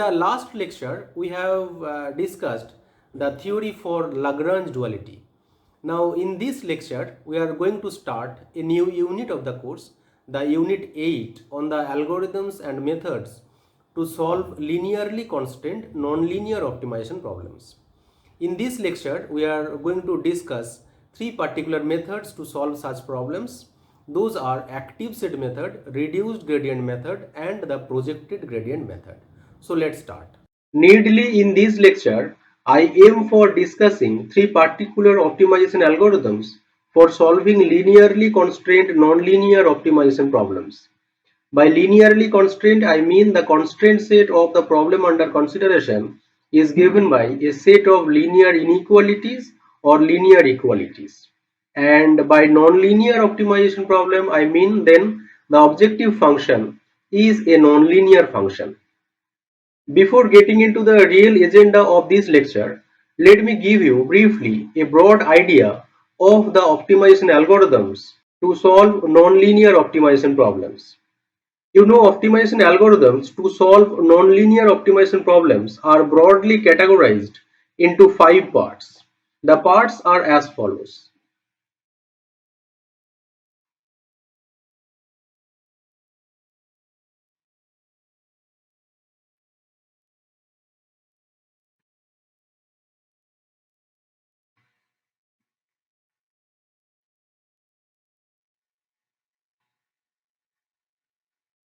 the last lecture, we have discussed the theory for Lagrange duality. Now, in this lecture, we are going to start a new unit of the course, the unit 8 on the algorithms and methods to solve linearly constant nonlinear optimization problems. In this lecture, we are going to discuss three particular methods to solve such problems. Those are active set method, reduced gradient method, and the projected gradient method. So let's start. Needly, in this lecture, I aim for discussing three particular optimization algorithms for solving linearly constrained nonlinear optimization problems. By linearly constrained, I mean the constraint set of the problem under consideration is given by a set of linear inequalities or linear equalities. And by nonlinear optimization problem, I mean then the objective function is a nonlinear function. Before getting into the real agenda of this lecture, let me give you briefly a broad idea of the optimization algorithms to solve nonlinear optimization problems. You know, optimization algorithms to solve nonlinear optimization problems are broadly categorized into 5 parts. The parts are as follows.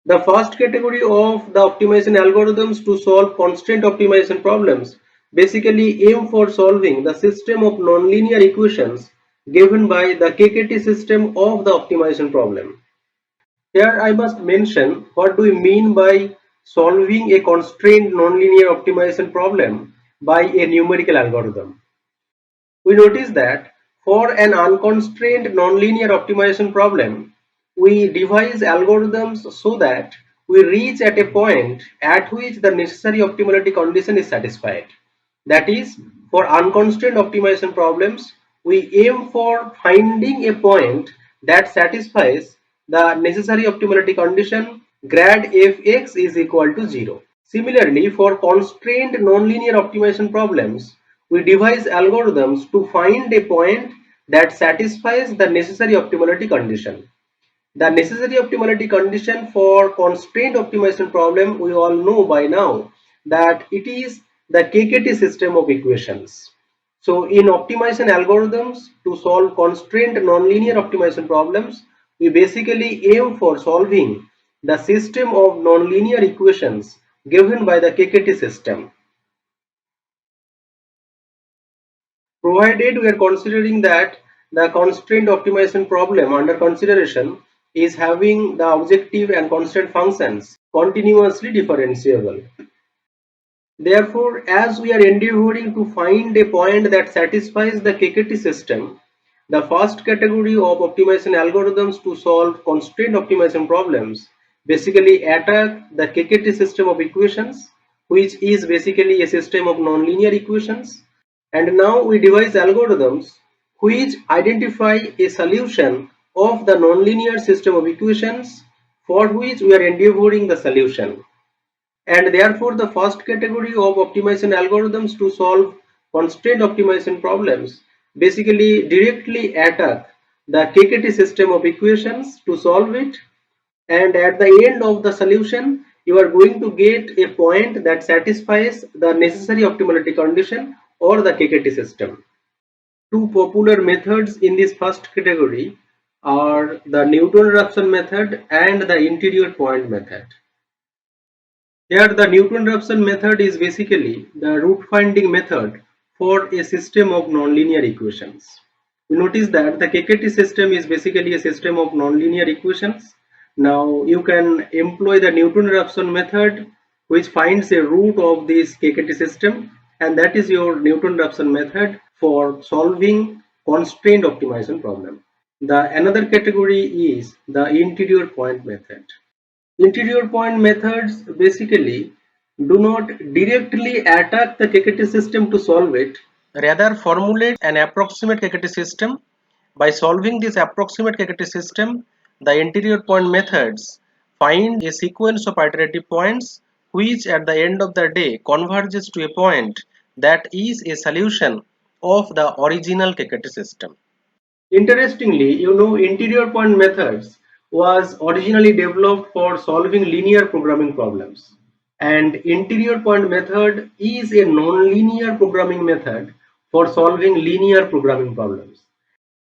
The first category of the optimization algorithms to solve constraint optimization problems basically aim for solving the system of nonlinear equations given by the KKT system of the optimization problem. Here I must mention what do we mean by solving a constrained nonlinear optimization problem by a numerical algorithm. We notice that for an unconstrained nonlinear optimization problem, we devise algorithms so that we reach at a point at which the necessary optimality condition is satisfied. That is, for unconstrained optimization problems, we aim for finding a point that satisfies the necessary optimality condition grad fx is equal to 0. Similarly, for constrained nonlinear optimization problems, we devise algorithms to find a point that satisfies the necessary optimality condition. The necessary optimality condition for constrained optimization problem, we all know by now that it is the KKT system of equations. So in optimization algorithms to solve constrained nonlinear optimization problems, we basically aim for solving the system of nonlinear equations given by the KKT system. Provided we are considering that the constraint optimization problem under consideration is having the objective and constant functions continuously differentiable. Therefore, as we are endeavoring to find a point that satisfies the KKT system, the first category of optimization algorithms to solve constraint optimization problems basically attack the KKT system of equations, which is basically a system of nonlinear equations. And now we devise algorithms which identify a solution of the nonlinear system of equations for which we are endeavoring the solution. And therefore, the first category of optimization algorithms to solve constraint optimization problems basically directly attack the KKT system of equations to solve it. And at the end of the solution, you are going to get a point that satisfies the necessary optimality condition or the KKT system. Two popular methods in this first category are the Newton-Raphson method and the interior point method. Here the Newton-Raphson method is basically the root finding method for a system of nonlinear equations. We notice that the KKT system is basically a system of nonlinear equations. Now you can employ the Newton-Raphson method which finds a root of this KKT system, and that is your Newton-Raphson method for solving constraint optimization problem. The another category is the interior point method. Interior point methods basically do not directly attack the KKT system to solve it, rather formulate an approximate KKT system. By solving this approximate KKT system, the interior point methods find a sequence of iterative points which at the end of the day converges to a point that is a solution of the original KKT system. Interestingly, interior point methods was originally developed for solving linear programming problems. And interior point method is a non-linear programming method for solving linear programming problems.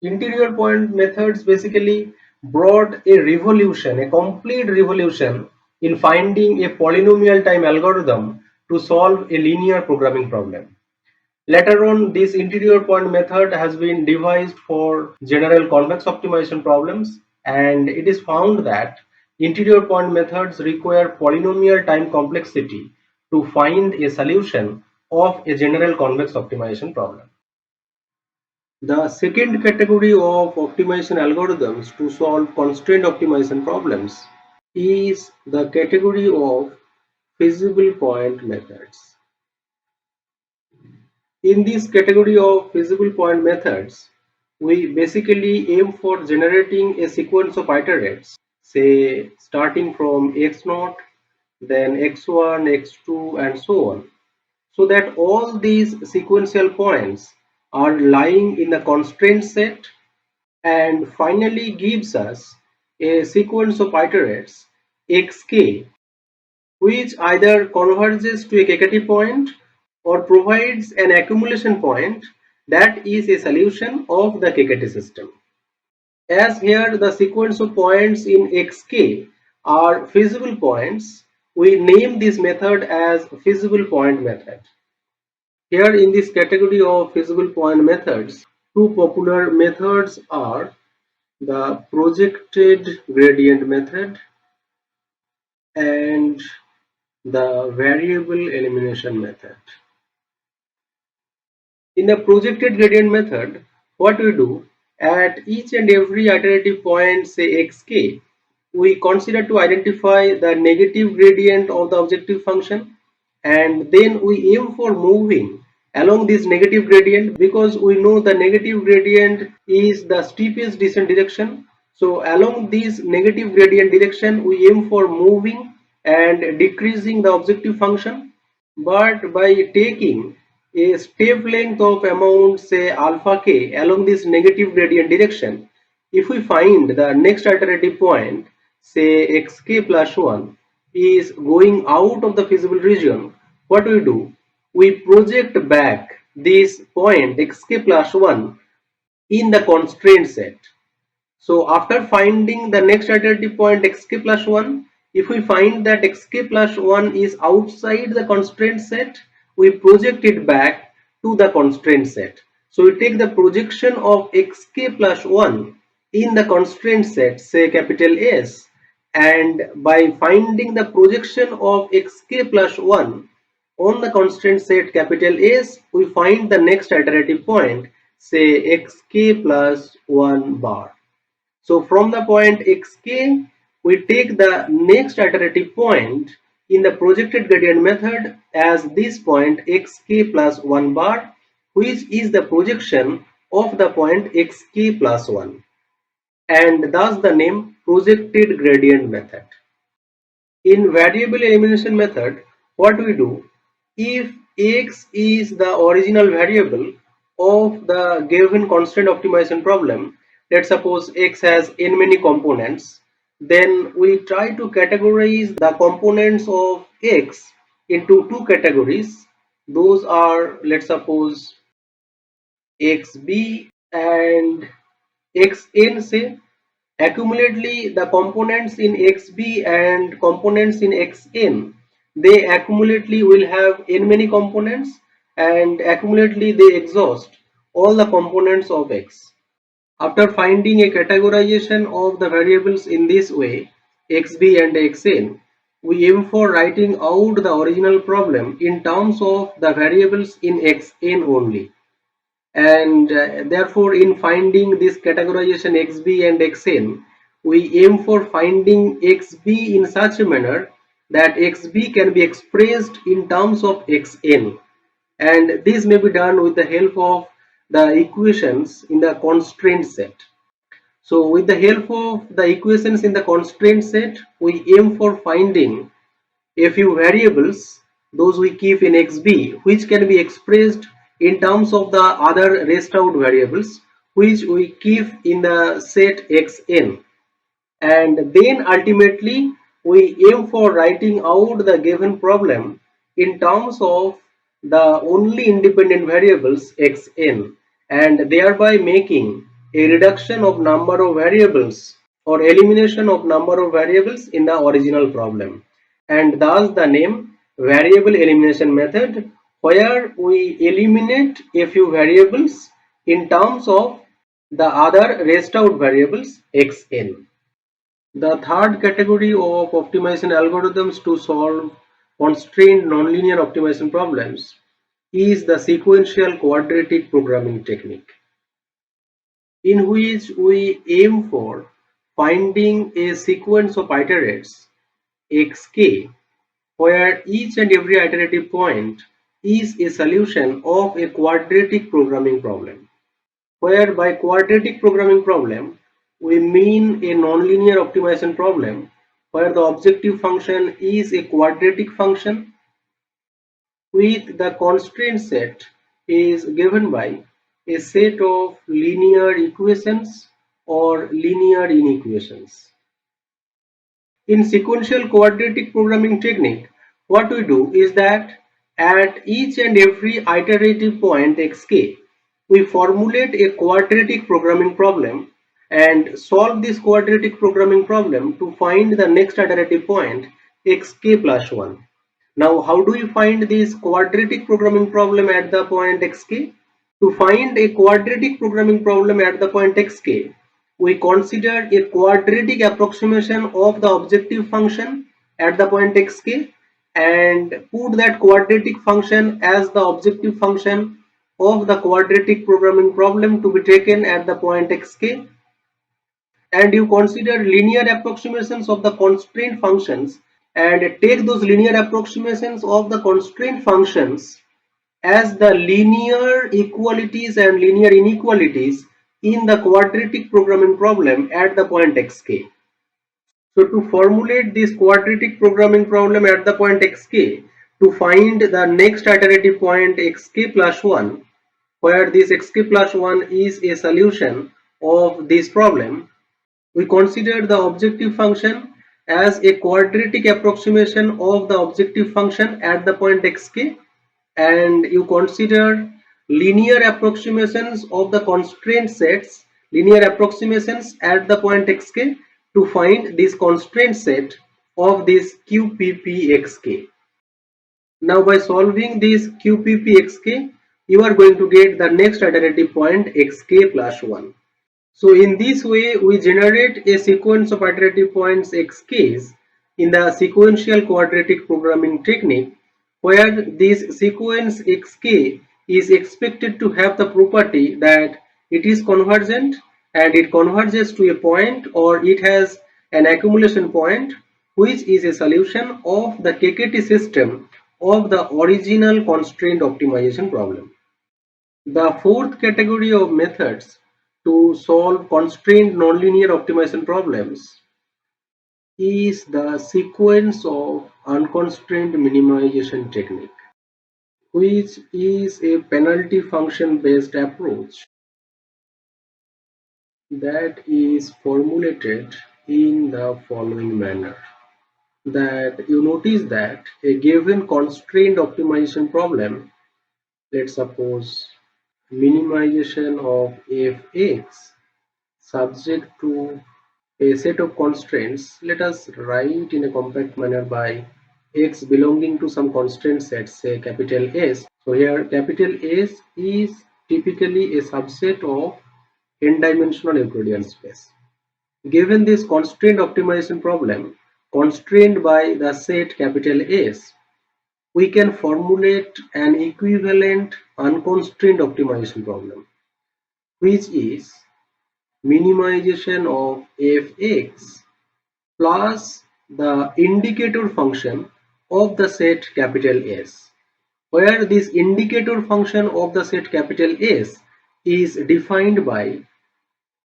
Interior point methods basically brought a revolution, a complete revolution in finding a polynomial time algorithm to solve a linear programming problem. Later on, this interior point method has been devised for general convex optimization problems, and it is found that interior point methods require polynomial time complexity to find a solution of a general convex optimization problem. The second category of optimization algorithms to solve constraint optimization problems is the category of feasible point methods. In this category of feasible point methods, we basically aim for generating a sequence of iterates, say starting from x0, then x1, x2, and so on, so that all these sequential points are lying in the constraint set and finally gives us a sequence of iterates xk, which either converges to a KKT point or provides an accumulation point that is a solution of the KKT system. As here the sequence of points in xk are feasible points, we name this method as feasible point method. Here in this category of feasible point methods, two popular methods are the projected gradient method and the variable elimination method. In the projected gradient method, what we do at each and every iterative point, say xk, we consider to identify the negative gradient of the objective function, and then we aim for moving along this negative gradient because we know the negative gradient is the steepest descent direction. So along this negative gradient direction we aim for moving and decreasing the objective function, but by taking a step length of amount say alpha k along this negative gradient direction, if we find the next iterative point say xk plus 1 is going out of the feasible region, what we do? We project back this point xk plus 1 in the constraint set. So after finding the next iterative point xk plus 1, if we find that xk plus 1 is outside the constraint set, we project it back to the constraint set. So we take the projection of xk plus 1 in the constraint set, say capital S, and by finding the projection of xk plus 1 on the constraint set capital S, we find the next iterative point, say xk plus 1 bar. So from the point xk, we take the next iterative point in the projected gradient method as this point xk plus 1 bar, which is the projection of the point xk plus 1, and thus the name projected gradient method. In variable elimination method, what we do, if x is the original variable of the given constraint optimization problem, let's suppose x has n many components, then we try to categorize the components of x into two categories. Those are, let's suppose, xb and xn, say. Accumulately, the components in xb and components in xn, they accumulately will have n many components, and accumulately they exhaust all the components of x. After finding a categorization of the variables in this way, xb and xn, we aim for writing out the original problem in terms of the variables in xn only, and therefore in finding this categorization xb and xn, we aim for finding xb in such a manner that xb can be expressed in terms of xn, and this may be done with the help of the equations in the constraint set. So with the help of the equations in the constraint set, we aim for finding a few variables, those we keep in xb, which can be expressed in terms of the other rest out variables which we keep in the set xn, and then ultimately we aim for writing out the given problem in terms of the only independent variables xn, and thereby making a reduction of number of variables or elimination of number of variables in the original problem, and thus the name variable elimination method, where we eliminate a few variables in terms of the other rest out variables xn. The third category of optimization algorithms to solve constrained nonlinear optimization problems is the sequential quadratic programming technique, in which we aim for finding a sequence of iterates xk, where each and every iterative point is a solution of a quadratic programming problem. Where by quadratic programming problem we mean a nonlinear optimization problem where the objective function is a quadratic function with the constraint set is given by a set of linear equations or linear inequations. In sequential quadratic programming technique, what we do is that at each and every iterative point xk, we formulate a quadratic programming problem and solve this quadratic programming problem to find the next iterative point xk plus 1. Now, how do we find this quadratic programming problem at the point xk? To find a quadratic programming problem at the point xk, we consider a quadratic approximation of the objective function at the point xk and put that quadratic function as the objective function of the quadratic programming problem to be taken at the point xk, and you consider linear approximations of the constraint functions and take those linear approximations of the constraint functions as the linear equalities and linear inequalities in the quadratic programming problem at the point xk. So to formulate this quadratic programming problem at the point xk, to find the next iterative point xk plus 1, where this xk plus 1 is a solution of this problem, we consider the objective function as a quadratic approximation of the objective function at the point xk, and you consider linear approximations of the constraint sets, linear approximations at the point xk to find this constraint set of this QPPXK. Now by solving this QPPXK, you are going to get the next iterative point xk plus 1. So in this way, we generate a sequence of iterative points xk's in the sequential quadratic programming technique, where this sequence xk is expected to have the property that it is convergent and it converges to a point, or it has an accumulation point which is a solution of the KKT system of the original constraint optimization problem. The fourth category of methods to solve constrained nonlinear optimization problems is the sequence of unconstrained minimization technique, which is a penalty function based approach that is formulated in the following manner. That you notice that a given constrained optimization problem, let's suppose minimization of fx subject to a set of constraints, let us write in a compact manner by x belonging to some constraint set, say capital S. So here capital S is typically a subset of n-dimensional Euclidean space. Given this constraint optimization problem constrained by the set capital S, we can formulate an equivalent unconstrained optimization problem, which is minimization of fx plus the indicator function of the set capital S, where this indicator function of the set capital S is defined by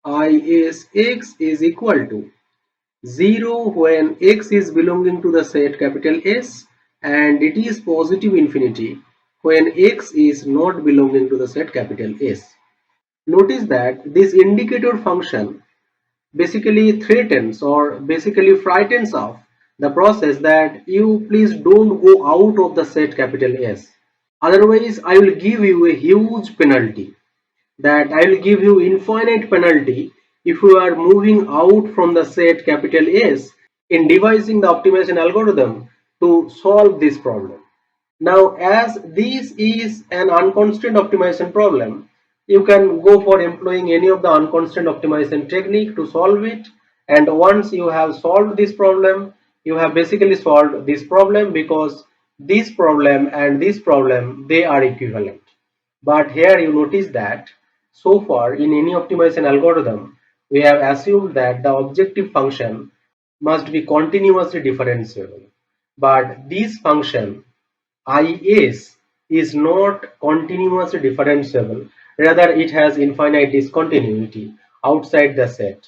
Isx is equal to 0 when x is belonging to the set capital S, and it is positive infinity when x is not belonging to the set capital S. Notice that this indicator function basically threatens or basically frightens off the process that you please don't go out of the set capital S. Otherwise, I will give you a huge penalty, that I will give you infinite penalty if you are moving out from the set capital S in devising the optimization algorithm to solve this problem. Now, as this is an unconstant optimization problem, you can go for employing any of the unconstant optimization technique to solve it. And once you have solved this problem, you have basically solved this problem, because this problem and this problem, they are equivalent. But here you notice that so far in any optimization algorithm, we have assumed that the objective function must be continuously differentiable. But this function Is is not continuously differentiable, rather it has infinite discontinuity outside the set.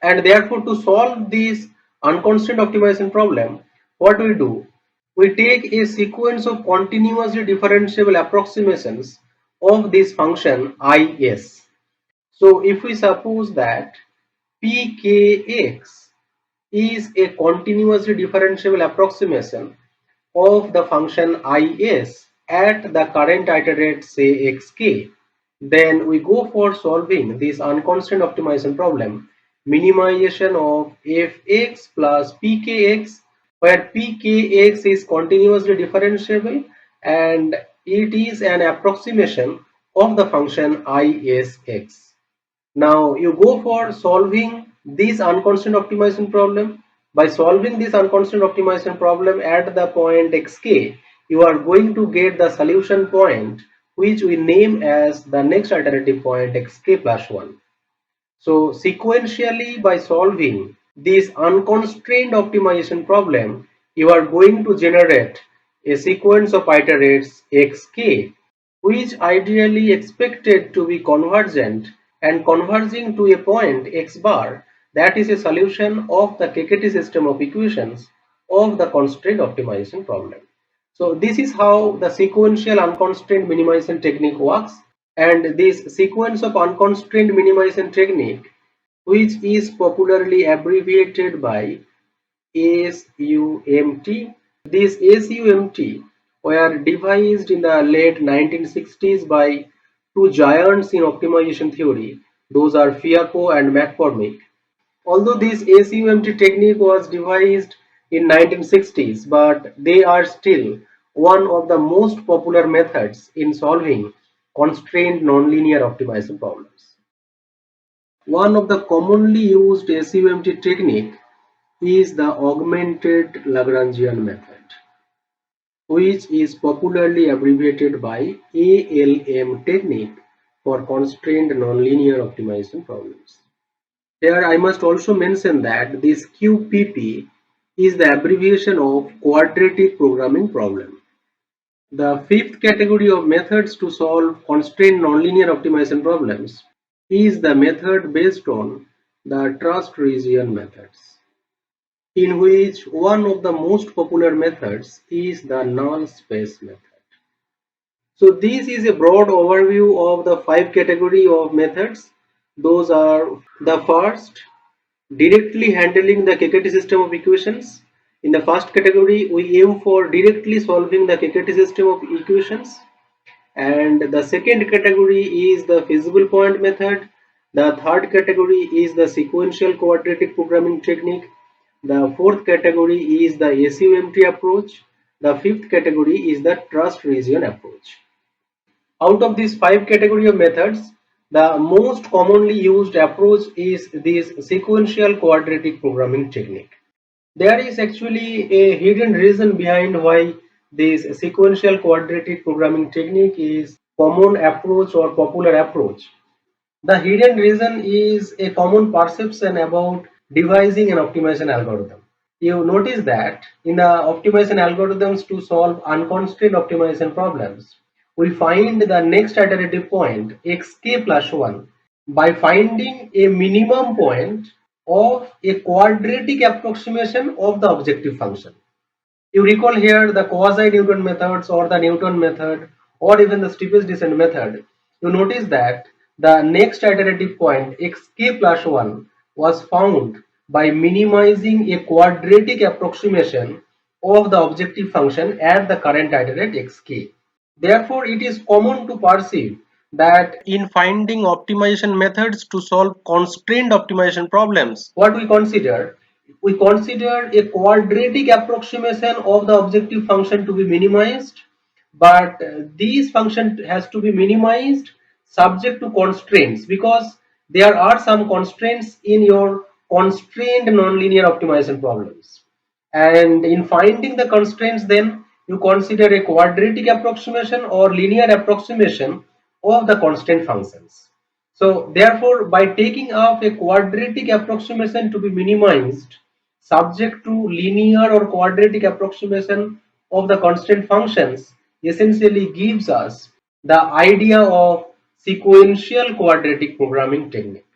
And therefore, to solve this unconstant optimization problem, what we do? We take a sequence of continuously differentiable approximations of this function Is. So if we suppose that Pkx is a continuously differentiable approximation of the function Is at the current iterate, say xk, then we go for solving this unconstant optimization problem, minimization of fx plus pkx, where pkx is continuously differentiable and it is an approximation of the function isx. Now you go for solving this unconstant optimization problem. By solving this unconstant optimization problem at the point xk, you are going to get the solution point, which we name as the next alternative point xk plus 1. So sequentially, by solving this unconstrained optimization problem, you are going to generate a sequence of iterates xk, which ideally expected to be convergent and converging to a point x bar that is a solution of the KKT system of equations of the constraint optimization problem. So this is how the sequential unconstrained minimization technique works, and this sequence of unconstrained minimization technique, which is popularly abbreviated by SUMT. These SUMT were devised in the late 1960s by two giants in optimization theory. Those are Fiaco and McCormick. Although this ACUMT technique was devised in 1960s, but they are still one of the most popular methods in solving constrained nonlinear optimization problems. One of the commonly used ACUMT technique is the augmented Lagrangian method, which is popularly abbreviated by ALM technique for constrained nonlinear optimization problems. Here I must also mention that this QPP is the abbreviation of quadratic programming problem. The fifth category of methods to solve constrained nonlinear optimization problems is the method based on the trust region methods, in which one of the most popular methods is the null space method. So this is a broad overview of the five category of methods. Those are: the first, directly handling the KKT system of equations. In the first category, we aim for directly solving the KKT system of equations. And the second category is the feasible point method. The third category is the sequential quadratic programming technique. The fourth category is the SUMT approach. The fifth category is the trust region approach. Out of these five category of methods, the most commonly used approach is this sequential quadratic programming technique. There is actually a hidden reason behind why this sequential quadratic programming technique is common approach or popular approach. The hidden reason is a common perception about devising an optimization algorithm. You notice that in the optimization algorithms to solve unconstrained optimization problems, we find the next iterative point xk plus 1 by finding a minimum point of a quadratic approximation of the objective function. You recall here the quasi-Newton methods or the Newton method or even the steepest descent method. You notice that the next iterative point xk plus 1 was found by minimizing a quadratic approximation of the objective function at the current iterate xk. Therefore, it is common to perceive that in finding optimization methods to solve constrained optimization problems, what we consider a quadratic approximation of the objective function to be minimized, but these function has to be minimized subject to constraints, because there are some constraints in your constrained nonlinear optimization problems. And in finding the constraints, then you consider a quadratic approximation or linear approximation of the constraint functions. So therefore, by taking up a quadratic approximation to be minimized subject to linear or quadratic approximation of the constraint functions, essentially gives us the idea of sequential quadratic programming technique.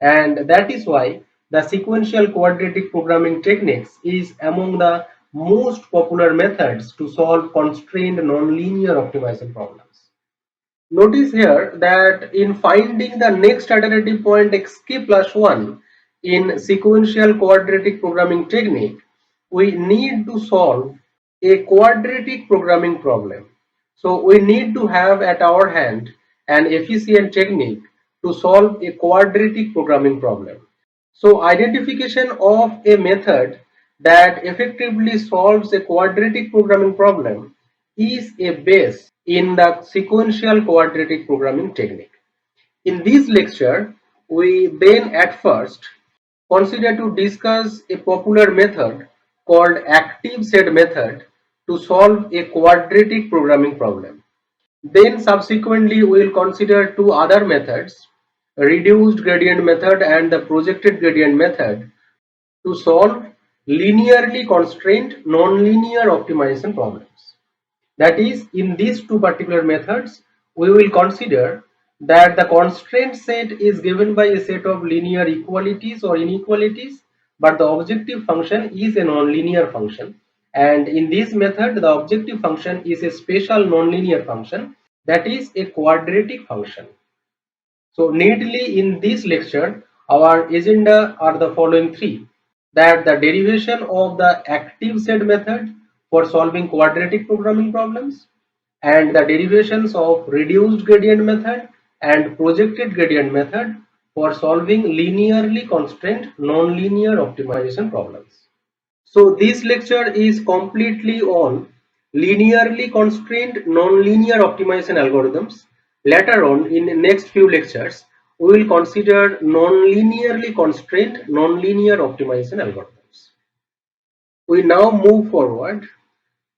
And that is why the sequential quadratic programming techniques is among the most popular methods to solve constrained nonlinear optimization problems. Notice here that in finding the next iterative point xk plus 1 in sequential quadratic programming technique, we need to solve a quadratic programming problem. So we need to have at our hand an efficient technique to solve a quadratic programming problem. So identification of a method that effectively solves a quadratic programming problem is a base in the sequential quadratic programming technique. In this lecture, we then at first consider to discuss a popular method called active set method to solve a quadratic programming problem. Then subsequently we will consider two other methods, reduced gradient method and the projected gradient method, to solve linearly constrained nonlinear optimization problems. That is, in these two particular methods, we will consider that the constraint set is given by a set of linear equalities or inequalities, but the objective function is a nonlinear function. And in this method, the objective function is a special nonlinear function, that is a quadratic function. So neatly in this lecture, our agenda are the following three: that the derivation of the active set method for solving quadratic programming problems, and the derivations of reduced gradient method and projected gradient method for solving linearly constrained nonlinear optimization problems. So this lecture is completely on linearly constrained nonlinear optimization algorithms. Later on in the next few lectures, we will consider nonlinearly constrained nonlinear optimization algorithms. We now move forward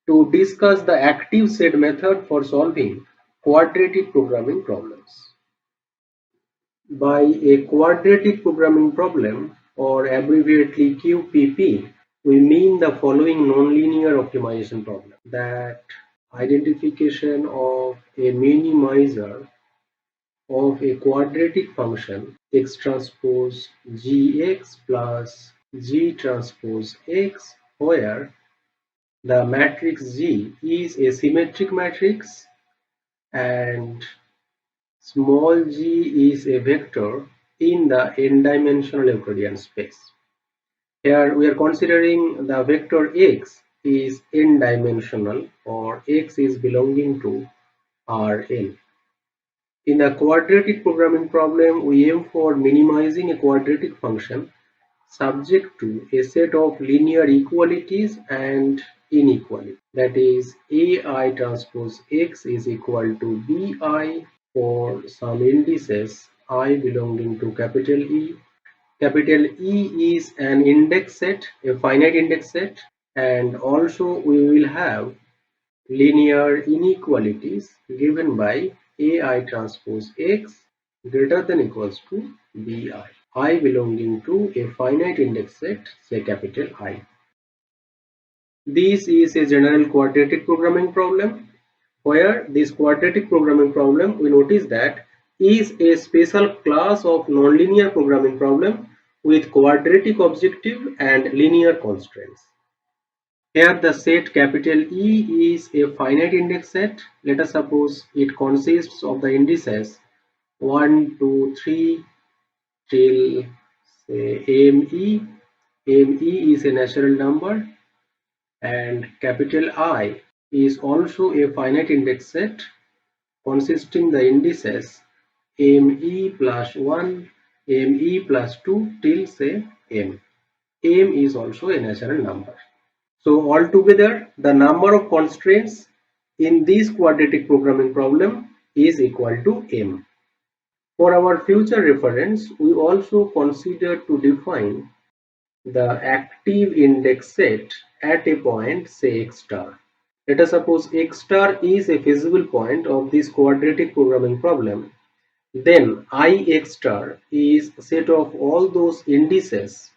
to discuss the active set method for solving quadratic programming problems. By a quadratic programming problem, or abbreviatedly QPP, we mean the following nonlinear optimization problem: that identification of a minimizer of a quadratic function x transpose gx plus g transpose x, where the matrix G is a symmetric matrix and small g is a vector in the n-dimensional Euclidean space. Here we are considering the vector x is n-dimensional, or x is belonging to Rn. In the quadratic programming problem, we aim for minimizing a quadratic function subject to a set of linear equalities and inequalities. That is, ai transpose x is equal to bi for some indices I belonging to capital E. Capital E is an index set, a finite index set, and also we will have linear inequalities given by ai transpose x greater than equals to bi. I belonging to a finite index set, say capital I. This is a general quadratic programming problem, where this quadratic programming problem, we notice that is a special class of nonlinear programming problem with quadratic objective and linear constraints. Here the set capital E is a finite index set. Let us suppose it consists of the indices 1, 2, 3 till say ME. ME is a natural number and capital I is also a finite index set consisting the indices ME plus 1, ME plus 2 till say M. M is also a natural number. So altogether, the number of constraints in this quadratic programming problem is equal to M. For our future reference, we also consider to define the active index set at a point say x star. Let us suppose x star is a feasible point of this quadratic programming problem. Then I x star is a set of all those indices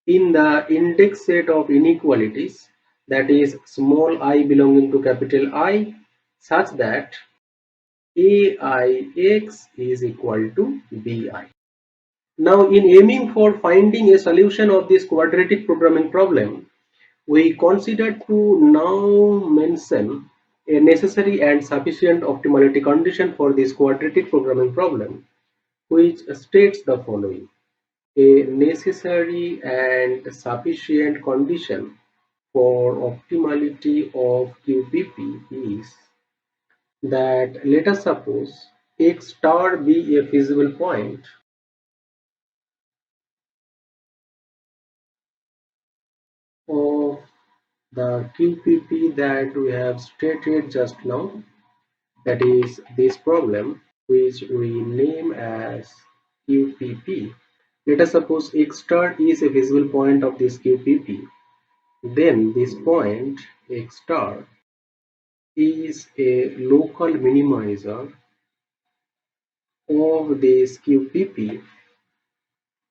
in the index set of inequalities, that is small I belonging to capital I, such that AIX is equal to BI. Now in aiming for finding a solution of this quadratic programming problem, we consider to now mention a necessary and sufficient optimality condition for this quadratic programming problem, which states the following. A necessary and sufficient condition for optimality of QPP is that let us suppose x star be a feasible point of the QPP that we have stated just now, that is this problem which we name as QPP. Let us suppose x star is a visible point of this QPP. Then this point x star is a local minimizer of this QPP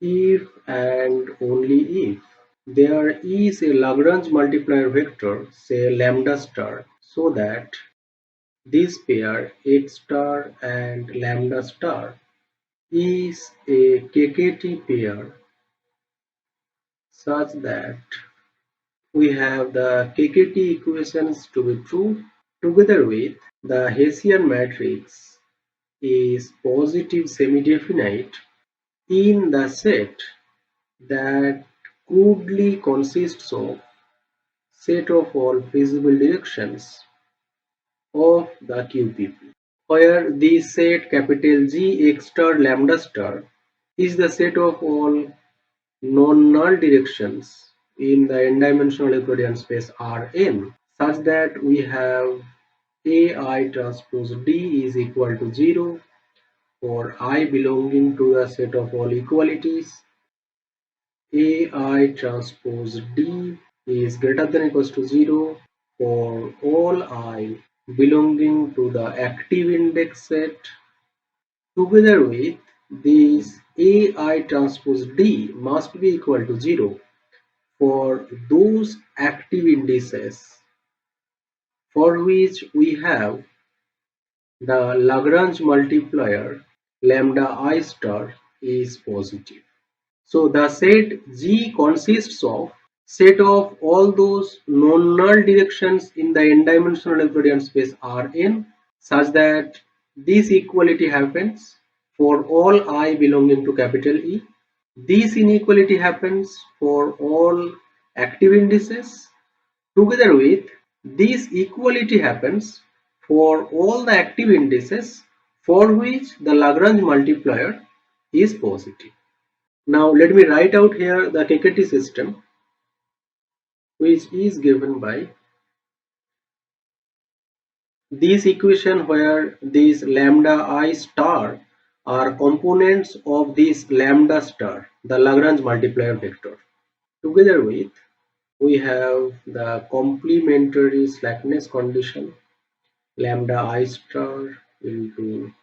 if and only if there is a Lagrange multiplier vector, say lambda star, so that this pair x star and lambda star is a KKT pair such that we have the KKT equations to be true together with the Hessian matrix is positive semi-definite in the set that crudely consists of set of all feasible directions of the QPP, where the set capital G x star lambda star is the set of all non-null directions in the n-dimensional Euclidean space Rn, such that we have AI transpose D is equal to 0 for I belonging to the set of all equalities. AI transpose D is greater than equals to 0 for all I belonging to the active index set, together with this AI transpose D must be equal to 0 for those active indices for which we have the Lagrange multiplier lambda I star is positive. So the set G consists of set of all those non-null directions in the n-dimensional Euclidean space Rn, such that this equality happens for all I belonging to capital E. This inequality happens for all active indices, together with this equality happens for all the active indices for which the Lagrange multiplier is positive. Now let me write out here the KKT system, which is given by this equation where these lambda I star are components of this lambda star, the Lagrange multiplier vector. Together with we have the complementary slackness condition lambda I star into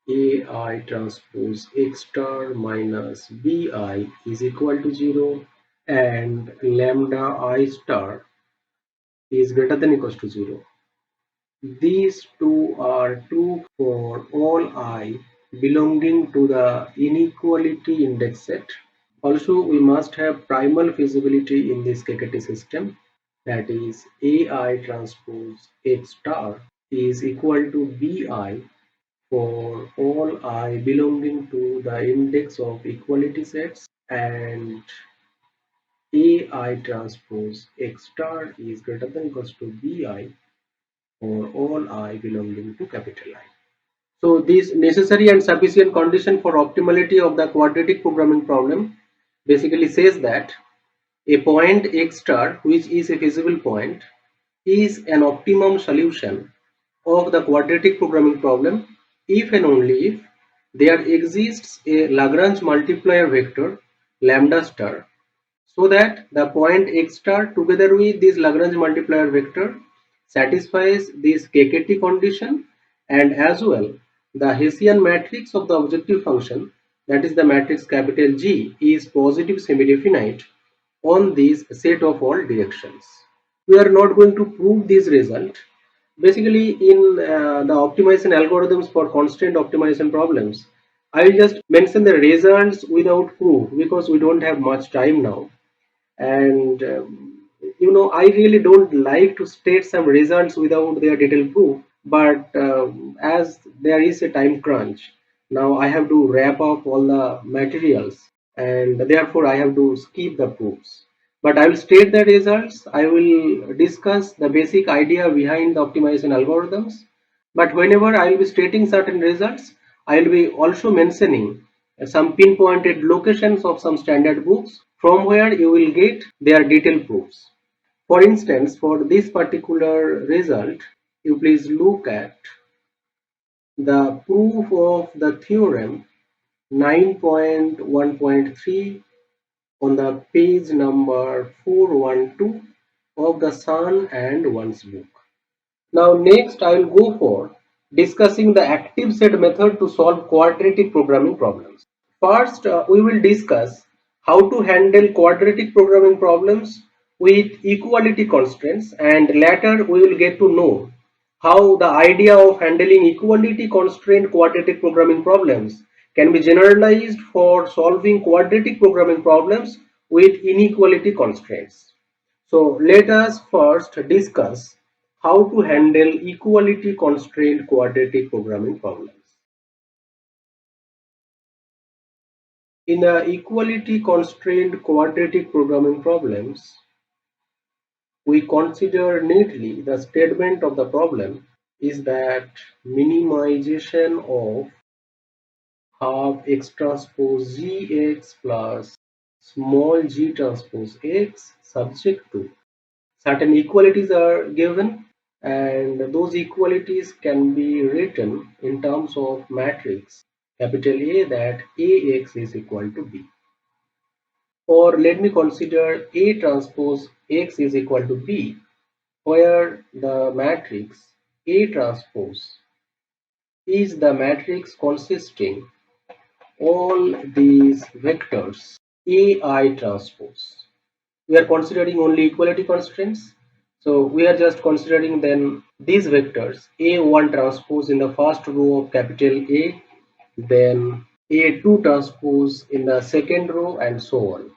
AI transpose x star minus BI is equal to 0, and lambda I star is greater than equals to 0. These two are true for all I belonging to the inequality index set. Also, we must have primal feasibility in this KKT system, that is AI transpose X star is equal to BI for all I belonging to the index of equality sets, and AI transpose X star is greater than equals to BI for all I belonging to capital I. So this necessary and sufficient condition for optimality of the quadratic programming problem basically says that a point X star, which is a feasible point, is an optimum solution of the quadratic programming problem if and only if there exists a Lagrange multiplier vector lambda star, so that the point X star together with this Lagrange multiplier vector satisfies this KKT condition, and as well the Hessian matrix of the objective function, that is the matrix capital G, is positive semi-definite on this set of all directions. We are not going to prove this result. Basically, in the optimization algorithms for constant optimization problems, I will just mention the results without proof because we don't have much time now. And I really don't like to state some results without their detailed proof. But as there is a time crunch, now I have to wrap up all the materials, and therefore I have to skip the proofs. But I will state the results. I will discuss the basic idea behind the optimization algorithms. But whenever I will be stating certain results, I will be also mentioning some pinpointed locations of some standard books from where you will get their detailed proofs. For instance, for this particular result, you please look at the proof of the theorem 9.1.3 on the page number 412 of the Sun and One's book. Now next I will go for discussing the active set method to solve quadratic programming problems. First, we will discuss how to handle quadratic programming problems with equality constraints, and later we will get to know how the idea of handling equality constraint quadratic programming problems can be generalized for solving quadratic programming problems with inequality constraints. So let us first discuss how to handle equality constraint quadratic programming problems. In the equality constrained quadratic programming problems, we consider neatly the statement of the problem is that minimization of half x transpose gx plus small g transpose x subject to certain equalities are given, and those equalities can be written in terms of matrix capital A, that Ax is equal to B. Or let me consider A transpose X is equal to B, where the matrix A transpose is the matrix consisting all these vectors AI transpose. We are considering only equality constraints, so we are just considering then these vectors A1 transpose in the first row of capital A, then A2 transpose in the second row, and so on.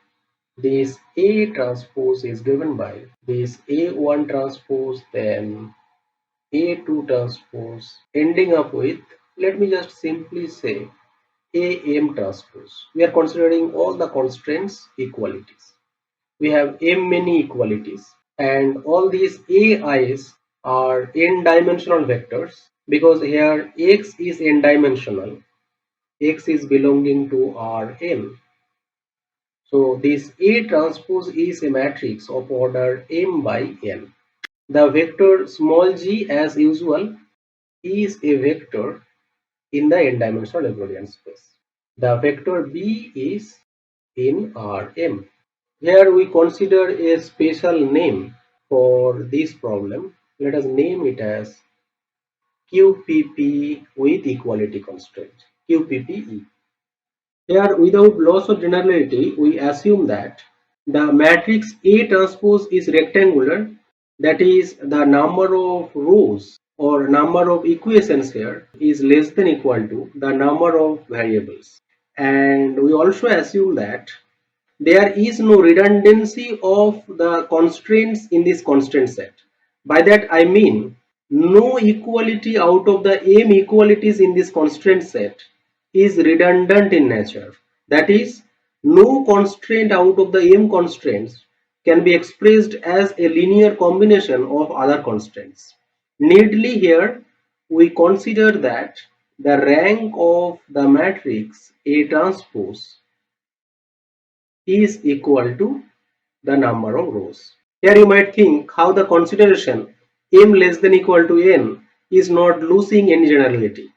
This A transpose is given by this A1 transpose, then A2 transpose, ending up with, let me just simply say, AM transpose. We are considering all the constraints equalities. We have m many equalities, and all these AIs are n-dimensional vectors because here x is n-dimensional. X is belonging to Rn. So this A transpose is a matrix of order m by n. The vector small g, as usual, is a vector in the n-dimensional Euclidean space. The vector B is in Rm. Here we consider a special name for this problem. Let us name it as QPP with equality constraint, QPPE. Here, without loss of generality, we assume that the matrix A transpose is rectangular, that is, the number of rows or number of equations here is less than equal to the number of variables. And we also assume that there is no redundancy of the constraints in this constraint set. By that I mean no equality out of the m equalities in this constraint set is redundant in nature. That is, no constraint out of the m constraints can be expressed as a linear combination of other constraints. Neatly here, we consider that the rank of the matrix A transpose is equal to the number of rows. Here you might think how the consideration m less than equal to n is not losing any generality.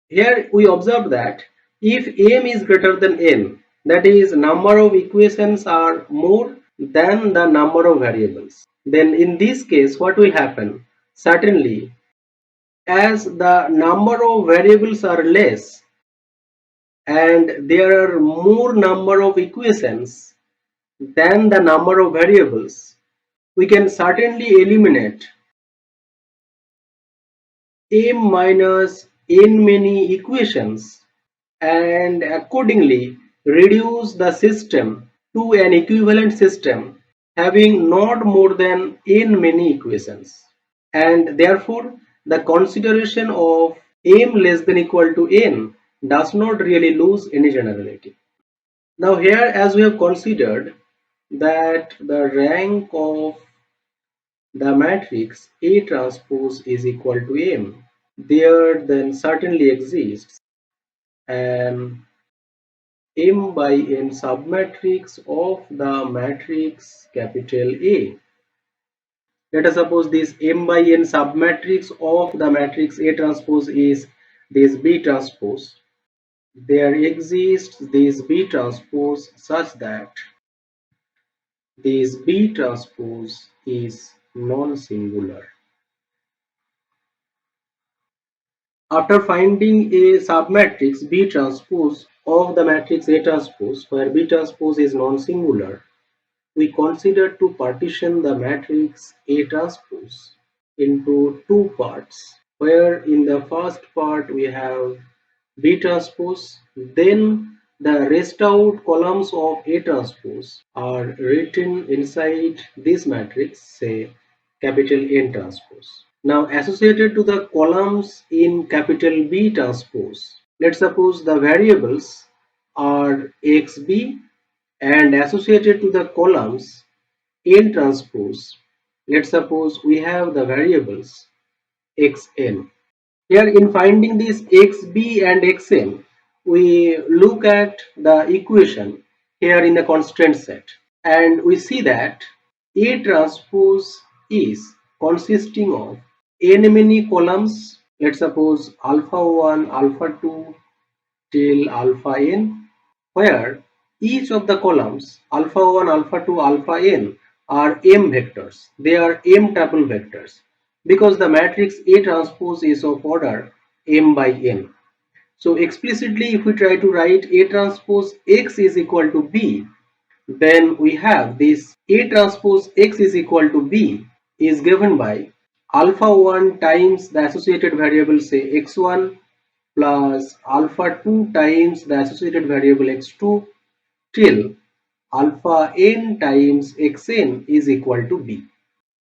Here we observe that if m is greater than n, that is number of equations are more than the number of variables, then in this case what will happen? Certainly, as the number of variables are less and there are more number of equations than the number of variables, we can certainly eliminate m minus n many equations and accordingly reduce the system to an equivalent system having not more than n many equations, and therefore the consideration of m less than equal to n does not really lose any generality. Now here, as we have considered that the rank of the matrix A transpose is equal to M, there then certainly exists an M by N submatrix of the matrix capital A. Let us suppose this M by N submatrix of the matrix A transpose is this B transpose. There exists this B transpose such that this B transpose is non-singular. After finding a submatrix B transpose of the matrix A transpose where B transpose is non-singular, we consider to partition the matrix A transpose into two parts, where in the first part we have B transpose, then the rest out columns of A transpose are written inside this matrix, say capital N transpose. Now associated to the columns in capital B transpose, let's suppose the variables are xb, and associated to the columns N transpose, let's suppose we have the variables xn. Here in finding this xb and xn, we look at the equation here in the constraint set and we see that A transpose is consisting of n many columns, let's suppose alpha 1, alpha 2 till alpha n, where each of the columns alpha 1, alpha 2, alpha n are m vectors. They are m tuple vectors because the matrix A transpose is of order m by n. So explicitly if we try to write A transpose x is equal to B, then we have this A transpose x is equal to B is given by alpha 1 times the associated variable say x1 plus alpha 2 times the associated variable x2 till alpha n times xn is equal to B,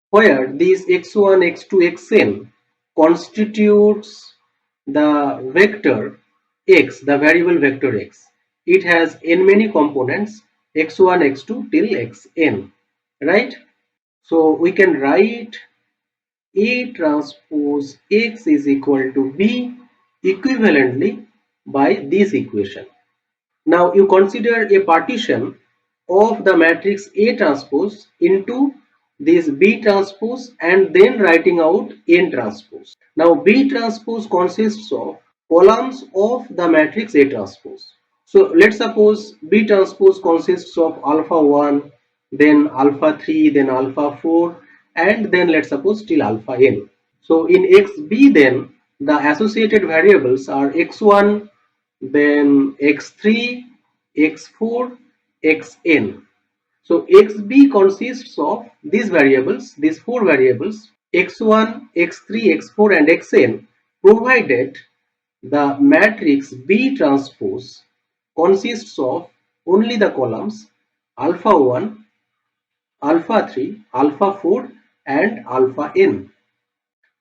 where these x1, x2, xn constitutes the vector x, the variable vector x. It has n many components x1, x2 till xn, right? So we can write A transpose x is equal to B equivalently by this equation. Now you consider a partition of the matrix A transpose into this B transpose and then writing out N transpose. Now B transpose consists of columns of the matrix A transpose. So let's suppose B transpose consists of alpha 1, then alpha 3, then alpha 4, and then let's suppose till alpha n. So in xb then the associated variables are x1, then x3, x4, xn. So xb consists of these variables, these four variables x1, x3, x4 and xn, provided the matrix B transpose consists of only the columns alpha 1, alpha 3, alpha 4 and alpha n.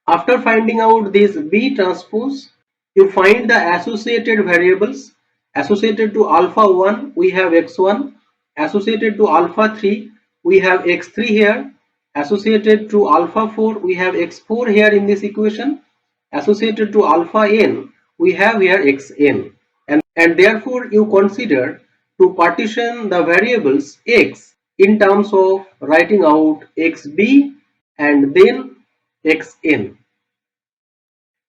After finding out this B transpose, you find the associated variables. Associated to alpha 1 we have x1, associated to alpha 3 we have x3 here, associated to alpha 4 we have x4 here in this equation, associated to alpha n we have here xn, and therefore you consider to partition the variables x in terms of writing out xb and then xn.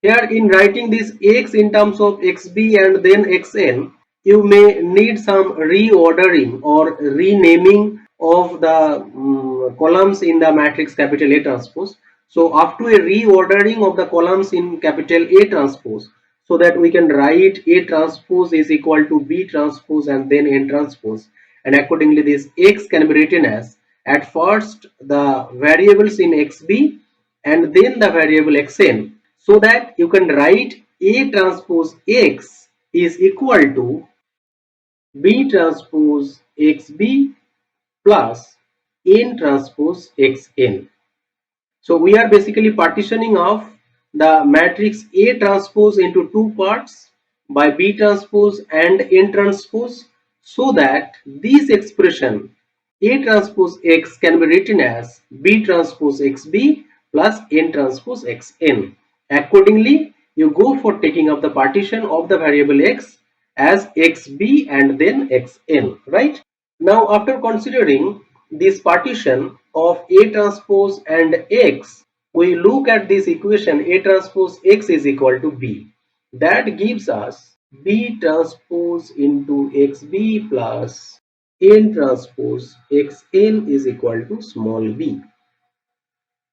Here in writing this x in terms of xb and then xn, you may need some reordering or renaming of the columns in the matrix capital A transpose. So after a reordering of the columns in capital A transpose, so that we can write A transpose is equal to B transpose and then N transpose, and accordingly this x can be written as at first the variables in xb and then the variable xn, so that you can write A transpose x is equal to B transpose xb plus N transpose xn. So we are basically partitioning off the matrix A transpose into two parts by B transpose and N transpose, so that this expression A transpose X can be written as B transpose XB plus N transpose XN. Accordingly, you go for taking up the partition of the variable X as XB and then XN, right? Now, after considering this partition of A transpose and X, we look at this equation A transpose X is equal to B. That gives us B transpose into XB plus N transpose Xn is equal to small b.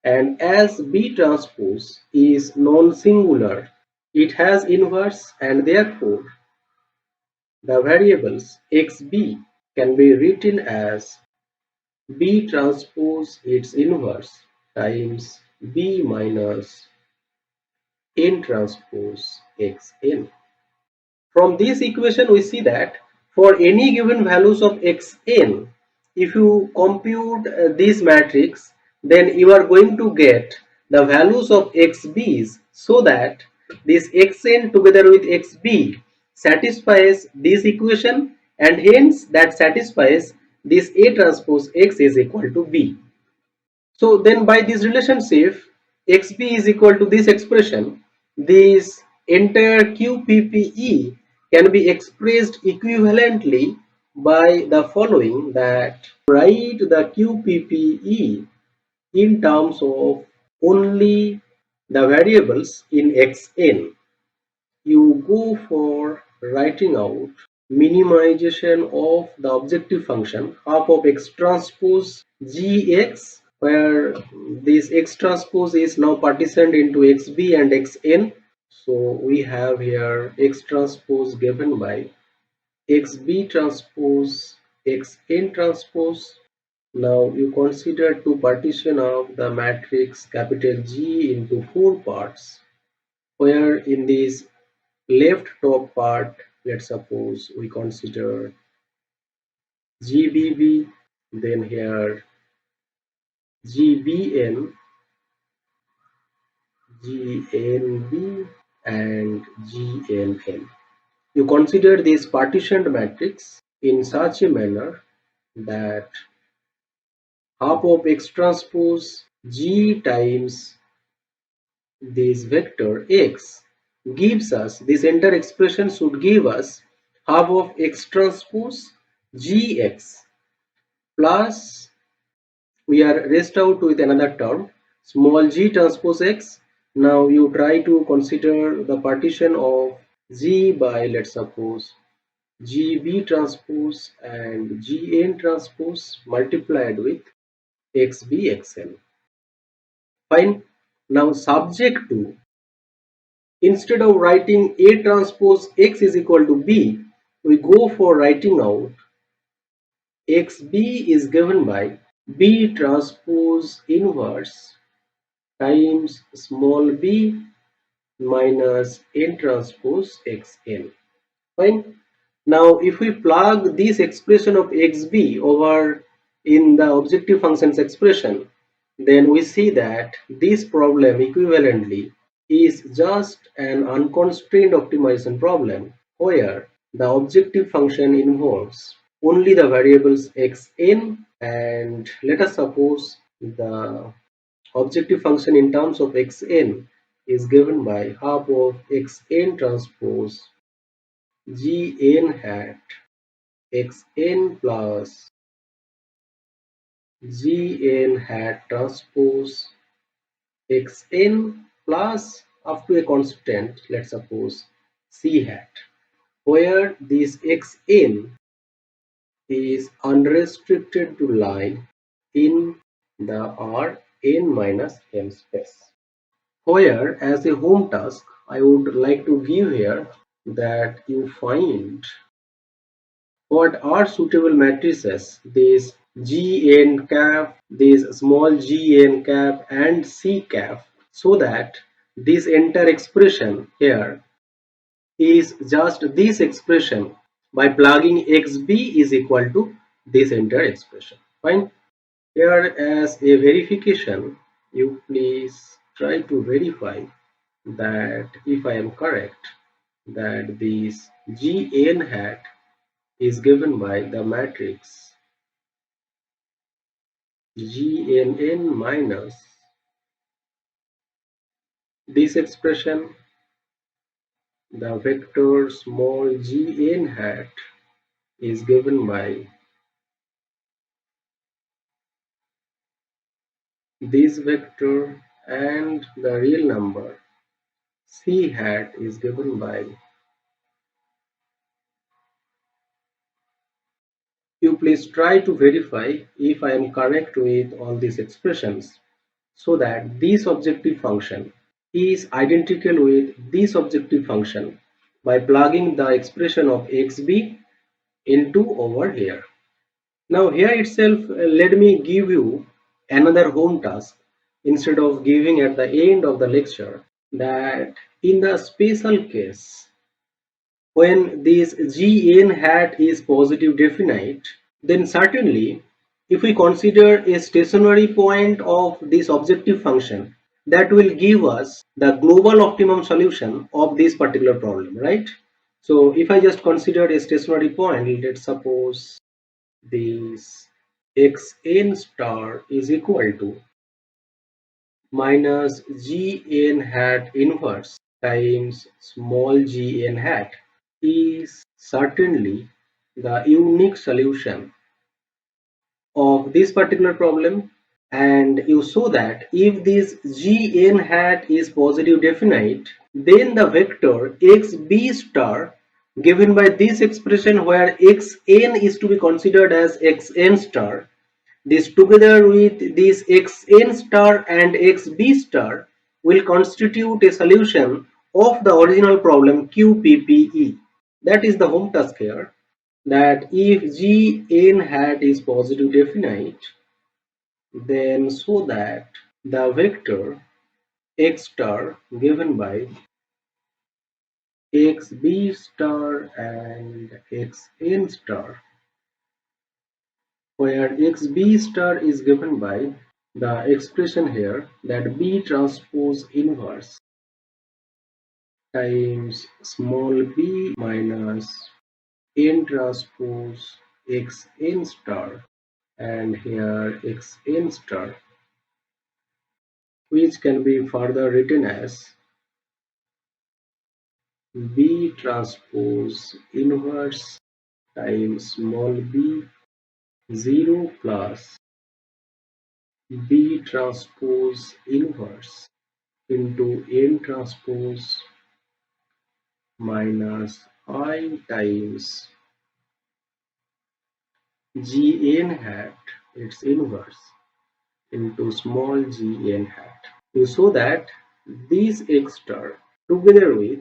And as B transpose is non-singular, it has inverse, and therefore the variables xb can be written as B transpose its inverse times B minus N transpose Xn. From this equation we see that for any given values of xn, if you compute this matrix, then you are going to get the values of xb's, so that this xn together with xb satisfies this equation, and hence that satisfies this A transpose x is equal to b. So then by this relationship xb is equal to this expression, this entire QPPE can be expressed equivalently by the following, that write the QPPE in terms of only the variables in xn. You go for writing out minimization of the objective function half of x transpose gx, where this x transpose is now partitioned into xb and xn. So we have here x transpose given by xb transpose xn transpose. Now you consider to partition of the matrix capital G into four parts, where in this left top part, let's suppose we consider GBB, then here GBN, GNB and GNN. You consider this partitioned matrix in such a manner that half of x transpose G times this vector x gives us, this entire expression should give us half of x transpose gx plus, we are rest out with another term small g transpose x. Now you try to consider the partition of g by, let's suppose, gb transpose and gn transpose multiplied with xb xn. Fine. Now subject to, instead of writing A transpose X is equal to B, we go for writing out XB is given by B transpose inverse times small b minus N transpose Xn. Fine. Now, if we plug this expression of xb over in the objective functions expression, then we see that this problem equivalently is just an unconstrained optimization problem where the objective function involves only the variables xn, and let us suppose the objective function in terms of xn is given by half of xn transpose gn hat xn plus gn hat transpose xn plus up to a constant, let's suppose c hat, where this xn is unrestricted to lie in the Rn minus m space. Where, as a home task, I would like to give here that you find what are suitable matrices, these Gn cap, these small gn cap and c cap, so that this entire expression here is just this expression by plugging xb is equal to this entire expression. Fine. Here, as a verification, you please try to verify that if I am correct, that this gn hat is given by the matrix gnn minus this expression, the vector small gn hat is given by this vector, and the real number c hat is given by. You please try to verify if I am correct with all these expressions, so that this objective function is identical with this objective function by plugging the expression of xb into over here. Now here itself, let me give you another home task instead of giving at the end of the lecture, that in the special case when this gn hat is positive definite, then certainly if we consider a stationary point of this objective function, that will give us the global optimum solution of this particular problem, right? So if I just consider a stationary point, let's suppose this xn star is equal to minus gn hat inverse times small gn hat, is certainly the unique solution of this particular problem. And you saw that if this gn hat is positive definite, then the vector xb star given by this expression where xn is to be considered as xn star, this together with this xn star and xb star will constitute a solution of the original problem QPPE. That is the home task here, that if gn hat is positive definite, then so that the vector x star given by xb star and xn star, where xb star is given by the expression here that b transpose inverse times small b minus n transpose xn star, and here xn star, which can be further written as b transpose inverse times small b 0 plus b transpose inverse into n transpose minus I times gn hat, its inverse, into small gn hat. You saw that these x star together with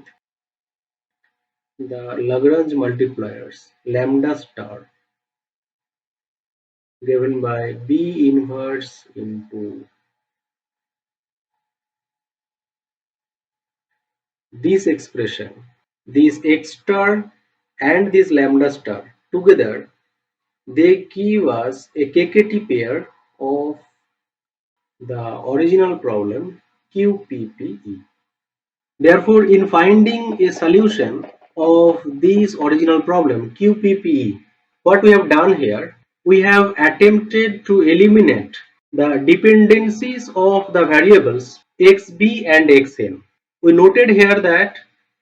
the Lagrange multipliers lambda star given by b inverse into this expression, this x star and this lambda star together, they give us a KKT pair of the original problem QPPE. Therefore, in finding a solution of this original problem QPPE, what we have done here, we have attempted to eliminate the dependencies of the variables xb and xn. We noted here that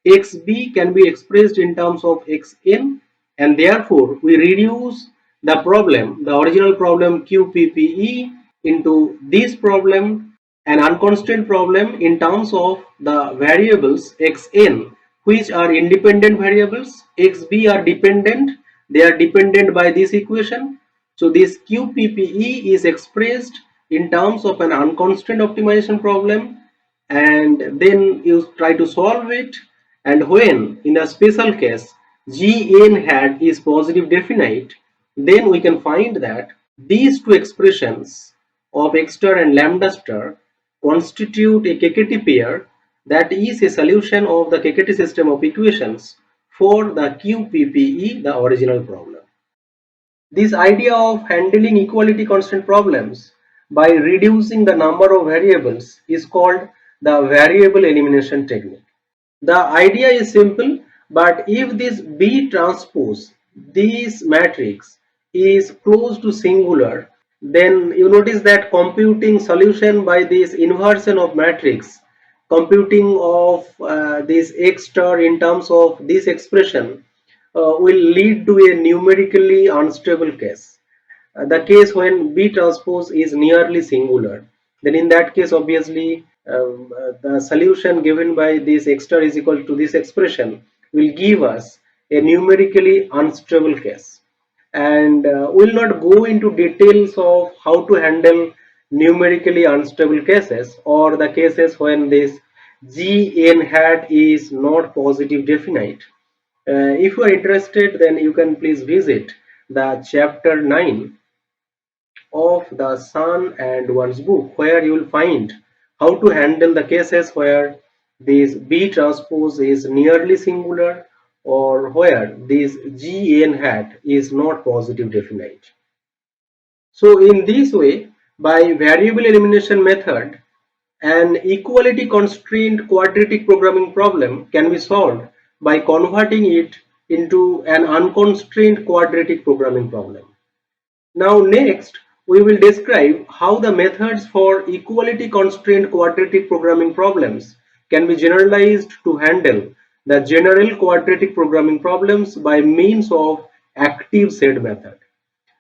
xb can be expressed in terms of xn, and therefore we reduce the problem, the original problem QPPE, into this problem, an unconstant problem in terms of the variables xn, which are independent variables, xb are dependent, they are dependent by this equation. So this QPPE is expressed in terms of an unconstant optimization problem, and then you try to solve it. And when in the special case gn hat is positive definite, then we can find that these two expressions of x star and lambda star constitute a KKT pair that is a solution of the KKT system of equations for the QPPE, the original problem. This idea of handling equality constant problems by reducing the number of variables is called the variable elimination technique. The idea is simple, but if this B transpose, this matrix is close to singular, then you notice that computing solution by this inversion of matrix, computing of this x star in terms of this expression, will lead to a numerically unstable case. The case when B transpose is nearly singular, then in that case obviously the solution given by this x star is equal to this expression will give us a numerically unstable case. And we'll not go into details of how to handle numerically unstable cases or the cases when this gn hat is not positive definite. If you are interested, then you can please visit the chapter 9 of the Sun and One's book, where you will find how to handle the cases where this B transpose is nearly singular or where this GN hat is not positive definite. So in this way, by variable elimination method, an equality constrained quadratic programming problem can be solved by converting it into an unconstrained quadratic programming problem. Now next, we will describe how the methods for equality constrained quadratic programming problems can be generalized to handle the general quadratic programming problems by means of active set method.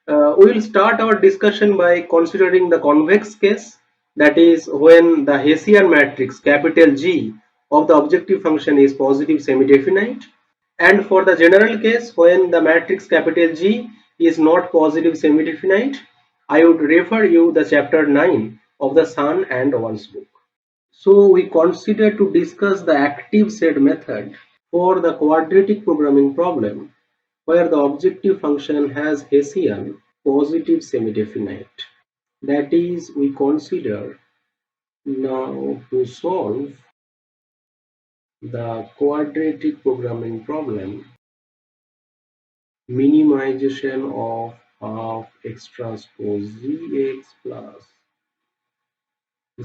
We will start our discussion by considering the convex case, that is when the Hessian matrix capital G of the objective function is positive semi-definite, and for the general case when the matrix capital G is not positive semi-definite. I would refer you the chapter 9 of the Sun and One's book. So we consider to discuss the active set method for the quadratic programming problem where the objective function has Hessian positive semi-definite. That is, we consider now to solve the quadratic programming problem minimization of half x transpose gx plus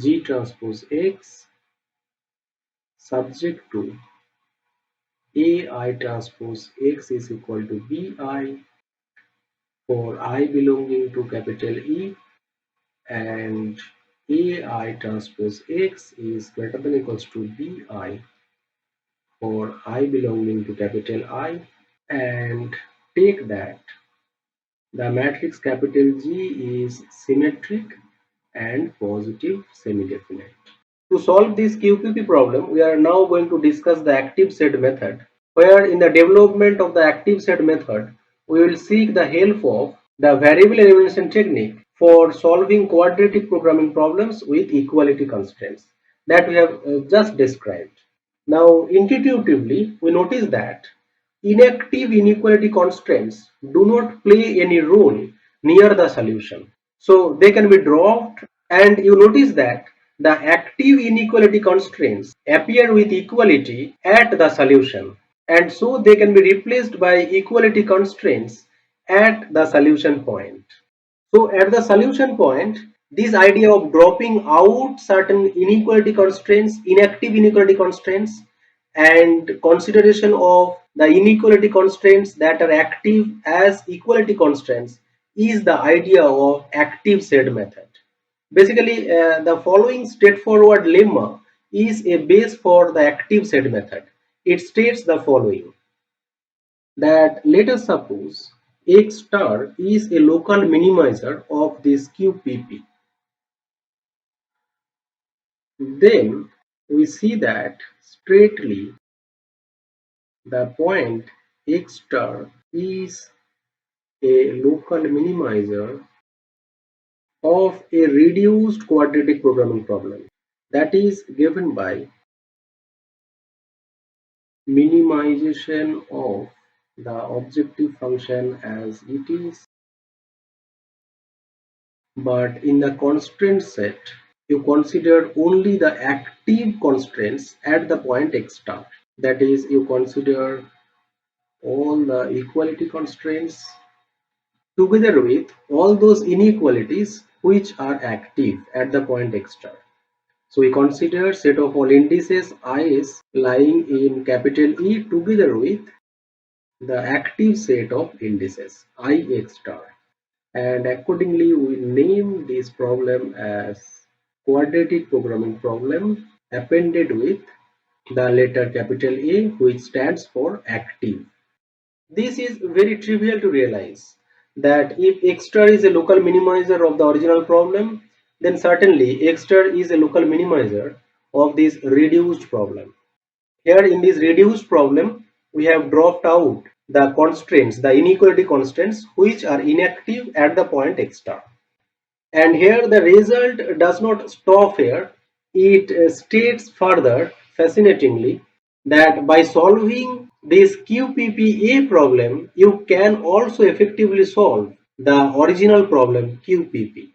g transpose x subject to ai transpose x is equal to bi for I belonging to capital E, and ai transpose x is greater than equals to bi for I belonging to capital I, and take that the matrix capital G is symmetric and positive semi-definite. To solve this QPP problem, we are now going to discuss the active set method, where in the development of the active set method, we will seek the help of the variable elimination technique for solving quadratic programming problems with equality constraints that we have just described. Now, intuitively, we notice that inactive inequality constraints do not play any role near the solution. So they can be dropped, and you notice that the active inequality constraints appear with equality at the solution. and so they can be replaced by equality constraints at the solution point. So at the solution point, this idea of dropping out certain inequality constraints, inactive inequality constraints, and consideration of the inequality constraints that are active as equality constraints is the idea of active set method. Basically, the following straightforward lemma is a base for the active set method. It states the following, that let us suppose X star is a local minimizer of this QPP. Then we see that straightly the point X star is a local minimizer of a reduced quadratic programming problem that is given by minimization of the objective function as it is, but in the constraint set you consider only the active constraints at the point x star. That is, you consider all the equality constraints together with all those inequalities which are active at the point x star. So we consider set of all indices is lying in capital E together with the active set of indices I x star, and accordingly we name this problem as quadratic programming problem appended with the letter capital A, which stands for active. This is very trivial to realize, that if x star is a local minimizer of the original problem, then certainly x star is a local minimizer of this reduced problem. Here in this reduced problem, we have dropped out the constraints, the inequality constraints, which are inactive at the point x star. And here the result does not stop here. It states further, fascinatingly, that by solving this QPPA problem, you can also effectively solve the original problem QPP,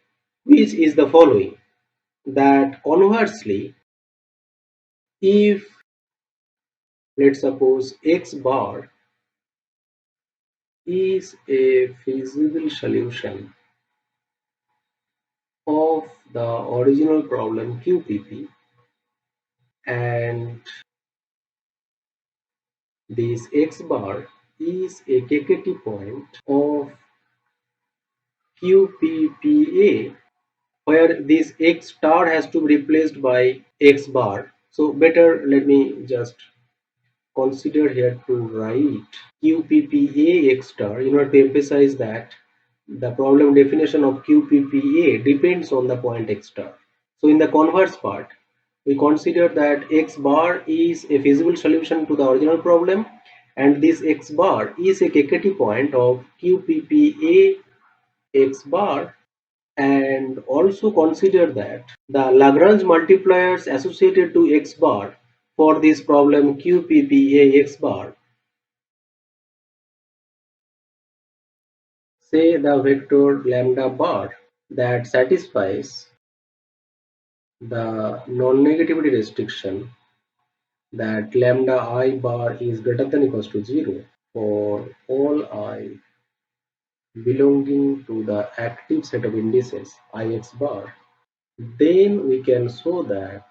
which is the following, that conversely, if let's suppose x bar is a feasible solution of the original problem QPP, and this x bar is a KKT point of QPPA, where this x star has to be replaced by x bar. So better let me just consider here to write QPPA x star in order to emphasize that the problem definition of QPPA depends on the point x star. So in the converse part, we consider that x bar is a feasible solution to the original problem, and this x bar is a KKT point of QPPA x bar, and also consider that the Lagrange multipliers associated to x bar for this problem QPPA x bar, say the vector lambda bar, that satisfies the non-negativity restriction that lambda I bar is greater than equals to 0 for all I belonging to the active set of indices ix bar, then we can show that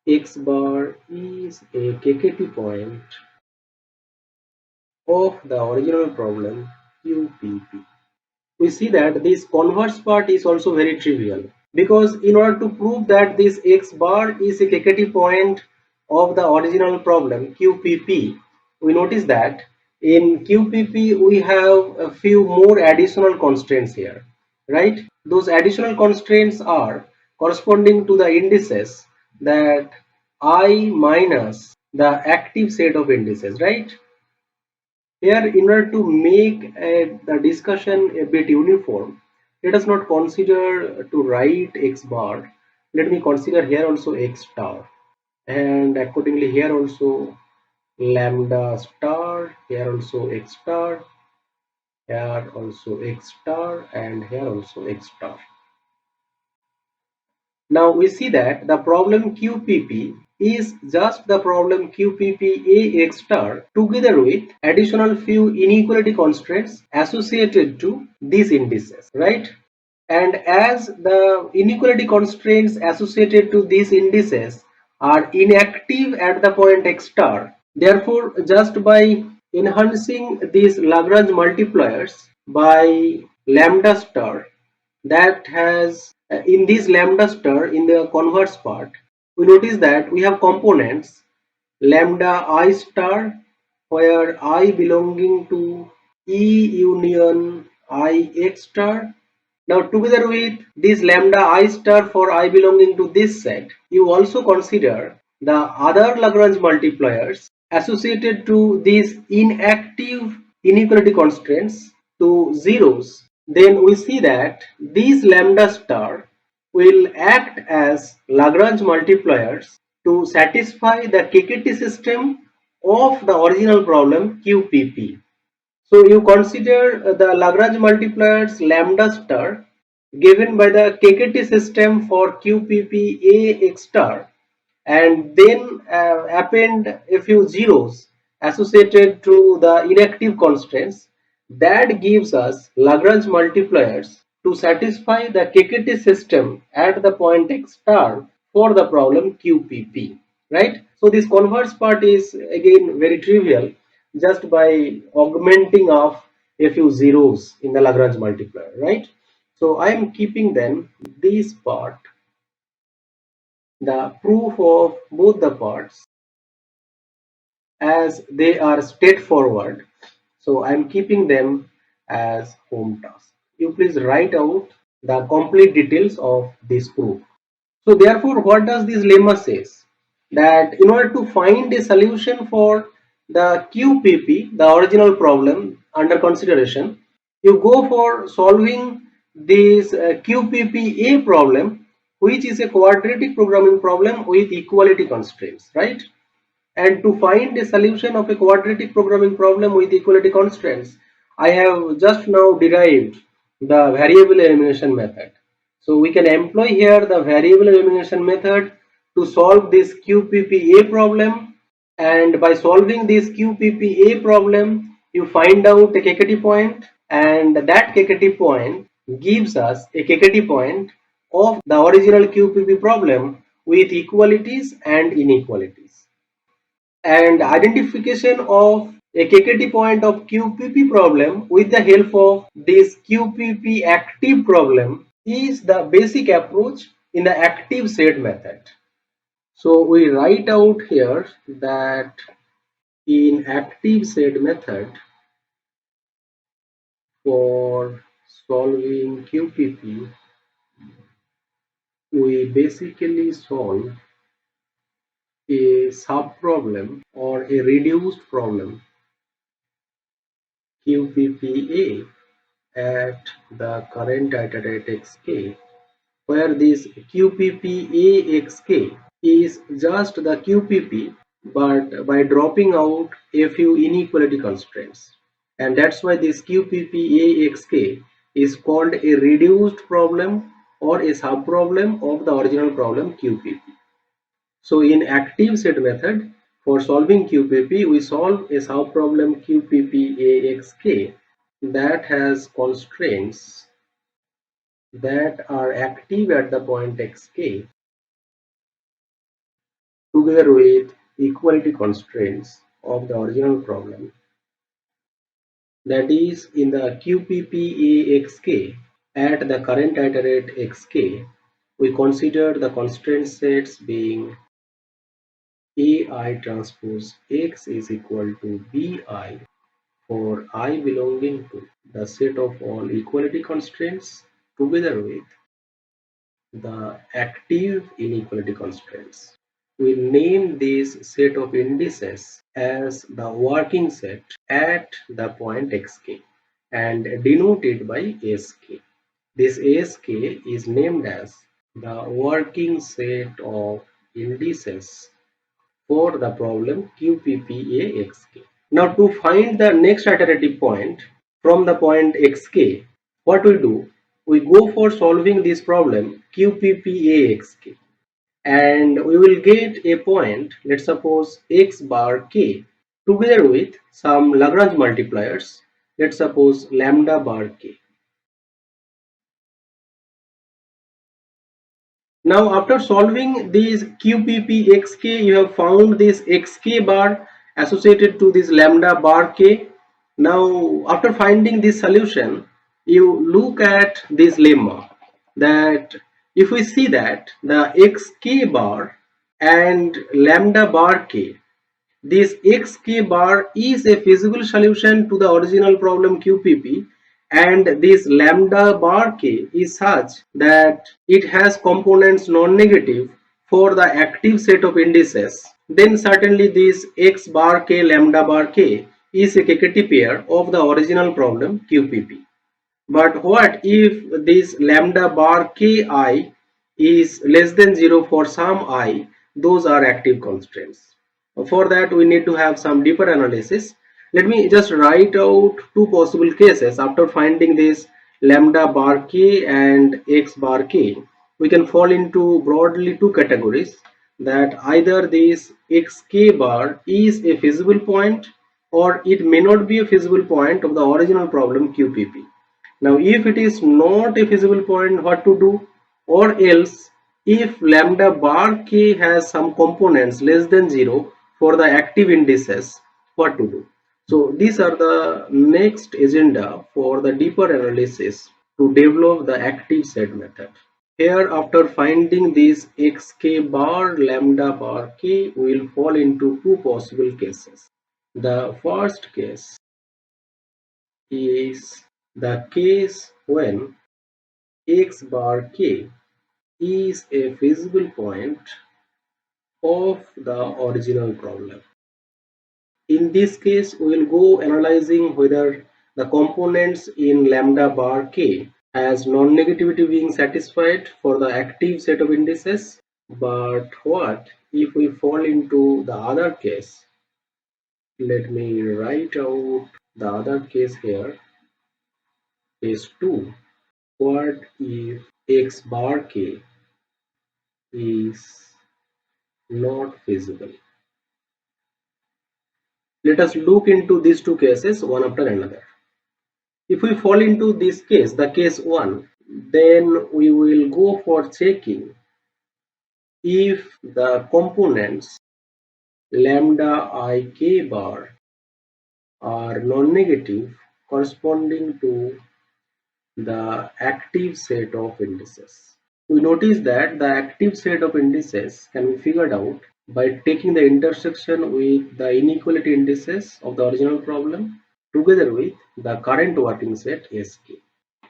x bar is a KKT point of the original problem QPP. We see that this converse part is also very trivial, because in order to prove that this x bar is a KKT point of the original problem QPP, we notice that in QPP we have a few more additional constraints here, right? Those additional constraints are corresponding to the indices that I minus the active set of indices, right? Here, in order to make the discussion a bit uniform, let us not consider to write x bar. Let me consider here also x star, and accordingly here also lambda star, here also x star, here also x star, and here also x star. Now we see that the problem QPP is just the problem QPPA star together with additional few inequality constraints associated to these indices, right? And as the inequality constraints associated to these indices are inactive at the point x star, therefore just by enhancing these Lagrange multipliers by lambda star, that has in this lambda star in the converse part, we notice that we have components lambda I star, where I belonging to E union I x star. Now together with this lambda I star for I belonging to this set, you also consider the other Lagrange multipliers associated to these inactive inequality constraints to zeros. Then we see that these lambda star will act as Lagrange multipliers to satisfy the KKT system of the original problem QPP. So you consider the Lagrange multipliers lambda star given by the KKT system for QPP A x star, and then append a few zeros associated to the inactive constraints. That gives us Lagrange multipliers to satisfy the KKT system at the point x star for the problem QPP, right? So this converse part is again very trivial, just by augmenting of a few zeros in the Lagrange multiplier, right? So I am keeping then this part, the proof of both the parts, as they are straightforward. So I am keeping them as home task. You please write out the complete details of this proof. So therefore, what does this lemma says? That in order to find a solution for the QPP, the original problem under consideration, you go for solving this QPPA problem, which is a quadratic programming problem with equality constraints, right? And to find a solution of a quadratic programming problem with equality constraints, I have just now derived the variable elimination method. So we can employ here the variable elimination method to solve this QPPA problem, and by solving this QPPA problem, you find out a KKT point, and that KKT point gives us a KKT point of the original QPP problem with equalities and inequalities. And identification of a KKT point of QPP problem with the help of this QPP active problem is the basic approach in the active set method. So we write out here that in active set method, for solving QPP, we basically solve a sub problem or a reduced problem QPPA at the current iterate xk, where this QPPA xk is just the QPP, but by dropping out a few inequality constraints. And that's why this QPPA xk is called a reduced problem or a sub-problem of the original problem QPP. So in active set method, for solving QPP, we solve a sub-problem QPPA xk that has constraints that are active at the point xk together with equality constraints of the original problem, that is in the QPPA at the current iterate xk. We consider the constraint sets being AI transpose x is equal to BI for I belonging to the set of all equality constraints together with the active inequality constraints. We name this set of indices as the working set at the point xk and denote it by sk. This sk is named as the working set of indices for the problem QPPA-xk. Now to find the next iterative point from the point xk, what we do? We go for solving this problem QPPA-xk, and we will get a point, let's suppose x bar k, together with some Lagrange multipliers, let's suppose lambda bar k. Now after solving these QPP xk, you have found this xk bar associated to this lambda bar k. Now after finding this solution, you look at this lemma that if we see that the xk bar and lambda bar k, this xk bar is a feasible solution to the original problem QPP, and this lambda bar k is such that it has components non-negative for the active set of indices, then certainly this x bar k lambda bar k is a KKT pair of the original problem QPP. But what if this lambda bar ki is less than 0 for some I? Those are active constraints. For that we need to have some deeper analysis. Let me just write out two possible cases after finding this lambda bar k and x bar k. We can fall into broadly two categories, that either this xk bar is a feasible point or it may not be a feasible point of the original problem QPP. Now if it is not a feasible point, what to do? Or else if lambda bar k has some components less than 0 for the active indices, what to do? So these are the next agenda for the deeper analysis to develop the active set method. Here after finding this xk bar lambda bar k, we will fall into two possible cases. The first case is the case when x bar k is a feasible point of the original problem. In this case, we will go analyzing whether the components in lambda bar k has non-negativity being satisfied for the active set of indices. But what if we fall into the other case? Let me write out the other case here, case 2. What if x bar k is not feasible? Let us look into these two cases one after another. If we fall into this case, the case 1, then we will go for checking if the components lambda I k bar are non-negative corresponding to the active set of indices. We notice that the active set of indices can be figured out by taking the intersection with the inequality indices of the original problem together with the current working set Sk.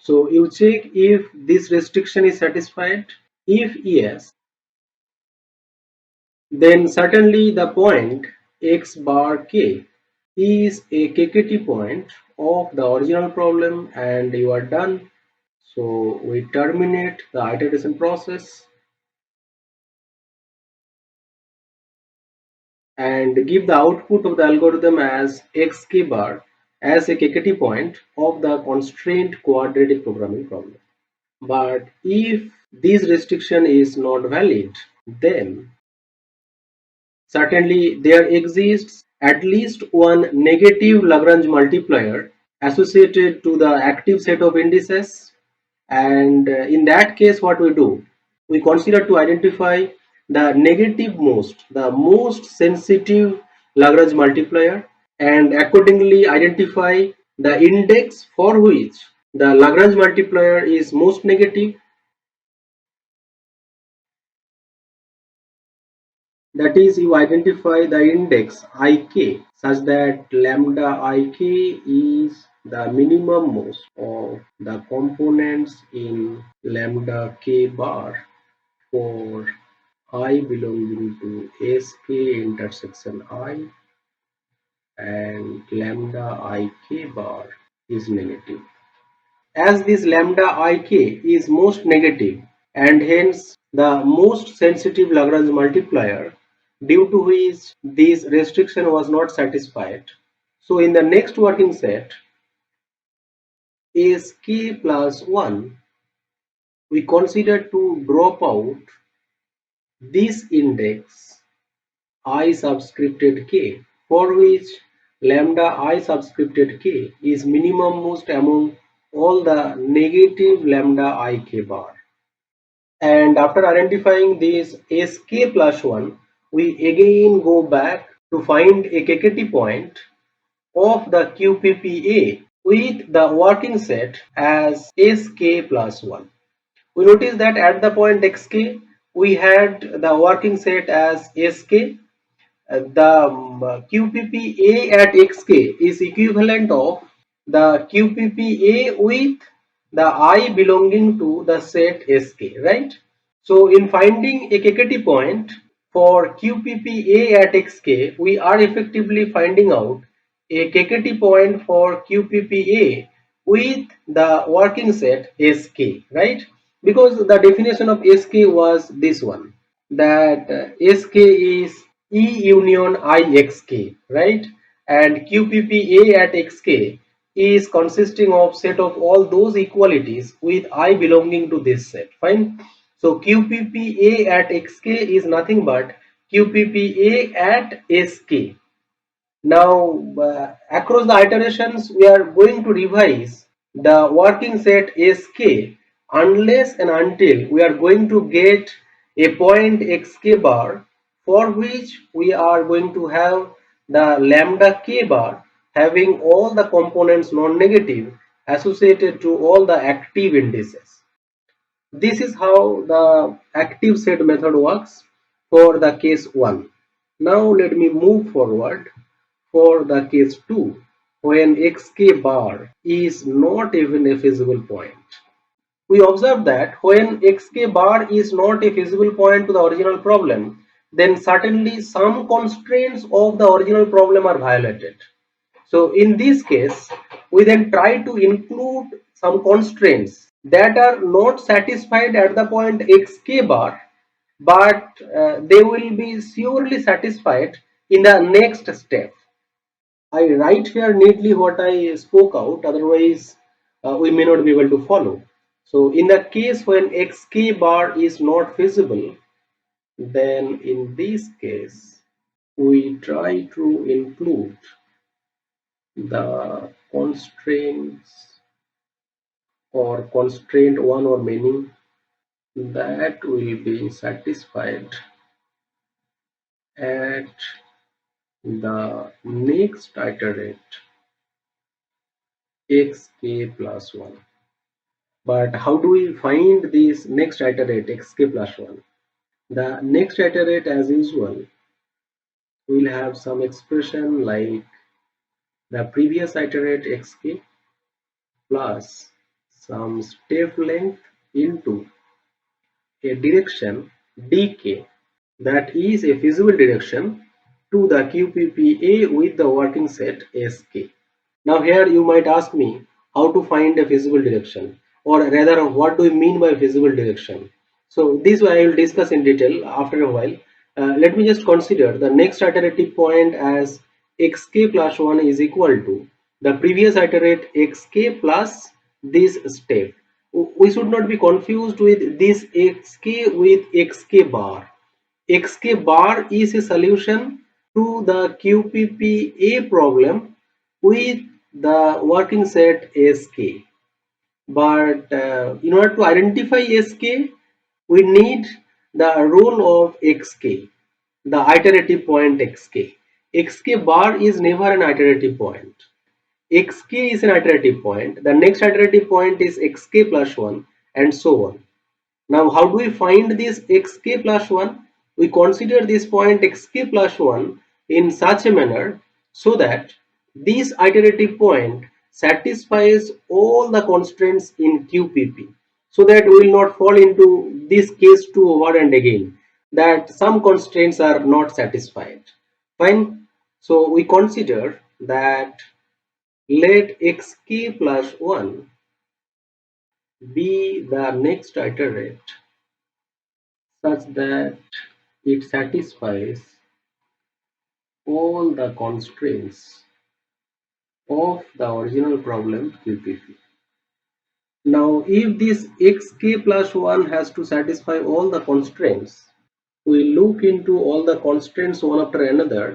So you check if this restriction is satisfied. If yes, then certainly the point x bar k is a KKT point of the original problem and you are done. So we terminate the iteration process and give the output of the algorithm as xk bar as a KKT point of the constraint quadratic programming problem. But if this restriction is not valid, then certainly there exists at least one negative Lagrange multiplier associated to the active set of indices, and in that case what we do, we consider to identify the most sensitive Lagrange multiplier, and accordingly identify the index for which the Lagrange multiplier is most negative. That is, you identify the index ik such that lambda ik is the minimum most of the components in lambda k bar for I belonging to sk intersection I, and lambda ik bar is negative. As this lambda ik is most negative and hence the most sensitive Lagrange multiplier, due to which this restriction was not satisfied, so in the next working set sk plus 1, we consider to drop out this index I subscripted k, for which lambda I subscripted k is minimum most among all the negative lambda I k bar. And after identifying this sk plus 1, we again go back to find a KKT point of the QPPA with the working set as sk plus 1. We notice that at the point xk, we had the working set as sk. The QPPA at xk is equivalent of the QPPA with the I belonging to the set sk, right? So in finding a KKT point for QPPA at xk, we are effectively finding out a KKT point for QPPA with the working set sk, right? Because the definition of sk was this one, that sk is E union IXK, right? And QPPA at xk is consisting of set of all those equalities with I belonging to this set. Fine. So QPPA at xk is nothing but QPPA at sk. Now, across the iterations, we are going to revise the working set sk unless and until we are going to get a point xk bar for which we are going to have the lambda k bar having all the components non-negative associated to all the active indices. This is how the active set method works for the case 1. Now let me move forward for the case 2 when xk bar is not even a feasible point. We observe that when xk bar is not a feasible point to the original problem, then certainly some constraints of the original problem are violated. So in this case, we then try to include some constraints that are not satisfied at the point xk bar, but they will be surely satisfied in the next step. I write here neatly what I spoke out, otherwise we may not be able to follow. So in the case when xk bar is not feasible, then in this case we try to include the constraints or constraint one or many that will be satisfied at the next iterate xk plus 1. But how do we find this next iterate xk plus 1? The next iterate, as usual, will have some expression like the previous iterate xk plus some step length into a direction dk that is a feasible direction to the QPPA with the working set sk. Now here you might ask me how to find a feasible direction, or rather what do we mean by feasible direction. So this I will discuss in detail after a while. Let me just consider the next iterative point as xk plus 1 is equal to the previous iterate xk plus this step. We should not be confused with this xk with xk bar. xk bar is a solution to the QPPA problem with the working set sk. But in order to identify sk, we need the role of xk, the iterative point xk. Xk bar is never an iterative point. Xk is an iterative point. The next iterative point is xk plus 1 and so on. Now, how do we find this xk plus 1? We consider this point xk plus 1 in such a manner so that this iterative point satisfies all the constraints in QPP, so that we will not fall into this case 2 over and again, that some constraints are not satisfied. Fine. So we consider that let xk plus 1 be the next iterate such that it satisfies all the constraints of the original problem QPP. Now, if this xk plus 1 has to satisfy all the constraints, we look into all the constraints one after another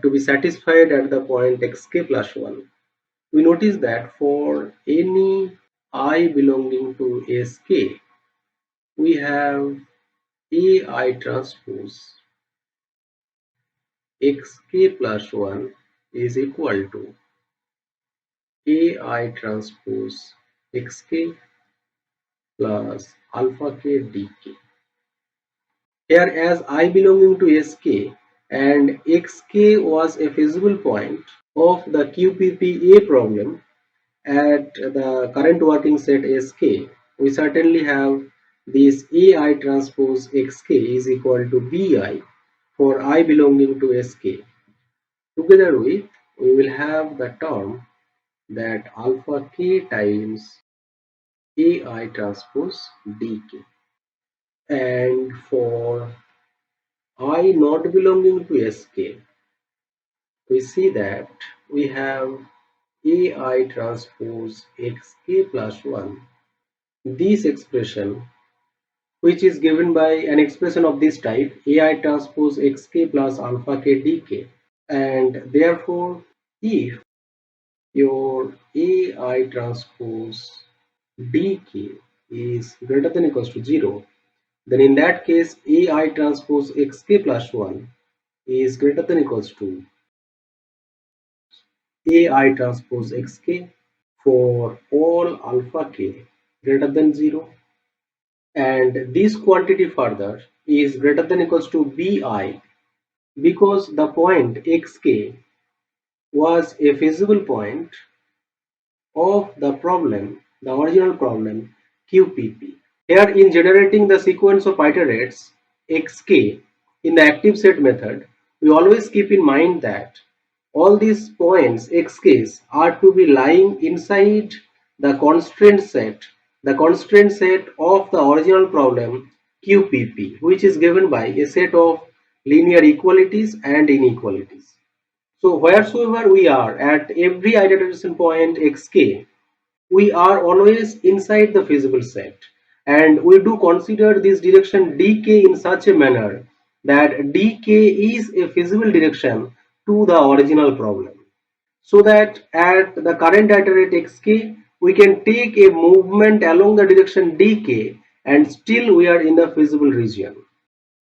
to be satisfied at the point xk plus 1. We notice that for any I belonging to sk, we have ai transpose xk plus 1 is equal to ai transpose xk plus alpha k dk. Here as I belonging to sk and xk was a feasible point of the QPPA problem at the current working set sk, we certainly have this ai transpose xk is equal to bi for I belonging to sk. Together with, we will have the term that alpha k times ai transpose dk. And for I not belonging to sk, we see that we have ai transpose xk plus 1. This expression, which is given by an expression of this type, ai transpose xk plus alpha k dk. And therefore, if your ai transpose dk is greater than equals to 0, then in that case ai transpose xk plus 1 is greater than equals to ai transpose xk for all alpha k greater than 0, and this quantity further is greater than equals to bi because the point xk was a feasible point of the problem, the original problem QPP. Here in generating the sequence of iterates xk in the active set method, we always keep in mind that all these points xk's are to be lying inside the constraint set of the original problem QPP, which is given by a set of linear equalities and inequalities. So wheresoever we are at every iteration point xk, we are always inside the feasible set, and we do consider this direction dk in such a manner that dk is a feasible direction to the original problem, so that at the current iterate xk we can take a movement along the direction dk and still we are in the feasible region.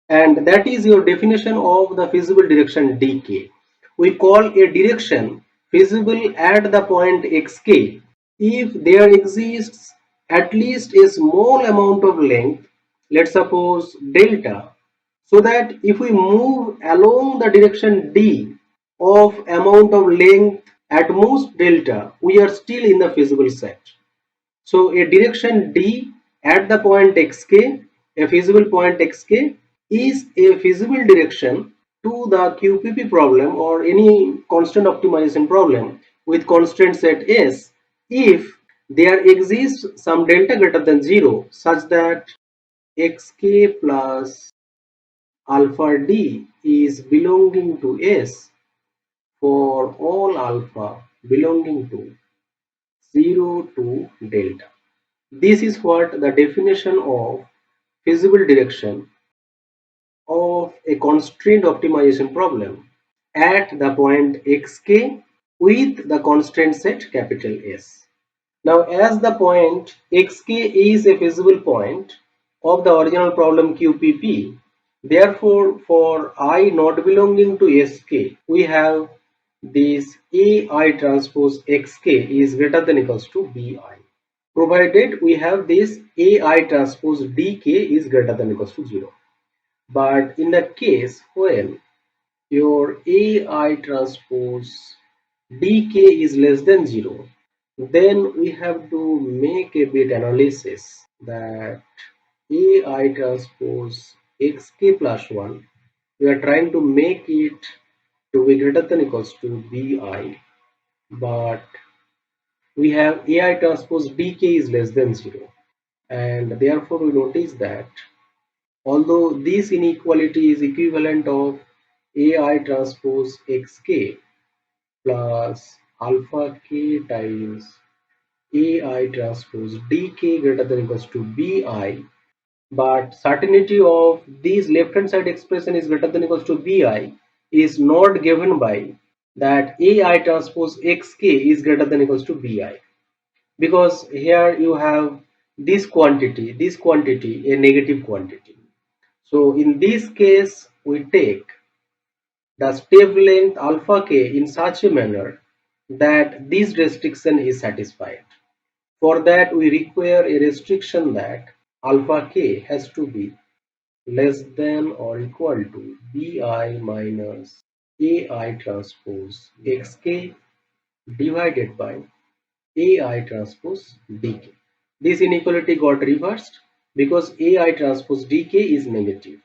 And that is your definition of the feasible direction dk. We call a direction feasible at the point xk if there exists at least a small amount of length, let's suppose delta, so that if we move along the direction d of amount of length at most delta, we are still in the feasible set. So a direction d at the point xk, a feasible point xk, is a feasible direction to the QPP problem or any constant optimization problem with constraint set S if there exists some delta greater than 0 such that xk plus alpha d is belonging to S for all alpha belonging to 0 to delta. This is what the definition of feasible direction of a constraint optimization problem at the point xk with the constraint set capital S. Now as the point xk is a feasible point of the original problem QPP, therefore for I not belonging to sk, we have this ai transpose xk is greater than equals to bi, provided we have this ai transpose dk is greater than equals to 0. But in the case when your ai transpose dk is less than 0, then we have to make a bit analysis that ai transpose xk plus 1, we are trying to make it to be greater than equals to bi, but we have ai transpose dk is less than 0, and therefore we notice that although this inequality is equivalent of ai transpose xk plus alpha k times ai transpose dk greater than equals to bi, but certainty of these left hand side expression is greater than equals to bi is not given by that ai transpose xk is greater than equals to bi, because here you have this quantity a negative quantity. So in this case we take the step length alpha k in such a manner that this restriction is satisfied. For that we require a restriction that alpha k has to be less than or equal to bi minus ai transpose xk divided by ai transpose dk. This inequality got reversed because ai transpose dk is negative.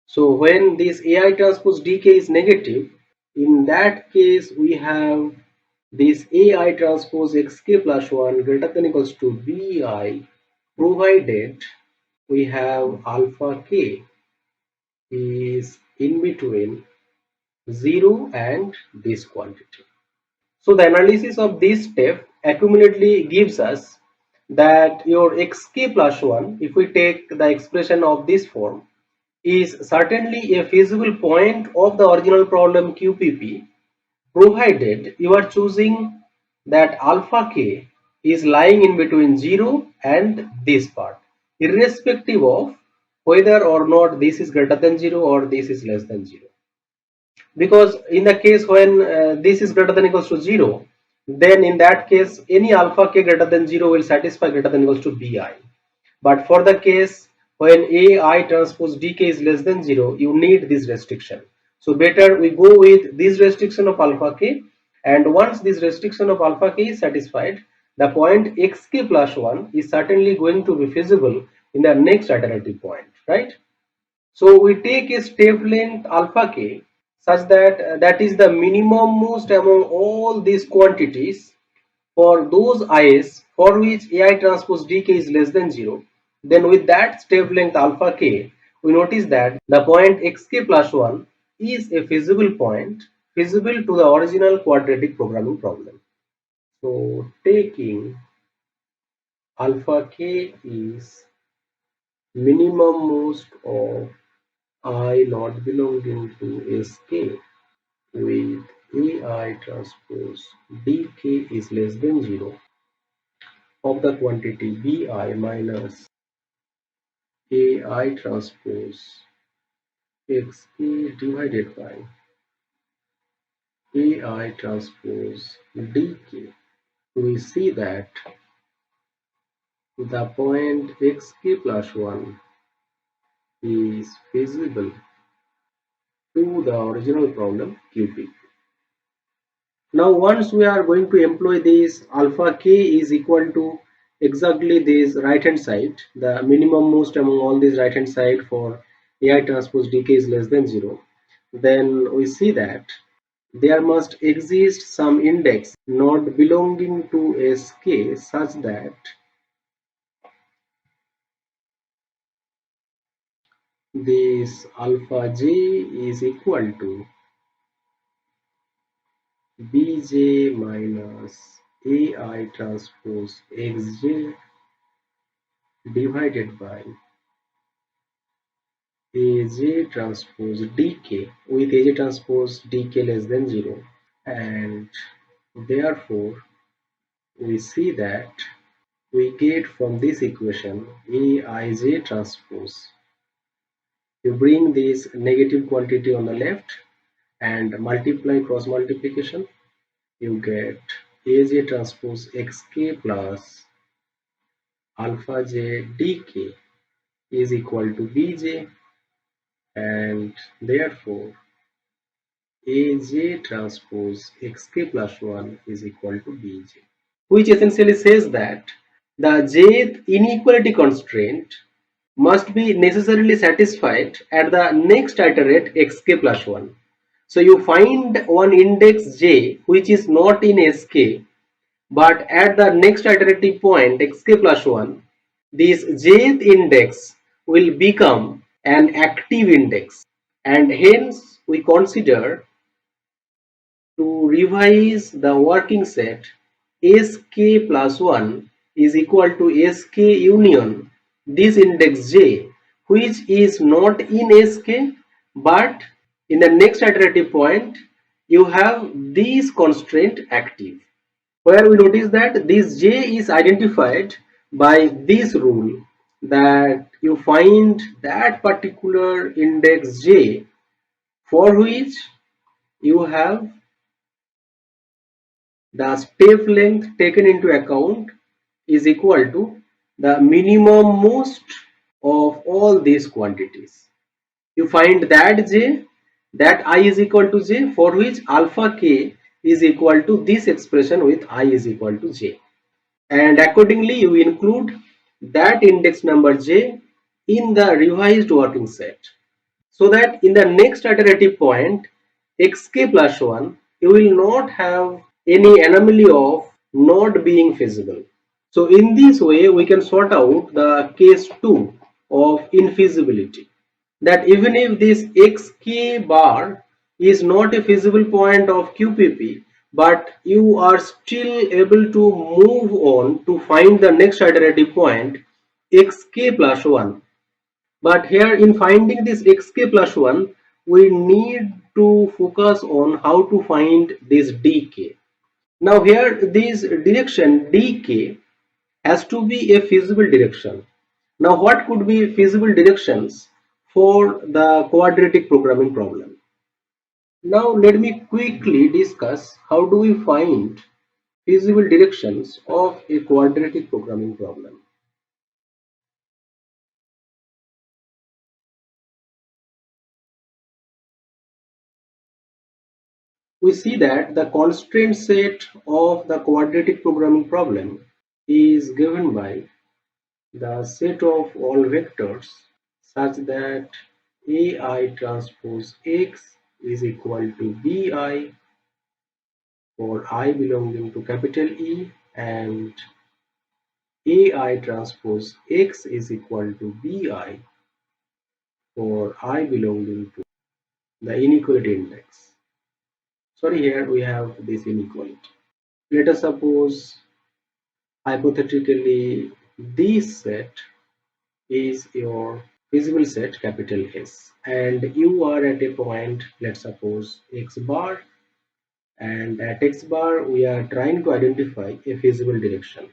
So when this ai transpose dk is negative, in that case we have this ai transpose xk plus 1 greater than equals to bi, provided we have alpha k is in between 0 and this quantity. So the analysis of this step accumulately gives us that your xk plus 1, if we take the expression of this form, is certainly a feasible point of the original problem QPP, provided you are choosing that alpha k is lying in between 0 and this part, irrespective of whether or not this is greater than 0 or this is less than 0. Because in the case when this is greater than equals to 0, then in that case any alpha k greater than 0 will satisfy greater than equals to bi. But for the case when ai transpose dk is less than 0, you need this restriction. So better we go with this restriction of alpha k, and once this restriction of alpha k is satisfied, the point xk plus 1 is certainly going to be feasible in the next iterative point, right? So we take a step length alpha k such that that is the minimum most among all these quantities for those i's for which ai transpose dk is less than 0. Then with that step length alpha k, we notice that the point xk plus 1 is a feasible point, feasible to the original quadratic programming problem. So taking alpha k is minimum most of I not belonging to Sk with Ai transpose dk is less than 0 of the quantity Bi minus Ai transpose Xk divided by Ai transpose dk. We see that the point Xk plus 1 is feasible to the original problem Qp. Now once we are going to employ this alpha k is equal to exactly this right hand side, the minimum most among all these right hand side for ai transpose dk is less than 0, then we see that there must exist some index not belonging to sk such that this alpha j is equal to bj minus ai transpose xj divided by Aj transpose dk with Aj transpose dk less than 0, and therefore we see that we get from this equation Aij transpose. You bring this negative quantity on the left and multiply cross multiplication, you get Aj transpose xk plus alpha j dk is equal to bj, and therefore Aj transpose xk plus 1 is equal to bj, which essentially says that the jth inequality constraint must be necessarily satisfied at the next iterate xk plus 1. So you find one index j which is not in sk, but at the next iterative point xk plus 1, this jth index will become an active index, and hence we consider to revise the working set, Sk plus 1 is equal to Sk union this index j, which is not in Sk, but in the next iterative point you have this constraint active, where we notice that this j is identified by this rule, that you find that particular index j for which you have the step length taken into account is equal to the minimum most of all these quantities. You find that j, that I is equal to j, for which alpha k is equal to this expression with I is equal to j, and accordingly you include that index number j in the revised working set, so that in the next iterative point xk plus 1 you will not have any anomaly of not being feasible. So in this way we can sort out the case 2 of infeasibility, that even if this xk bar is not a feasible point of QPP, but you are still able to move on to find the next iterative point xk plus 1. But here in finding this xk plus 1, we need to focus on how to find this dk. Now here this direction dk has to be a feasible direction. Now what could be feasible directions for the quadratic programming problem? Now let me quickly discuss how do we find feasible directions of a quadratic programming problem. We see that the constraint set of the quadratic programming problem is given by the set of all vectors such that AI transpose X is equal to BI for I belonging to capital E, and AI transpose X is equal to BI for I belonging to the inequality index. Sorry, here we have this inequality. Let us suppose hypothetically this set is your feasible set capital S, and you are at a point, let's suppose x bar, and at x bar we are trying to identify a feasible direction.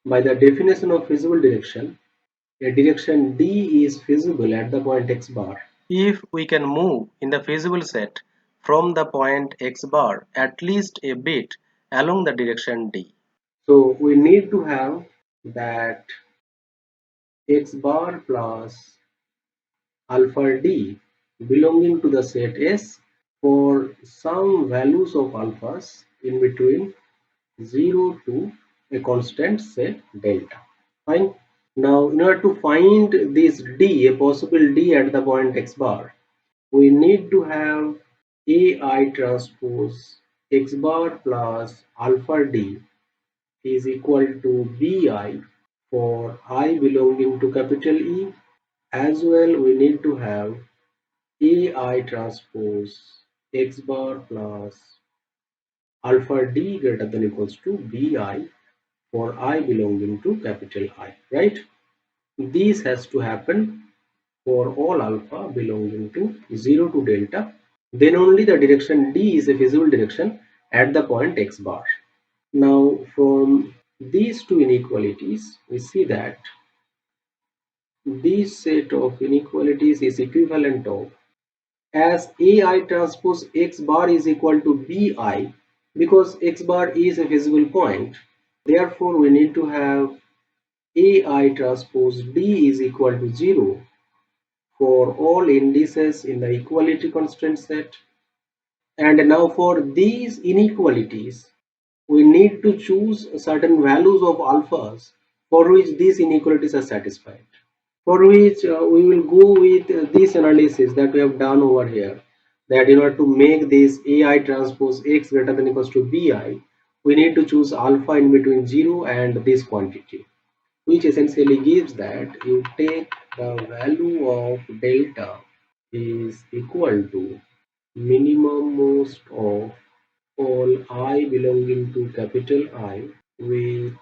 By the definition of feasible direction, a direction D is feasible at the point x bar if we can move in the feasible set from the point x bar at least a bit along the direction D. So we need to have that x bar plus alpha d belonging to the set S for some values of alphas in between 0 to a constant set delta. Fine. Now in order to find this d, a possible d at the point x bar, we need to have AI transpose x bar plus alpha d is equal to bi for I belonging to capital E. As well, we need to have AI transpose x bar plus alpha d greater than equals to bi for I belonging to capital I, right? This has to happen for all alpha belonging to 0 to delta. Then only the direction D is a feasible direction at the point x bar. Now from these two inequalities, we see that this set of inequalities is equivalent of, as AI transpose x bar is equal to bi, because x bar is a feasible point, therefore we need to have AI transpose d is equal to 0 for all indices in the equality constraint set. And now for these inequalities we need to choose certain values of alphas for which these inequalities are satisfied, for which we will go with this analysis that we have done over here, that in order to make this AI transpose X greater than equals to BI, we need to choose alpha in between 0 and this quantity, which essentially gives that you take the value of delta is equal to minimum most of all I belonging to capital I with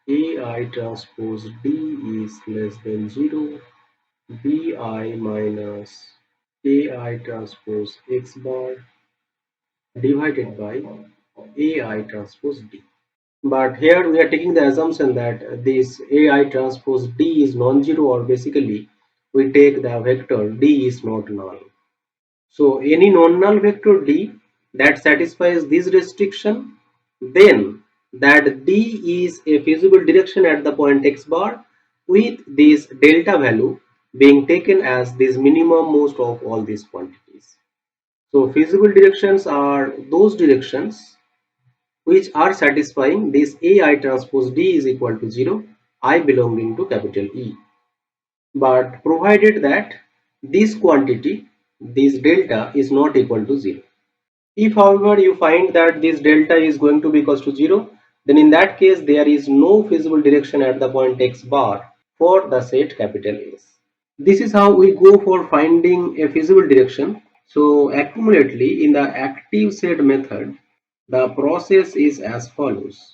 AI transpose D is less than 0 bi minus ai transpose x bar divided by ai transpose d. But here we are taking the assumption that this ai transpose d is non-zero, or basically we take the vector d is not null. So any non-null vector d that satisfies this restriction, then that d is a feasible direction at the point x bar, with this delta value being taken as this minimum most of all these quantities. So feasible directions are those directions which are satisfying this ai transpose d is equal to 0, I belonging to capital E, but provided that this quantity, this delta, is not equal to 0. If however you find that this delta is going to be equals to 0, then in that case there is no feasible direction at the point x bar for the set capital S. This is how we go for finding a feasible direction. So accumulately in the active set method, the process is as follows.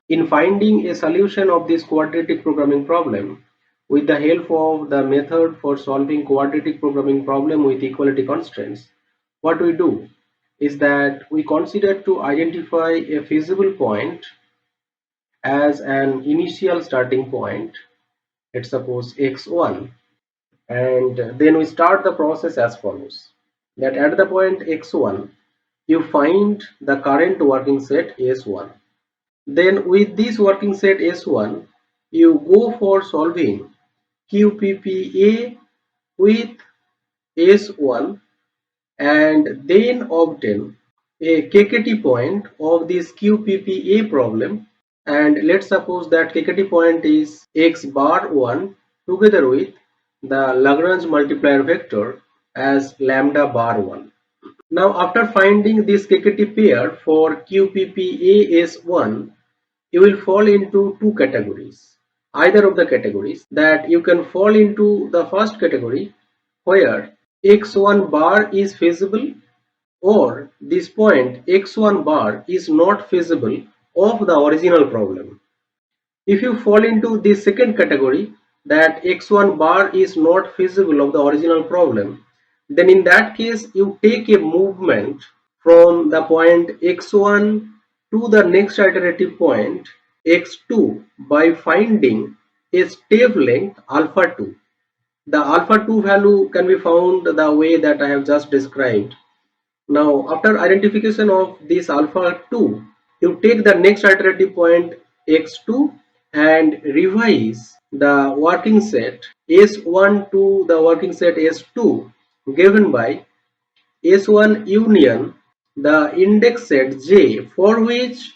In finding a solution of this quadratic programming problem, with the help of the method for solving quadratic programming problem with equality constraints, what we do is that we consider to identify a feasible point as an initial starting point, let's suppose x1, and then we start the process as follows. That at the point x1, you find the current working set S1. Then with this working set S1, you go for solving QPPA with S1 and then obtain a KKT point of this QPPA problem, and let's suppose that KKT point is x bar 1 together with the Lagrange multiplier vector as lambda bar 1. Now after finding this KKT pair for QPPAS1, you will fall into two categories. Either of the categories, that you can fall into the first category where x1 bar is feasible, or this point x1 bar is not feasible of the original problem. If you fall into the second category, that x1 bar is not feasible of the original problem, then in that case you take a movement from the point x1 to the next iterative point x2 by finding a step length alpha 2. The alpha 2 value can be found the way that I have just described. Now, after identification of this alpha 2, you take the next iterative point x2 and revise the working set S1 to the working set S2 given by S1 union the index set J, for which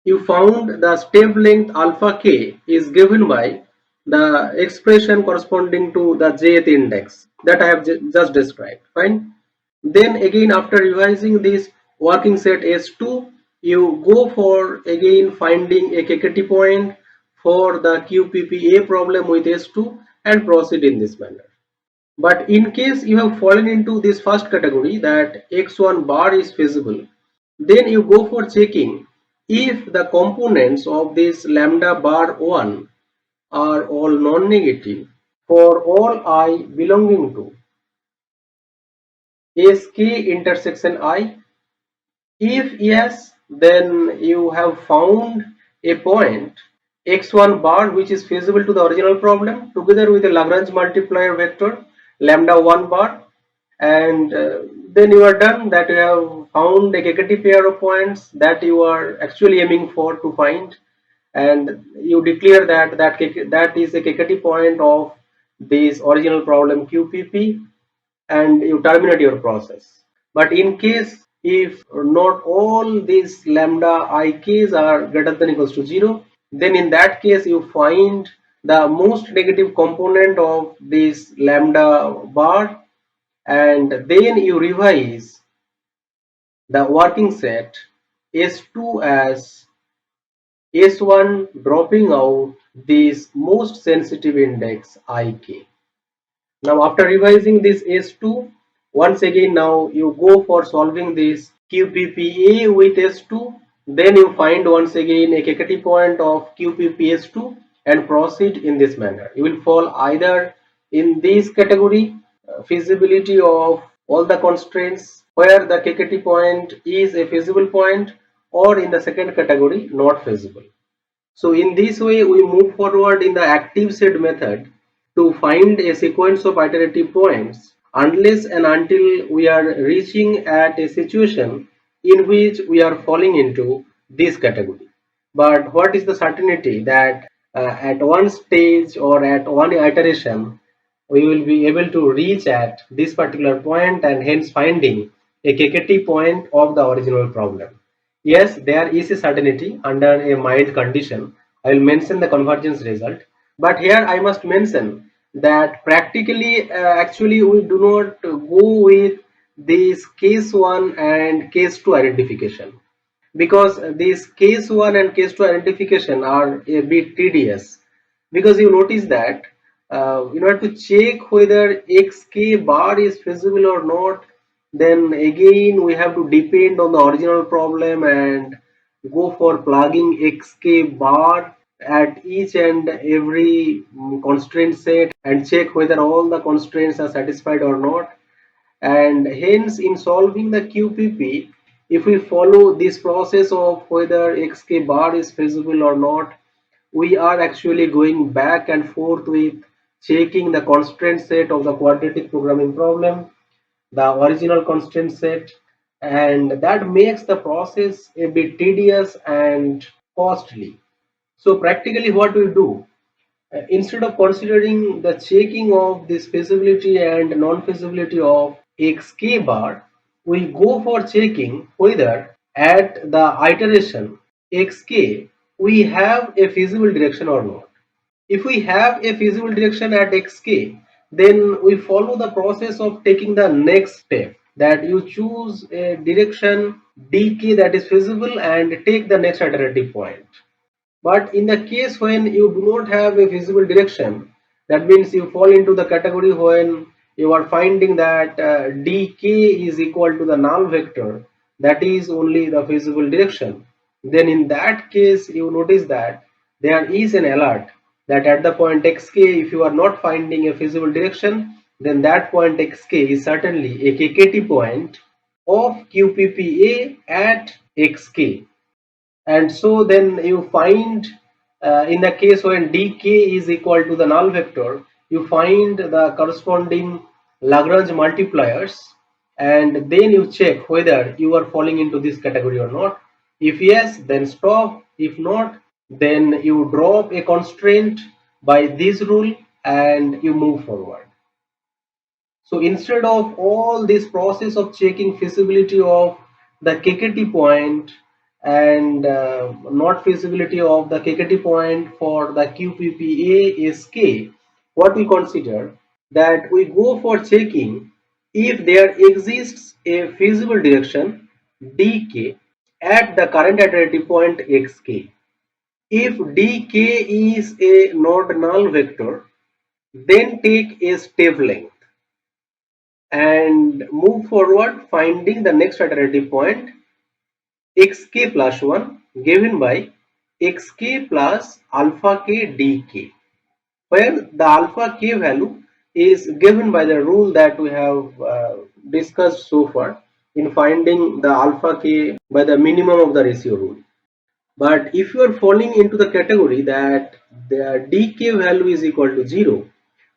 you found the step length alpha k is given by the expression corresponding to the jth index that I have just described. Fine. Then again after revising this working set S2, you go for again finding a KKT point for the QPPA problem with S2 and proceed in this manner. But in case you have fallen into this first category, that x1 bar is feasible, then you go for checking if the components of this lambda bar 1 are all non-negative for all I belonging to sk intersection I. If yes, then you have found a point x1 bar which is feasible to the original problem together with a Lagrange multiplier vector lambda 1 bar, and then you are done, that you have found a KKT pair of points that you are actually aiming for to find, and you declare that that is a KKT point of this original problem QPP, and you terminate your process. But in case if not all these lambda ik's are greater than equals to 0, then in that case you find the most negative component of this lambda bar, and then you revise the working set S2 as S1 dropping out this most sensitive index IK. Now after revising this S2, once again now you go for solving this QPPA with S2, then you find once again a KKT point of QPPS2 and proceed in this manner. You will fall either In this category, feasibility of all the constraints where the KKT point is a feasible point, or in the second category, not feasible. So in this way, we move forward in the active set method to find a sequence of iterative points unless and until we are reaching at a situation in which we are falling into this category. But what is the certainty that at one stage or at one iteration we will be able to reach at this particular point and hence finding a KKT point of the original problem? Yes, there is a certainty under a mild condition. I will mention the convergence result. But here I must mention that practically, actually, we do not go with this case 1 and case 2 identification, because these case 1 and case 2 identification are a bit tedious, because you notice that in order to check whether xk bar is feasible or not, then again we have to depend on the original problem and go for plugging xk bar at each and every constraint set and check whether all the constraints are satisfied or not. And hence in solving the QPP, if we follow this process of whether xk bar is feasible or not, we are actually going back and forth with checking the constraint set of the quadratic programming problem, the original constraint set, and that makes the process a bit tedious and costly. So practically what we do, instead of considering the checking of this feasibility and non-feasibility of xk bar, we go for checking whether at the iteration xk we have a feasible direction or not. If we have a feasible direction at xk, then we follow the process of taking the next step, that you choose a direction dk that is feasible and take the next iterative point. But in the case when you do not have a feasible direction, that means you fall into the category when you are finding that dk is equal to the null vector, that is only the feasible direction. Then in that case, you notice that there is an alert that at the point xk, if you are not finding a feasible direction, then that point xk is certainly a KKT point of QPPA at xk. And so then you find, in the case when dk is equal to the null vector, you find the corresponding Lagrange multipliers, and then you check whether you are falling into this category or not. If yes, then stop. If not, then you drop a constraint by this rule and you move forward. So instead of all this process of checking feasibility of the KKT point and not feasibility of the KKT point for the QPPA SK, what we consider that we go for checking if there exists a feasible direction dk at the current iterative point xk. If dk is a node null vector, then take a step length and move forward, finding the next iterative point xk plus 1 given by xk plus alpha k dk, where the alpha k value is given by the rule that we have discussed so far in finding the alpha k by the minimum of the ratio rule. But if you are falling into the category that the dk value is equal to 0,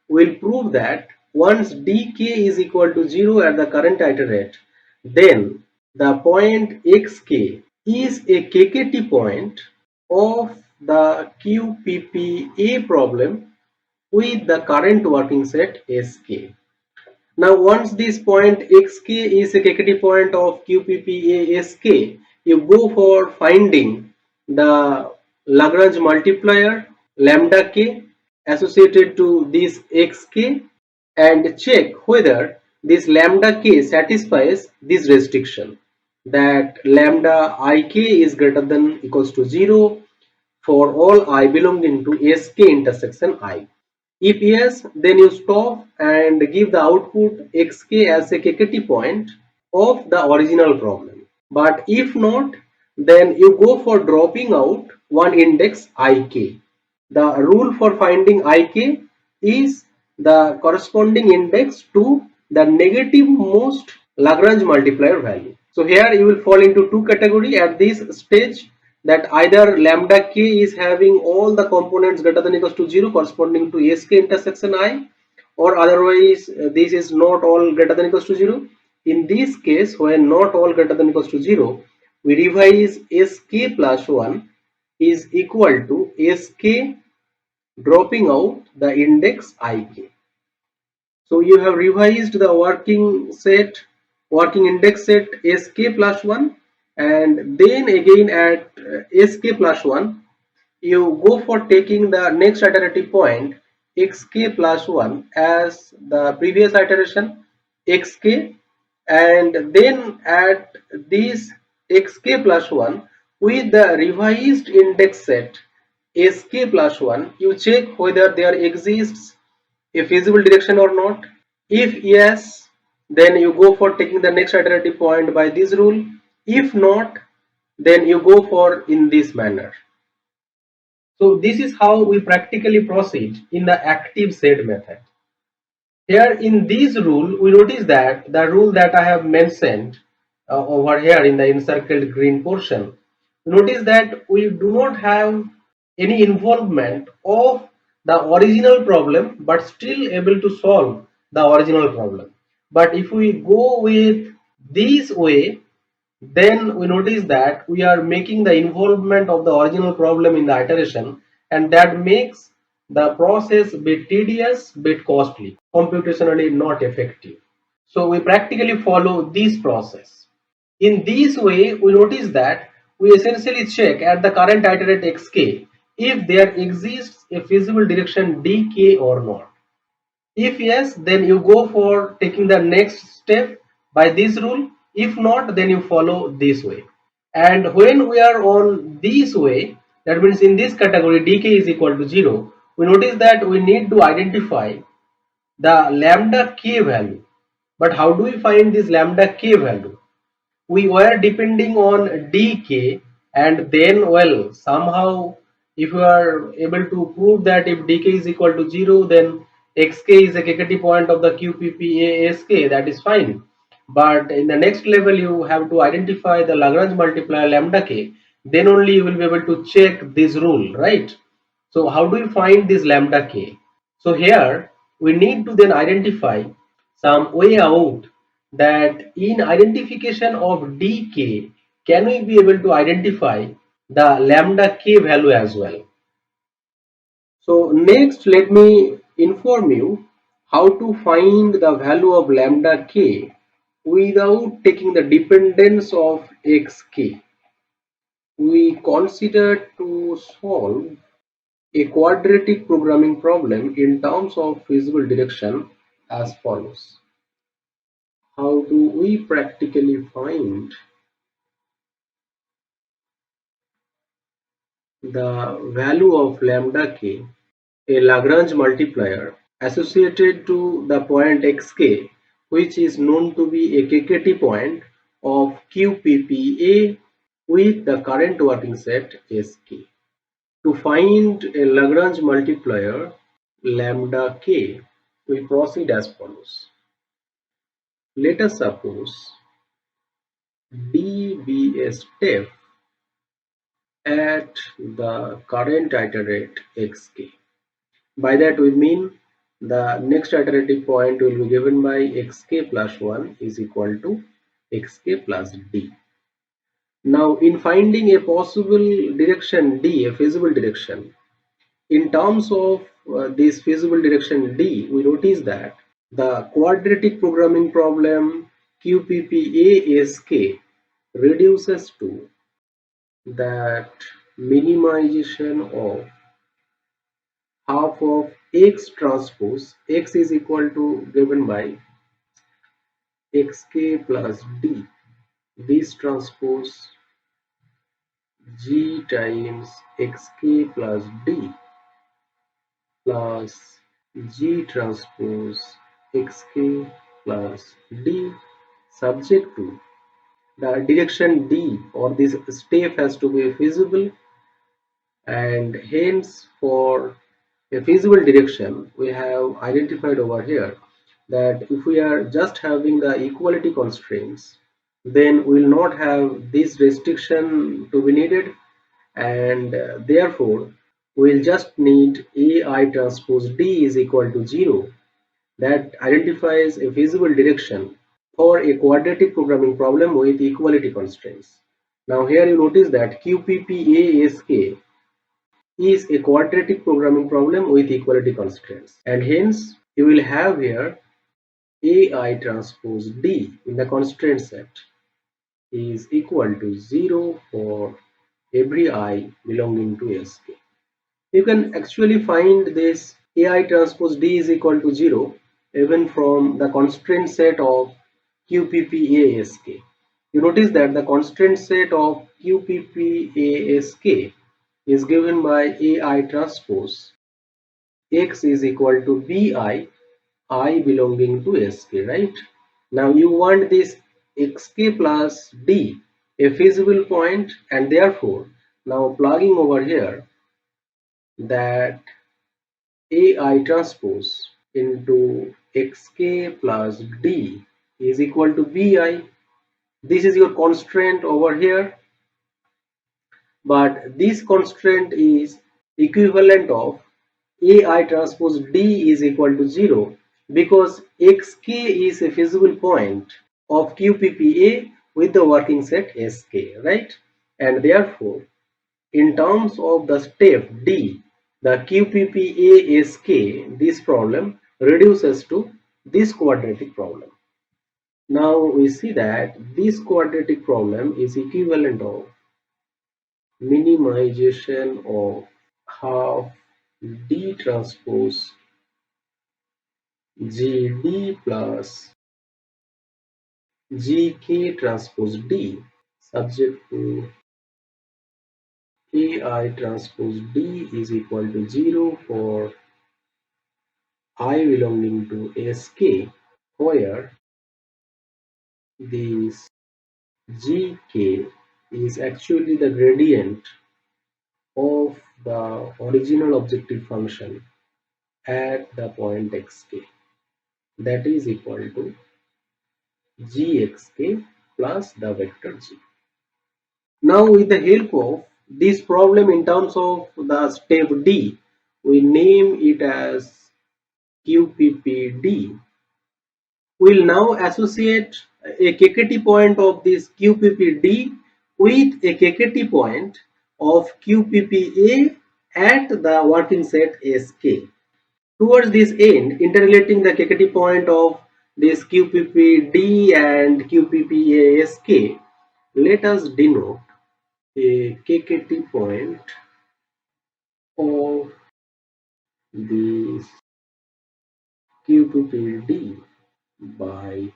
we'll prove that once dk is equal to 0 at the current iterate, then the point xk is a KKT point of the QPPA problem with the current working set Sk. Now once this point xk is a KKT point of QPPA Sk, you go for finding the Lagrange multiplier lambda k associated to this xk and check whether this lambda k satisfies this restriction, that lambda ik is greater than equals to 0 for all I belonging to Sk intersection I. If yes, then you stop and give the output xk as a KKT point of the original problem. But if not, then you go for dropping out one index ik. The rule for finding ik is the corresponding index to the negative most Lagrange multiplier value. So here you will fall into two category at this stage, that either lambda k is having all the components greater than equals to 0 corresponding to sk intersection I, or otherwise this is not all greater than equals to 0. In this case, when not all greater than equals to 0, we revise sk plus 1 is equal to sk dropping out the index ik. So you have revised the working index set sk plus 1, and then again at sk plus 1 you go for taking the next iterative point xk plus 1 as the previous iteration xk, and then at this xk plus 1 with the revised index set sk plus 1 you check whether there exists a feasible direction or not. If yes, then you go for taking the next iterative point by this rule. If not, then you go for in this manner. So this is how we practically proceed in the active set method. Here in this rule, we notice that the rule that I have mentioned over here in the encircled green portion, notice that we do not have any involvement of the original problem but still able to solve the original problem. But if we go with this way, then we notice that we are making the involvement of the original problem in the iteration, and that makes the process bit tedious, bit costly, computationally not effective. So we practically follow this process. In this way, we notice that we essentially check at the current iterate xk if there exists a feasible direction dk or not. If yes, then you go for taking the next step by this rule. If not, then you follow this way. And when we are on this way, that means in this category dk is equal to 0, we notice that we need to identify the lambda k value. But how do we find this lambda k value? We were depending on dk, and then, well, somehow if you are able to prove that if dk is equal to 0, then xk is a kkt point of the qppask, that is fine. But in the next level you have to identify the Lagrange multiplier lambda k, then only you will be able to check this rule, right? So how do you find this lambda k? So here we need to then identify some way out, that in identification of dk, can we be able to identify the lambda k value as well. So next let me inform you how to find the value of lambda k without taking the dependence of xk. We consider to solve a quadratic programming problem in terms of feasible direction as follows. How do we practically find the value of lambda k, a Lagrange multiplier associated to the point xk, which is known to be a KKT point of QPPA with the current working set sk? To find a Lagrange multiplier lambda k, we proceed as follows. Let us suppose D be a step at the current iterate xk. By that we mean the next iterative point will be given by xk plus 1 is equal to xk plus d. Now in finding a possible direction d, a feasible direction, in terms of this feasible direction d, we notice that the quadratic programming problem QPPASK reduces to that minimization of half of x transpose. X is equal to given by xk plus d, this transpose g times xk plus d plus g transpose xk plus d, subject to the direction d, or this step has to be feasible, and hence for a feasible direction we have identified over here, that if we are just having the equality constraints, then we will not have this restriction to be needed, and therefore we will just need AI transpose D is equal to 0. That identifies a feasible direction for a quadratic programming problem with equality constraints. Now here you notice that QPPASK is a quadratic programming problem with equality constraints, and hence you will have here AI transpose D in the constraint set is equal to 0 for every I belonging to SK. You can actually find this AI transpose D is equal to 0 even from the constraint set of QPPASK. You notice that the constraint set of QPPASK is given by AI transpose X is equal to BI, I belonging to SK, right? Now you want this XK plus D a feasible point, and therefore now plugging over here that AI transpose into XK plus D is equal to BI. This is your constraint over here, but this constraint is equivalent of AI transpose D is equal to 0 because XK is a feasible point of QPPA with the working set SK, right? And therefore, in terms of the step D, the QPPA SK, this problem reduces to this quadratic problem. Now we see that this quadratic problem is equivalent of minimization of half D transpose GD plus GK transpose D subject to AI transpose D is equal to 0 for I belonging to SK, where this GK is actually the gradient of the original objective function at the point xk, that is equal to gxk plus the vector g. Now with the help of this problem in terms of the step D, we name it as QPPD. We'll now associate a KKT point of this QPPD with a KKT point of QPPA at the working set SK. Towards this end, interrelating the KKT point of this QPPD and QPPA-SK, let us denote a KKT point of this QPPD by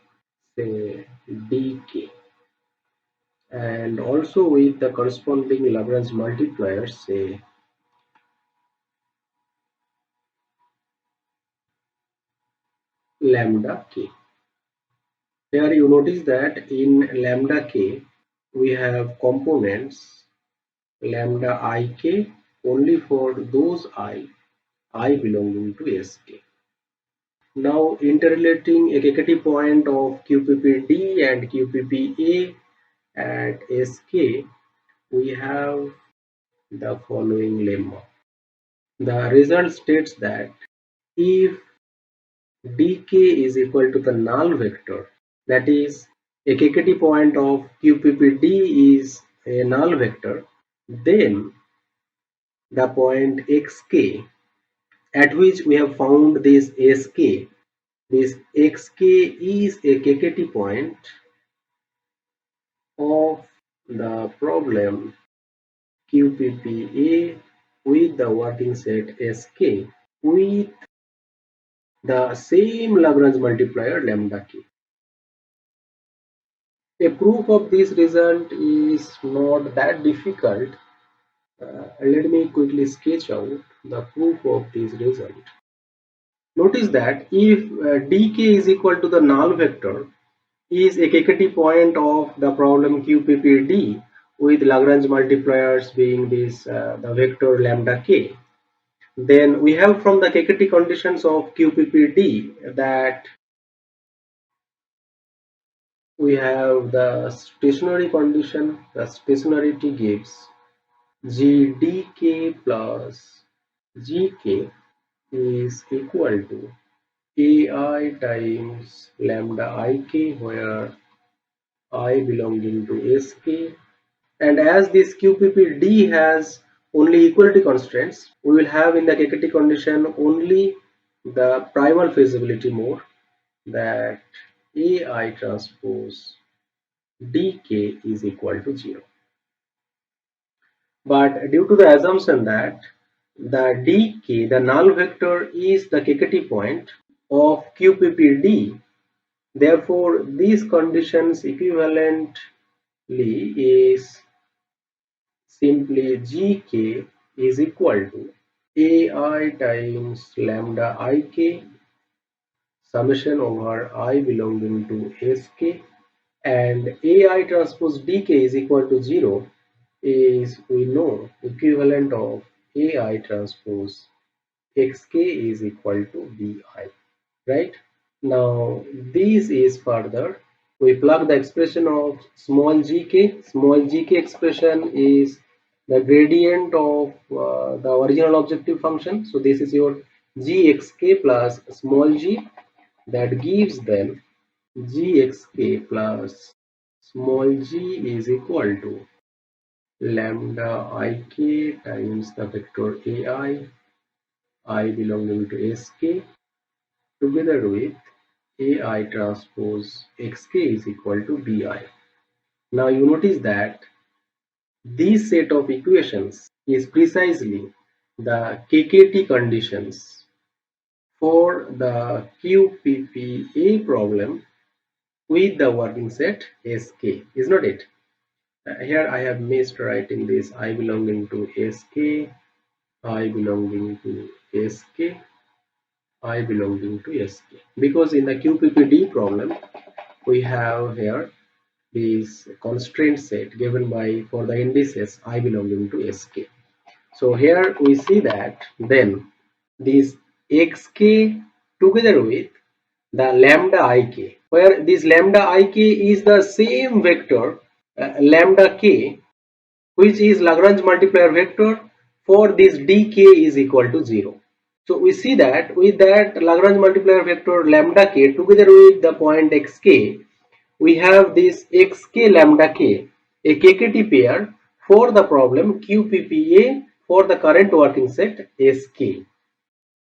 say dk, and also with the corresponding Lagrange multiplier say lambda k. Here you notice that in lambda k we have components lambda ik only for those I belonging to sk. Now interrelating a KKT point of QPPD and QPPA at sk, we have the following lemma. The result states that if dk is equal to the null vector, that is a KKT point of QPPD is a null vector, then the point xk at which we have found this sk, this xk is a KKT point of the problem QPPA with the working set sk with the same Lagrange multiplier lambda k. A proof of this result is not that difficult. Let me quickly sketch out the proof of this result. Notice that if dk is equal to the null vector is a KKT point of the problem QPPD with Lagrange multipliers being this the vector lambda k, Then we have from the KKT conditions of QPPD that we have the stationary condition. The stationarity gives GDK plus GK is equal to AI times lambda IK, where I belonging to SK. And as this QPPD has only equality constraints, we will have in the KKT condition only the primal feasibility mode, that AI transpose dk is equal to 0. But due to the assumption that the dk, the null vector, is the KKT point of QPPD, therefore these conditions equivalently is simply gk is equal to ai times lambda ik summation over I belonging to sk, and ai transpose dk is equal to 0 is, we know, equivalent of ai transpose xk is equal to bi, right? Now this is further, we plug the expression of small gk. Small gk expression is the gradient of the original objective function. So this is your gxk plus small g, that gives them gxk plus small g is equal to lambda ik times the vector ai, I belonging to sk, together with ai transpose xk is equal to bi. Now you notice that this set of equations is precisely the KKT conditions for the QPPA problem with the working set SK, is not it? Here I have missed writing this I belonging to SK, I belonging to SK, I belonging to SK, because in the QPPD problem we have here this constraint set given by for the indices I belonging to sk. So here we see that then this xk together with the lambda ik, where this lambda ik is the same vector lambda k, which is Lagrange multiplier vector for this dk is equal to 0. So we see that with that Lagrange multiplier vector lambda k together with the point xk, we have this xk lambda k, a KKT pair for the problem QPPA for the current working set SK.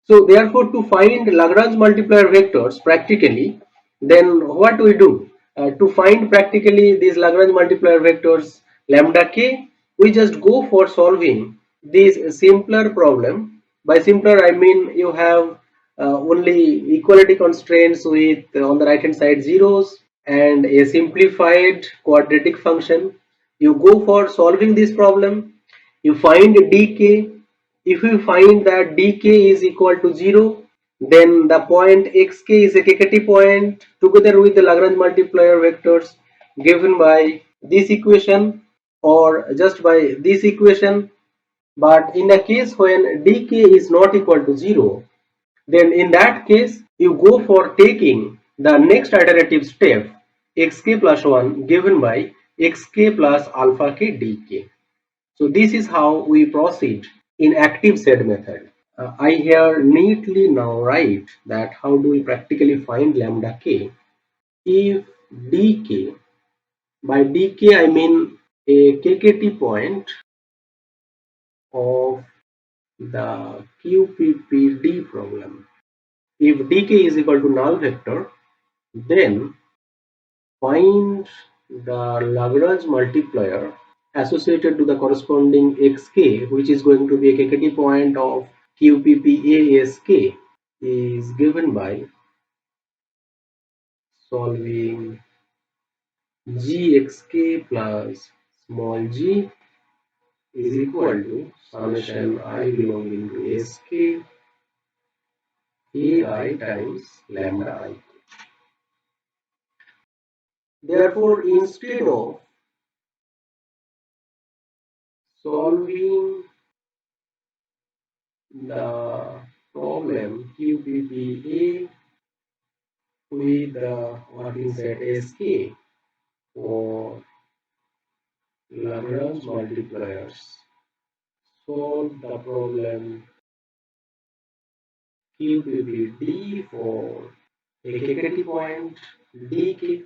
So therefore, to find Lagrange multiplier vectors practically, then what we do? To find practically these Lagrange multiplier vectors lambda k, we just go for solving this simpler problem. By simpler, I mean you have only equality constraints with on the right hand side zeros and a simplified quadratic function. You go for solving this problem, you find dk. If you find that dk is equal to 0, then the point xk is a KKT point together with the Lagrange multiplier vectors given by this equation or just by this equation. But in the case when dk is not equal to 0, then in that case you go for taking the next iterative step xk plus 1 given by xk plus alpha k dk. So this is how we proceed in active set method. I here neatly now write that how do we practically find lambda k if dk, by dk I mean a KKT point of the QPPD problem. If dk is equal to null vector, then find the Lagrange multiplier associated to the corresponding xk, which is going to be a KKT point of QPPASK, is given by solving gxk plus small g is equal to summation I belonging to sk ai times lambda I. Therefore, instead of solving the problem QPPA with the working set SK for Lagrange multipliers. Solve the problem QPPD for a KKT point dk.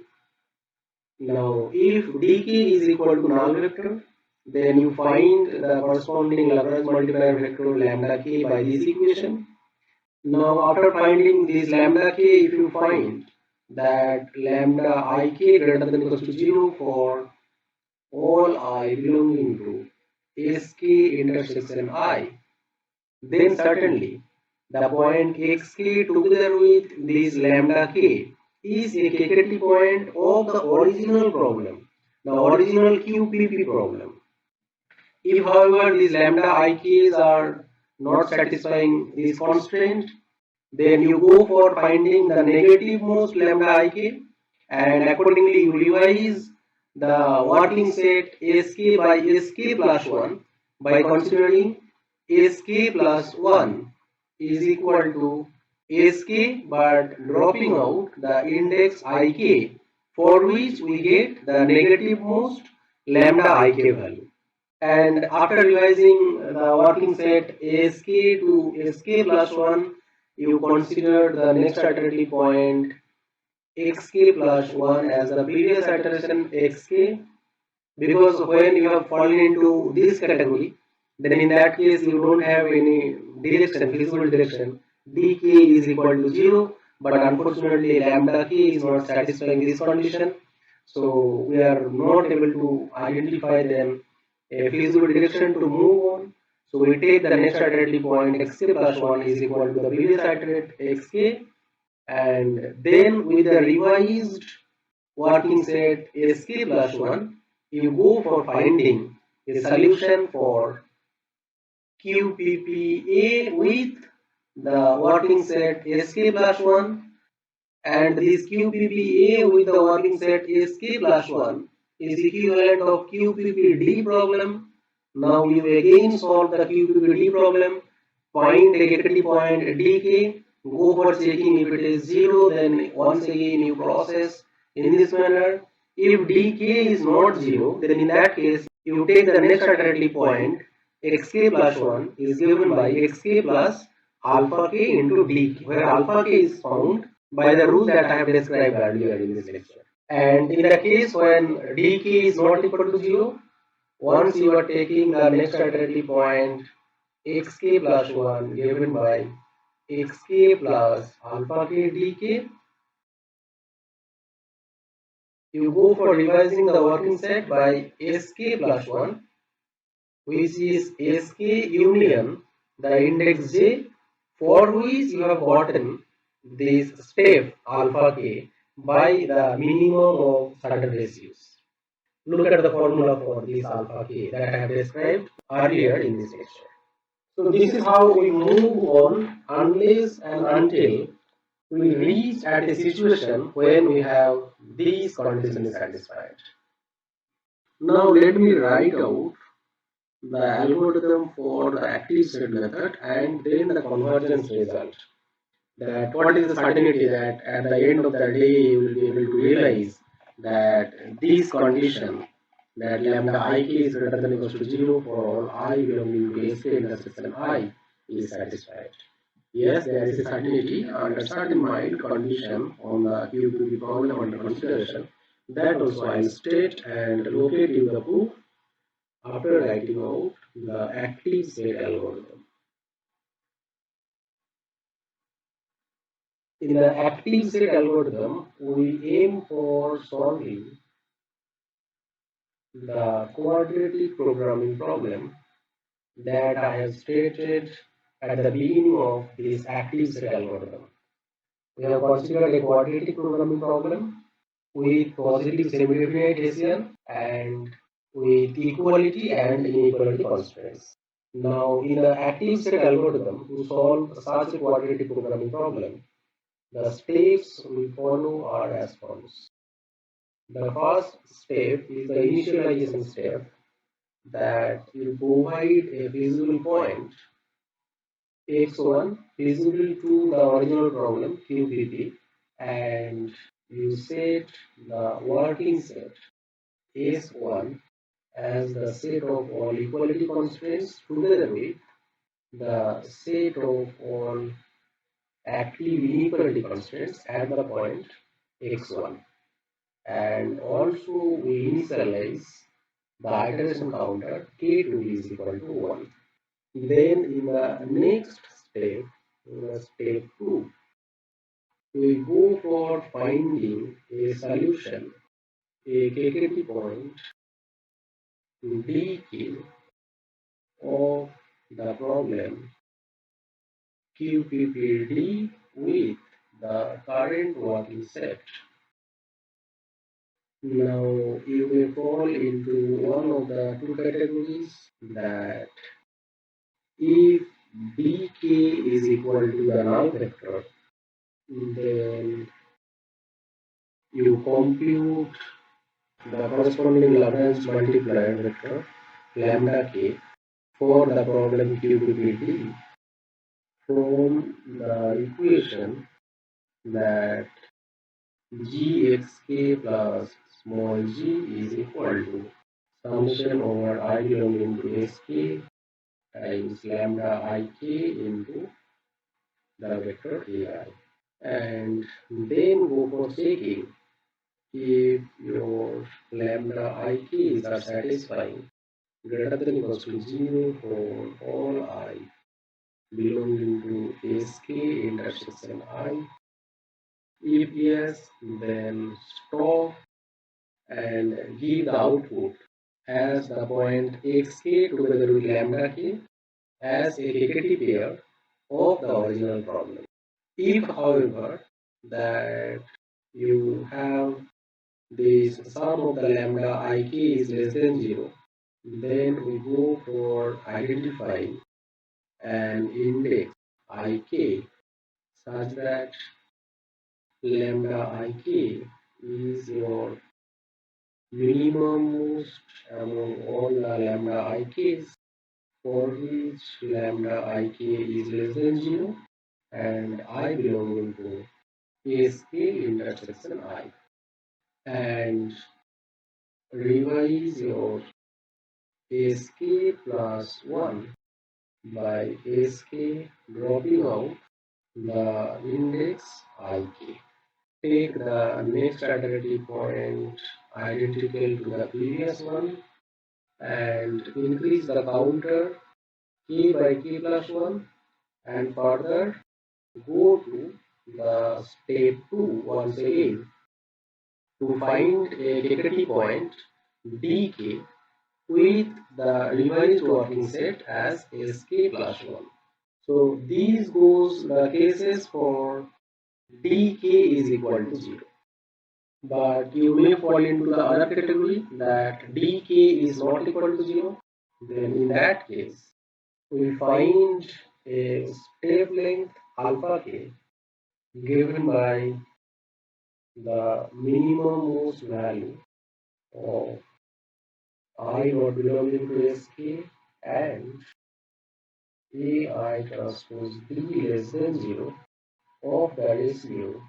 Now, if dk is equal to null vector, then you find the corresponding Lagrange multiplier vector lambda k by this equation. Now, after finding this lambda k, if you find that lambda ik greater than or equals to 0 for all I belonging to sk intersection I, then certainly the point xk together with this lambda k is a KKT point of the original problem, the original QPP problem. If however these lambda ik's are not satisfying this constraint, then you go for finding the negative most lambda ik, and accordingly you revise the working set sk by sk plus 1 by considering sk plus 1 is equal to sk but dropping out the index ik, for which we get the negative most lambda ik value. And after revising the working set sk to sk plus 1, you consider the next alternative point xk plus 1 as the previous iteration xk, because when you have fallen into this category, then in that case you don't have any direction, feasible direction. Dk is equal to 0, but unfortunately lambda k is not satisfying this condition, so we are not able to identify then a feasible direction to move on. So we take the next iterative point xk plus 1 is equal to the previous iterate xk, and then with the revised working set sk plus 1, you go for finding a solution for QPPA with the working set sk plus 1, and this QPPA with the working set sk plus 1 is equivalent of QPPD problem. Now you again solve the QPPD problem, find a KKT point dk, go for checking if it is 0, then once again you process in this manner. If dk is not 0, then in that case you take the next alternative point xk plus 1 is given by xk plus alpha k into dk, where alpha k is found by the rule that I have described earlier in this lecture. And in the case when dk is not equal to 0, once you are taking the next iterative point xk plus 1 given by xk plus alpha k dk, you go for revising the working set by sk plus 1, which is sk union the index j, for which you have gotten this step alpha k by the minimum of certain ratios. Look at the formula for this alpha k that I have described earlier in this lecture. So this is how we move on unless and until we reach at a situation when we have these conditions satisfied. Now let me write out the algorithm for the active set method and then the convergence result. That what is the certainty that at the end of the day you will be able to realize that this condition, that lambda ik is greater than or equals to 0 for all I belonging to sk intersection I is satisfied. Yes, there is a certainty under certain mild condition on the QPP problem under consideration. That also I will state and locate you the proof after writing out the active set algorithm. In the active set algorithm, we aim for solving the quadratic programming problem that I have stated at the beginning of this active set algorithm. We have considered a quadratic programming problem with positive semi-definite Hessian and with equality and inequality constraints. Now, in the active set algorithm, to solve such a quadratic programming problem, the steps we follow are as follows. The first step is the initialization step, that you provide a feasible point x1 feasible to the original problem QPP, and you set the working set S1 as the set of all equality constraints together with the set of all active inequality constraints at the point x1, and also we initialize the iteration counter k2 is equal to 1. Then in the next step, in the step 2, we go for finding a solution, a KKT point dk of the problem QPPD with the current working set. Now you may fall into one of the two categories, that if dk is equal to the null vector, then you compute the corresponding Lagrange multiplier vector lambda k for the problem QPPD from the equation that gxk plus small g is equal to summation over I belonging to sk times lambda ik into the vector ai, and then go for checking if your lambda ik's are satisfying greater than equals to 0 for all I belonging to sk intersection I. If yes, then stop and give the output as the point xk together with lambda k as a KKT pair of the original problem. If, however, that you have this sum of the lambda ik is less than 0, then we go for identifying an index ik such that lambda ik is your minimum among all the lambda ik's, for which lambda ik is less than 0 and I belonging to sk intersection I, and revise your sk plus 1 by sk dropping out the index ik. Take the next iterative point identical to the previous one and increase the counter k by k plus 1, and further go to the step 2 once again to find a KKT point dk with the revised working set as sk plus 1. So these goes the cases for dk is equal to 0. But you may fall into the other category that dk is not equal to 0. Then in that case, we find a step length alpha k given by the minimum most value of I not belonging to sk and ai transpose b less than 0 of the ratio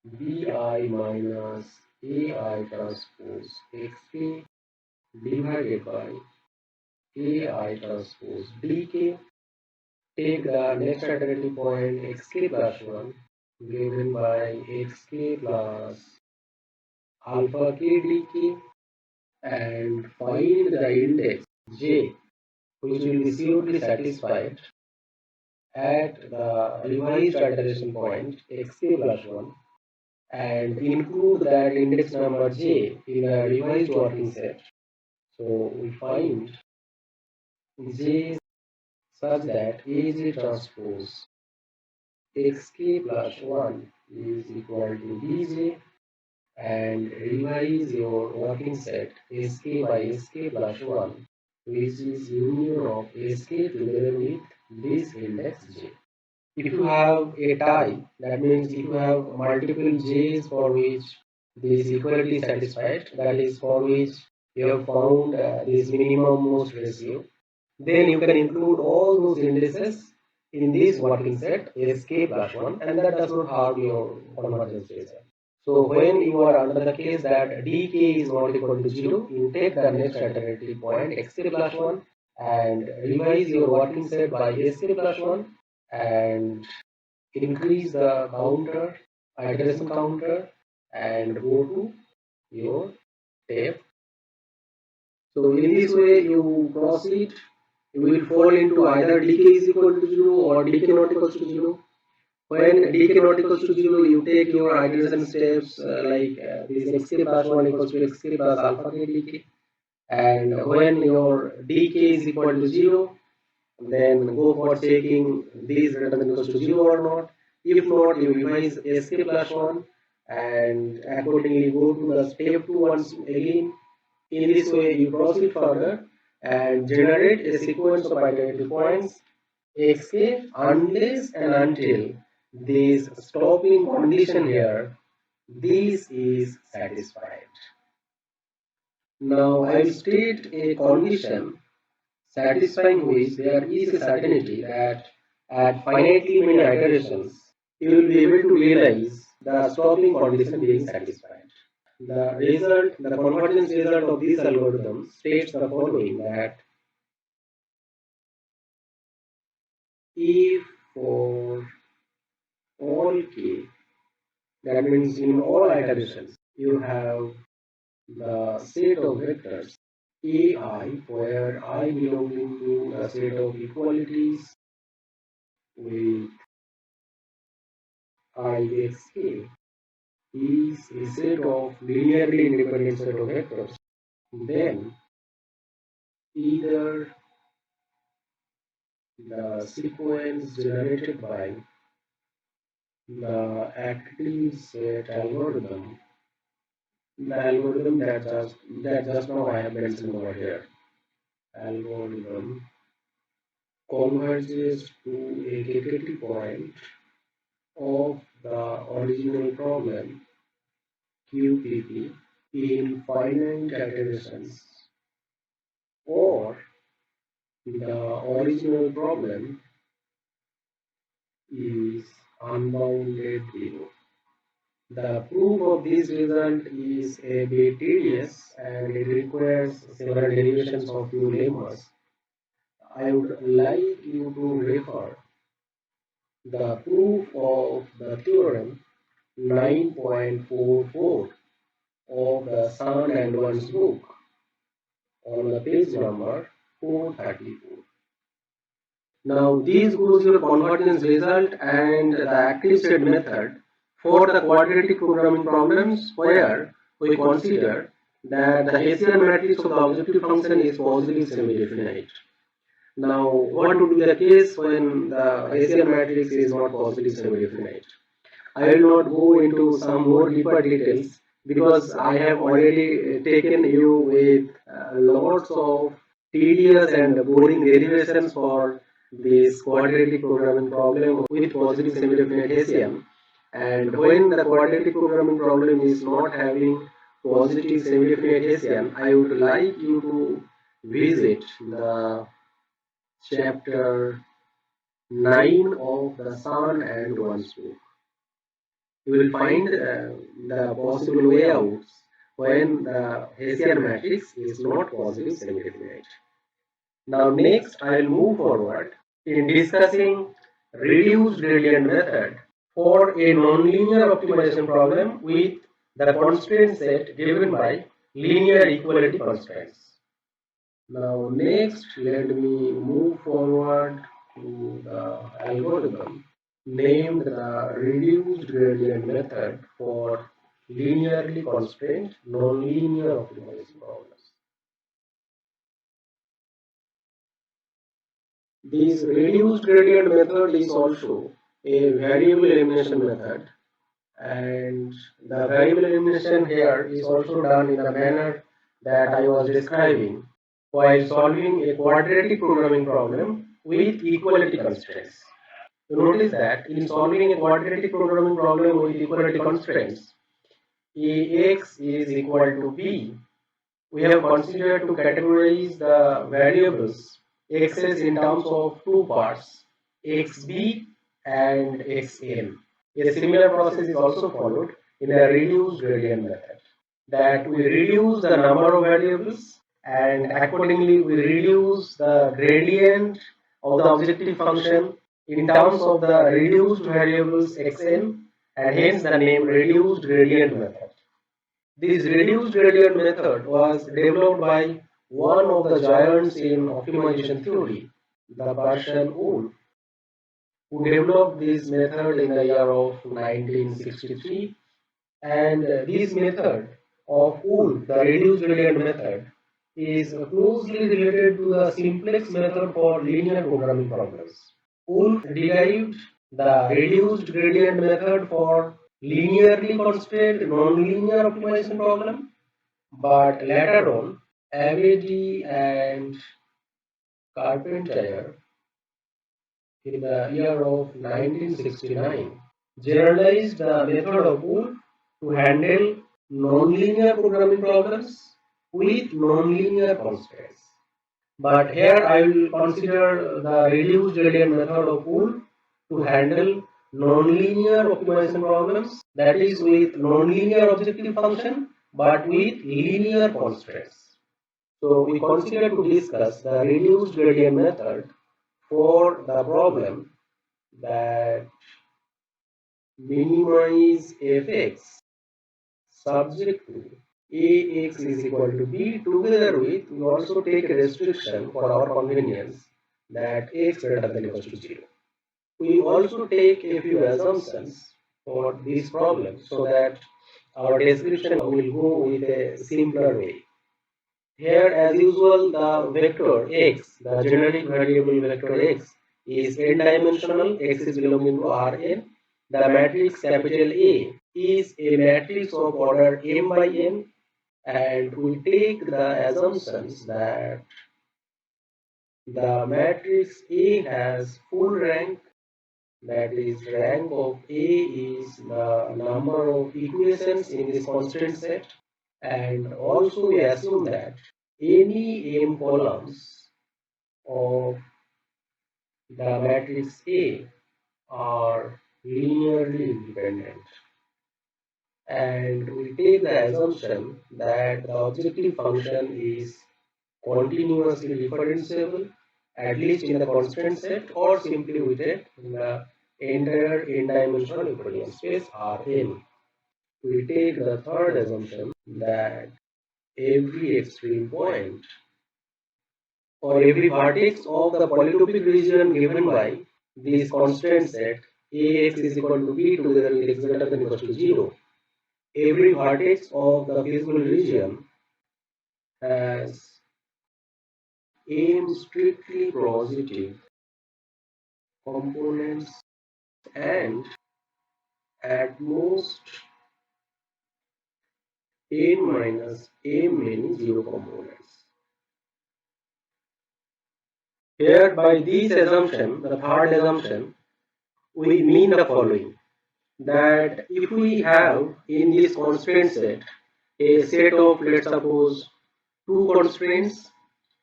bi minus ai transpose xk divided by ai transpose dk. Take the next iterative point xk plus 1 given by xk plus alpha k dk and find the index j which will be surely satisfied at the revised iteration point xk plus 1 and include that index number j in the revised working set. So we find j such that aj transpose xk plus 1 is equal to bj, and revise your working set sk by sk plus 1, which is union of sk together with this index j. If you have a tie, that means if you have multiple j's for which this equality is satisfied, that is for which you have found this minimum most ratio, then you can include all those indices in this working set sk plus 1, and that does not harm your convergence result. So when you are under the case that dk is not equal to 0, you take the next alternative point xk plus 1 and revise your working set by sk plus 1 and increase the counter, iteration counter, and go to your step. So in this way you proceed, you will fall into either dk is equal to 0 or dk not equals to 0. When dk not equals to 0, you take your iteration steps this xk plus 1 equals to xk plus alpha k dk. And when your dk is equal to 0, then go for checking this greater than equals to 0 or not. If not, you revise sk plus 1 and accordingly go to the step 2 once again. In this way, you proceed further and generate a sequence of iterative points xk unless and until this stopping condition here, this is satisfied. Now I will state a condition satisfying which there is a certainty that at finitely many iterations you will be able to realize the stopping condition being satisfied. The convergence result of this algorithm states the following, that if for all k, that means in all iterations, you have the set of vectors ai where I belonging to the set of equalities with ixk is a set of linearly independent set of vectors, then either the sequence generated by the active set algorithm, the algorithm that just now I have mentioned over here, algorithm converges to a KKT point of the original problem QPP in finite iterations, or the original problem is unbounded below. The proof of this result is a bit tedious and it requires several derivations of few lemmas. I would like you to refer the proof of the theorem 9.44 of the Sun and One's book on the page number 434. Now this gives your convergence result and the active set method for the quadratic programming problems where we consider that the Hessian matrix of the objective function is positive semi-definite. Now what would be the case when the Hessian matrix is not positive semi-definite? I will not go into some more deeper details because I have already taken you with lots of tedious and boring derivations for this quadratic programming problem with positive semi-definite Hessian. And when the quadratic programming problem is not having positive semi-definite Hessian, I would like you to visit the chapter 9 of the Sun and One's book. You will find the possible way outs when the Hessian matrix is not positive semi-definite. Now next I will move forward in discussing reduced gradient method for a nonlinear optimization problem with the constraint set given by linear equality constraints. Now next let me move forward to the algorithm named the reduced gradient method for linearly constrained nonlinear optimization problems. This reduced gradient method is also a variable elimination method, and the variable elimination here is also done in the manner that I was describing while solving a quadratic programming problem with equality constraints. You notice that in solving a quadratic programming problem with equality constraints, Ax is equal to b, we have considered to categorize the variables x's in terms of two parts. xb and xn. A similar process is also followed in the reduced gradient method, that we reduce the number of variables and accordingly we reduce the gradient of the objective function in terms of the reduced variables xn, and hence the name reduced gradient method. This reduced gradient method was developed by one of the giants in optimization theory, the Persian Wolf, who developed this method in the year of 1963. And this method of Wolf, the reduced gradient method, is closely related to the simplex method for linear programming problems. Wolf derived the reduced gradient method for linearly constrained nonlinear optimization problem, but later on, Abedi and Carpentier in the year of 1969 generalized the method of Wolf to handle nonlinear programming problems with nonlinear constraints. But here I will consider the reduced gradient method of Wolf to handle nonlinear optimization problems, that is with nonlinear objective function but with linear constraints. So we consider to discuss the reduced gradient method for the problem that minimize fx subject to ax is equal to b, together with we also take a restriction for our convenience that x greater than equals to 0. We also take a few assumptions for this problem so that our description will go with a simpler way. Here, as usual, the vector x, the generic variable vector x, is n-dimensional. X is belonging to Rn. The matrix capital A is a matrix of order m by n, and we take the assumptions that the matrix A has full rank, that is, rank of A is the number of equations in this constraint set, and also we assume that any m columns of the matrix A are linearly independent, and we take the assumption that the objective function is continuously differentiable, at least in the constraint set or simply written in the entire n-dimensional Euclidean space Rn. We take the third assumption that every extreme point or every vertex of the polytopic region given by this constraint set ax is equal to b together with x greater than equals to 0, every vertex of the feasible region has m strictly positive components and at most n minus m many zero components. Here, by this assumption, the third assumption, we mean the following, that if we have in this constraint set a set of, let's suppose, two constraints,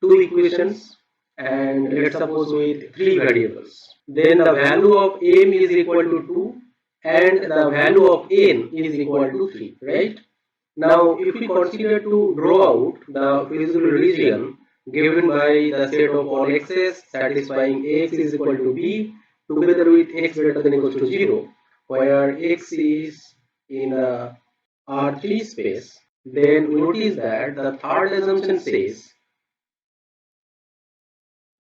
two equations, and let's suppose with three variables, then the value of m is equal to 2 and the value of n is equal to 3, right? Now, if we consider to draw out the feasible region given by the set of all x's satisfying x is equal to b together with x greater than equals to 0, where x is in the R3 space, then we notice that the third assumption says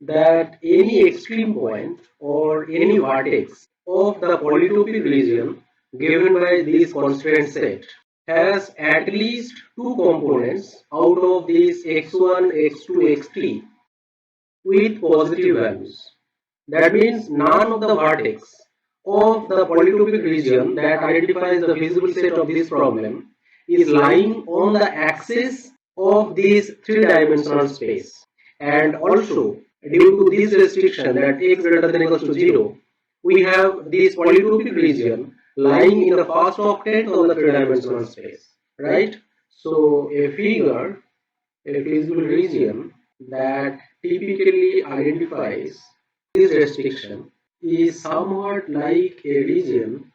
that any extreme point or any vertex of the polytopic region given by this constraint set has at least two components out of this x1, x2, x3 with positive values. That means none of the vertex of the polytopic region that identifies the feasible set of this problem is lying on the axis of this three-dimensional space. And also, due to this restriction that x greater than equals to 0, we have this polytopic region lying in the first octet on the three-dimensional space, right? So, a feasible region that typically identifies this restriction is somewhat like a region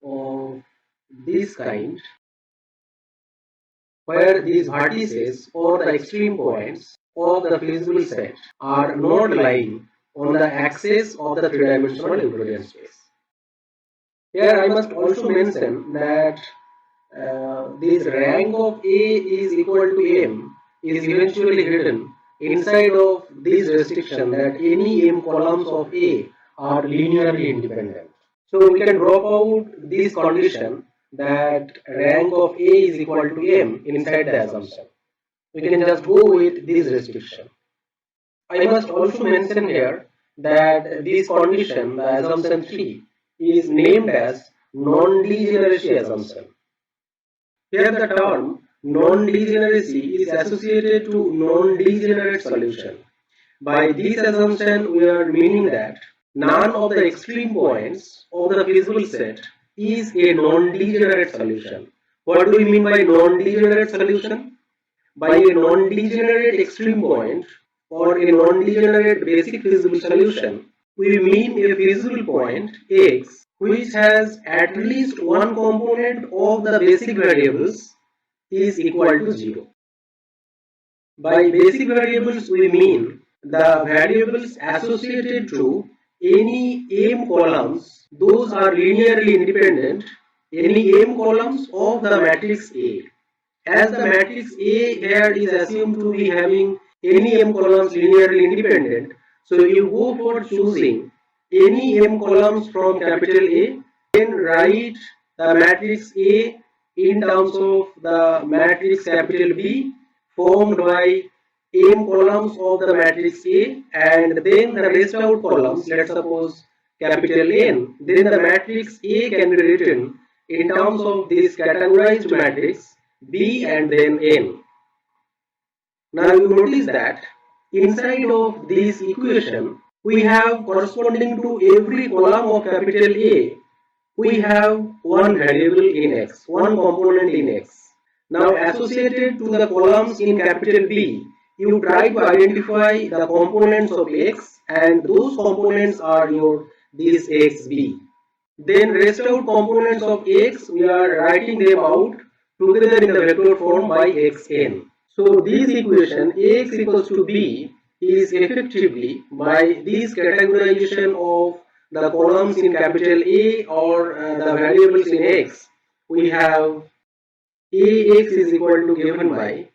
of this kind where these vertices or the extreme points of the feasible set are not lying on the axis of the three-dimensional Euclidean space. Here I must also mention that this rank of A is equal to M is eventually hidden inside of this restriction that any M columns of A are linearly independent. So we can drop out this condition that rank of A is equal to M inside the assumption. We can just go with this restriction. I must also mention here that this condition, the assumption 3, is named as non-degeneracy assumption. Here the term non-degeneracy is associated to non-degenerate solution. By this assumption, we are meaning that none of the extreme points of the feasible set is a non-degenerate solution. What do we mean by non-degenerate solution? By a non-degenerate extreme point or a non-degenerate basic feasible solution, we mean a feasible point x which has at least one component of the basic variables is equal to 0. By basic variables, we mean the variables associated to any m columns, those are linearly independent, any m columns of the matrix A. As the matrix A here is assumed to be having any m columns linearly independent, so you go for choosing any m columns from capital A, then write the matrix A in terms of the matrix capital B formed by m columns of the matrix A, and then the rest out columns, let's suppose capital N, then the matrix A can be written in terms of this categorized matrix B and then N. Now you notice that inside of this equation we have corresponding to every column of capital A, we have one variable in X, one component in X. Now associated to the columns in capital B, you try to identify the components of X, and those components are your this XB. Then rest out components of X, we are writing them out together in the vector form by Xn. So this equation Ax equals to B is effectively by this categorization of the columns in capital A or the variables in X, we have Ax is equal to given by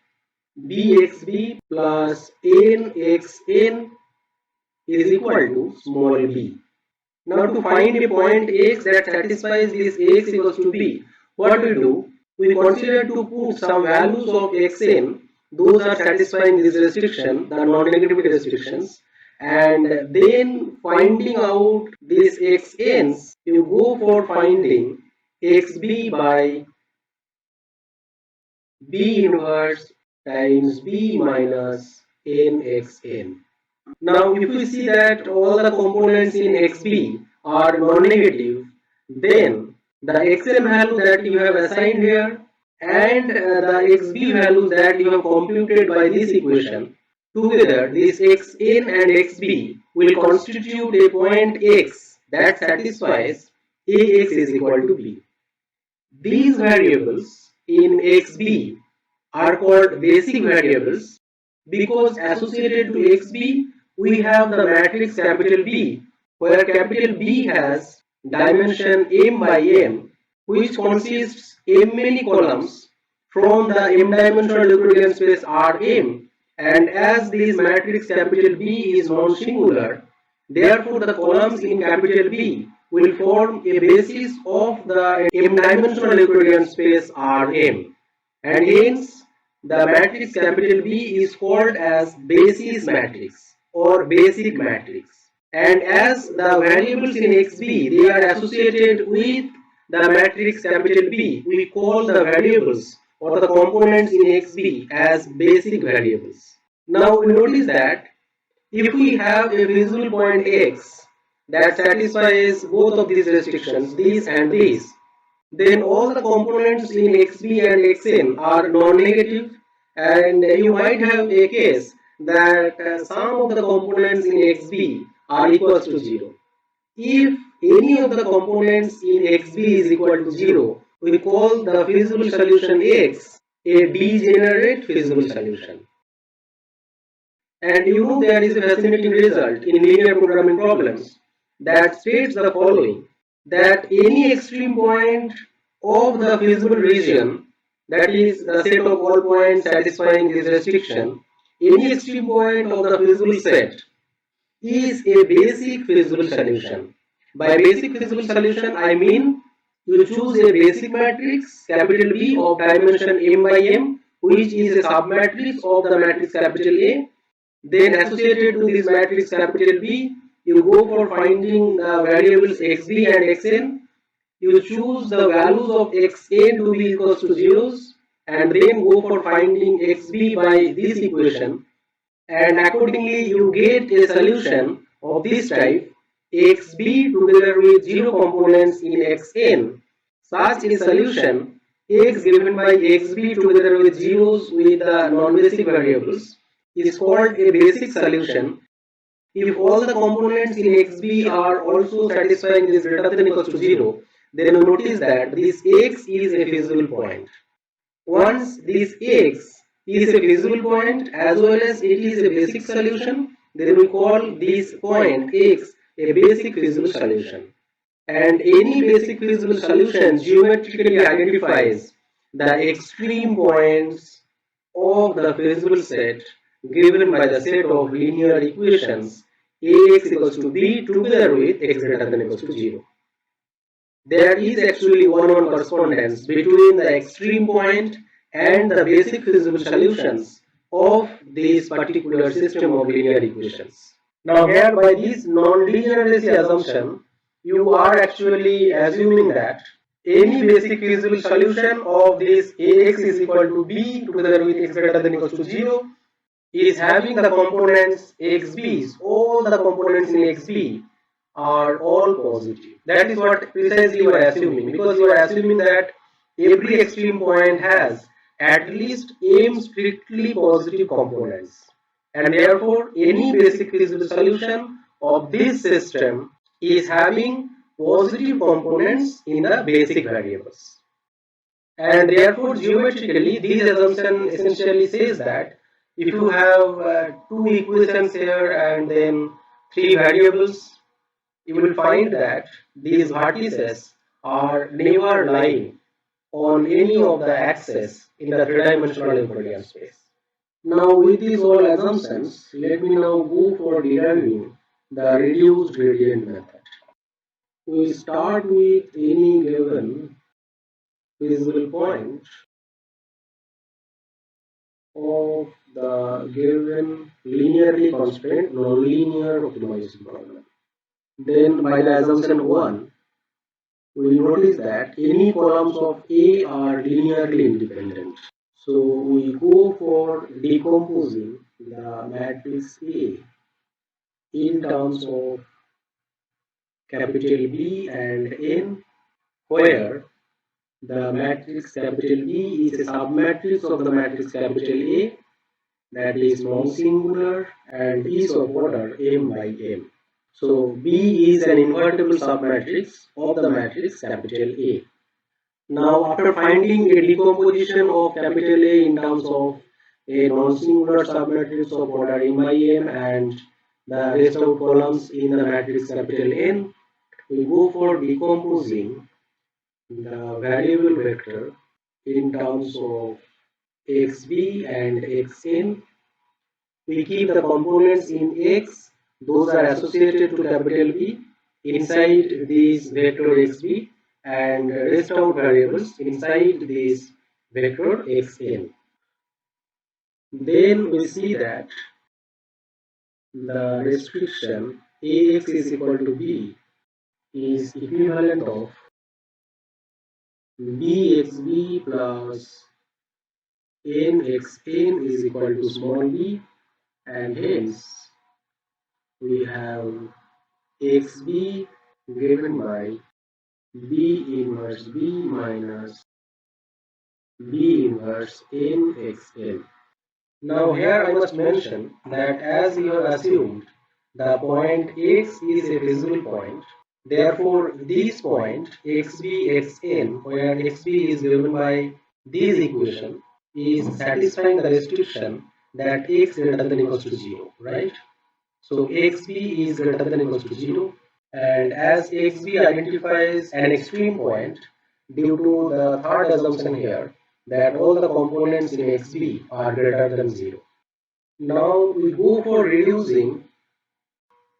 Bxb plus Nxn is equal to small b. Now to find a point x that satisfies this Ax equals to B, what we do? We consider to put some values of xn, those are satisfying this restriction, the non-negativity restrictions, and then finding out these xn's, you go for finding xb by b inverse times b minus nxn. Now, if we see that all the components in XB are non-negative, then the Xn value that you have assigned here and the XB values that you have computed by this equation, together this Xn and XB will constitute a point X that satisfies Ax is equal to B. These variables in XB are called basic variables because associated to XB we have the matrix capital B, where capital B has dimension m by n, which consists m many columns from the m dimensional Euclidean space Rm, and as this matrix capital B is non-singular, therefore the columns in capital B will form a basis of the m dimensional Euclidean space Rm, and hence the matrix capital B is called as basis matrix or basic matrix. And as the variables in XB they are associated with the matrix capital B, we call the variables or the components in XB as basic variables. Now we notice that if we have a feasible point X that satisfies both of these restrictions, these and these, then all the components in XB and Xn are non-negative, and you might have a case that some of the components in XB are equals to 0. If any of the components in xb is equal to 0, we call the feasible solution x a degenerate feasible solution. And you know there is a fascinating result in linear programming problems that states the following, that any extreme point of the feasible region, that is the set of all points satisfying this restriction, any extreme point of the feasible set is a basic feasible solution. By basic feasible solution, I mean you choose a basic matrix capital B of dimension m by m, which is a submatrix of the matrix capital A. Then associated to this matrix capital B, you go for finding the variables xb and xn. You choose the values of xn to be equals to zeros, and then go for finding xb by this equation, and accordingly you get a solution of this type xb together with 0 components in xn. Such a solution x given by xb together with zeros with the non-basic variables is called a basic solution if all the components in xb are also satisfying this greater than equals to 0. Then we notice that this x is a feasible point. Once this x is a feasible point as well as it is a basic solution, then we call this point x a basic feasible solution. And any basic feasible solution geometrically identifies the extreme points of the feasible set given by the set of linear equations ax equals to b together with x greater than equals to 0. There is actually one-on-one correspondence between the extreme point and the basic feasible solutions of this particular system of linear equations. Now here by this non-degeneracy assumption, you are actually assuming that any basic feasible solution of this ax is equal to b together with x greater than equals to 0 is having the components xb's, all the components in xb are all positive. That is what precisely you are assuming, because you are assuming that every extreme point has at least m strictly positive components, and therefore any basic feasible solution of this system is having positive components in the basic variables. And therefore geometrically this assumption essentially says that if you have two equations here and then three variables, you will find that these vertices are never lying on any of the axes in the three-dimensional Euclidean space. Now with these all assumptions, let me now go for deriving the reduced gradient method. We start with any given feasible point of the given linearly constrained nonlinear optimization problem. Then by the assumption 1, we will notice that any columns of A are linearly independent. So we go for decomposing the matrix A in terms of capital B and N, where the matrix capital B is a submatrix of the matrix capital A, that is non-singular and is of order m by m. So B is an invertible submatrix of the matrix capital A. Now after finding a decomposition of capital A in terms of a non-singular submatrix of order m by m and the rest of columns in the matrix capital N, we go for decomposing the variable vector in terms of xb and xn. We keep the components in x, those are associated to capital B inside this vector xb, and rest out variables inside this vector xn. Then we see that the restriction ax is equal to b is equivalent of bxb plus nxn is equal to small b, and hence we have xb given by B inverse B minus B inverse nxn. Now here I must mention that as you have assumed the point x is a feasible point, Therefore, this point xb(xn), where xb is given by this equation, is satisfying the restriction that x greater than equals to 0, right? So xb is greater than equals to 0, and as xb identifies an extreme point due to the third assumption here that all the components in xb are greater than 0. Now we go for reducing.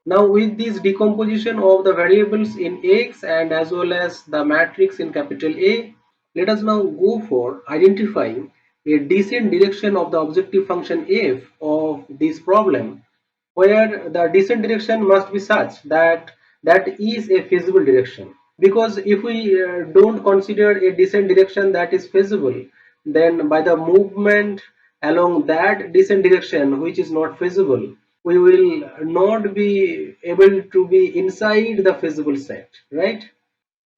Now with this decomposition of the variables in X and as well as the matrix in capital A, let us now go for identifying a descent direction of the objective function f of this problem, where the descent direction must be such that that is a feasible direction. Because if we don't consider a descent direction that is feasible, then by the movement along that descent direction which is not feasible, we will not be able to be inside the feasible set, right?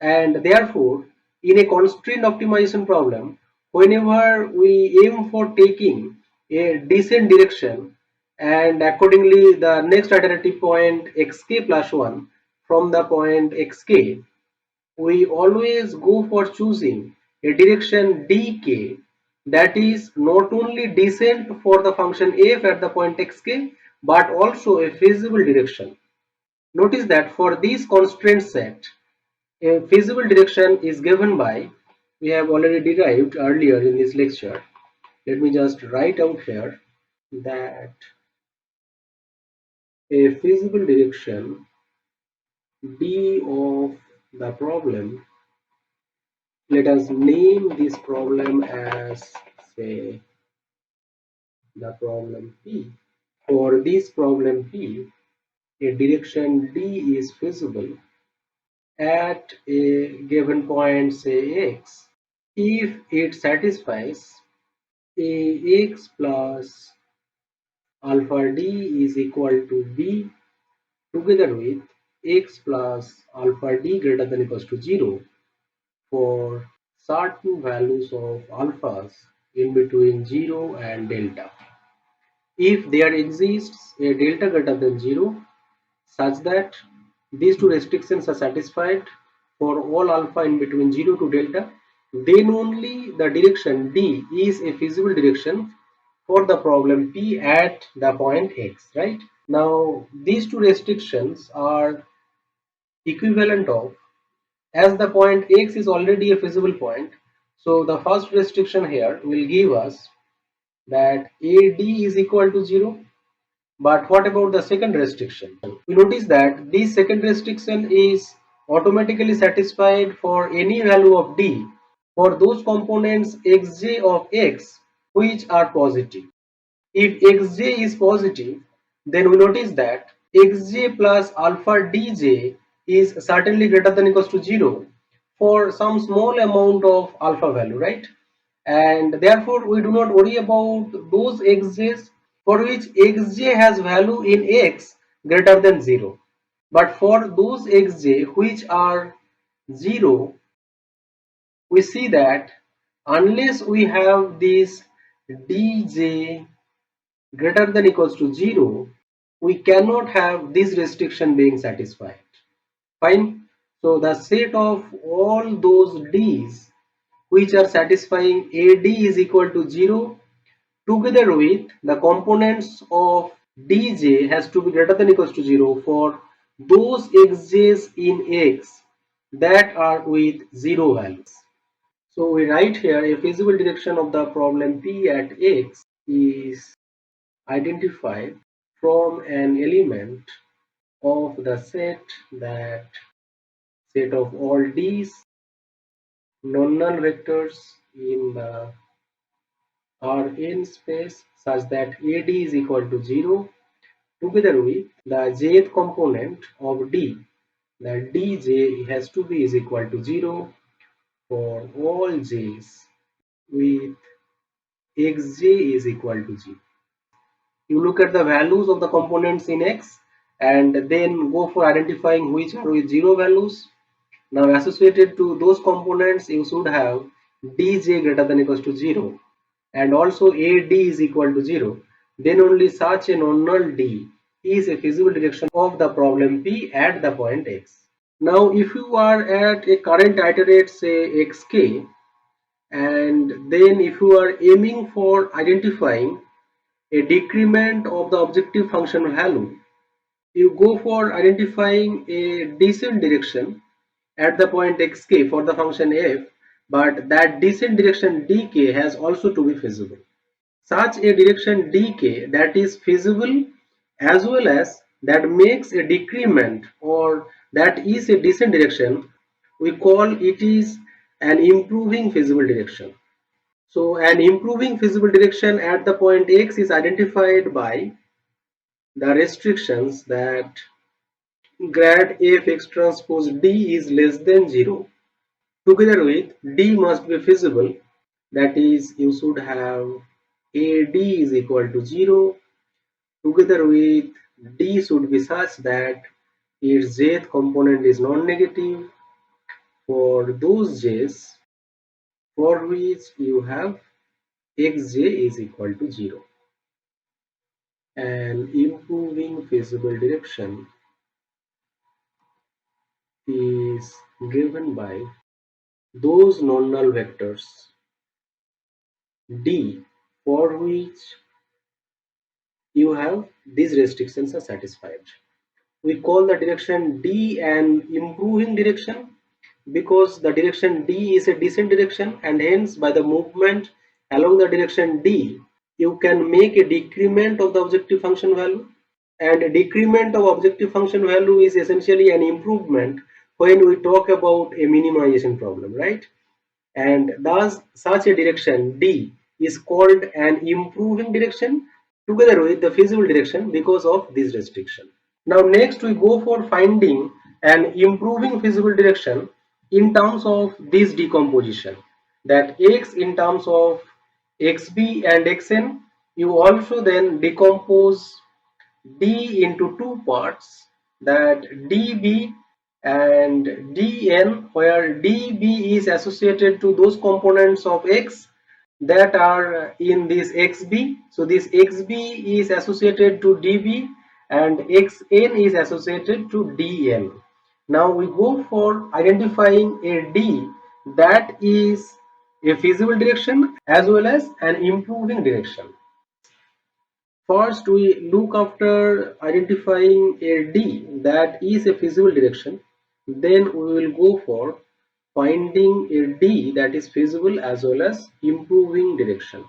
And therefore, in a constraint optimization problem, whenever we aim for taking a descent direction and accordingly the next iterative point xk plus 1 from the point xk, we always go for choosing a direction dk that is not only descent for the function f at the point xk but also a feasible direction. Notice that for this constraint set, a feasible direction is given by, we have already derived earlier in this lecture. Let me just write out here that a feasible direction d of the problem, let us name this problem as, say, the problem P. For this problem P, a direction D is feasible at a given point, say x, if it satisfies ax plus alpha d is equal to b together with x plus alpha d greater than equals to 0 for certain values of alphas in between 0 and delta. If there exists a delta greater than 0 such that these two restrictions are satisfied for all alpha in between 0 to delta, then only the direction D is a feasible direction for the problem P at the point X, right? Now these two restrictions are equivalent of, as the point X is already a feasible point, so the first restriction here will give us that AD is equal to 0. But what about the second restriction? We notice that this second restriction is automatically satisfied for any value of D for those components xj of x which are positive. If xj is positive, then we notice that xj plus alpha dj is certainly greater than equals to 0 for some small amount of alpha value, right? And therefore we do not worry about those xj's for which xj has value in x greater than 0. But for those xj which are 0, we see that unless we have this dj greater than equals to 0, we cannot have this restriction being satisfied. Fine. So the set of all those d's which are satisfying AD is equal to 0 together with the components of dj has to be greater than equals to 0 for those xj's in x that are with 0 values. So we write here a feasible direction of the problem P at x is identified from an element of the set, that set of all d's non-null vectors in the Rn space such that AD is equal to 0 together with the jth component of D, that dj has to be is equal to 0 for all j's with xj is equal to 0. You look at the values of the components in x and then go for identifying which are with 0 values. Now associated to those components you should have dj greater than equals to 0 and also AD is equal to 0. Then only such a non-null D is a feasible direction of the problem P at the point x. Now if you are at a current iterate say xk, and then if you are aiming for identifying a decrement of the objective function value, you go for identifying a descent direction at the point xk for the function f, but that descent direction dk has also to be feasible. Such a direction dk that is feasible as well as that makes a decrement or that is a descent direction, we call it is an improving feasible direction. So an improving feasible direction at the point x is identified by the restrictions that grad f x transpose d is less than 0, together with d must be feasible, that is you should have ad is equal to 0, together with d should be such that its jth component is non-negative for those j's for which you have xj is equal to 0. An improving feasible direction is driven by those non-null vectors d for which you have these restrictions are satisfied. We call the direction d an improving direction because the direction d is a descent direction, and hence by the movement along the direction d you can make a decrement of the objective function value, and a decrement of objective function value is essentially an improvement when we talk about a minimization problem, right? And thus such a direction d is called an improving direction together with the feasible direction because of this restriction. Now next we go for finding an improving feasible direction in terms of this decomposition, that x in terms of xb and xn. You also then decompose d into two parts, that db and dn, where db is associated to those components of x that are in this xb. So this xb is associated to db and xn is associated to dn. Now we go for identifying a d that is a feasible direction as well as an improving direction. First, we look after identifying a D that is a feasible direction. Then we will go for finding a D that is feasible as well as improving direction.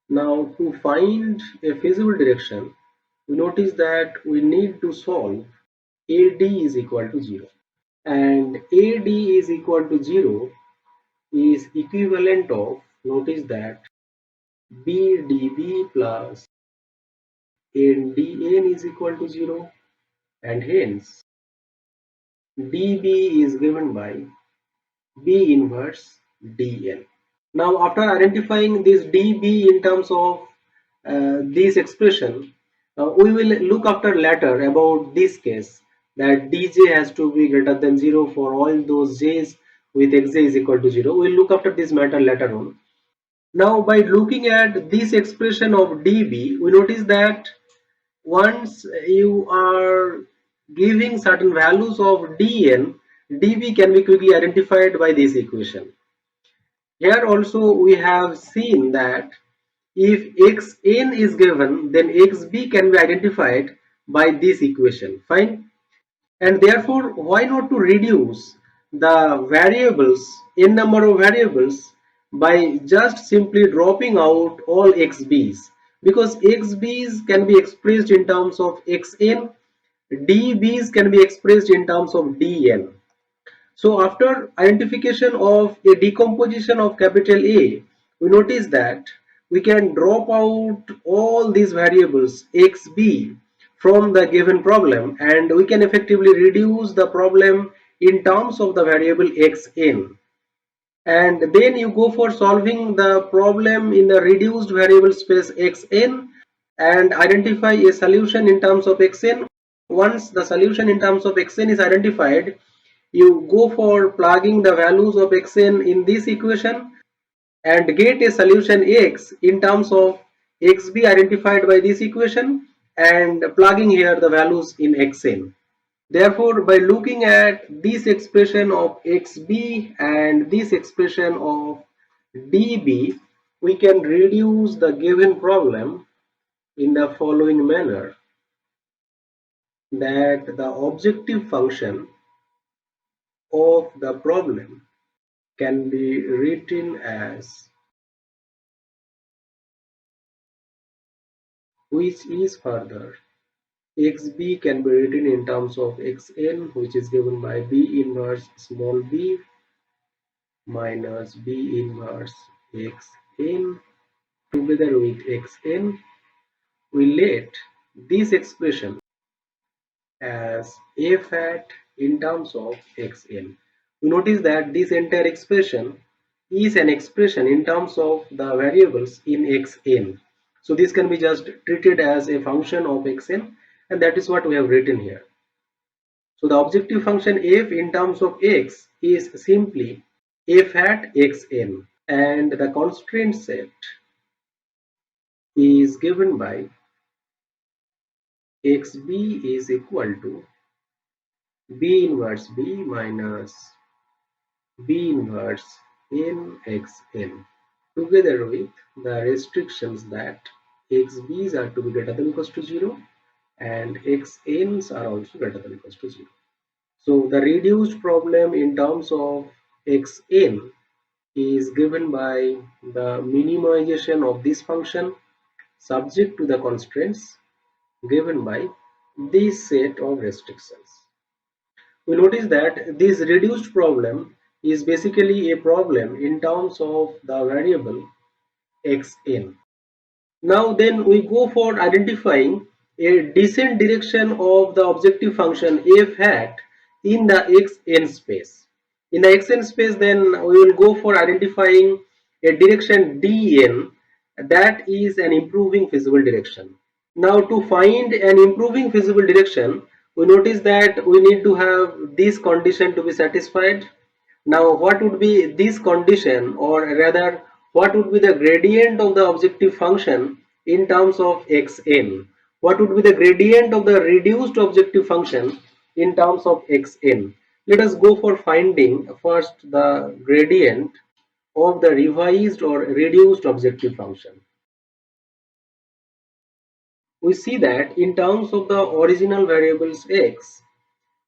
Now, to find a feasible direction, we notice that we need to solve AD is equal to 0. And AD is equal to 0 is equivalent of, notice that BDB plus NDN is equal to 0, and hence dB is given by B inverse dN. Now after identifying this dB in terms of this expression, we will look after later about this case, that dj has to be greater than 0 for all those j's with xj is equal to 0. We will look after this matter later on. Now by looking at this expression of dB, we notice that once you are giving certain values of dn, db can be quickly identified by this equation. Here also we have seen that if xn is given, then xb can be identified by this equation. Fine. And therefore, why not to reduce the variables, n number of variables, by just simply dropping out all xb's, because xb's can be expressed in terms of xn, db's can be expressed in terms of dn. So after identification of a decomposition of capital A, we notice that we can drop out all these variables xb from the given problem, and we can effectively reduce the problem in terms of the variable xn. And then you go for solving the problem in the reduced variable space xn and identify a solution in terms of xn. Once the solution in terms of xn is identified, you go for plugging the values of xn in this equation and get a solution x in terms of xb identified by this equation and plugging here the values in xn. Therefore, by looking at this expression of xb and this expression of db, we can reduce the given problem in the following manner, that the objective function of the problem can be written as, which is further, xb can be written in terms of xn, which is given by b inverse small b minus b inverse xn together with xn. We let this expression as f hat in terms of xn. We notice that this entire expression is an expression in terms of the variables in xn. So this can be just treated as a function of xn, and that is what we have written here. So the objective function f in terms of x is simply f hat xn, and the constraint set is given by xb is equal to b inverse b minus b inverse nxn, together with the restrictions that xb's are to be greater than equals to 0 and xn's are also greater than equals to 0. So the reduced problem in terms of xn is given by the minimization of this function subject to the constraints given by this set of restrictions. We notice that this reduced problem is basically a problem in terms of the variable xn. Now then we go for identifying a descent direction of the objective function f hat in the xn space. In the xn space, then we will go for identifying a direction dn that is an improving feasible direction. Now to find an improving feasible direction, we notice that we need to have this condition to be satisfied. Now what would be this condition, or rather what would be the gradient of the objective function in terms of xn? What would be the gradient of the reduced objective function in terms of xn? Let us go for finding first the gradient of the revised or reduced objective function. We see that in terms of the original variables x,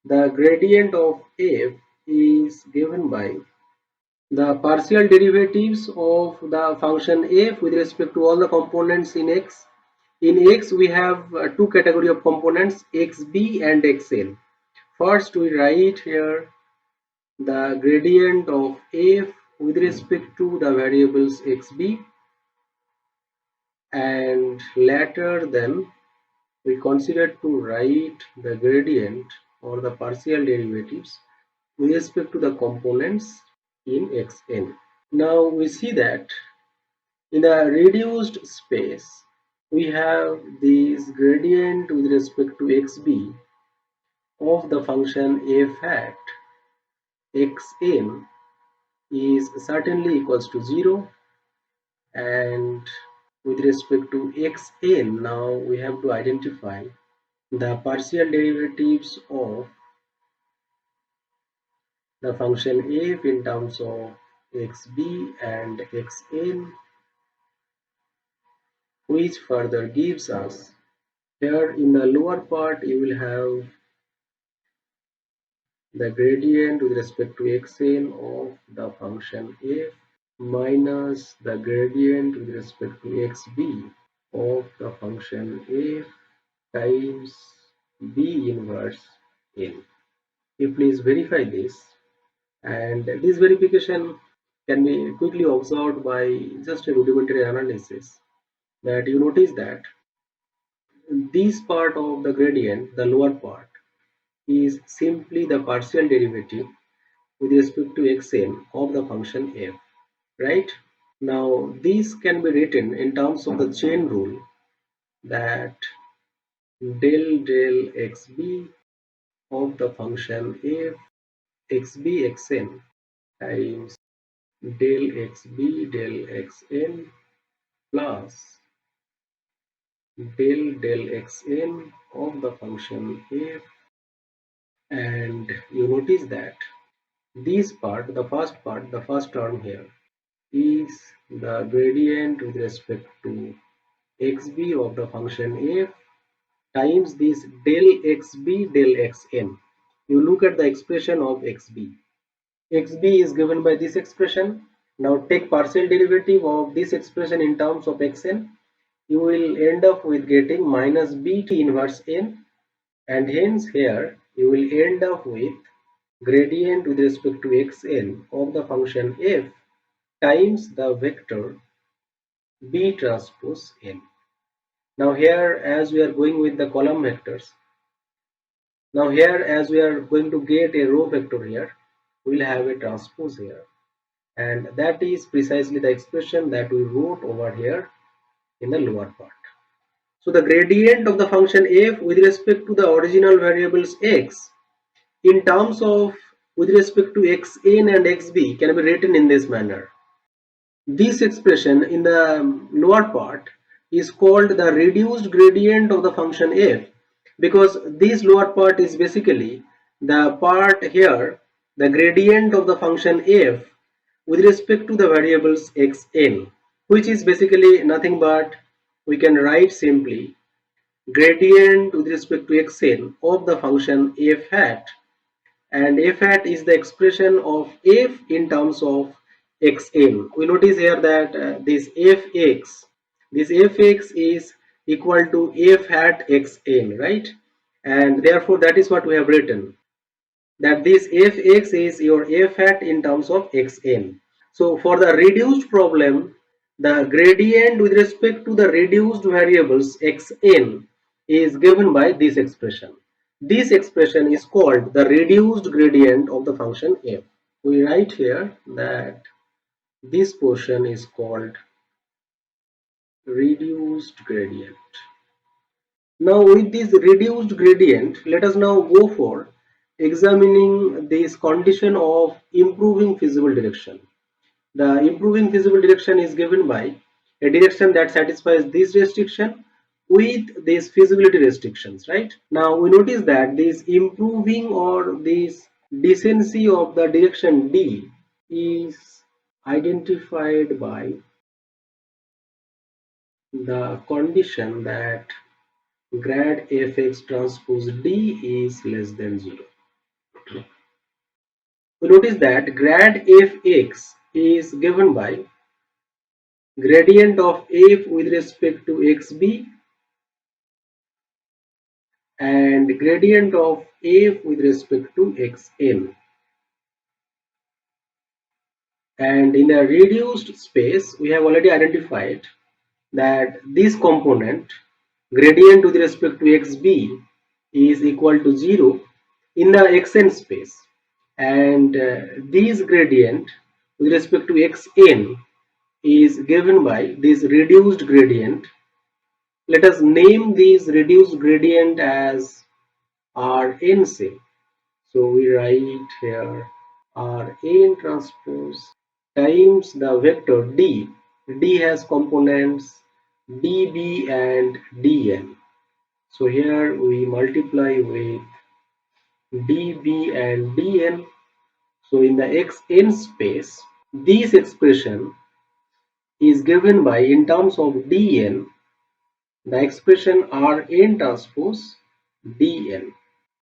the gradient of f is given by the partial derivatives of the function f with respect to all the components in x. In x, we have two category of components, xb and xn. First, we write here the gradient of f with respect to the variables xb, and later then we consider to write the gradient or the partial derivatives with respect to the components in xn. Now we see that in a reduced space we have this gradient with respect to xb of the function f hat xn is certainly equals to 0, and with respect to xn, now we have to identify the partial derivatives of the function f in terms of xb and xn, which further gives us, here in the lower part you will have the gradient with respect to xn of the function f minus the gradient with respect to xb of the function f times b inverse n. You please verify this, and this verification can be quickly observed by just a rudimentary analysis, that you notice that this part of the gradient, the lower part, is simply the partial derivative with respect to xn of the function f, right? Now this can be written in terms of the chain rule, that del del xb of the function f xb xn times del xb del xn plus del del xn of the function f And you notice that this part, the first term here is the gradient with respect to xb of the function f times this del xb del xn. You look at the expression of xb. xb is given by this expression. Now take partial derivative of this expression in terms of xn. You will end up with getting minus bt inverse n, and hence here you will end up with gradient with respect to xn of the function f times the vector b transpose n. Now here, as we are going with the column vectors, now here as we are going to get a row vector here, we will have a transpose here, and that is precisely the expression that we wrote over here in the lower part. So the gradient of the function f with respect to the original variables x in terms of with respect to xn and xb can be written in this manner. This expression in the lower part is called the reduced gradient of the function f, because this lower part is basically the part here, the gradient of the function f with respect to the variables xn, which is basically nothing but, we can write simply, gradient with respect to xn of the function f hat, and f hat is the expression of f in terms of xn. We notice here that this fx is equal to f hat xn, right? And therefore that is what we have written, that this fx is your f hat in terms of xn. So for the reduced problem, the gradient with respect to the reduced variables xn is given by this expression. This expression is called the reduced gradient of the function f. We write here that this portion is called reduced gradient. Now with this reduced gradient, let us now go for examining this condition of improving feasible direction. The improving feasible direction is given by a direction that satisfies this restriction with these feasibility restrictions, right? Now we notice that this improving or this decency of the direction D is identified by the condition that grad fx transpose D is less than 0. We notice that grad fx is given by gradient of f with respect to xb and gradient of f with respect to xn. And in the reduced space, we have already identified that this component, gradient with respect to xb, is equal to 0 in the xn space, and this gradient with respect to xn is given by this reduced gradient. Let us name this reduced gradient as Rn, say. So we write here Rn transpose times the vector D. D has components dB and dn. So here we multiply with dB and dn. So in the xn space, this expression is given by, in terms of dn, the expression Rn transpose dn.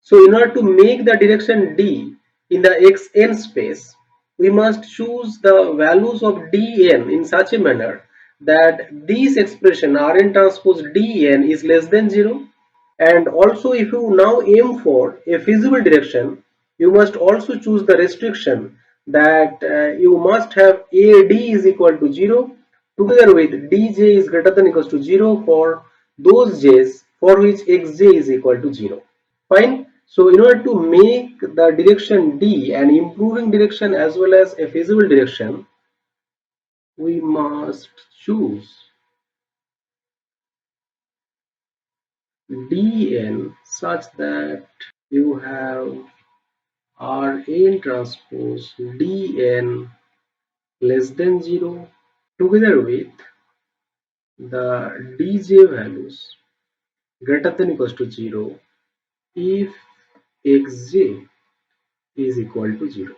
So in order to make the direction D in the xn space, we must choose the values of dn in such a manner that this expression Rn transpose dn is less than 0. And also, if you now aim for a feasible direction, you must also choose the restriction that you must have AD is equal to 0 together with dj is greater than equals to 0 for those j's for which xj is equal to 0. Fine. So in order to make the direction D an improving direction as well as a feasible direction, we must choose Dn such that you have Rn transpose Dn less than 0 together with the dj values greater than equals to 0 if xj is equal to 0.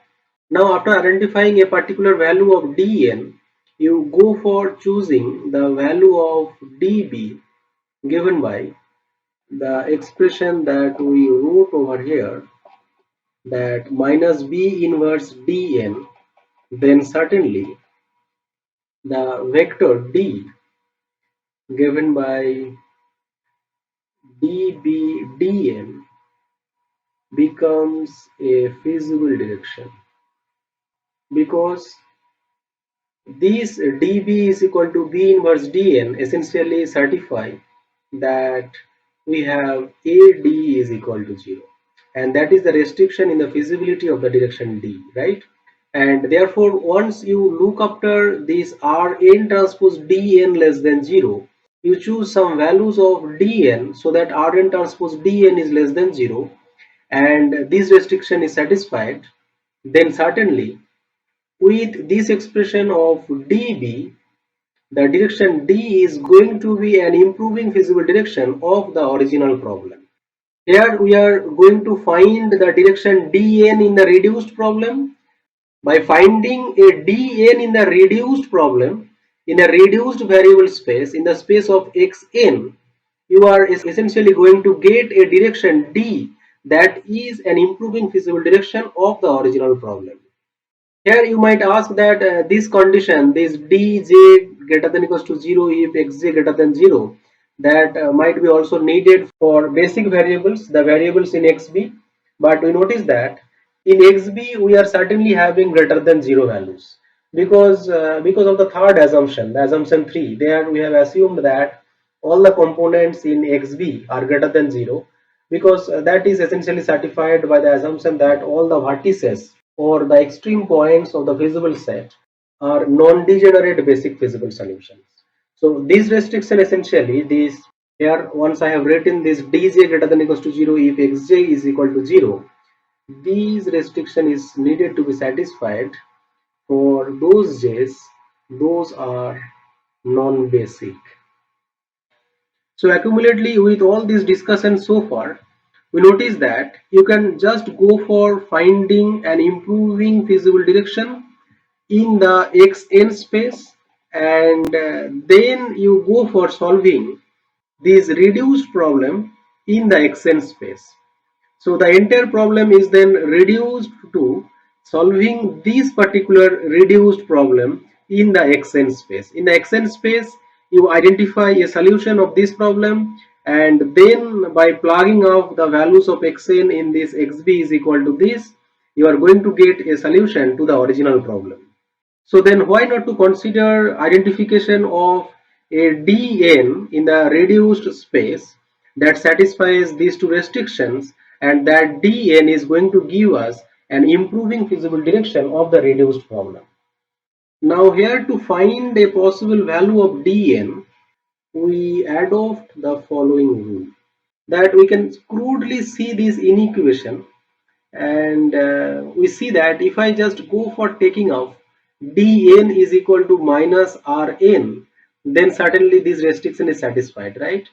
Now after identifying a particular value of dn, you go for choosing the value of db given by the expression that we wrote over here, that minus b inverse dn, then certainly the vector d given by dbdn becomes a feasible direction, because this db is equal to b inverse dn essentially certify that we have ad is equal to 0, and that is the restriction in the feasibility of the direction d, right? And therefore once you look after this Rn transpose Dn less than 0, you choose some values of Dn so that Rn transpose Dn is less than 0, and this restriction is satisfied, then certainly with this expression of dB, the direction d is going to be an improving feasible direction of the original problem. Here we are going to find the direction dn in the reduced problem. By finding a dn in the reduced problem, in a reduced variable space, in the space of xn, you are essentially going to get a direction d that is an improving feasible direction of the original problem. Here you might ask that this condition, this dj greater than equals to 0 if xj greater than 0, that might be also needed for basic variables, the variables in xb. But we notice that in xb we are certainly having greater than 0 values, because of the third assumption, the assumption 3. There we have assumed that all the components in xb are greater than 0, because that is essentially certified by the assumption that all the vertices or the extreme points of the feasible set are non-degenerate basic feasible solutions. So this restriction essentially, this here once I have written this dj greater than equals to 0 if xj is equal to 0, these restriction is needed to be satisfied for those j's those are non-basic. So accumulately with all this discussion so far, we notice that you can just go for finding and improving feasible direction in the xn space, and then you go for solving this reduced problem in the xn space. So the entire problem is then reduced to solving this particular reduced problem in the xn space. In the xn space, you identify a solution of this problem, and then by plugging of the values of xn in this xb is equal to this, you are going to get a solution to the original problem. So then why not to consider identification of a dn in the reduced space that satisfies these two restrictions, and that dn is going to give us an improving feasible direction of the reduced problem. Now here to find a possible value of dn, we adopt the following rule, that we can crudely see this inequation, and we see that if I just go for taking off dn is equal to minus rn, then certainly this restriction is satisfied, right?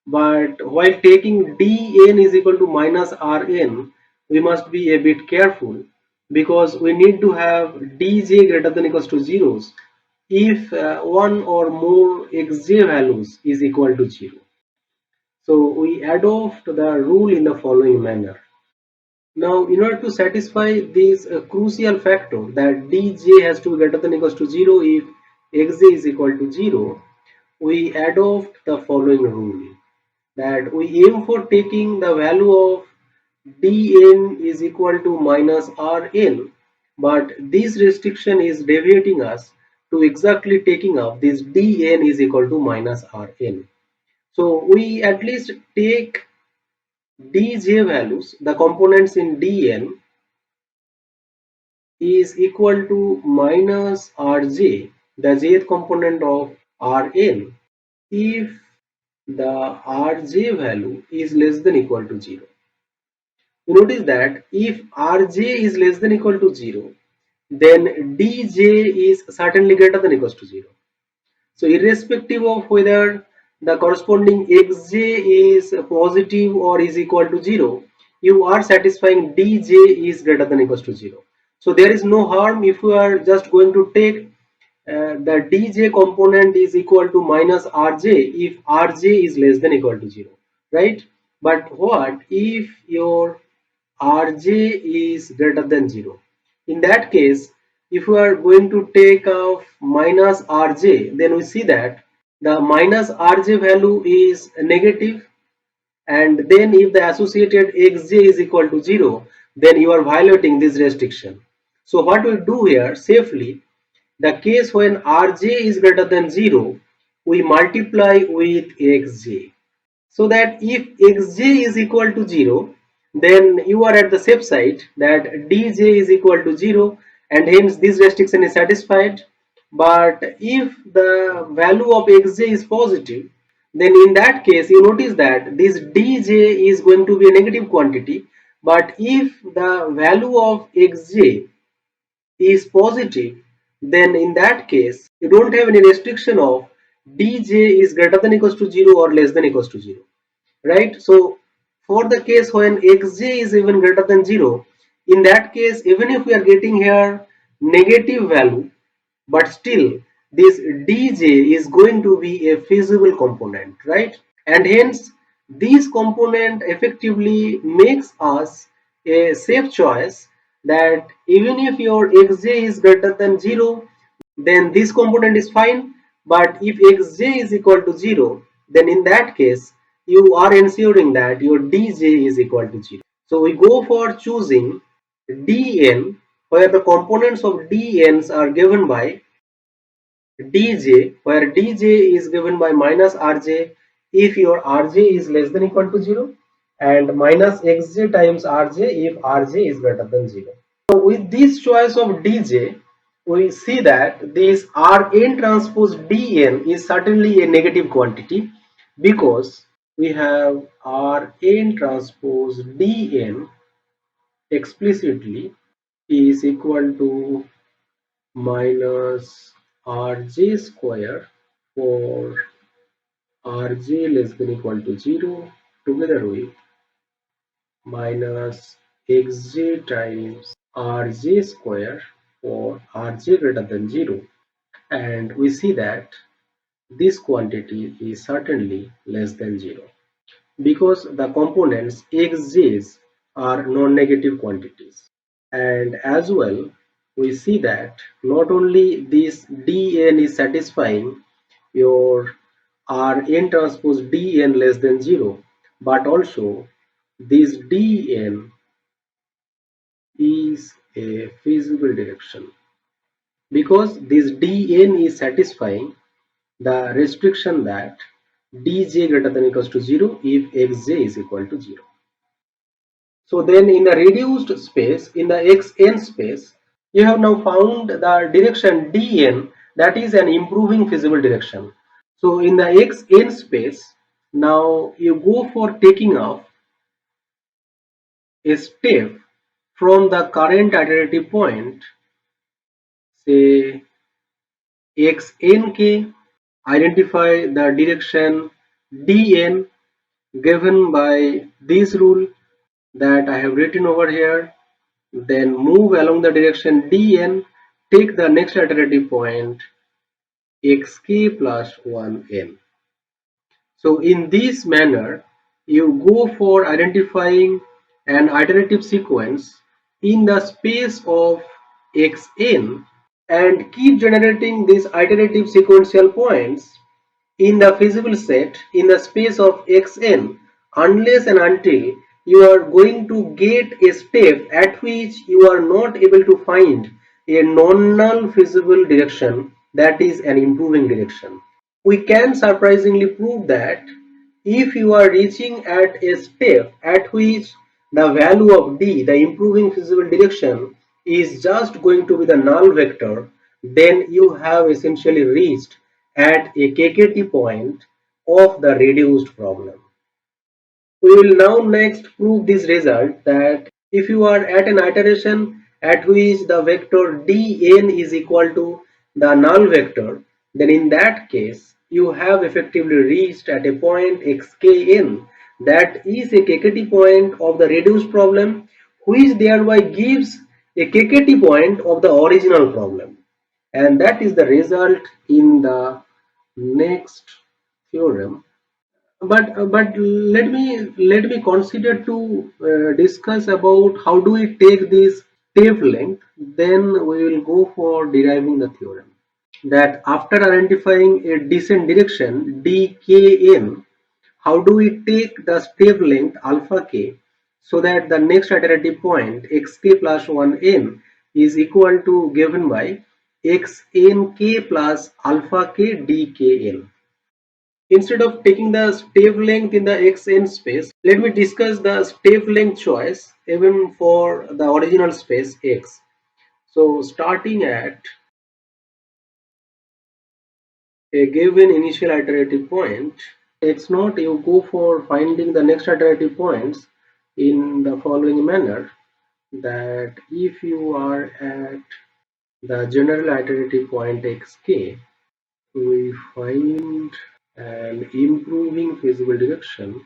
But while taking dn is equal to minus rn, we must be a bit careful, because we need to have dj greater than equals to zeros if one or more xj values is equal to 0. So we adopt the rule in the following manner. Now, in order to satisfy this crucial factor that dj has to be greater than equals to 0 if xj is equal to 0, we adopt the following rule, that we aim for taking the value of dn is equal to minus rn, but this restriction is deviating us to exactly taking up this dn is equal to minus rn. So we at least take dj values, the components in dn is equal to minus Rj, the jth component of Rn, if the Rj value is less than equal to 0. You notice that if Rj is less than equal to 0, then Dj is certainly greater than equals to 0. So irrespective of whether the corresponding xj is positive or is equal to 0, you are satisfying dj is greater than equals to 0. So there is no harm if you are just going to take the dj component is equal to minus rj if rj is less than equal to 0, right? But what if your rj is greater than 0? In that case, if we are going to take off minus rj, then we see that the minus rj value is negative, and then if the associated xj is equal to 0, then you are violating this restriction. So what we do here safely, the case when rj is greater than 0, we multiply with xj, so that if xj is equal to 0, then you are at the safe side that dj is equal to 0, and hence this restriction is satisfied. But if the value of xj is positive, then in that case you notice that this dj is going to be a negative quantity. But if the value of xj is positive, then in that case you don't have any restriction of dj is greater than equals to 0 or less than equals to 0, right? So for the case when xj is even greater than 0, in that case even if we are getting here negative value, but still this dj is going to be a feasible component, right? And hence this component effectively makes us a safe choice that even if your xj is greater than 0, then this component is fine. But if xj is equal to 0, then in that case you are ensuring that your dj is equal to 0. So we go for choosing dn, where the components of dn's are given by dj, where dj is given by minus rj if your rj is less than equal to 0, and minus xj times rj if rj is greater than 0. So with this choice of dj, we see that this Rn transpose Dn is certainly a negative quantity, because we have Rn transpose Dn explicitly is equal to minus Rj square for Rj less than equal to 0, together with minus Xj times Rj square for Rj greater than 0. And we see that this quantity is certainly less than 0, because the components xj's are non-negative quantities. And as well, we see that not only this dn is satisfying your Rn transpose dn less than 0, but also this dn is a feasible direction, because this dn is satisfying the restriction that dj greater than equals to 0 if xj is equal to 0. So then in the reduced space, in the xn space, you have now found the direction dn, that is an improving feasible direction. So in the xn space, now you go for taking off a step from the current iterative point, say xnk, identify the direction dn given by this rule that I have written over here, then move along the direction dn, take the next iterative point xk plus 1n. So in this manner, you go for identifying an iterative sequence in the space of xn, and keep generating these iterative sequential points in the feasible set in the space of xn, unless and until you are going to get a step at which you are not able to find a non-null feasible direction, that is an improving direction. We can surprisingly prove that if you are reaching at a step at which the value of d, the improving feasible direction, is just going to be the null vector, then you have essentially reached at a KKT point of the reduced problem. We will now next prove this result that if you are at an iteration at which the vector dn is equal to the null vector, then in that case you have effectively reached at a point xkn, that is a KKT point of the reduced problem, which thereby gives a KKT point of the original problem, and that is the result in the next theorem. But let me consider to discuss about how do we take this step length, then we will go for deriving the theorem. That after identifying a descent direction dkn, how do we take the step length alpha k so that the next iterative point xk plus 1n is equal to given by xnk plus alpha k dkn. Instead of taking the step length in the xn space, let me discuss the step length choice even for the original space x. So starting at a given initial iterative point x naught, you go for finding the next iterative points in the following manner: that if you are at the general iterative point xk, we find an improving feasible direction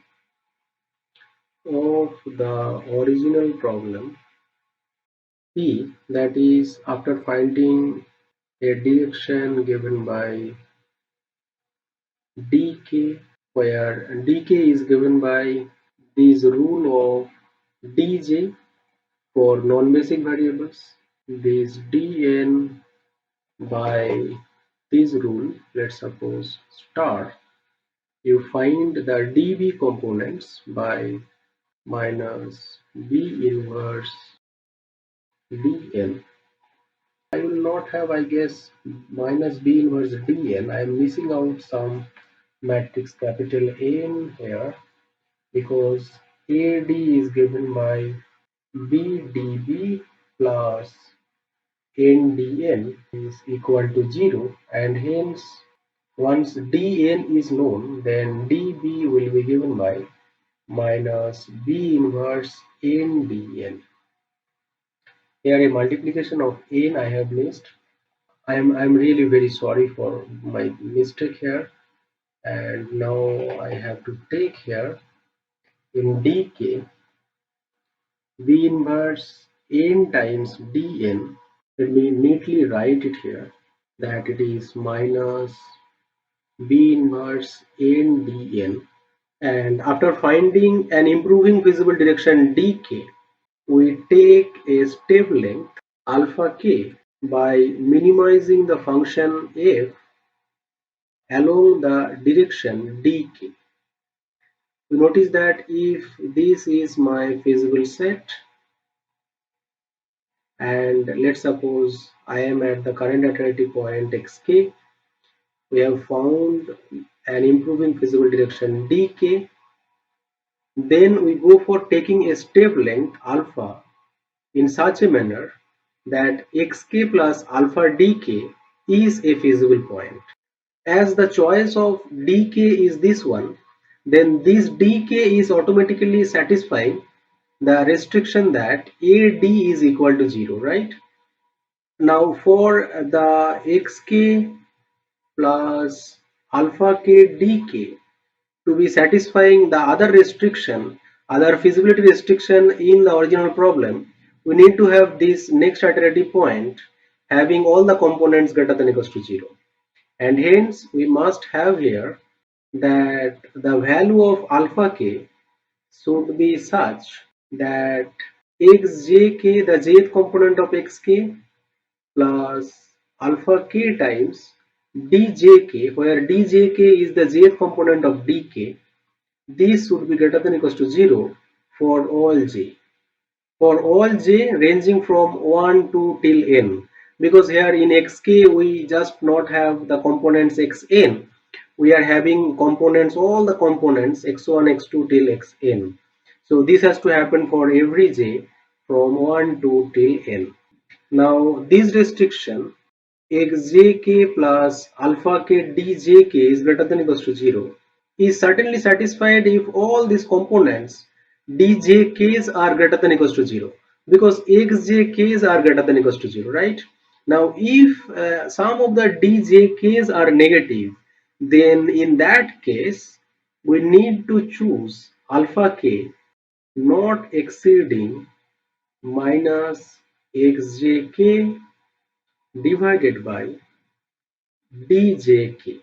of the original problem P, that is after finding a direction given by dk, where dk is given by this rule of dj for non-basic variables, this dn by this rule, let's suppose star, you find the db components by minus b inverse dn. I will not have, I guess, minus b inverse dn. I am missing out some matrix capital N here, because AD is given by BDB plus NDN is equal to 0, and hence once DN is known, then DB will be given by minus B inverse NDN. Here a multiplication of N I have missed. I'm really very sorry for my mistake here, and now I have to take here in dk b inverse n times dn. Let me neatly write it here, that it is minus b inverse n dn, and after finding an improving feasible direction dk, we take a step length alpha k by minimizing the function f along the direction dk. You notice that if this is my feasible set, and let's suppose I am at the current iterative point xk, we have found an improving feasible direction dk, then we go for taking a step length alpha in such a manner that xk plus alpha dk is a feasible point. As the choice of dk is this one, then this dk is automatically satisfying the restriction that AD is equal to 0, right? Now for the xk plus alpha k dk to be satisfying the other restriction, other feasibility restriction in the original problem, we need to have this next iterative point having all the components greater than equals to 0. And hence we must have here that the value of alpha k should be such that xjk, the jth component of xk, plus alpha k times djk, where djk is the jth component of dk, this should be greater than equals to 0 for all j. For all j ranging from 1 to till n, because here in xk we just not have the components xn, we are having components, all the components x1 x2 till xn. So this has to happen for every j from 1 to till n. Now this restriction xjk plus alpha k djk is greater than equals to 0 is certainly satisfied if all these components djk's are greater than equals to 0, because xjk's are greater than equals to 0, right? Now if some of the djk's are negative, then in that case we need to choose alpha k not exceeding minus xjk divided by djk.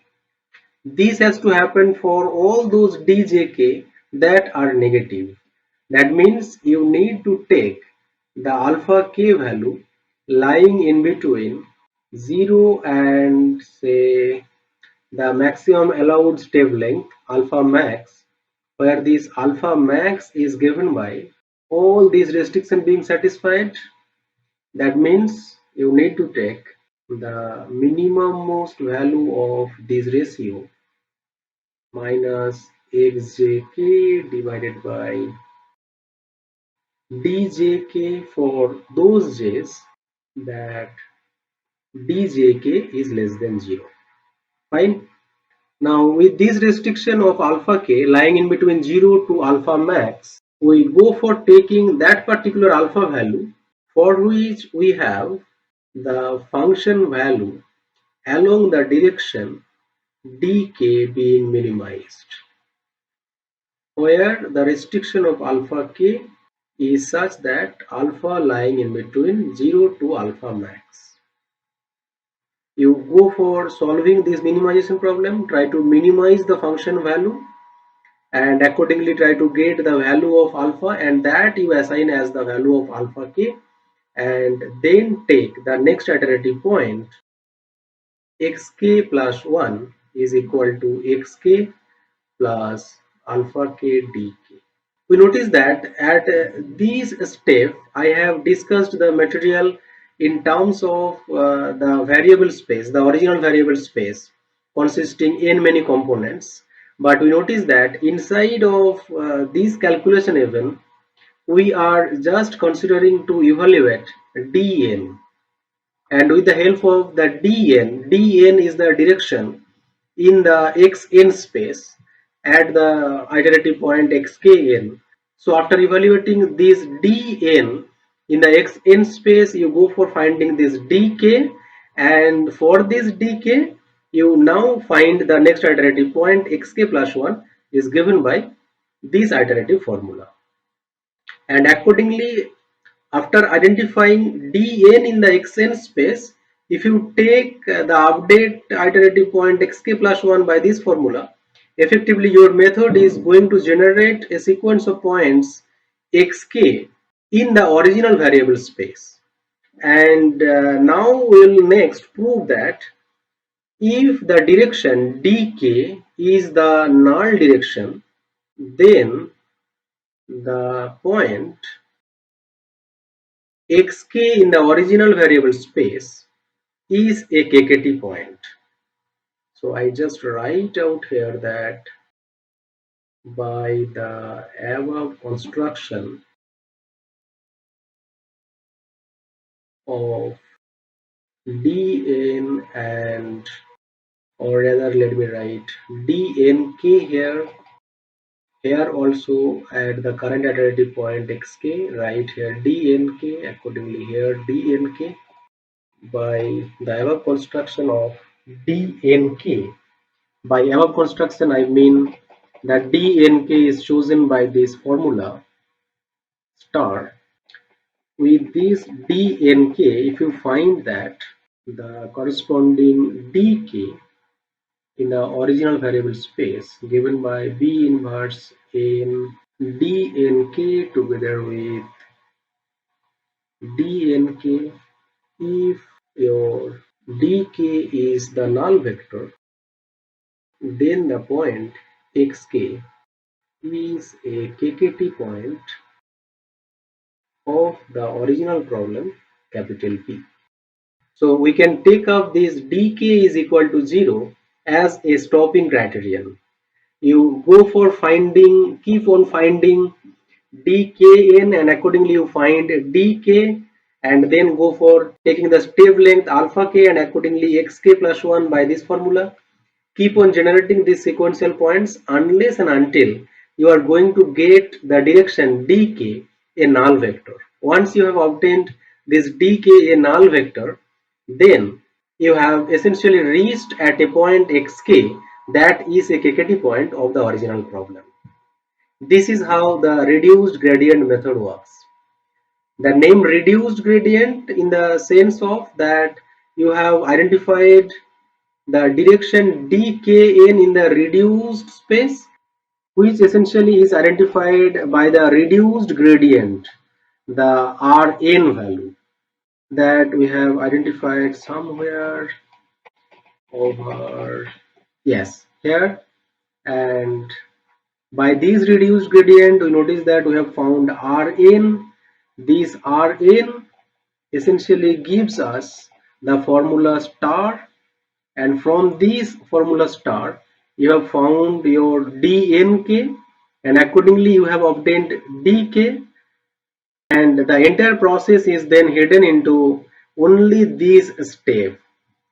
This has to happen for all those djk that are negative. That means you need to take the alpha k value lying in between 0 and say the maximum allowed step length alpha max, where this alpha max is given by all these restrictions being satisfied. That means you need to take the minimum most value of this ratio minus xjk divided by djk for those j's that djk is less than 0. Fine. Now with this restriction of alpha k lying in between 0 to alpha max, we go for taking that particular alpha value for which we have the function value along the direction dk being minimized, where the restriction of alpha k is such that alpha lying in between 0 to alpha max. You go for solving this minimization problem, try to minimize the function value and accordingly try to get the value of alpha, and that you assign as the value of alpha k, and then take the next iterative point xk plus 1 is equal to xk plus alpha k dk. We notice that at these steps I have discussed the material in terms of the variable space, the original variable space consisting in many components. But we notice that inside of this calculation even we are just considering to evaluate dn, and with the help of the dn is the direction in the xn space at the iterative point xkn. So after evaluating this dn in the xn space, you go for finding this dk, and for this dk you now find the next iterative point xk plus 1 is given by this iterative formula. And accordingly, after identifying dn in the xn space, if you take the update iterative point xk plus 1 by this formula, effectively your method is going to generate a sequence of points xk in the original variable space. And now we will next prove that if the direction dk is the null direction, then the point xk in the original variable space is a kkt point. So I just write out here that by the above construction of dn and, or rather let me write dnk here also at the current iterative point xk, right here dnk, accordingly here dnk, by the above construction of dnk. By above construction, I mean that dnk is chosen by this formula star. With this dnk, if you find that the corresponding dk in the original variable space given by b inverse in dnk together with dnk, if your dk is the null vector, then the point xk is a kkt point of the original problem capital P. So we can take up this dk is equal to 0 as a stopping criterion. You go for finding, keep on finding dkn, and accordingly you find dk, and then go for taking the step length alpha k and accordingly xk plus 1 by this formula. Keep on generating these sequential points unless and until you are going to get the direction dk a null vector. Once you have obtained this dk a null vector, then you have essentially reached at a point xk that is a kkt point of the original problem. This is how the reduced gradient method works. The name reduced gradient in the sense of that you have identified the direction dkn in the reduced space, which essentially is identified by the reduced gradient, the Rn value that we have identified somewhere over, yes, here. And by these reduced gradient, we notice that we have found Rn. This Rn essentially gives us the formula star, and from this formula star you have found your dnk, and accordingly you have obtained dk, and the entire process is then hidden into only this step,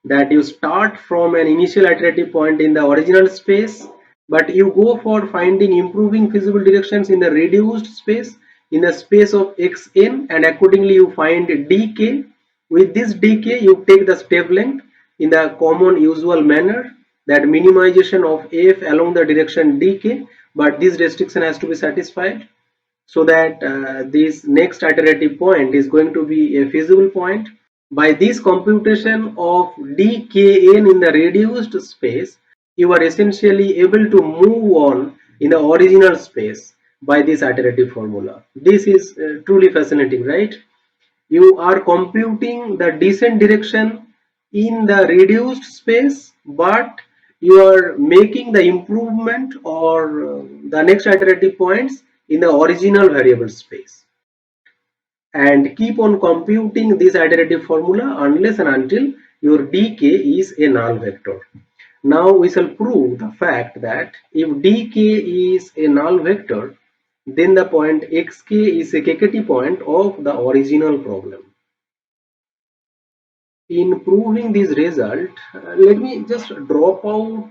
that you start from an initial iterative point in the original space, but you go for finding improving feasible directions in the reduced space, in the space of xn, and accordingly you find dk. With this dk you take the step length in the common usual manner, that minimization of f along the direction dk, but this restriction has to be satisfied, so that this next iterative point is going to be a feasible point. By this computation of dkn in the reduced space, you are essentially able to move on in the original space by this iterative formula. This is truly fascinating, right? You are computing the descent direction in the reduced space, but you are making the improvement or the next iterative points in the original variable space, and keep on computing this iterative formula unless and until your dk is a null vector. Now we shall prove the fact that if dk is a null vector, then the point xk is a kkt point of the original problem. In proving this result, let me just drop out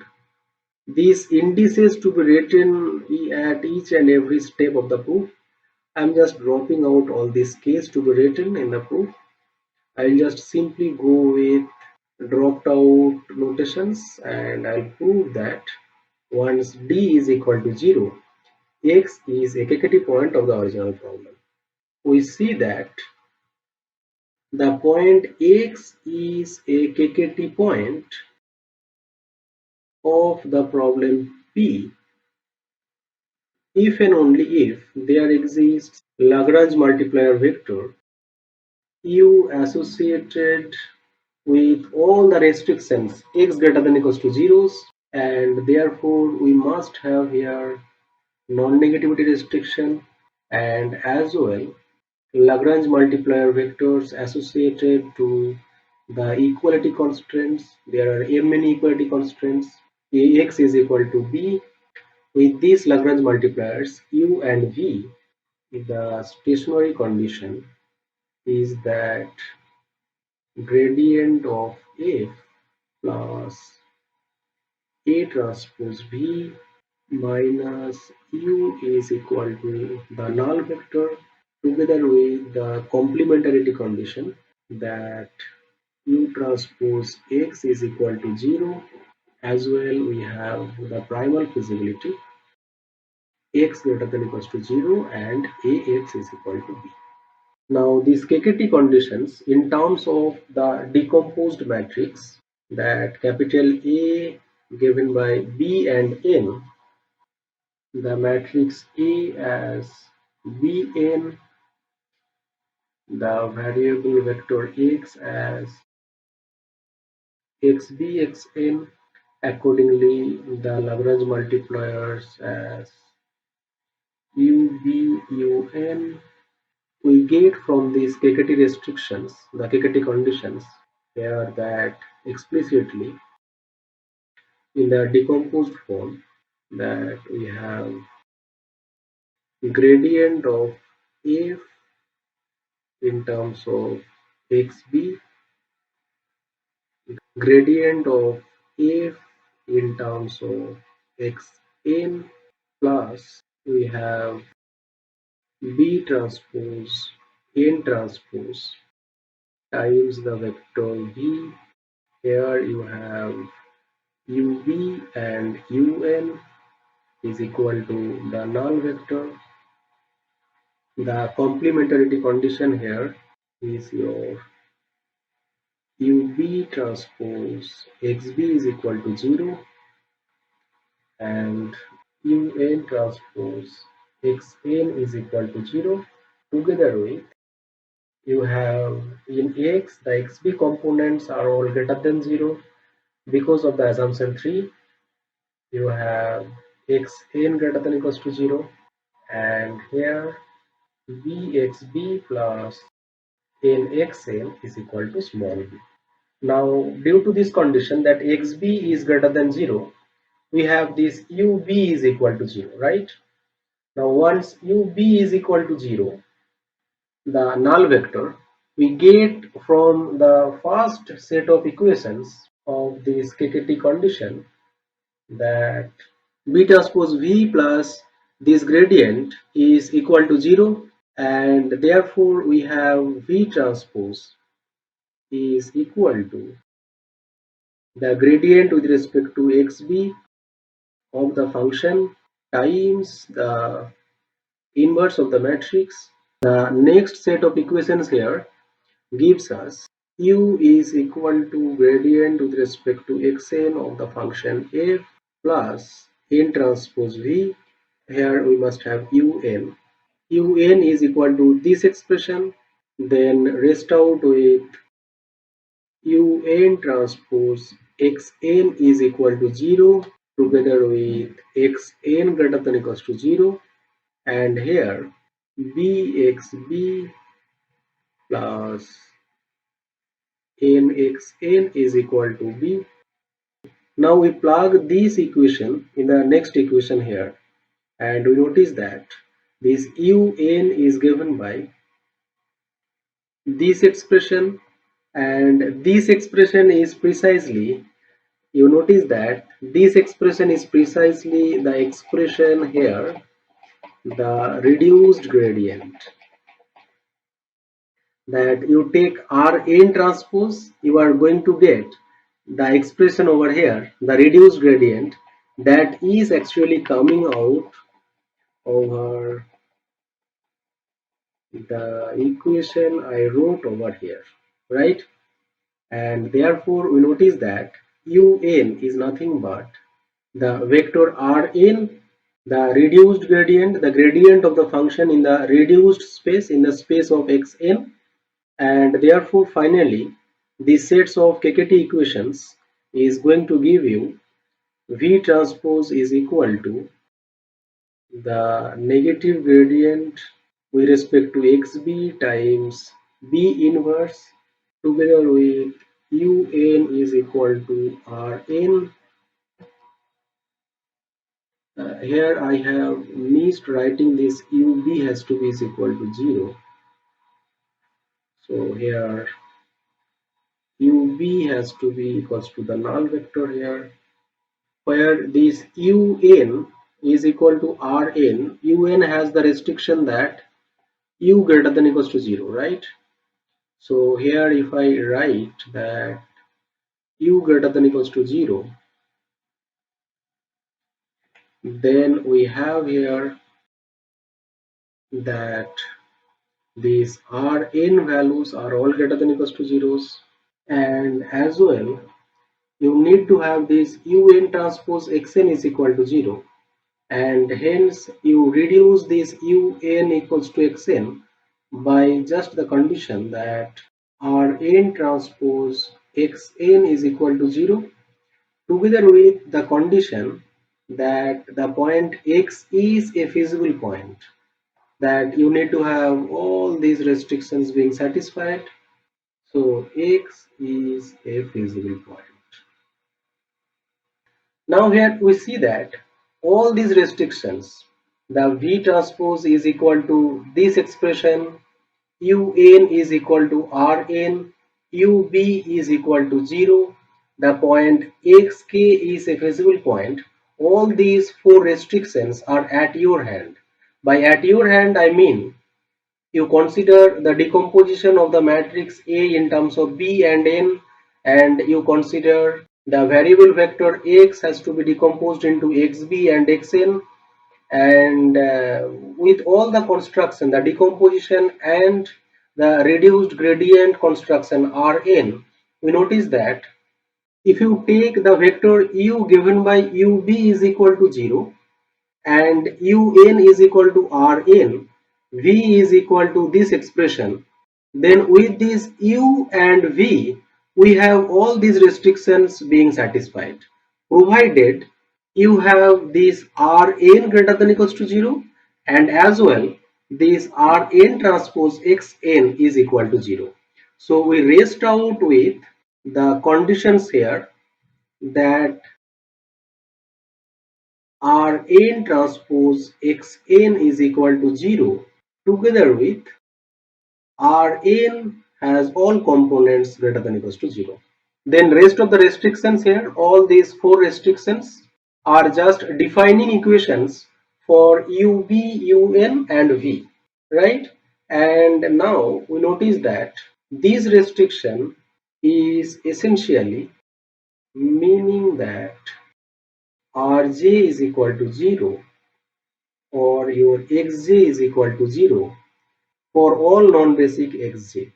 these indices to be written at each and every step of the proof. I'm just dropping out all these case to be written in the proof. I'll just simply go with dropped out notations, and I'll prove that once d is equal to 0, x is a KKT point of the original problem. We see that the point x is a KKT point of the problem P if and only if there exists Lagrange multiplier vector U associated with all the restrictions x greater than equals to zeros, and therefore we must have here non-negativity restriction, and as well Lagrange multiplier vectors associated to the equality constraints. There are m many equality constraints. Ax is equal to b. With these Lagrange multipliers u and v, the stationary condition is that gradient of f plus A transpose v minus u is equal to the null vector, together with the complementarity condition that u transpose x is equal to 0. As well, we have the primal feasibility x greater than equals to 0 and ax is equal to b. Now these KKT conditions in terms of the decomposed matrix, that capital A given by B and N, the matrix A as Bn, the variable vector x as xb xn, accordingly the Lagrange multipliers as ub un, we get from these KKT restrictions, the KKT conditions here, that explicitly in the decomposed form, that we have gradient of f in terms of xb, gradient of f in terms of xn, plus we have b transpose n transpose times the vector v. Here you have UV and UN, is equal to the null vector. The complementarity condition here is your UB transpose XB is equal to 0 and UN transpose XN is equal to 0. Together with, you have in X the XB components are all greater than 0 because of the assumption 3. You have Xn greater than equals to 0, and here Bxb plus Nxn is equal to small b. Now, due to this condition that xb is greater than 0, we have this ub is equal to 0, right? Now, once ub is equal to 0, the null vector, we get from the first set of equations of this KKT condition that b transpose v plus this gradient is equal to 0, and therefore we have v transpose is equal to the gradient with respect to xb of the function times the inverse of the matrix. The next set of equations here gives us u is equal to gradient with respect to xn of the function f plus n transpose v. Here we must have un. Un is equal to this expression, then rest out with un transpose xn is equal to 0 together with xn greater than equals to 0, and here bxb plus nxn is equal to b. Now we plug this equation in the next equation here, and we notice that this un is given by this expression, and this expression is precisely, you notice that this expression is precisely the expression here, the reduced gradient, that you take Rn transpose, you are going to get the expression over here, the reduced gradient, that is actually coming out over the equation I wrote over here, right? And therefore we notice that un is nothing but the vector Rn, the reduced gradient, the gradient of the function in the reduced space, in the space of xn, and therefore finally these sets of KKT equations is going to give you V transpose is equal to the negative gradient with respect to xb times B inverse together with un is equal to Rn. Here I have missed writing this ub has to be is equal to 0. So here ub has to be equals to the null vector here, where this un is equal to Rn. Un has the restriction that u greater than equals to 0, right? So here if I write that u greater than equals to 0, then we have here that these Rn values are all greater than equals to zeros, and as well you need to have this un transpose xn is equal to 0, and hence you reduce this un equals to xn by just the condition that Rn transpose xn is equal to 0 together with the condition that the point x is a feasible point, that you need to have all these restrictions being satisfied. So x is a feasible point. Now here we see that all these restrictions, the V transpose is equal to this expression, UN is equal to Rn, UB is equal to 0, the point xk is a feasible point. All these four restrictions are at your hand. By at your hand I mean you consider the decomposition of the matrix A in terms of B and N, and you consider The variable vector x has to be decomposed into xb and xn, and with all the construction, the decomposition and the reduced gradient construction Rn, we notice that if you take the vector u given by ub is equal to 0 and un is equal to Rn, v is equal to this expression, then with this u and v, we have all these restrictions being satisfied, provided you have this Rn greater than equals to 0 and as well this Rn transpose Xn is equal to 0. So we rest out with the conditions here that Rn transpose Xn is equal to 0 together with Rn has all components greater than equals to 0. Then rest of the restrictions here, all these four restrictions are just defining equations for ub, un and v, right? And now we notice that this restriction is essentially meaning that rj is equal to 0 or your xj is equal to 0 for all non-basic xj,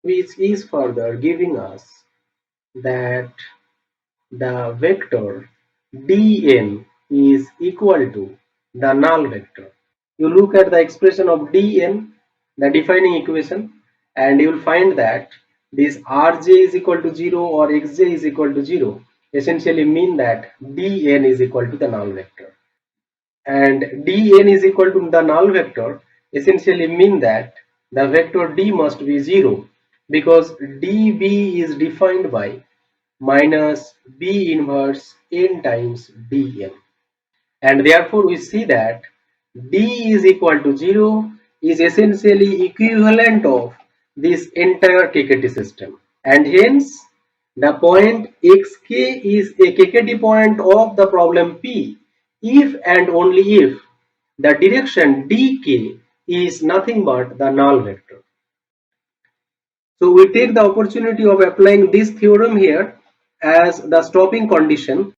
which is further giving us that the vector dn is equal to the null vector. You look at the expression of dn, the defining equation, and you will find that this rj is equal to 0 or xj is equal to 0 essentially mean that dn is equal to the null vector. And dn is equal to the null vector essentially mean that the vector d must be 0 because db is defined by minus b inverse n times dn, and therefore we see that d is equal to 0 is essentially equivalent of this entire KKT system, and hence the point xk is a KKT point of the problem P if and only if the direction dk is nothing but the null vector. So we take the opportunity of applying this theorem here as the stopping condition.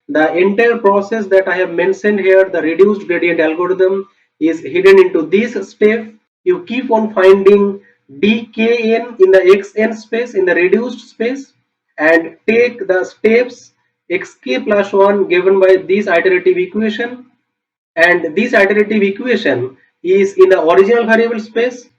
The entire process that I have mentioned here, the reduced gradient algorithm, is hidden into this step. You keep on finding dkn in the xn space, in the reduced space, and take the steps xk plus 1 given by this iterative equation, and this iterative equation is in the original variable space.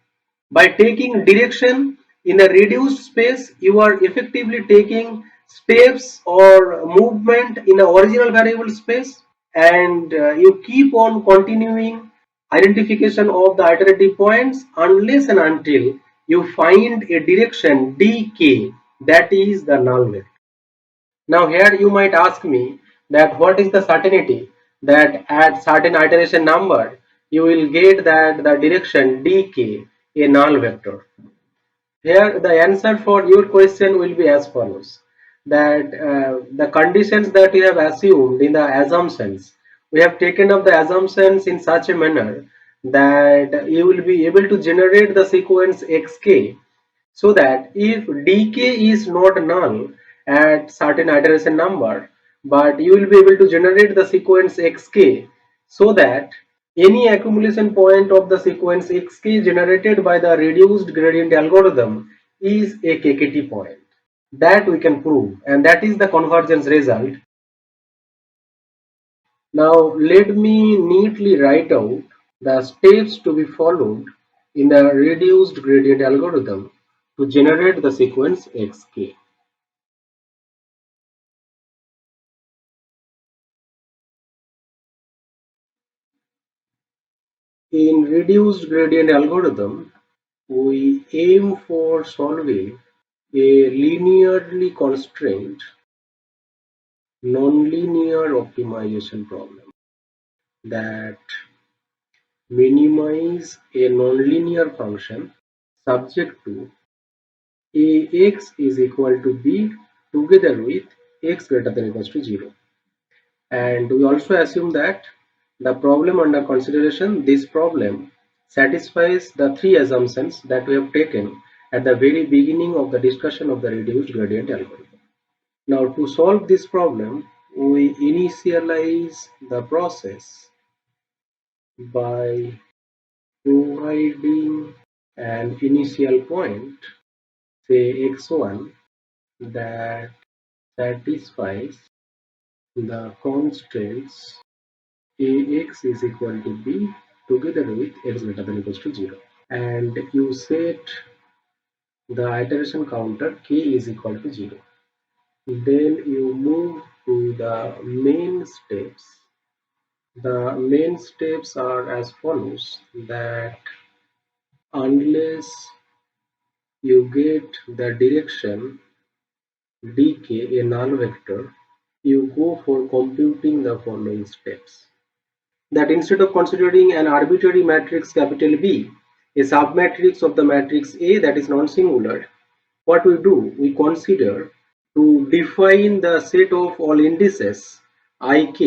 By taking direction in a reduced space, you are effectively taking steps or movement in a original variable space, and you keep on continuing identification of the iterative points unless and until you find a direction dk that is the null vector. Now here you might ask me that what is the certainty that at certain iteration number you will get that the direction dk a null vector. Here the answer for your question will be as follows, that the conditions that we have assumed in the assumptions, we have taken up the assumptions in such a manner that you will be able to generate the sequence xk, so that if dk is not null at certain iteration number, but you will be able to generate the sequence xk so that any accumulation point of the sequence xk generated by the reduced gradient algorithm is a KKT point. That we can prove, and that is the convergence result. Now let me neatly write out the steps to be followed in the reduced gradient algorithm to generate the sequence xk. In reduced gradient algorithm, we aim for solving a linearly constrained nonlinear optimization problem that minimize a nonlinear function subject to ax is equal to b together with x greater than equals to 0. And we also assume that the problem under consideration, this problem satisfies the three assumptions that we have taken at the very beginning of the discussion of the reduced gradient algorithm. Now to solve this problem, we initialize the process by providing an initial point, say x1, that satisfies the constraints ax is equal to b together with x greater than equals to 0. And you set the iteration counter k is equal to 0. Then you move to the main steps. The main steps are as follows, that unless you get the direction dk a null vector, you go for computing the following steps. That instead of considering an arbitrary matrix capital B, a submatrix of the matrix A that is non-singular, what we do, we consider to define the set of all indices ik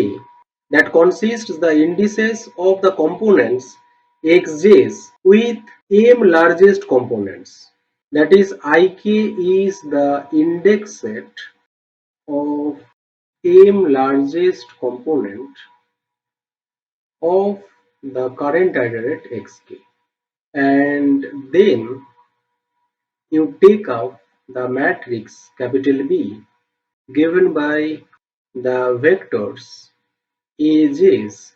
that consists the indices of the components xj's with m largest components. That is, ik is the index set of m largest component of the current iterate xk. And then you take out the matrix capital B given by the vectors aj's,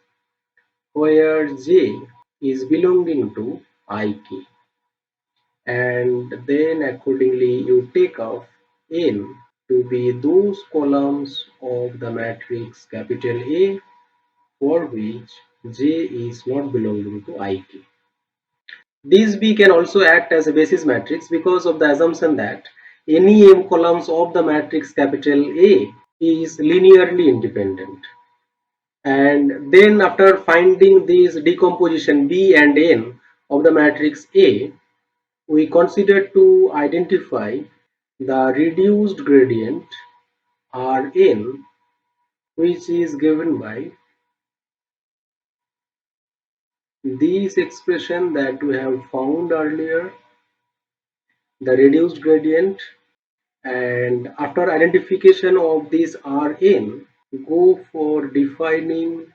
where j is belonging to ik, and then accordingly you take out n to be those columns of the matrix capital A for which j is not belonging to ik. This B can also act as a basis matrix because of the assumption that any m columns of the matrix capital A is linearly independent. And then after finding this decomposition B and N of the matrix A, we consider to identify the reduced gradient Rn, which is given by this expression that we have found earlier, the reduced gradient. And after identification of this Rn, go for defining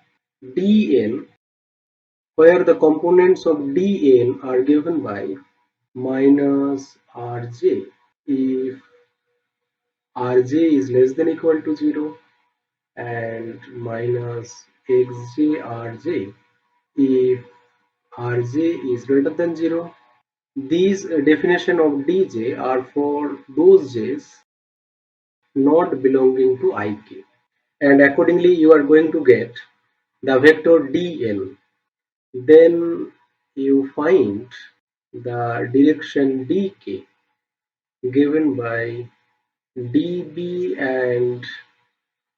Dn, where the components of Dn are given by minus Rj if Rj is less than equal to 0, and minus xjrj if Rj is greater than 0. These definition of Dj are for those j's not belonging to ik, and accordingly you are going to get the vector dn. Then you find the direction dk given by db and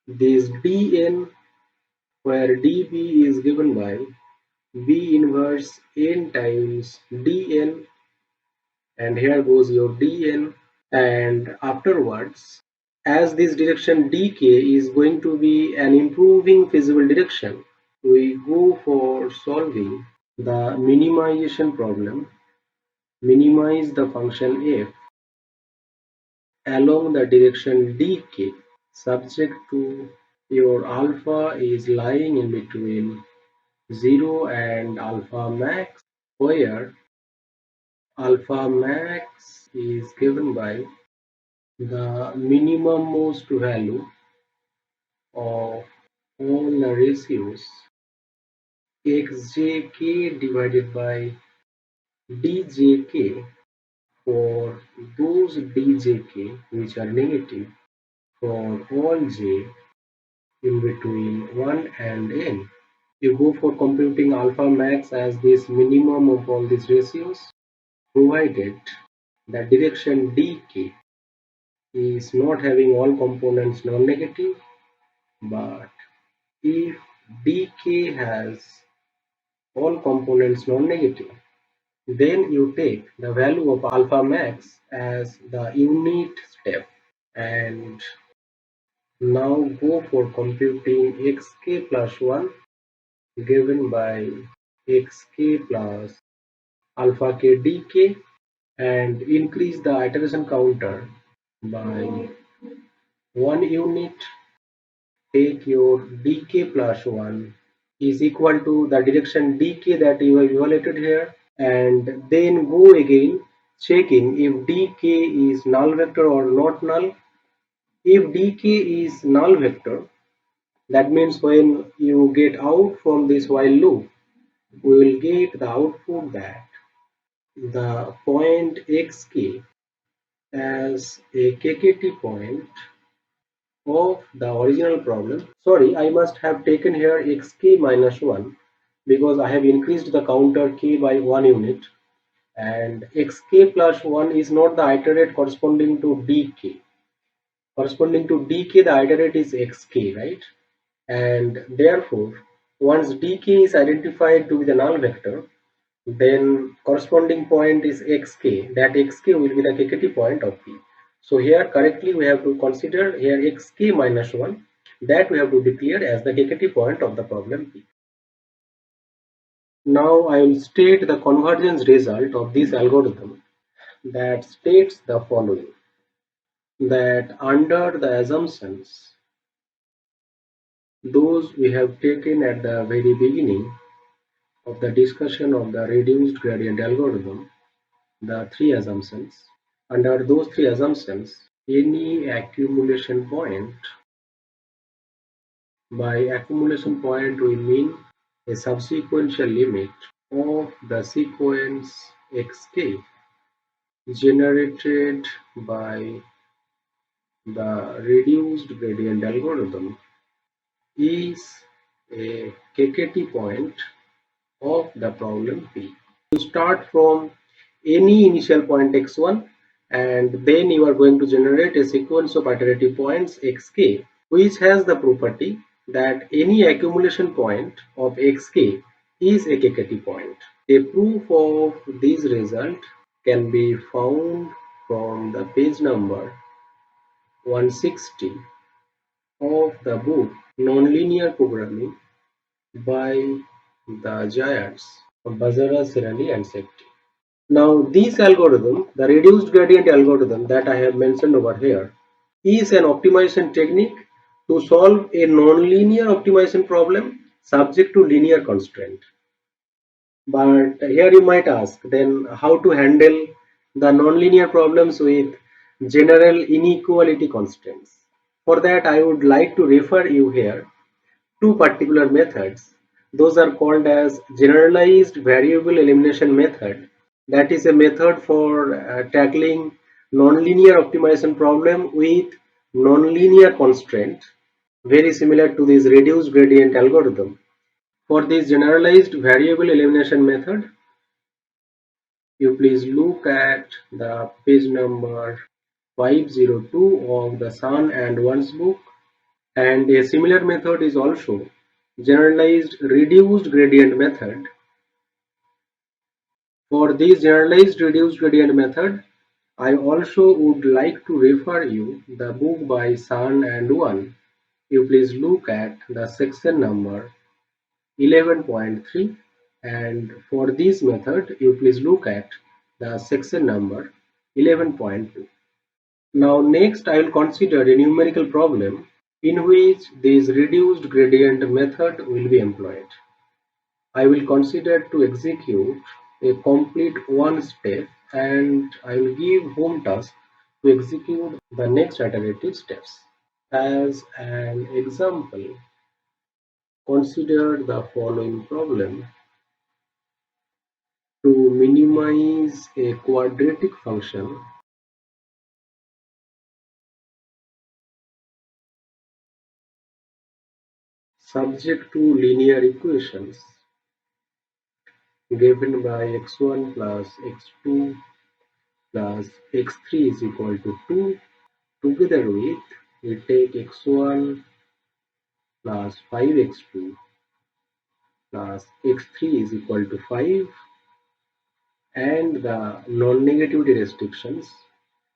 this dn, where db is given by b inverse n times dn, and here goes your dn. And afterwards, as this direction dk is going to be an improving feasible direction, we go for solving the minimization problem. Minimize the function f along the direction dk, subject to your alpha is lying in between 0 and alpha max, where alpha max is given by the minimum most value of all the ratios xjk divided by djk for those djk which are negative for all j in between 1 and n. You go for computing alpha max as this minimum of all these ratios, provided the direction dk is not having all components non-negative, but if dk has all components non-negative, then you take the value of alpha max as the unit step, and now go for computing xk plus 1 given by xk plus alpha k dk, and increase the iteration counter by 1 unit, take your dk plus 1 is equal to the direction dk that you have evaluated here, and then go again checking if dk is null vector or not null. If dk is null vector, that means when you get out from this while loop, we will get the output that the point xk as a kkt point of the original problem. Sorry, I must have taken here xk minus 1 because I have increased the counter k by 1 unit, and xk plus 1 is not the iterate corresponding to dk. Corresponding to dk, the iterate is xk, right? And therefore, once dk is identified to be the null vector, then corresponding point is xk. That xk will be the kkt point of P. So here correctly we have to consider here xk minus 1, that we have to declare as the kkt point of the problem P. Now I will state the convergence result of this algorithm, that states the following: that under the assumptions those we have taken at the very beginning of the discussion of the reduced gradient algorithm, the three assumptions. Under those three assumptions, any accumulation point, by accumulation point we mean a subsequential limit of the sequence xk generated by the reduced gradient algorithm, is a kkt point of the problem P. You start from any initial point x1, and then you are going to generate a sequence of iterative points xk, which has the property that any accumulation point of xk is a kkt point. A proof of this result can be found from the page number 160 of the book Nonlinear Programming by the giants Bazara, Serali and Sethi. Now this algorithm, the reduced gradient algorithm that I have mentioned over here, is an optimization technique to solve a nonlinear optimization problem subject to linear constraint. But here you might ask, then how to handle the nonlinear problems with general inequality constraints? For that, I would like to refer you here two particular methods. Those are called as generalized variable elimination method. That is a method for tackling nonlinear optimization problem with nonlinear constraint, very similar to this reduced gradient algorithm. For this generalized variable elimination method, you please look at the page number 502 of the Sun and One's book. And a similar method is also generalized reduced gradient method. For this generalized reduced gradient method, I also would like to refer you the book by Sun and One. You please look at the section number 11.3, and for this method you please look at the section number 11.2. Now next I will consider a numerical problem in which this reduced gradient method will be employed. I will consider to execute a complete one step, and I will give home task to execute the next iterative steps. As an example, consider the following problem: to minimize a quadratic function subject to linear equations given by x1 plus x2 plus x3 is equal to 2, together with we take x1 plus 5x2 plus x3 is equal to 5, and the non-negativity restrictions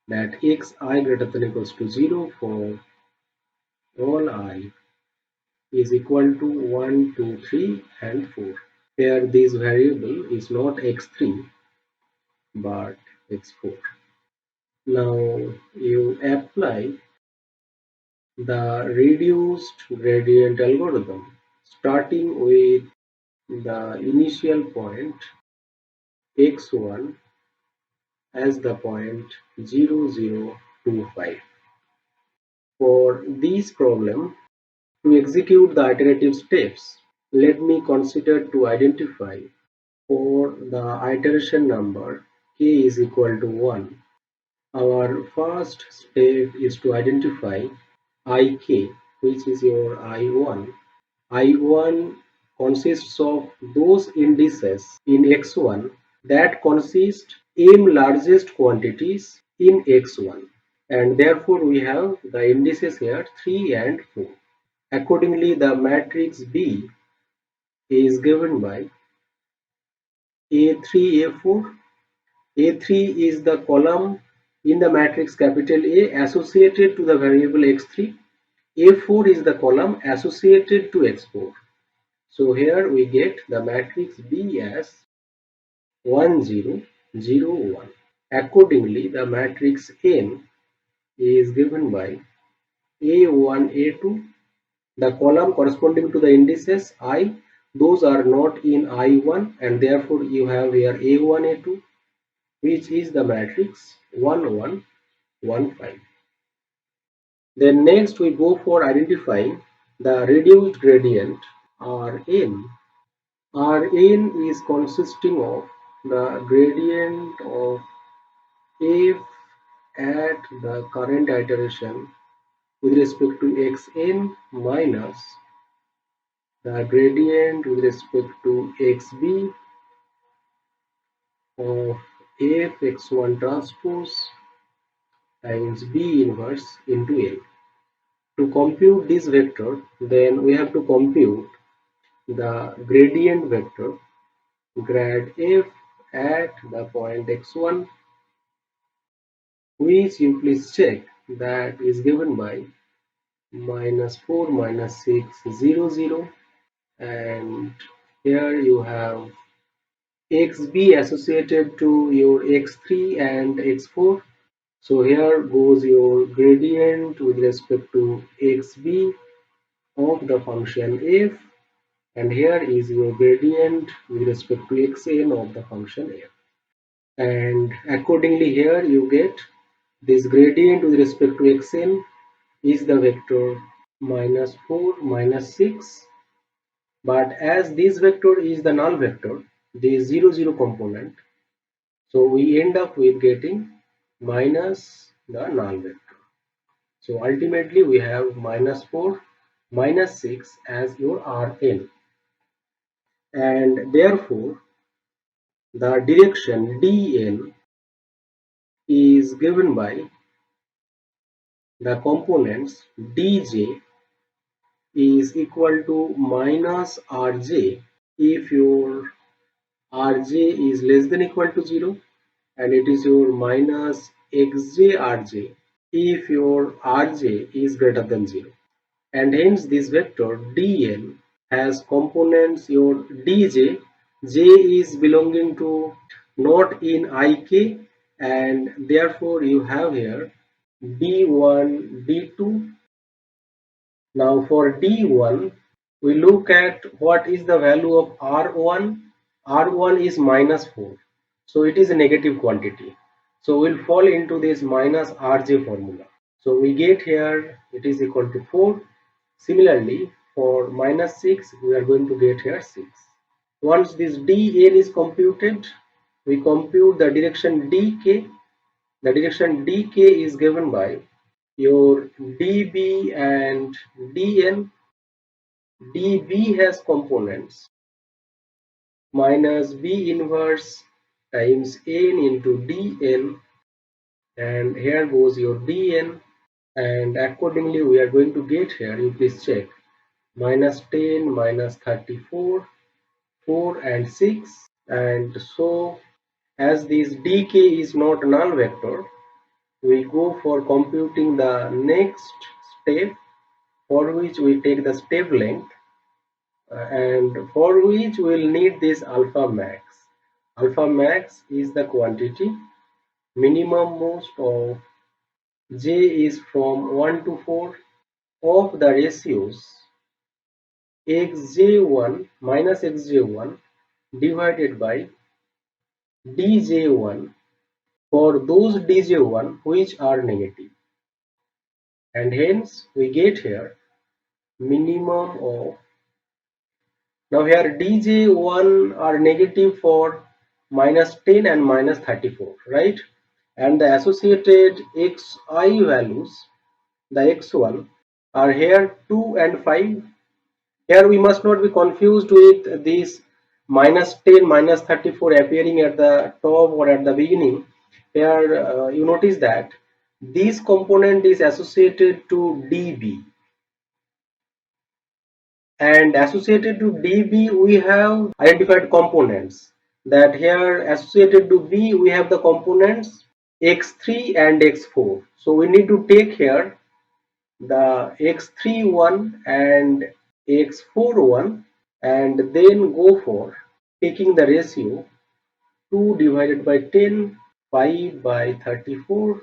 that xi greater than equals to 0 for all I is equal to 1, 2, 3 and 4. Here this variable is not x3 but x4. Now you apply the reduced gradient algorithm, starting with the initial point x1 as the point 0025. For this problem, to execute the iterative steps, let me consider to identify for the iteration number k is equal to 1. Our first step is to identify ik, which is your I1. I1 consists of those indices in x1 that consist m largest quantities in x1, and therefore we have the indices here 3 and 4. Accordingly, the matrix B is given by A3, A4. A3 is the column in the matrix capital A associated to the variable x3. A4 is the column associated to x4. So here we get the matrix B as 1 0 0 1. Accordingly, the matrix N is given by A1 A2. The column corresponding to the indices I, those are not in I1, and therefore you have here A1 A2, which is the matrix 1 1 1 5. Then next we go for identifying the reduced gradient Rn. Rn is consisting of the gradient of f at the current iteration with respect to xn minus the gradient with respect to xb of f x1 transpose times b inverse into L. To compute this vector, then we have to compute the gradient vector grad f at the point x1, which you please check that is given by -4 -6 0 0, and here you have xb associated to your x3 and x4. So here goes your gradient with respect to xb of the function f, and here is your gradient with respect to xn of the function f. And accordingly here you get this gradient with respect to xn is the vector -4 -6, but as this vector is the null vector, the 0 0 component, so we end up with getting minus the null vector. So ultimately we have -4 -6 as your Rn, and therefore the direction dn is given by the components dj is equal to minus rj if your rj is less than equal to 0, and it is your minus xj rj if your rj is greater than 0, and hence this vector dn has components your dj. J is belonging to not in ik, and therefore you have here d1 d2. Now for d1 we look at what is the value of r1. R1 is -4, so it is a negative quantity, so we'll fall into this minus rj formula. So we get here it is equal to 4. Similarly, for -6 we are going to get here 6. Once this dn is computed, we compute the direction dk. The direction dk is given by your db and dn. db has components minus b inverse times n into dn, and here goes your dn, and accordingly we are going to get here, you please check, -10 -34 4 and 6. And so as this dk is not null vector, we go for computing the next step, for which we take the step length, and for which we will need this alpha max. Alpha max is the quantity minimum most of j is from 1 to 4, of the ratios xj1 minus xj1 divided by dj1 for those dj1 which are negative, and hence we get here minimum of. Now here dj1 are negative for minus 10 and minus 34, right? And the associated xi values, the x1, are here 2 and 5. Here we must not be confused with these minus 10, minus 34 appearing at the top or at the beginning. Here you notice that this component is associated to db, and associated to db we have identified components, that here associated to b we have the components x3 and x4. So we need to take here the x3 one and x4 one, and then go for taking the ratio 2 divided by 10, 5 by 34,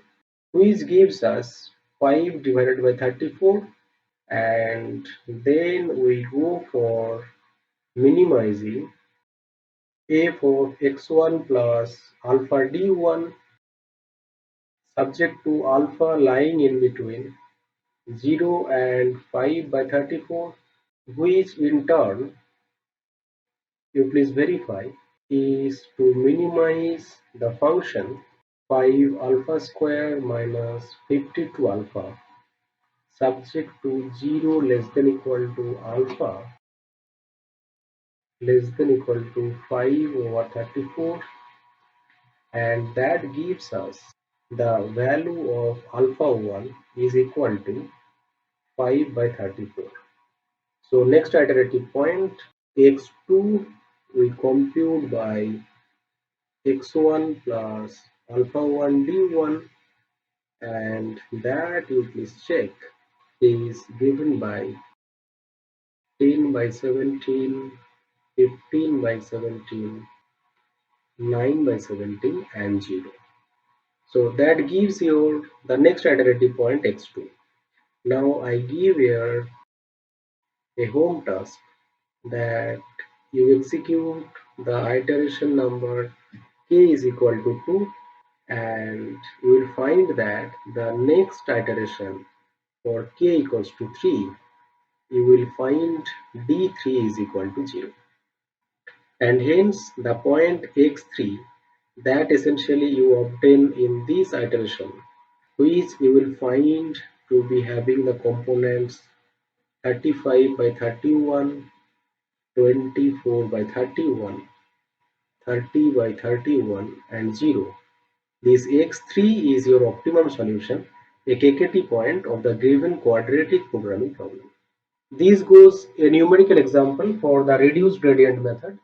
which gives us 5 divided by 34, and then we go for minimizing f of x1 plus alpha d1 subject to alpha lying in between 0 and 5 by 34, which in turn, you please verify, is to minimize the function 5 alpha square minus 52 alpha subject to 0 less than equal to alpha less than equal to 5 over 34, and that gives us the value of alpha 1 is equal to 5 by 34. So next iterative point x2 we compute by x1 plus alpha 1 d1, and that you please check is given by 10 by 17, 15 by 17, 9 by 17 and 0. So that gives you the next iterative point x2. Now I give here a home task that you execute the iteration number k is equal to 2, and you will find that the next iteration for k equals to 3, you will find d3 is equal to 0, and hence the point x3 that essentially you obtain in this iteration, which you will find to be having the components 35 by 31, 24 by 31, 30 by 31 and 0. This x3 is your optimum solution, a KKT point of the given quadratic programming problem. This goes a numerical example for the reduced gradient method.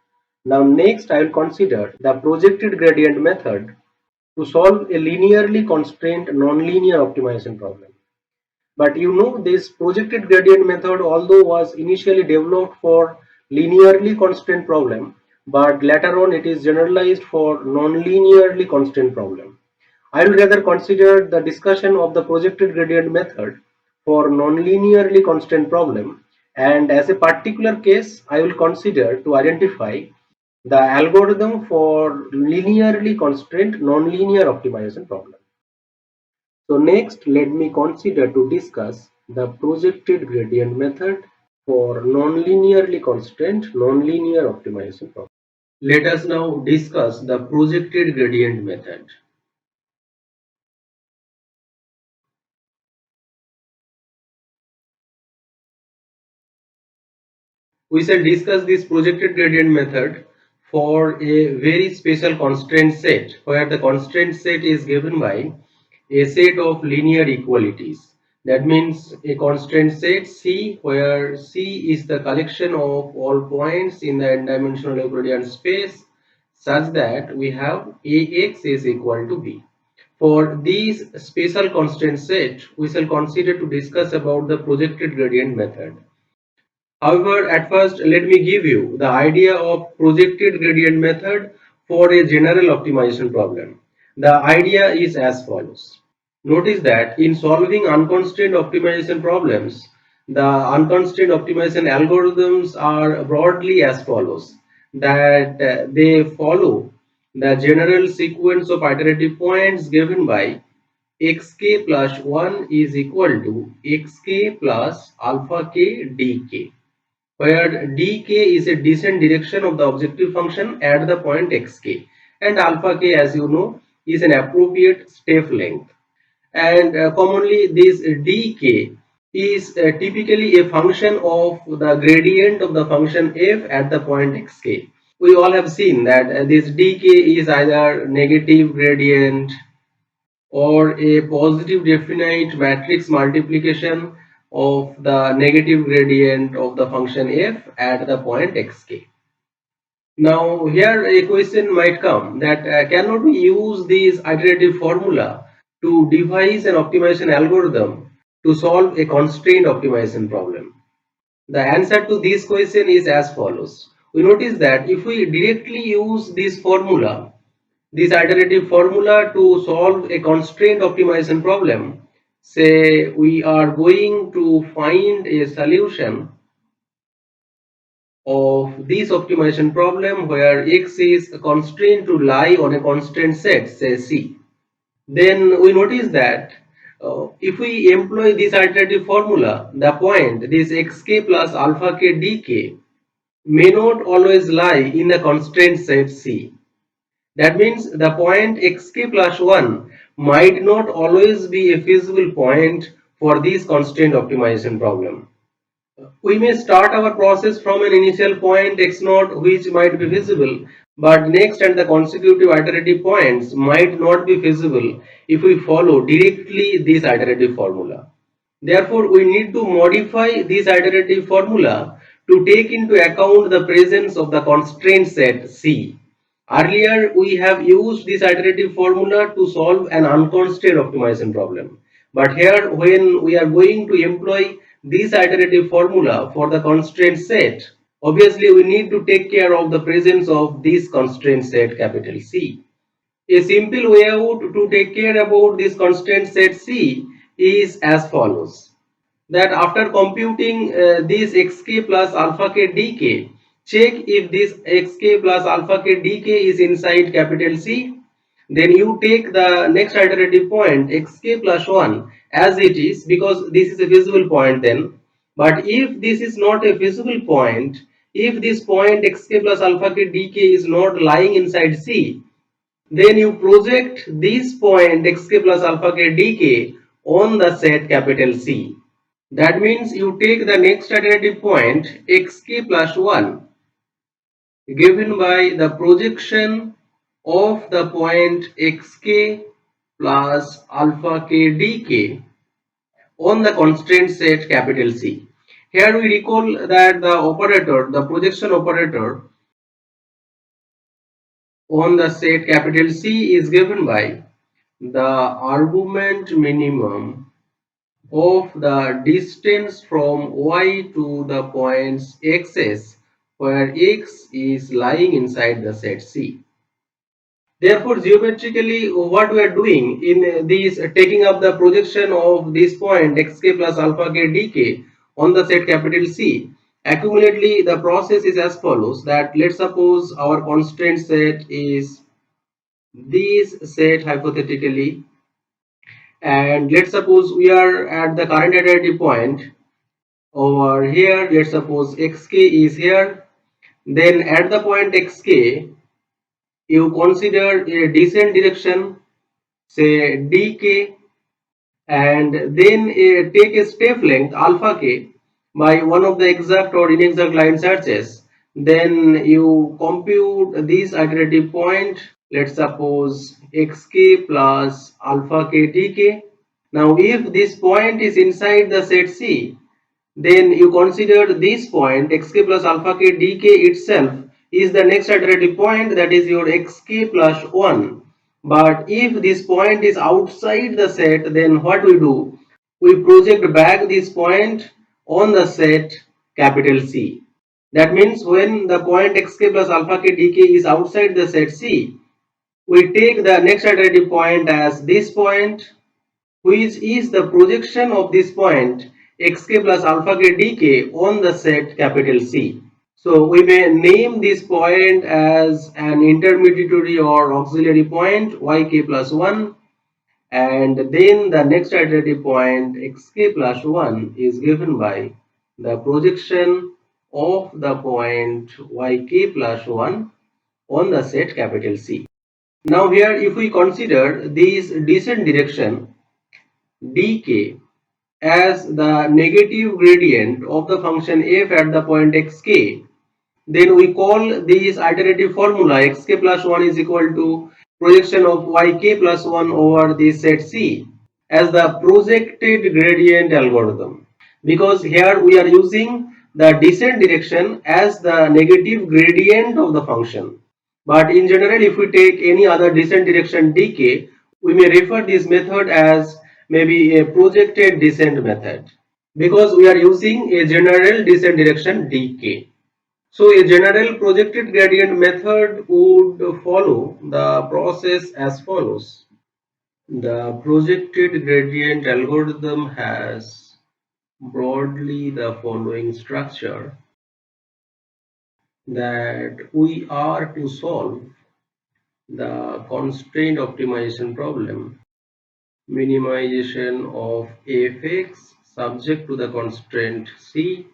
Now next I will consider the projected gradient method to solve a linearly constrained nonlinear optimization problem. But you know, this projected gradient method, although was initially developed for linearly constrained problem, but later on it is generalized for non-linearly constrained problem. I will rather consider the discussion of the projected gradient method for non-linearly constrained problem, and as a particular case I will consider to identify the algorithm for linearly constrained non-linear optimization problem. So next, let me consider to discuss the projected gradient method for non-linearly constrained non-linear optimization problem. Let us now discuss the projected gradient method. We shall discuss this projected gradient method for a very special constraint set, where the constraint set is given by a set of linear equalities. That means a constraint set C, where C is the collection of all points in the n-dimensional Euclidean space, such that we have Ax is equal to B. For this special constraint set, we shall consider to discuss about the projected gradient method. However, at first let me give you the idea of projected gradient method for a general optimization problem. The idea is as follows. Notice that in solving unconstrained optimization problems, The unconstrained optimization algorithms are broadly as follows, that they follow the general sequence of iterative points given by xk plus 1 is equal to xk plus alpha k dk, where dk is a descent direction of the objective function at the point xk, and alpha k, as you know, is an appropriate step length. And commonly this dk is typically a function of the gradient of the function f at the point xk. We all have seen that this dk is either negative gradient or a positive definite matrix multiplication of the negative gradient of the function f at the point xk. Now here a question might come that cannot we use this iterative formula to devise an optimization algorithm to solve a constraint optimization problem? The answer to this question is as follows. We notice that if we directly use this formula, this iterative formula to solve a constraint optimization problem, say we are going to find a solution of this optimization problem where x is constrained to lie on a constraint set, say C. Then we notice that if we employ this iterative formula, the point this xk plus alpha k dk may not always lie in the constraint set C. That means the point xk plus 1 might not always be a feasible point for this constraint optimization problem. We may start our process from an initial point x naught which might be feasible, but next and the consecutive iterative points might not be feasible if we follow directly this iterative formula. Therefore, we need to modify this iterative formula to take into account the presence of the constraint set C. Earlier, we have used this iterative formula to solve an unconstrained optimization problem. But here, when we are going to employ this iterative formula for the constraint set, obviously we need to take care of the presence of this constraint set capital C. A simple way out to take care about this constraint set C is as follows, that after computing this xk plus alpha k dk, check if this xk plus alpha k dk is inside capital C. Then you take the next iterative point xk plus 1 as it is, because this is a feasible point then. But if this is not a feasible point, if this point xk plus alpha k dk is not lying inside C, then you project this point xk plus alpha k dk on the set capital C. That means you take the next iterative point xk plus 1 given by the projection of the point xk plus alpha k dk on the constraint set capital C. Here we recall that the operator, the projection operator on the set capital C is given by the argument minimum of the distance from y to the points x's where x is lying inside the set C. Therefore, geometrically, what we are doing in this taking up the projection of this point xk plus alpha k dk on the set capital C, accumulately the process is as follows, that let's suppose our constraint set is this set hypothetically, and let's suppose we are at the current iterative point over here. Let's suppose xk is here. Then at the point xk, you consider a descent direction, say dk, and then take a step length alpha k by one of the exact or inexact line searches. Then you compute this iterative point, let's suppose xk plus alpha k dk. Now if this point is inside the set C, then you consider this point xk plus alpha k dk itself is the next iterative point, that is your xk plus 1. But if this point is outside the set, then what we do? We project back this point on the set capital C. That means when the point xk plus alpha k dk is outside the set C, we take the next iterative point as this point, which is the projection of this point xk plus alpha k dk on the set capital C. So we may name this point as an intermediary or auxiliary point yk plus 1, and then the next iterative point xk plus 1 is given by the projection of the point yk plus 1 on the set capital C. Now here if we consider this descent direction dk as the negative gradient of the function f at the point xk, then we call this iterative formula xk plus 1 is equal to projection of yk plus 1 over the set C as the projected gradient algorithm, because here we are using the descent direction as the negative gradient of the function. But in general, if we take any other descent direction dk, we may refer this method as maybe a projected descent method, because we are using a general descent direction dk. So a general projected gradient method would follow the process as follows. The projected gradient algorithm has broadly the following structure: that we are to solve the constraint optimization problem, minimization of fx subject to the constraint C,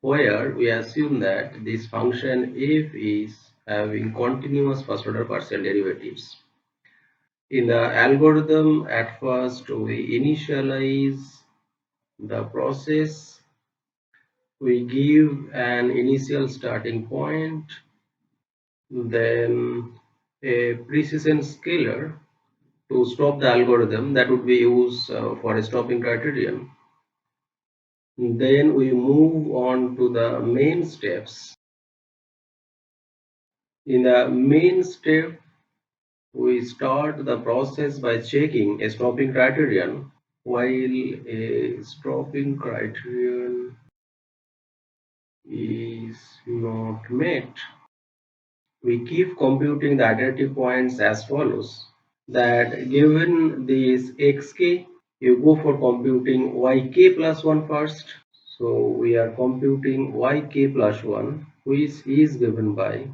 where we assume that this function f is having continuous first order partial derivatives. In the algorithm, at first we initialize the process, we give an initial starting point, then a precision scalar to stop the algorithm that would be used for a stopping criterion. Then we move on to the main steps. In the main step, we start the process by checking a stopping criterion. While a stopping criterion is not met, we keep computing the iterative points as follows: that given this xk, you go for computing yk plus 1 first. So we are computing yk plus 1, which is given by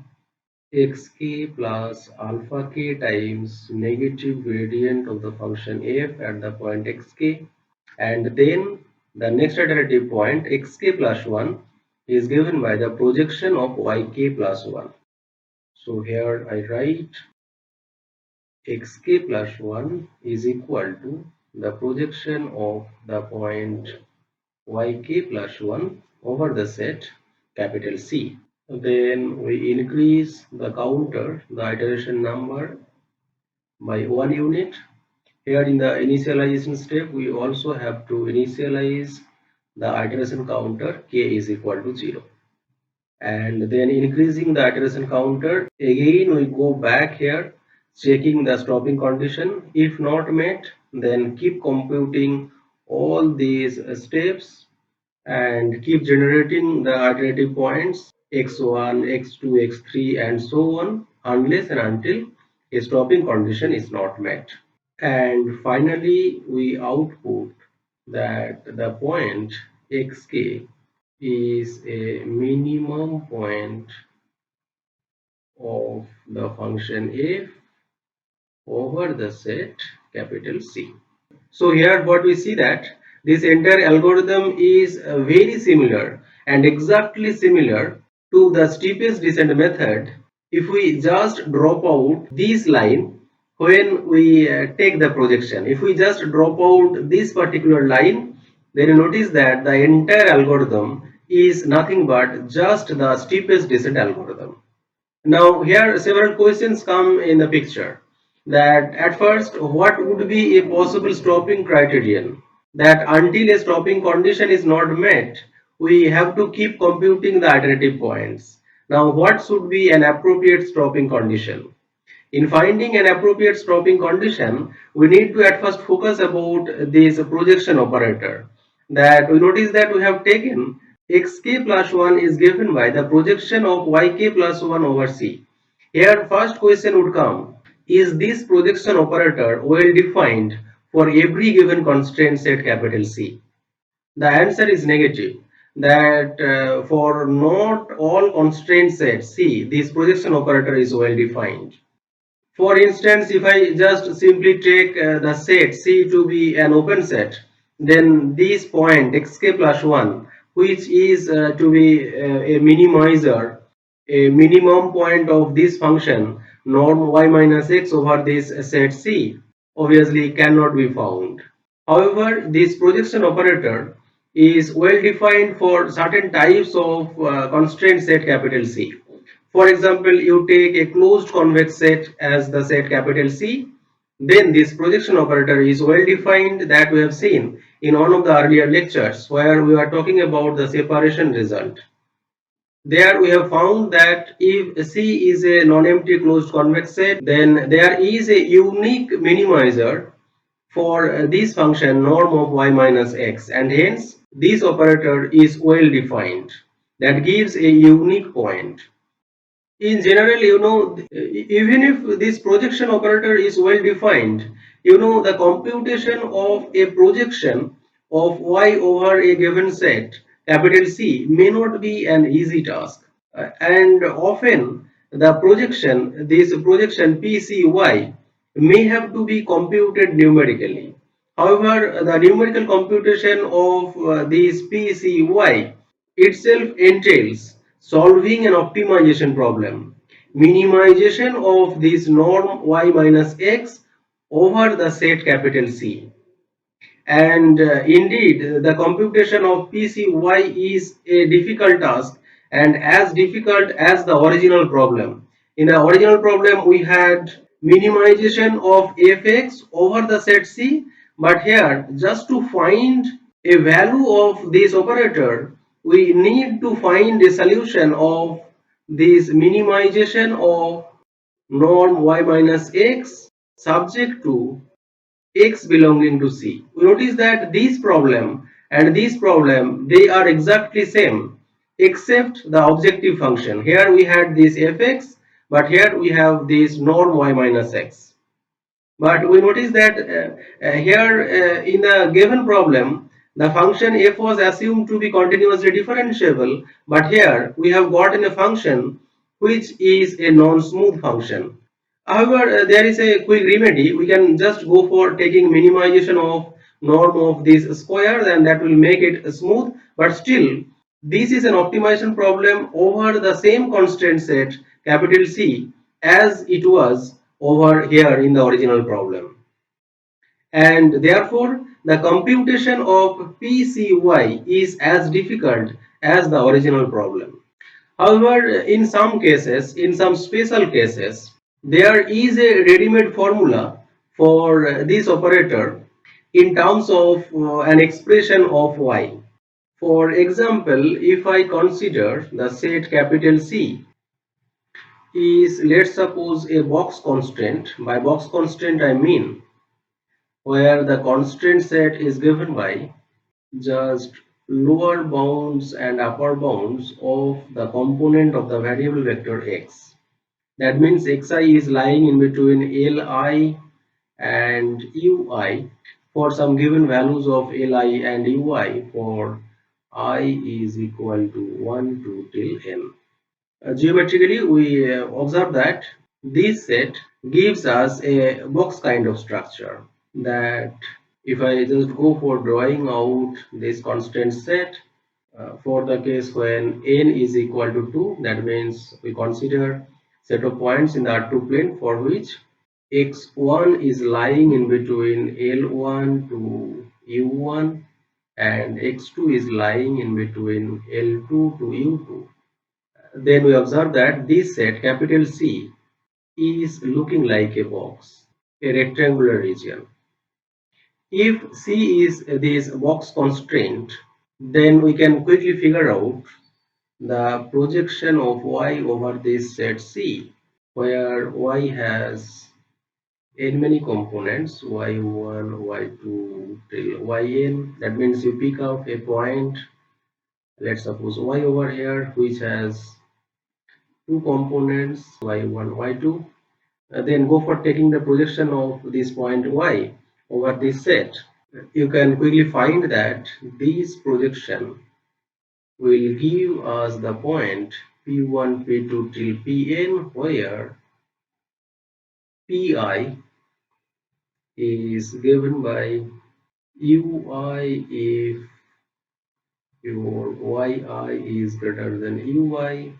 xk plus alpha k times negative gradient of the function f at the point xk, and then the next iterative point xk plus 1 is given by the projection of yk plus 1. So here I write xk plus 1 is equal to the projection of the point yk plus 1 over the set capital C. Then we increase the counter, the iteration number, by 1 unit. Here in the initialization step, we also have to initialize the iteration counter k is equal to 0. And then increasing the iteration counter, again we go back here, checking the stopping condition. If not met, then keep computing all these steps and keep generating the iterative points x1, x2, x3 and so on, unless and until a stopping condition is not met. And finally we output that the point xk is a minimum point of the function f over the set capital C. So here what we see that this entire algorithm is very similar and exactly similar to the steepest descent method. If we just drop out this line when we take the projection, if we just drop out this particular line, then you notice that the entire algorithm is nothing but just the steepest descent algorithm. Now here several questions come in the picture, that at first what would be a possible stopping criterion, that until a stopping condition is not met we have to keep computing the iterative points. Now what should be an appropriate stopping condition? In finding an appropriate stopping condition, we need to at first focus about this projection operator. That we notice that we have taken xk plus 1 is given by the projection of yk plus 1 over c. Here first question would come, is this projection operator well defined for every given constraint set capital C? The answer is negative. That for not all constraint sets C, this projection operator is well defined. For instance, if I just simply take the set C to be an open set, then this point xk plus 1, which is to be a minimizer, a minimum point of this function, norm y minus x over this set C, obviously cannot be found. However, this projection operator is well defined for certain types of constraint set capital C. For example, you take a closed convex set as the set capital C, then this projection operator is well defined that we have seen in one of the earlier lectures where we are talking about the separation result. There we have found that if C is a non-empty closed convex set, then there is a unique minimizer for this function norm of y minus x, and hence this operator is well defined. That gives a unique point. In general, even if this projection operator is well defined, the computation of a projection of y over a given set capital C may not be an easy task. And often this projection PCY may have to be computed numerically. However, the numerical computation of this PCY itself entails solving an optimization problem, minimization of this norm y minus x over the set capital C. And indeed, the computation of PCY is a difficult task and as difficult as the original problem. In the original problem, we had minimization of fx over the set C, but here, just to find a value of this operator, we need to find a solution of this minimization of norm y minus x subject to x belonging to C. We notice that this problem and this problem, they are exactly same except the objective function. Here we had this fx, but here we have this norm y minus x. But we notice that here in the given problem, the function f was assumed to be continuously differentiable, but here we have gotten a function which is a non-smooth function. However, there is a quick remedy. We can just go for taking minimization of norm of this square, and that will make it smooth. But still, this is an optimization problem over the same constraint set capital C as it was over here in the original problem. And therefore, the computation of PCY is as difficult as the original problem. However, in some cases, in some special cases, there is a ready-made formula for this operator in terms of an expression of y. For example, if I consider the set capital C is, let's suppose, a box constraint. By box constraint I mean where the constraint set is given by just lower bounds and upper bounds of the component of the variable vector x. That means xi is lying in between li and ui for some given values of li and ui for I is equal to 1 to till n. Geometrically, we observe that this set gives us a box kind of structure. That if I just go for drawing out this constant set, for the case when n is equal to 2, that means we consider set of points in the R2 plane for which x1 is lying in between L1 to U1 and x2 is lying in between L2 to U2. Then we observe that this set capital C is looking like a box, a rectangular region. If C is this box constraint, then we can quickly figure out the projection of y over this set C, where y has n many components, y1, y2 till yn. That means you pick up a point, let's suppose y over here, which has two components, y1, y2. Then go for taking the projection of this point y over this set. you can quickly find that this projection will give us the point P1, P2 till Pn, where Pi is given by Ui if your Yi is greater than Uy.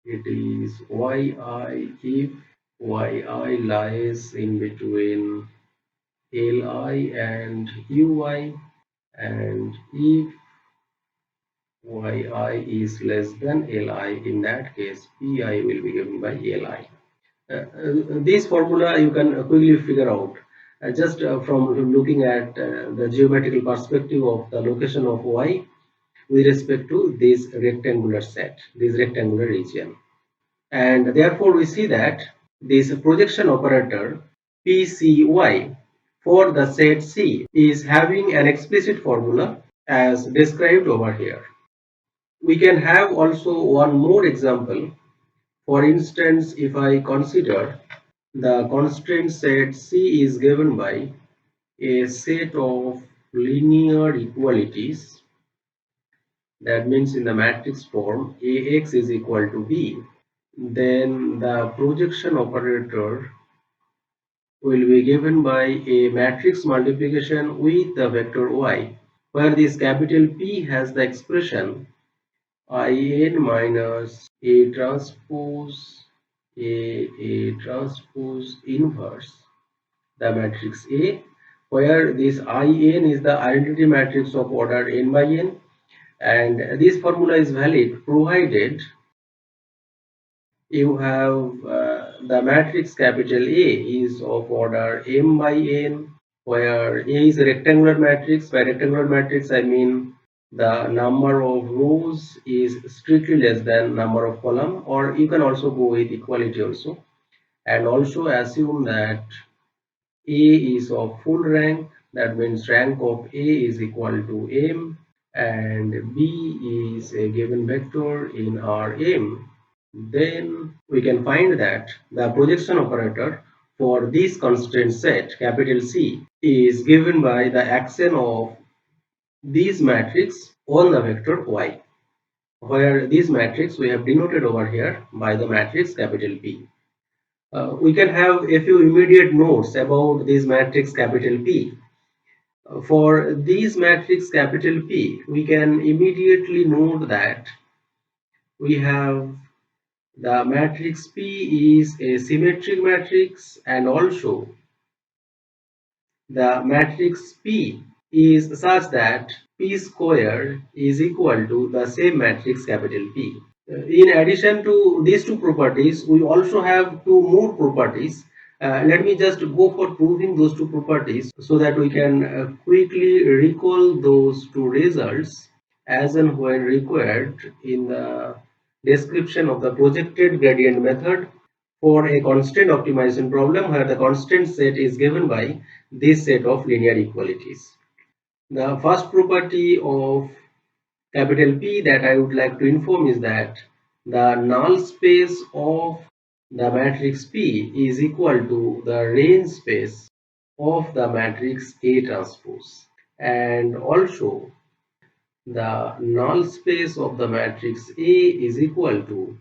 It is Yi if Yi lies in between Li and Uy, and if Yi is less than Li, in that case Pi will be given by Li. This formula you can quickly figure out just from looking at the geometrical perspective of the location of Y with respect to this rectangular set, this rectangular region. And therefore we see that this projection operator PCY for the set C is having an explicit formula as described over here. We can have also one more example. For instance, if I consider the constraint set C is given by a set of linear equalities, that means in the matrix form Ax is equal to B, then the projection operator will be given by a matrix multiplication with the vector y, where this capital P has the expression In minus A transpose inverse the matrix A, where this In is the identity matrix of order n by n, and this formula is valid provided you have the matrix capital A is of order m by n, where A is a rectangular matrix. By rectangular matrix I mean the number of rows is strictly less than number of column, or you can also go with equality also, and also assume that A is of full rank, that means rank of A is equal to m, and B is a given vector in Rm. Then we can find that the projection operator for this constraint set capital C is given by the action of this matrix on the vector y, where this matrix we have denoted over here by the matrix capital P. We can have a few immediate notes about this matrix capital P. For this matrix capital P, we can immediately note that we have the matrix P is a symmetric matrix, and also the matrix P is such that P square is equal to the same matrix capital P. In addition to these two properties, we also have two more properties. Let me just go for proving those two properties so that we can quickly recall those two results as and when required in the description of the projected gradient method for a constraint optimization problem where the constraint set is given by this set of linear equalities. The first property of capital P that I would like to inform is that the null space of the matrix P is equal to the range space of the matrix A transpose, and also the null space of the matrix A is equal to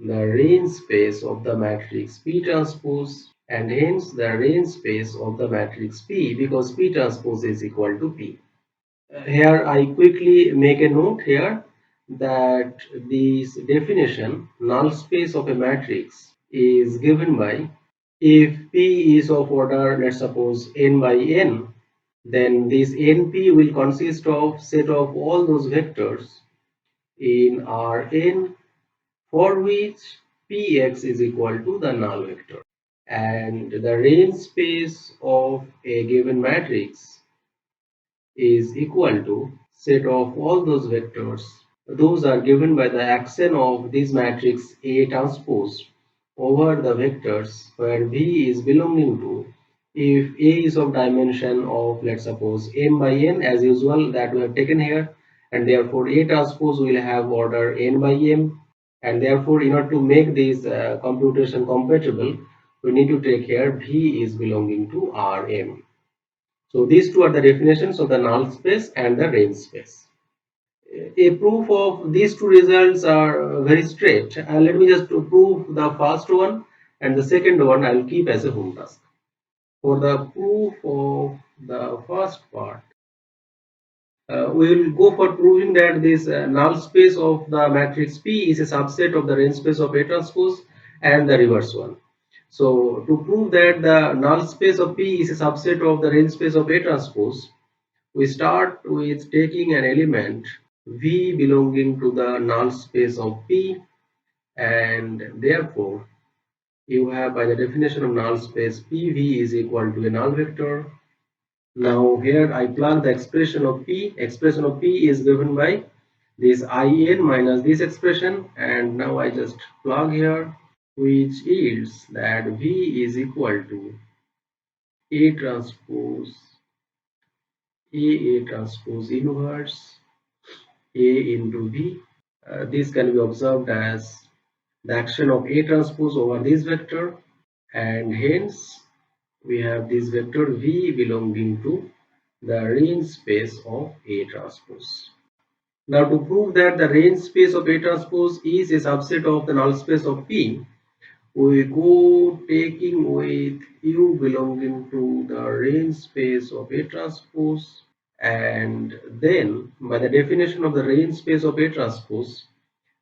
the range space of the matrix P transpose, and hence the range space of the matrix P, because P transpose is equal to P. Here I quickly make a note here that this definition null space of a matrix is given by if P is of order, let's suppose n by n, then this np will consist of set of all those vectors in Rn for which Px is equal to the null vector, and the range space of a given matrix is equal to set of all those vectors. Those are given by the action of this matrix A transpose over the vectors where V is belonging to, if A is of dimension of, let's suppose, m by n as usual that we have taken here, and therefore A transpose will have order n by m, and therefore in order to make this computation compatible we need to take here V is belonging to Rm. So these two are the definitions of the null space and the range space. A proof of these two results are very straight. Let me just prove the first one, and the second one I'll keep as a home task. For the proof of the first part, we will go for proving that this null space of the matrix P is a subset of the range space of A transpose and the reverse one. So to prove that the null space of P is a subset of the range space of A transpose, we start with taking an element V belonging to the null space of P, and therefore you have, by the definition of null space, PV is equal to a null vector. Now here I plug the expression of P. Expression of P is given by this IN minus this expression, and now I just plug here, which yields that V is equal to A transpose A transpose inverse A into V. This can be observed as the action of A transpose over this vector, and hence we have this vector V belonging to the range space of A transpose. Now to prove that the range space of A transpose is a subset of the null space of P, we go taking with U belonging to the range space of A transpose, and then by the definition of the range space of A transpose,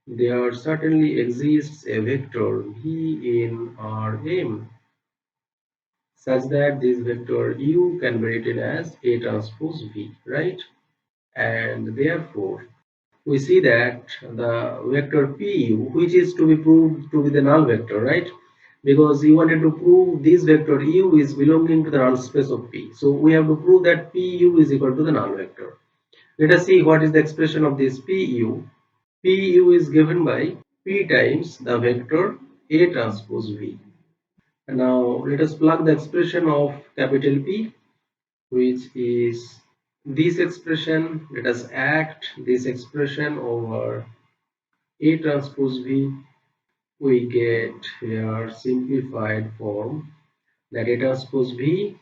there certainly exists a vector V in Rm such that this vector U can be written as A transpose V, right? And therefore we see that the vector Pu, which is to be proved to be the null vector, right? Because you wanted to prove this vector U is belonging to the null space of P. So we have to prove that Pu is equal to the null vector. Let us see what is the expression of this Pu. Pu is given by P times the vector A transpose V. And now let us plug the expression of capital P, which is this expression. Let us act this expression over A transpose V. We get here simplified form that A transpose V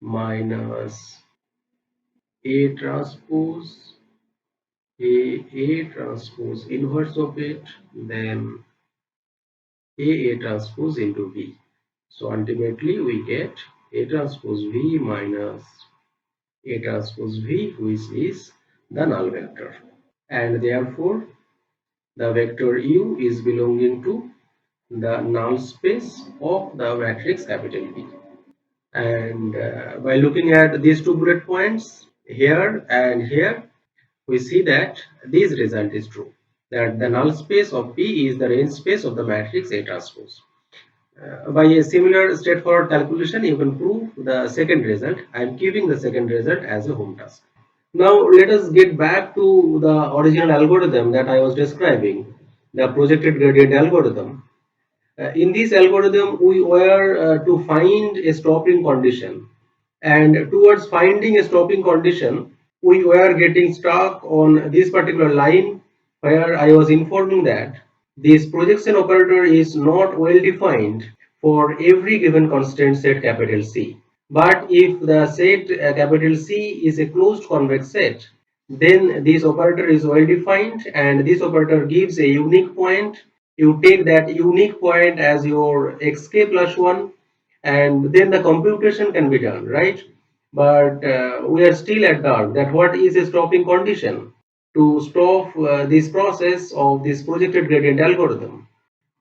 minus A transpose A transpose inverse of it, then A transpose into V. So ultimately we get A transpose V minus A transpose V, which is the null vector, and therefore the vector U is belonging to the null space of the matrix capital P. And by looking at these two bullet points here and here, we see that this result is true, that the null space of P is the range space of the matrix A transpose. By a similar straightforward calculation, you can prove the second result. I am keeping the second result as a home task. Now let us get back to the original algorithm that I was describing, the projected gradient algorithm. In this algorithm, we were to find a stopping condition, and towards finding a stopping condition, we were getting stuck on this particular line where I was informing that this projection operator is not well defined for every given constant set capital C. But if the set capital C is a closed convex set, then this operator is well defined, and this operator gives a unique point. You take that unique point as your xk plus 1, and then the computation can be done, right? But we are still at dark that what is a stopping condition to stop this process of this projected gradient algorithm.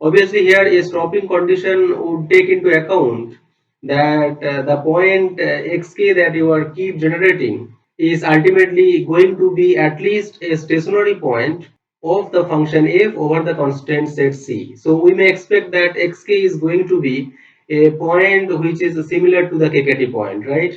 Obviously, here a stopping condition would take into account that the point xk that you are keep generating is ultimately going to be at least a stationary point of the function f over the constant set c. So we may expect that xk is going to be a point which is similar to the kkt point, right?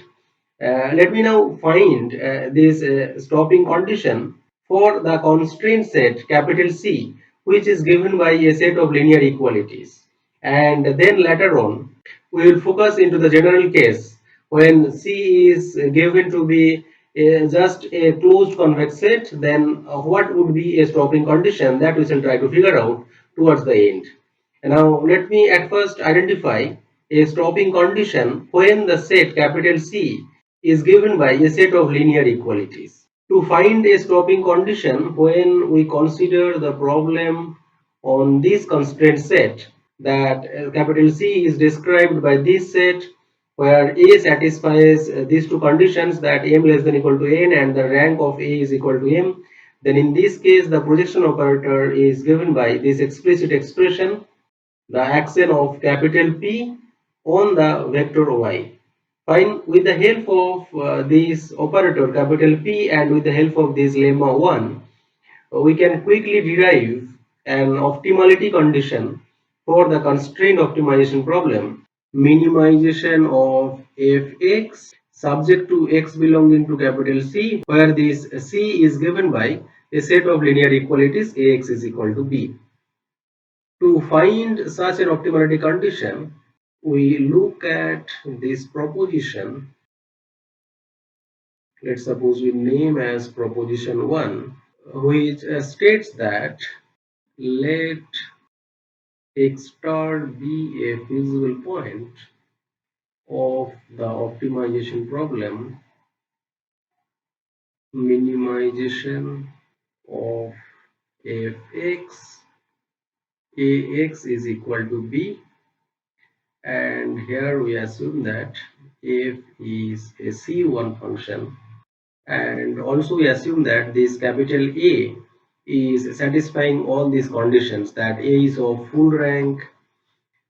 Let me now find this stopping condition for the constraint set capital C, which is given by a set of linear equalities. And then later on, we will focus into the general case when C is given to be just a closed convex set, then what would be a stopping condition that we shall try to figure out towards the end. And now let me at first identify a stopping condition when the set capital C is given by a set of linear equalities. To find a stopping condition when we consider the problem on this constraint set, that capital C is described by this set where A satisfies these two conditions, that m less than equal to n and the rank of A is equal to m, then in this case the projection operator is given by this explicit expression, the action of capital P on the vector y. Fine, with the help of this operator capital P and with the help of this lemma 1, we can quickly derive an optimality condition for the constraint optimization problem. Minimization of fx subject to x belonging to capital C, where this C is given by a set of linear equalities Ax is equal to B. To find such an optimality condition, we look at this proposition. Let's suppose we name as proposition 1, which states that let x star be a feasible point of the optimization problem. Minimization of fx, Ax is equal to B, and here we assume that f is a C1 function, and also we assume that this capital A is satisfying all these conditions, that A is of full rank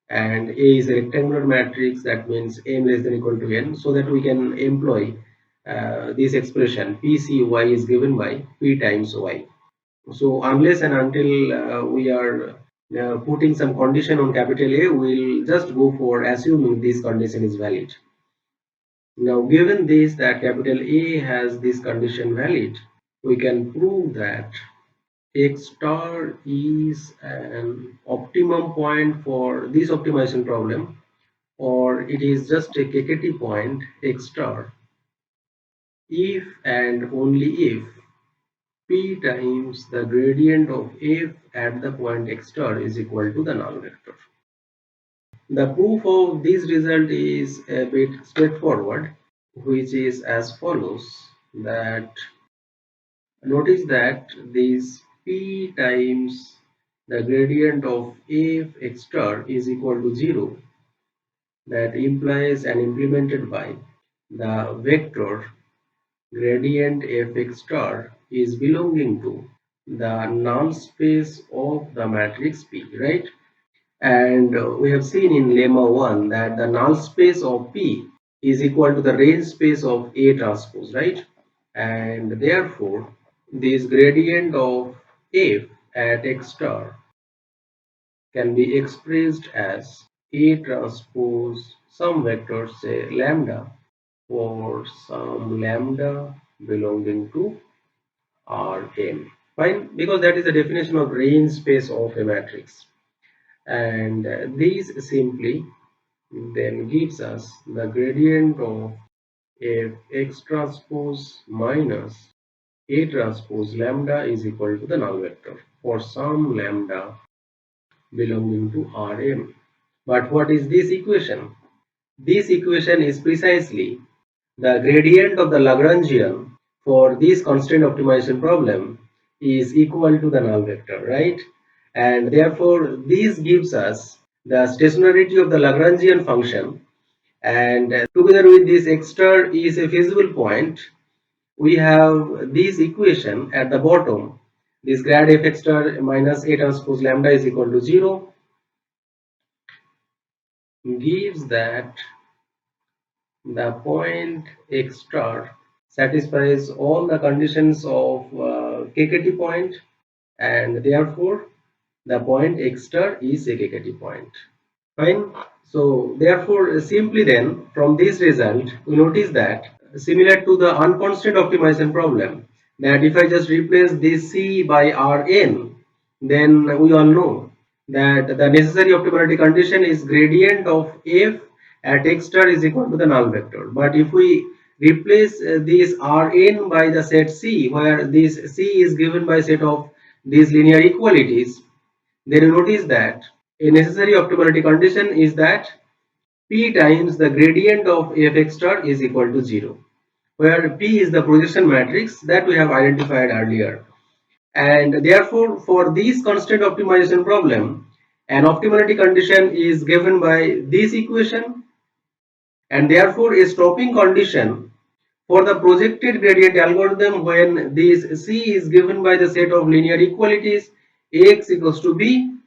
and A is a rectangular matrix, that means m less than equal to n, so that we can employ this expression PCY is given by P times Y. So unless and until we are putting some condition on capital A, we'll just go for assuming this condition is valid. Now given this, that capital A has this condition valid, we can prove that x star is an optimum point for this optimization problem, or it is just a KKT point x star if and only if P times the gradient of f at the point x star is equal to the null vector. The proof of this result is a bit straightforward, which is as follows, that notice that this P times the gradient of f x star is equal to 0, that implies and implemented by the vector gradient fx star is belonging to the null space of the matrix P, right? And we have seen in lemma 1 that the null space of P is equal to the range space of A transpose, right? And therefore this gradient of f at x star can be expressed as A transpose some vector, say lambda, for some lambda belonging to Rn. Fine, because that is the definition of range space of a matrix. And this simply then gives us the gradient of f x transpose minus A transpose lambda is equal to the null vector for some lambda belonging to Rm. But what is this equation? This equation is precisely the gradient of the Lagrangian for this constraint optimization problem is equal to the null vector, right? And therefore this gives us the stationarity of the Lagrangian function, and together with this x star is a feasible point, we have this equation at the bottom, this grad f x star minus A transpose lambda is equal to 0, gives that the point x star satisfies all the conditions of KKT point, and therefore the point x star is a KKT point. Fine. So therefore simply then from this result we notice that similar to the unconstant optimization problem, that if I just replace this C by Rn, then we all know that the necessary optimality condition is gradient of f at x star is equal to the null vector. But if we replace this Rn by the set C, where this C is given by set of these linear equalities, then you notice that a necessary optimality condition is that P times the gradient of f x star is equal to 0. where P is the projection matrix that we have identified earlier. And therefore, for this constant optimization problem, an optimality condition is given by this equation, and therefore a stopping condition for the projected gradient algorithm when this C is given by the set of linear equalities Ax equals to B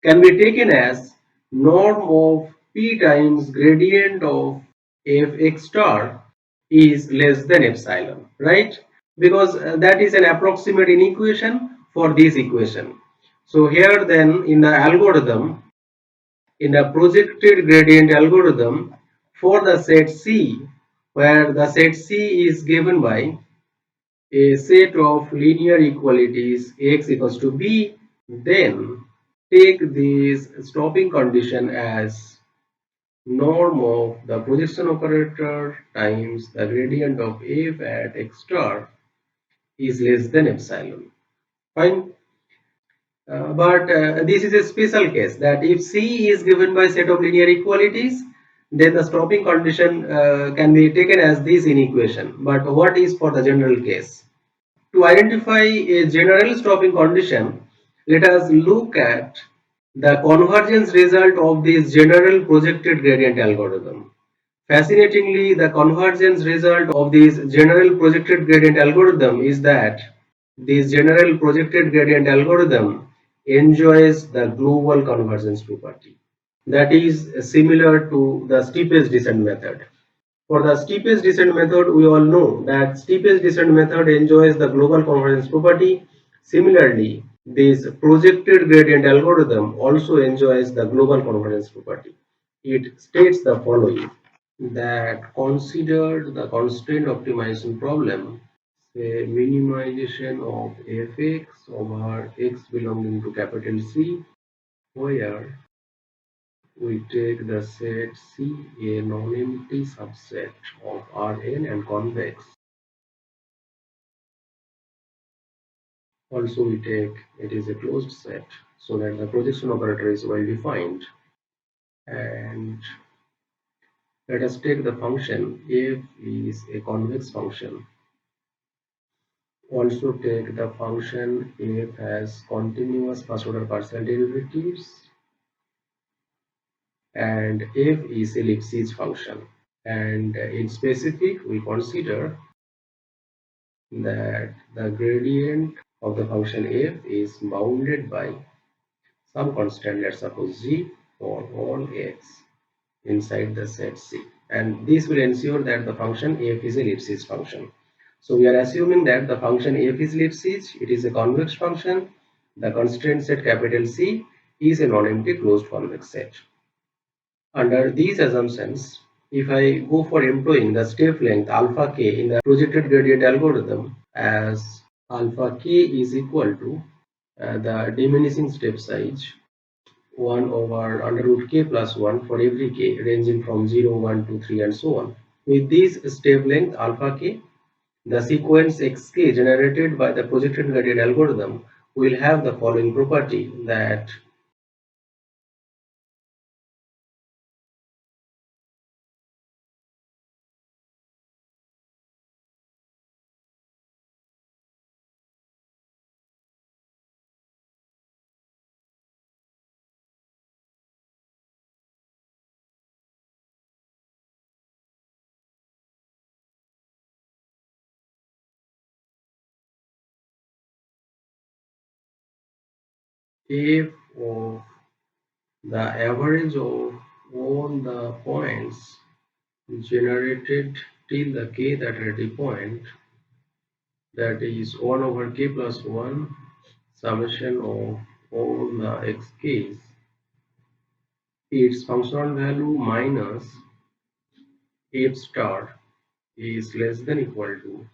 can be taken as norm of P times gradient of Fx star is less than epsilon, right? Because that is an approximate inequation for this equation. So here then in the algorithm, in the projected gradient algorithm for the set C, where the set C is given by a set of linear equalities X equals to B, then take this stopping condition as norm of the projection operator times the gradient of f at x star is less than epsilon. Fine. But this is a special case that if C is given by set of linear equalities, then the stopping condition can be taken as this inequation. But what is for the general case? To identify a general stopping condition, let us look at the convergence result of this general projected gradient algorithm. Fascinatingly, the convergence result of this general projected gradient algorithm is that this general projected gradient algorithm enjoys the global convergence property. That is similar to the steepest descent method. For the steepest descent method, we all know that steepest descent method enjoys the global convergence property. Similarly, this projected gradient algorithm also enjoys the global convergence property. It states the following, that considered the constraint optimization problem, say minimization of fx over x belonging to capital C, where we take the set C a non-empty subset of Rn and convex. Also we take it is a closed set so that the projection operator is well defined. And let us take the function f is a convex function. Also take the function f has continuous first order partial derivatives and f is a Lipschitz function. And in specific, we consider that the gradient of the function f is bounded by some constant, let's suppose g, for all x inside the set C. And this will ensure that the function f is a Lipschitz function. So we are assuming that the function f is Lipschitz, it is a convex function, the constraint set capital C is a non-empty closed convex set. Under these assumptions, if I go for employing the step length alpha k in the projected gradient algorithm as alpha k is equal to the diminishing step size 1 over under root k plus 1 for every k ranging from 0, 1, 2, 3 and so on. With this step length alpha k, the sequence xk generated by the projected gradient algorithm will have the following property, that f of the average of all the points generated till the kth iterative point, that is 1 over k plus 1 summation of all the xk's, its functional value minus f star is less than equal to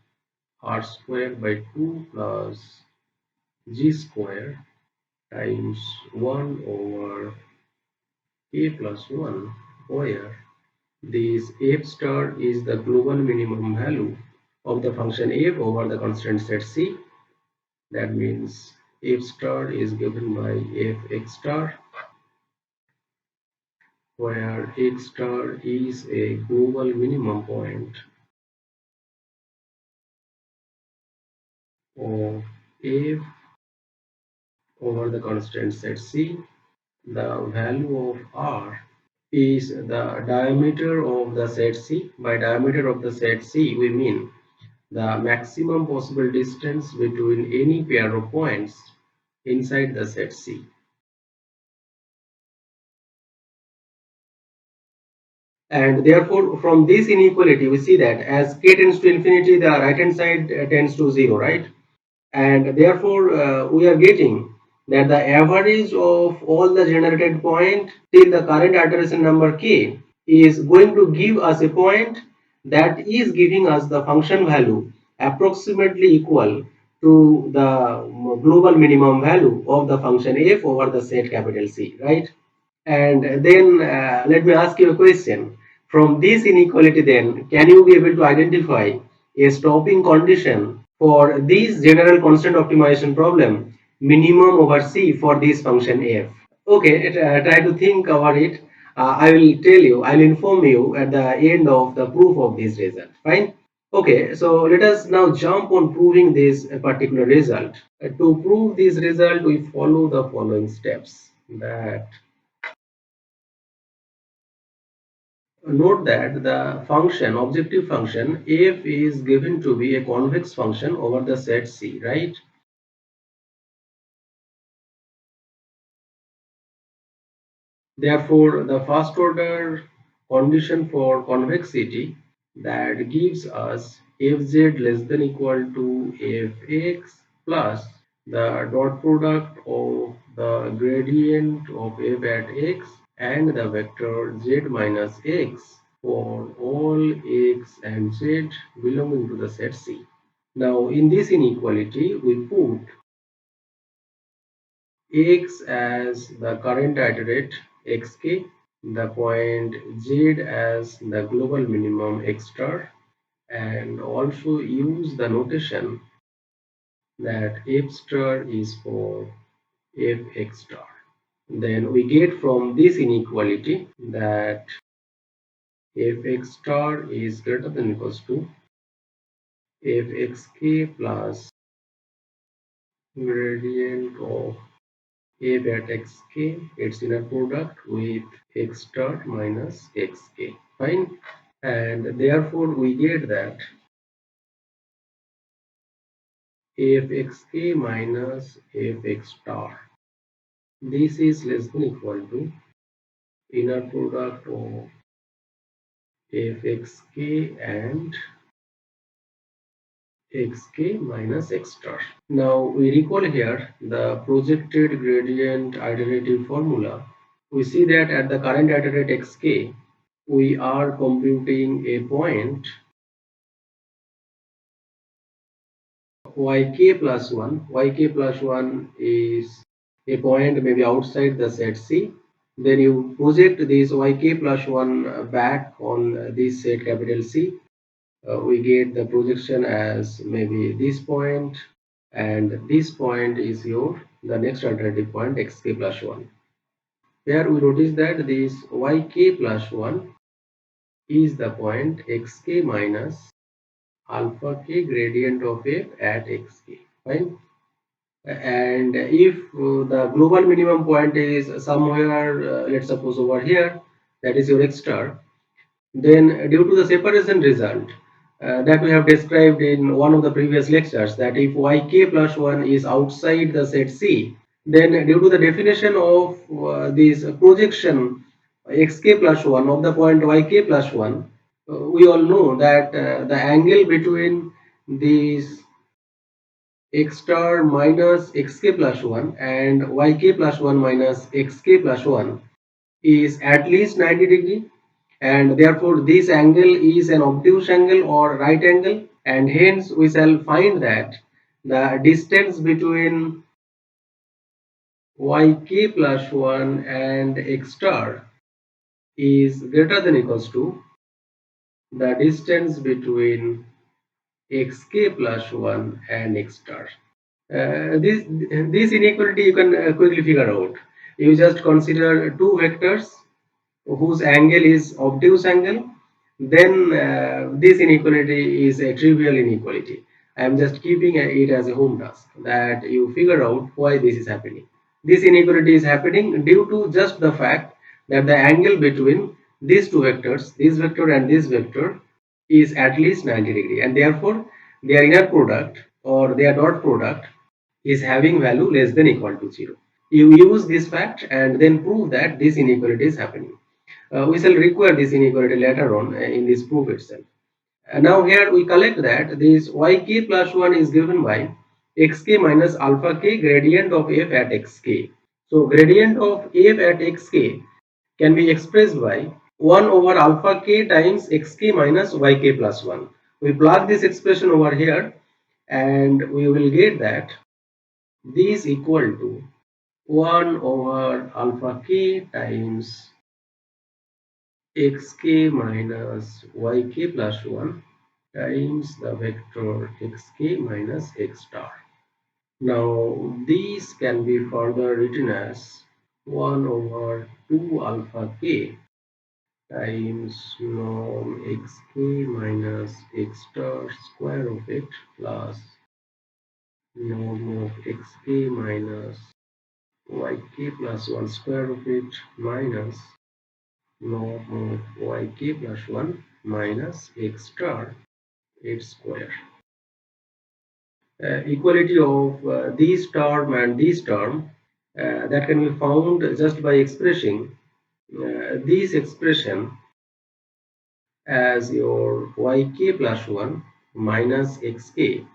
r squared by 2 plus g square times 1 over k plus 1, where this f star is the global minimum value of the function f over the constant set C. That means f star is given by fx star, where x star is a global minimum point of f over the constant set C. The value of r is the diameter of the set C. By diameter of the set C, we mean the maximum possible distance between any pair of points inside the set C. And therefore, from this inequality, we see that as k tends to infinity, the right hand side tends to 0, right? And therefore, we are getting that the average of all the generated point till the current iteration number k is going to give us a point that is giving us the function value approximately equal to the global minimum value of the function f over the set capital C, right? And then let me ask you a question. From this inequality then, can you be able to identify a stopping condition for this general constant optimization problem, minimum over C for this function f? Okay, try to think about it. I will tell you, I'll inform you at the end of the proof of this result. Fine? Okay, so let us now jump on proving this particular result. To prove this result, we follow the following steps. That Note that the function, objective function f is given to be a convex function over the set C, right? Therefore, the first order condition for convexity that gives us fz less than equal to fx plus the dot product of the gradient of f at x and the vector z minus x for all x and z belonging to the set C. Now, in this inequality, we put x as the current iterate xk, the point z as the global minimum x star, and also use the notation that f star is for fx star. Then we get from this inequality that fx star is greater than equals to fxk plus gradient of f at xk, its inner product with x star minus xk. Fine. And therefore we get that fxk minus fx star, this is less than equal to inner product of fxk and xk minus x star. Now we recall here the projected gradient iterative formula. We see that at the current iterate xk, we are computing a point yk plus 1 is a point maybe outside the set C. Then you project this yk plus 1 back on this set capital C. We get the projection as maybe this point, and this point is your the next alternative point xk plus 1. Here we notice that this yk plus 1 is the point xk minus alpha k gradient of f at xk. Fine. And if the global minimum point is somewhere, let's suppose over here, that is your x star, then due to the separation result that we have described in one of the previous lectures, that if yk plus 1 is outside the set C, then due to the definition of this projection xk plus 1 of the point yk plus 1, we all know that the angle between these x star minus xk plus 1 and yk plus 1 minus xk plus 1 is at least 90 degree, and therefore this angle is an obtuse angle or right angle, and hence we shall find that the distance between yk plus 1 and x star is greater than equals to the distance between xk plus 1 and x star. This inequality you can quickly figure out. You just consider two vectors whose angle is obtuse angle, then this inequality is a trivial inequality. I am just keeping it as a home task that you figure out why this is happening. This inequality is happening due to just the fact that the angle between these two vectors, this vector and this vector, is at least 90 degree, and therefore their inner product or their dot product is having value less than equal to 0. You use this fact and then prove that this inequality is happening. We shall require this inequality later on in this proof itself. Now here we collect that this yk plus 1 is given by xk minus alpha k gradient of f at xk. So gradient of f at xk can be expressed by 1 over alpha k times xk minus yk plus 1. We plug this expression over here and we will get that this equal to 1 over alpha k times xk minus yk plus 1 times the vector xk minus x star. Now these can be further written as 1 over 2 alpha k times norm xk minus x star square of it plus norm of xk minus yk plus 1 square of it minus norm of yk plus 1 minus x star its square. Equality of these term and this term that can be found just by expressing this expression as your yk plus 1 minus xk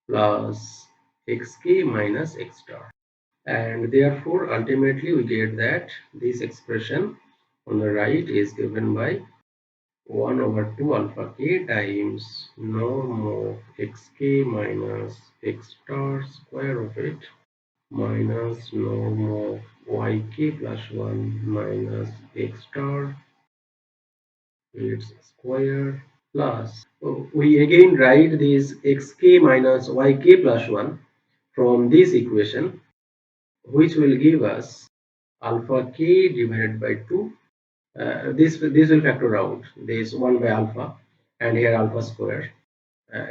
plus xk minus x star, and therefore ultimately we get that this expression on the right is given by 1 over 2 alpha k times norm of xk minus x star square of it minus norm of yk plus 1 minus x star its square plus we again write this xk minus yk plus 1 from this equation, which will give us alpha k divided by 2. This will factor out this 1 by alpha and here alpha square.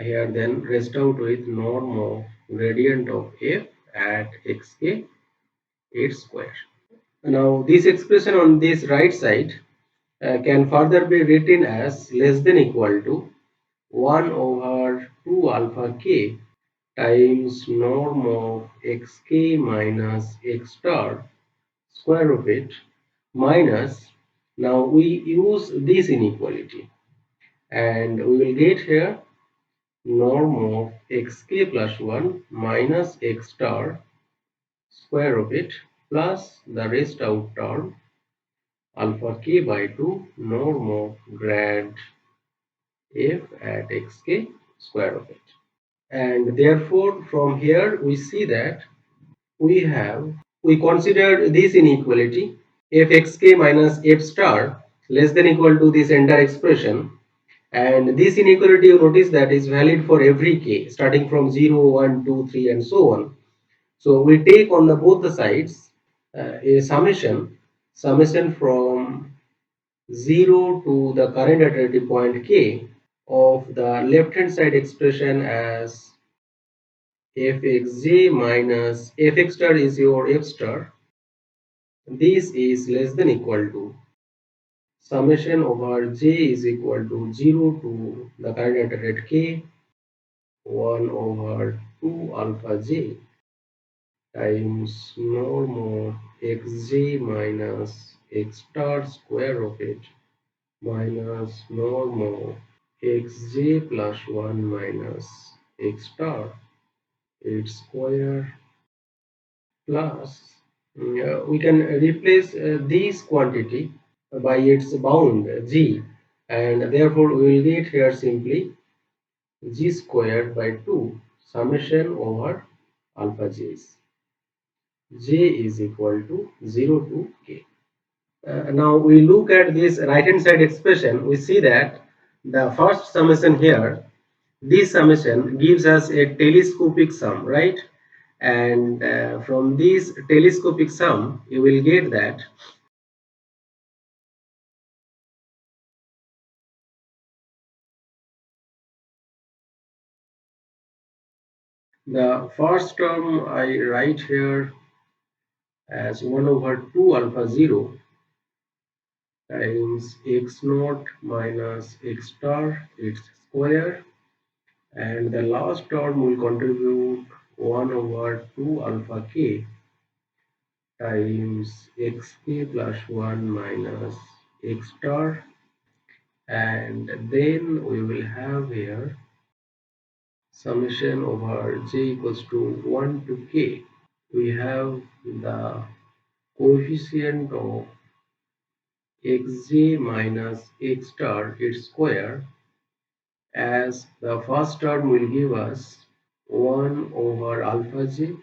Here then rest out with norm of gradient of f at xk its square. Now this expression on this right side can further be written as less than equal to 1 over 2 alpha k times norm of xk minus x star square of it minus, now we use this inequality and we will get here norm of xk plus 1 minus x star square of it plus the rest out term alpha k by 2 norm of grad f at xk square of it. And therefore from here we see that we considered this inequality fxk minus f star less than equal to this entire expression, and this inequality you notice that is valid for every k starting from 0, 1, 2, 3 and so on. So we take on the both the sides a summation from 0 to the current iterative point k of the left hand side expression as fxj minus fx star is your f star. This is less than equal to summation over j is equal to 0 to the current iterate k 1 over 2 alpha j times norm of xj minus x star square of it minus norm of xj plus 1 minus x star its square plus we can replace this quantity by its bound g, and therefore we will get here simply g squared by 2 summation over alpha j's. J is equal to 0 to k. Now we look at this right hand side expression, we see that the first summation here, this summation gives us a telescopic sum, right? And from this telescopic sum you will get that The first term I write here as 1 over 2 alpha 0 times x naught minus x star its square, and the last term will contribute 1 over 2 alpha k times xk plus 1 minus x star, and then we will have here summation over j equals to 1 to k. We have the coefficient of xj minus x star its square, as the first term will give us 1 over alpha j,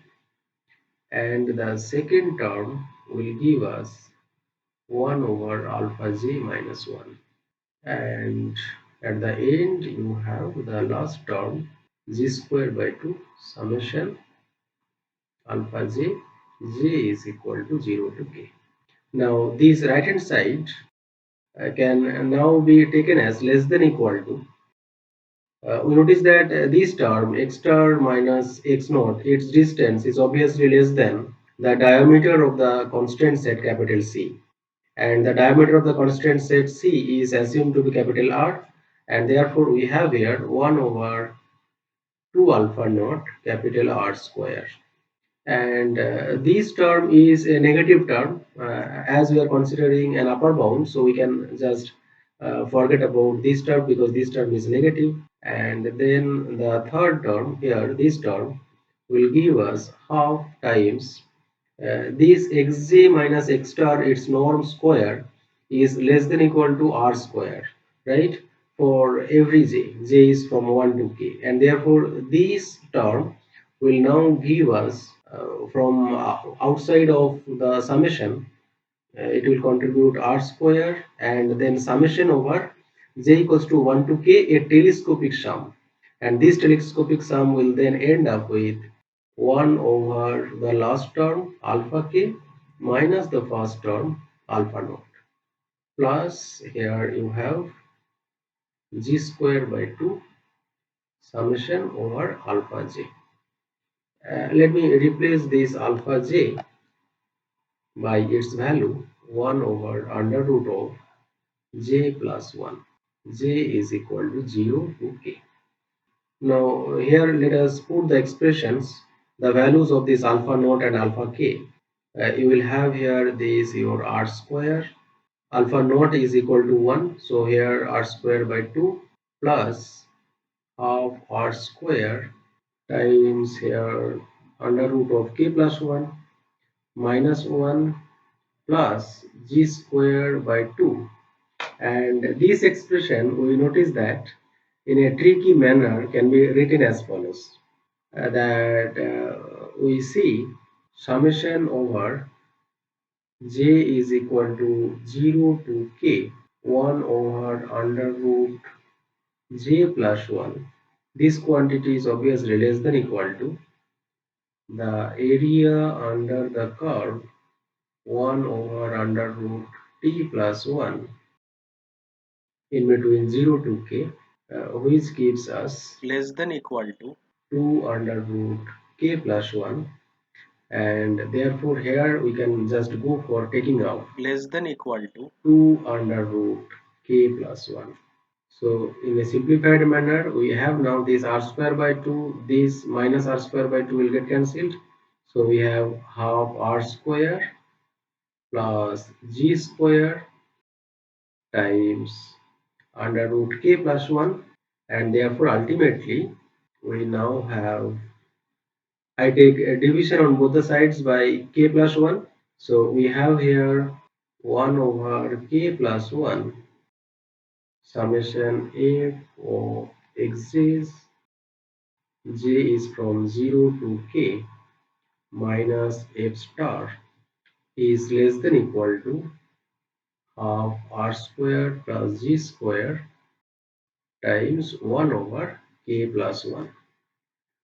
and the second term will give us 1 over alpha j minus 1, and at the end you have the last term g square by 2 summation alpha j is equal to 0 to k. Now this right hand side can now be taken as less than equal to, we notice that this term x star minus x naught, its distance is obviously less than the diameter of the constant set capital C, and the diameter of the constant set C is assumed to be capital R, and therefore we have here 1 over 2 alpha naught capital R square. And this term is a negative term, as we are considering an upper bound, so we can just forget about this term because this term is negative. And then the third term here, this term will give us half times this xj minus x star its norm square is less than equal to r square, right? For every j is from 1 to k, and therefore this term will now give us from outside of the summation, it will contribute r square, and then summation over j equals to 1 to k, a telescopic sum, and this telescopic sum will then end up with 1 over the last term alpha k minus the first term alpha naught, plus here you have g square by 2 summation over alpha j. Let me replace this alpha j by its value 1 over under root of j plus 1. J is equal to 0 to k. Now here let us put the expressions, the values of this alpha naught and alpha k. You will have here this your r square. Alpha naught is equal to 1, so here r square by 2 plus half r square times here under root of k plus 1 minus 1 plus g square by 2. And this expression, we notice that in a tricky manner can be written as follows, that we see summation over j is equal to 0 to k 1 over under root j plus 1. This quantity is obviously less than equal to the area under the curve 1 over under root t plus 1 in between 0 to k, which gives us less than equal to 2 under root k plus 1, and therefore here we can just go for taking out less than equal to 2 under root k plus 1. So in a simplified manner, we have now this r square by 2, this minus r square by 2 will get cancelled. So we have half r square plus g square times under root k plus 1, and therefore ultimately we now have, I take a division on both the sides by k plus 1. So we have here 1 over k plus 1 summation f of x's, j is from 0 to k minus f star is less than equal to half r square plus g square times 1 over k plus 1.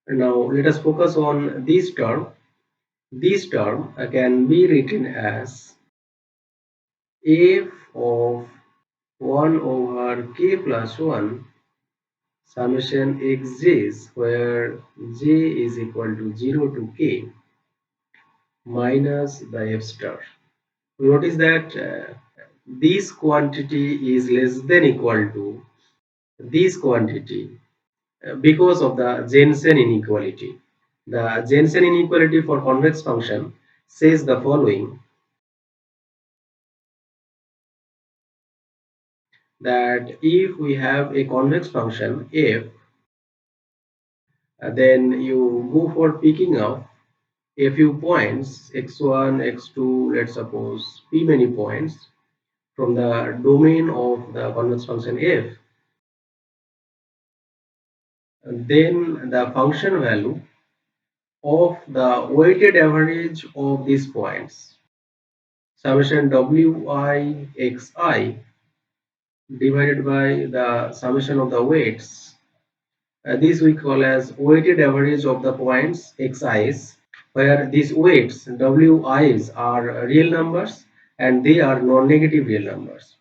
Now let us focus on this term. This term can be written as f of 1 over k plus 1 summation xj's, where j is equal to 0 to k minus the f star. We notice that this quantity is less than equal to this quantity because of the Jensen inequality. The Jensen inequality for convex function says the following, that if we have a convex function f, then you go for picking up a few points x1, x2, let's suppose p many points from the domain of the convex function f, then the function value of the weighted average of these points, summation wi xi divided by the summation of the weights. This we call as weighted average of the points xi's, where these weights wi's are real numbers and they are non-negative real numbers.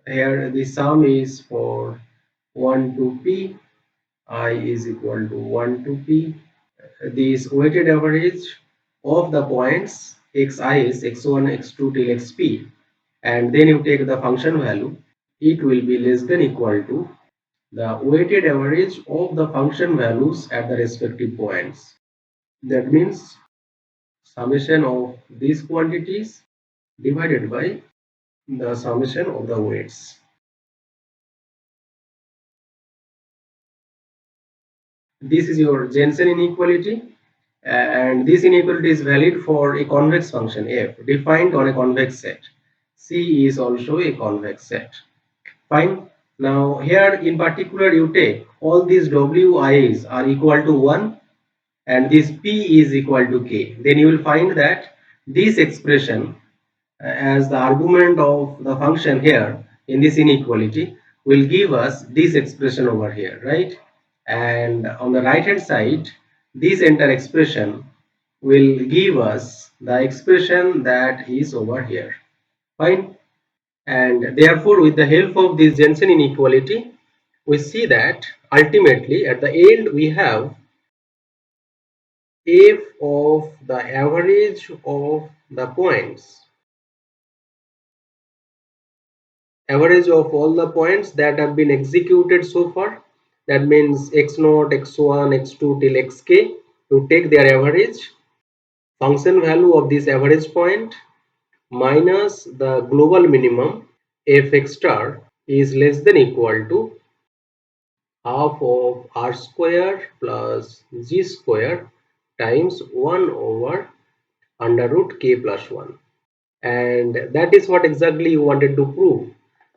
Here the sum is for 1 to p, I is equal to 1 to p. This weighted average of the points xi's x1, x2 till xp, and then you take the function value, it will be less than equal to the weighted average of the function values at the respective points. That means summation of these quantities divided by the summation of the weights. This is your Jensen inequality, and this inequality is valid for a convex function f defined on a convex set. C is also a convex set. Fine. Now here in particular you take all these wi's are equal to 1 and this p is equal to k. Then you will find that this expression as the argument of the function here in this inequality will give us this expression over here, right? And on the right hand side, this entire expression will give us the expression that is over here. Fine. And therefore, with the help of this Jensen inequality, we see that ultimately at the end we have f of the average of the points, average of all the points that have been executed so far. That means x0, x1, x2 till xk. You take their average, function value of this average point minus the global minimum fx star is less than equal to half of r square plus g square times 1 over under root k plus 1. And that is what exactly you wanted to prove,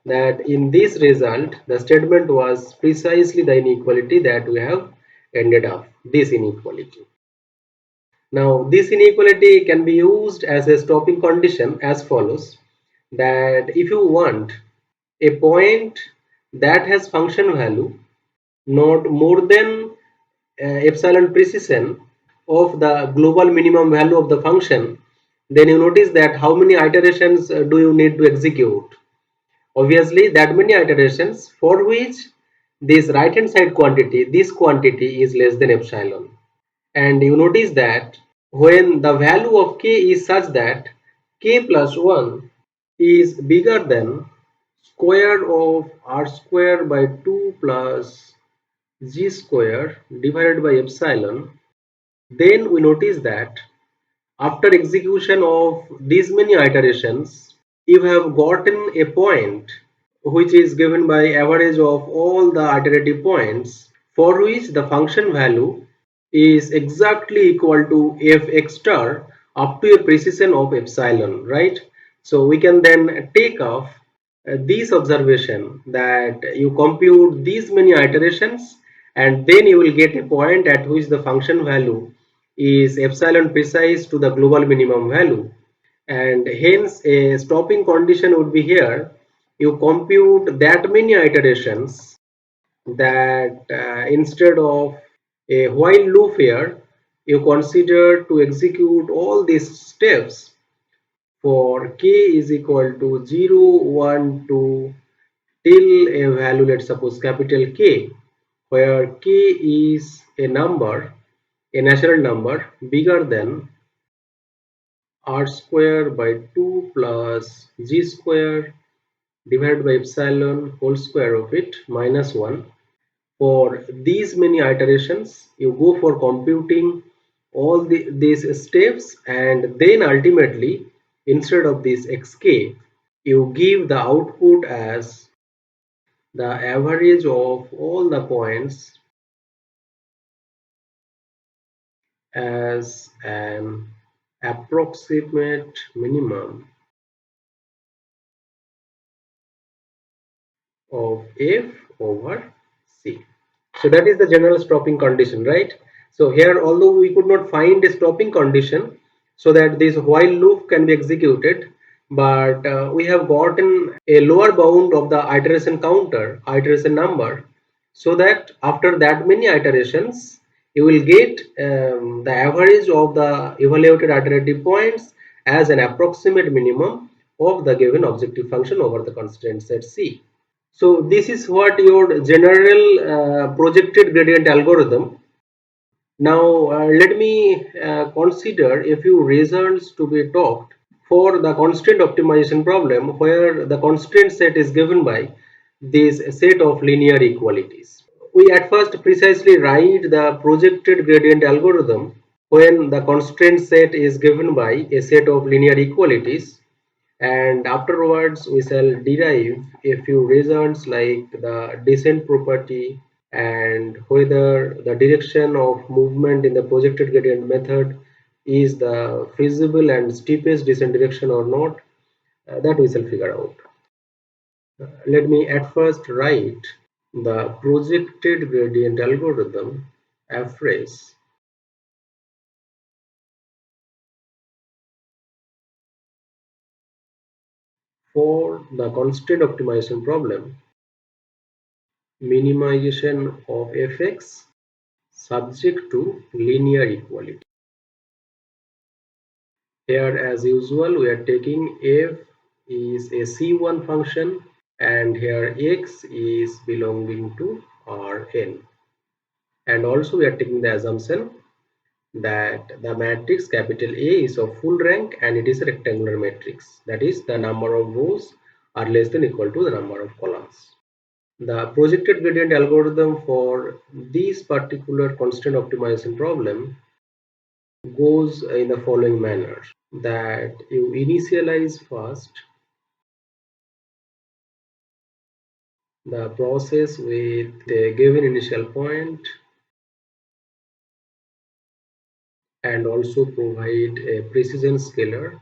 that in this result the statement was precisely the inequality that we have ended up, this inequality. Now this inequality can be used as a stopping condition as follows, that if you want a point that has function value not more than epsilon precision of the global minimum value of the function, then you notice that how many iterations do you need to execute. Obviously that many iterations for which this right hand side quantity, this quantity is less than epsilon. And you notice that when the value of k is such that k plus 1 is bigger than square of r square by 2 plus g square divided by epsilon, then we notice that after execution of these many iterations, you have gotten a point which is given by average of all the iterative points, for which the function value is exactly equal to fx star up to a precision of epsilon, right? So we can then take off this observation that you compute these many iterations and then you will get a point at which the function value is epsilon precise to the global minimum value, and hence a stopping condition would be here, you compute that many iterations, that instead of a while loop here you consider to execute all these steps for k is equal to 0, 1, 2 till a value, let's suppose capital K, where k is a number, a natural number bigger than r square by 2 plus g square divided by epsilon whole square of it minus 1. For these many iterations, you go for computing all these steps, and then ultimately, instead of this xk, you give the output as the average of all the points as an approximate minimum of f over c. So that is the general stopping condition, right? So here, although we could not find a stopping condition so that this while loop can be executed, but we have gotten a lower bound of the iteration counter, iteration number, so that after that many iterations, you will get the average of the evaluated iterative points as an approximate minimum of the given objective function over the constraint set C. So this is what your general projected gradient algorithm. Now let me consider a few results to be talked for the constraint optimization problem, where the constraint set is given by this set of linear equalities. We at first precisely write the projected gradient algorithm when the constraint set is given by a set of linear equalities, and afterwards we shall derive a few results like the descent property and whether the direction of movement in the projected gradient method is the feasible and steepest descent direction or not. That we shall figure out. Let me at first write the projected gradient algorithm phrase for the constraint optimization problem, minimization of fx subject to linear equality. Here, as usual, we are taking f is a C1 function, and here x is belonging to Rn. And also we are taking the assumption that the matrix capital A is of full rank and it is a rectangular matrix. That is, the number of rows are less than equal to the number of columns. The projected gradient algorithm for this particular constraint optimization problem goes in the following manner: that you initialize first the process with a given initial point and also provide a precision scalar,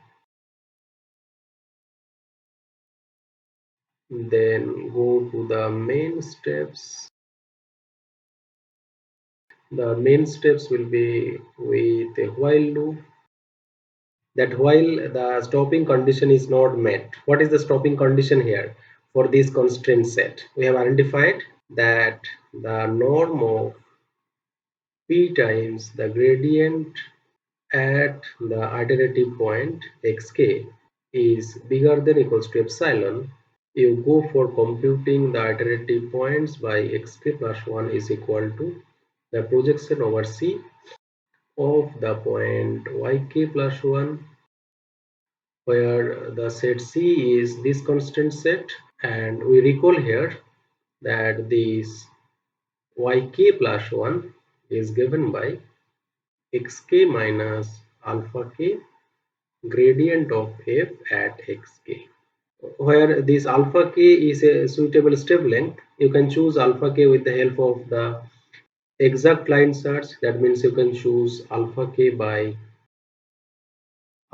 then go to the main steps. The main steps will be with a while loop, that while the stopping condition is not met. What is the stopping condition here for this constraint set? We have identified that the norm of p times the gradient at the iterative point xk is bigger than equals to epsilon. You go for computing the iterative points by xk plus 1 is equal to the projection over C of the point yk plus 1, where the set C is this constant set. And we recall here that this yk plus 1 is given by xk minus alpha k gradient of f at xk, where this alpha k is a suitable step length. You can choose alpha k with the help of the exact line search. That means you can choose alpha k by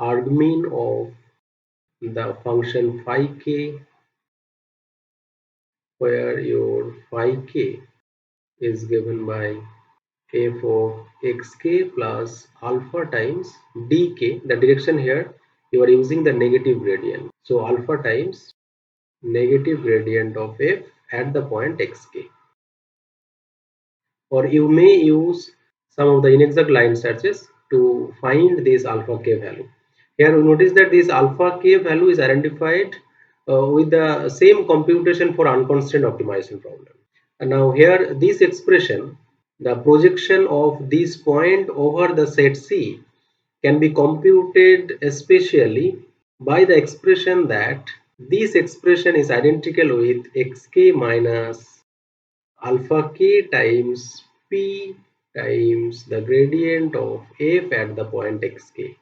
argmin of the function phi k, where your phi k is given by f of xk plus alpha times dk. The direction here, you are using the negative gradient, so alpha times negative gradient of f at the point xk. Or you may use some of the inexact line searches to find this alpha k value. Here we notice that this alpha k value is identified with the same computation for unconstrained optimization problem. And now here this expression, the projection of this point over the set C can be computed especially by the expression that this expression is identical with xk minus alpha k times p times the gradient of f at the point xk.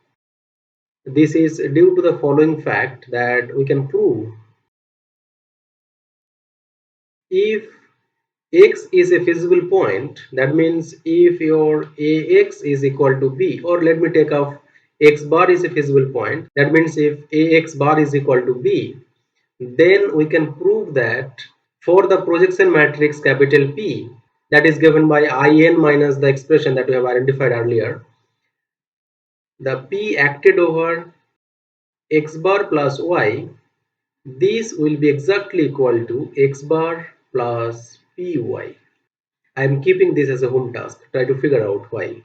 This is due to the following fact that we can prove if x is a feasible point, that means if your ax is equal to b, or let me take off x bar is a feasible point, that means if ax bar is equal to b, then we can prove that for the projection matrix capital P that is given by in minus the expression that we have identified earlier, the P acted over x bar plus y, this will be exactly equal to x bar plus py. I am keeping this as a home task. Try to figure out why.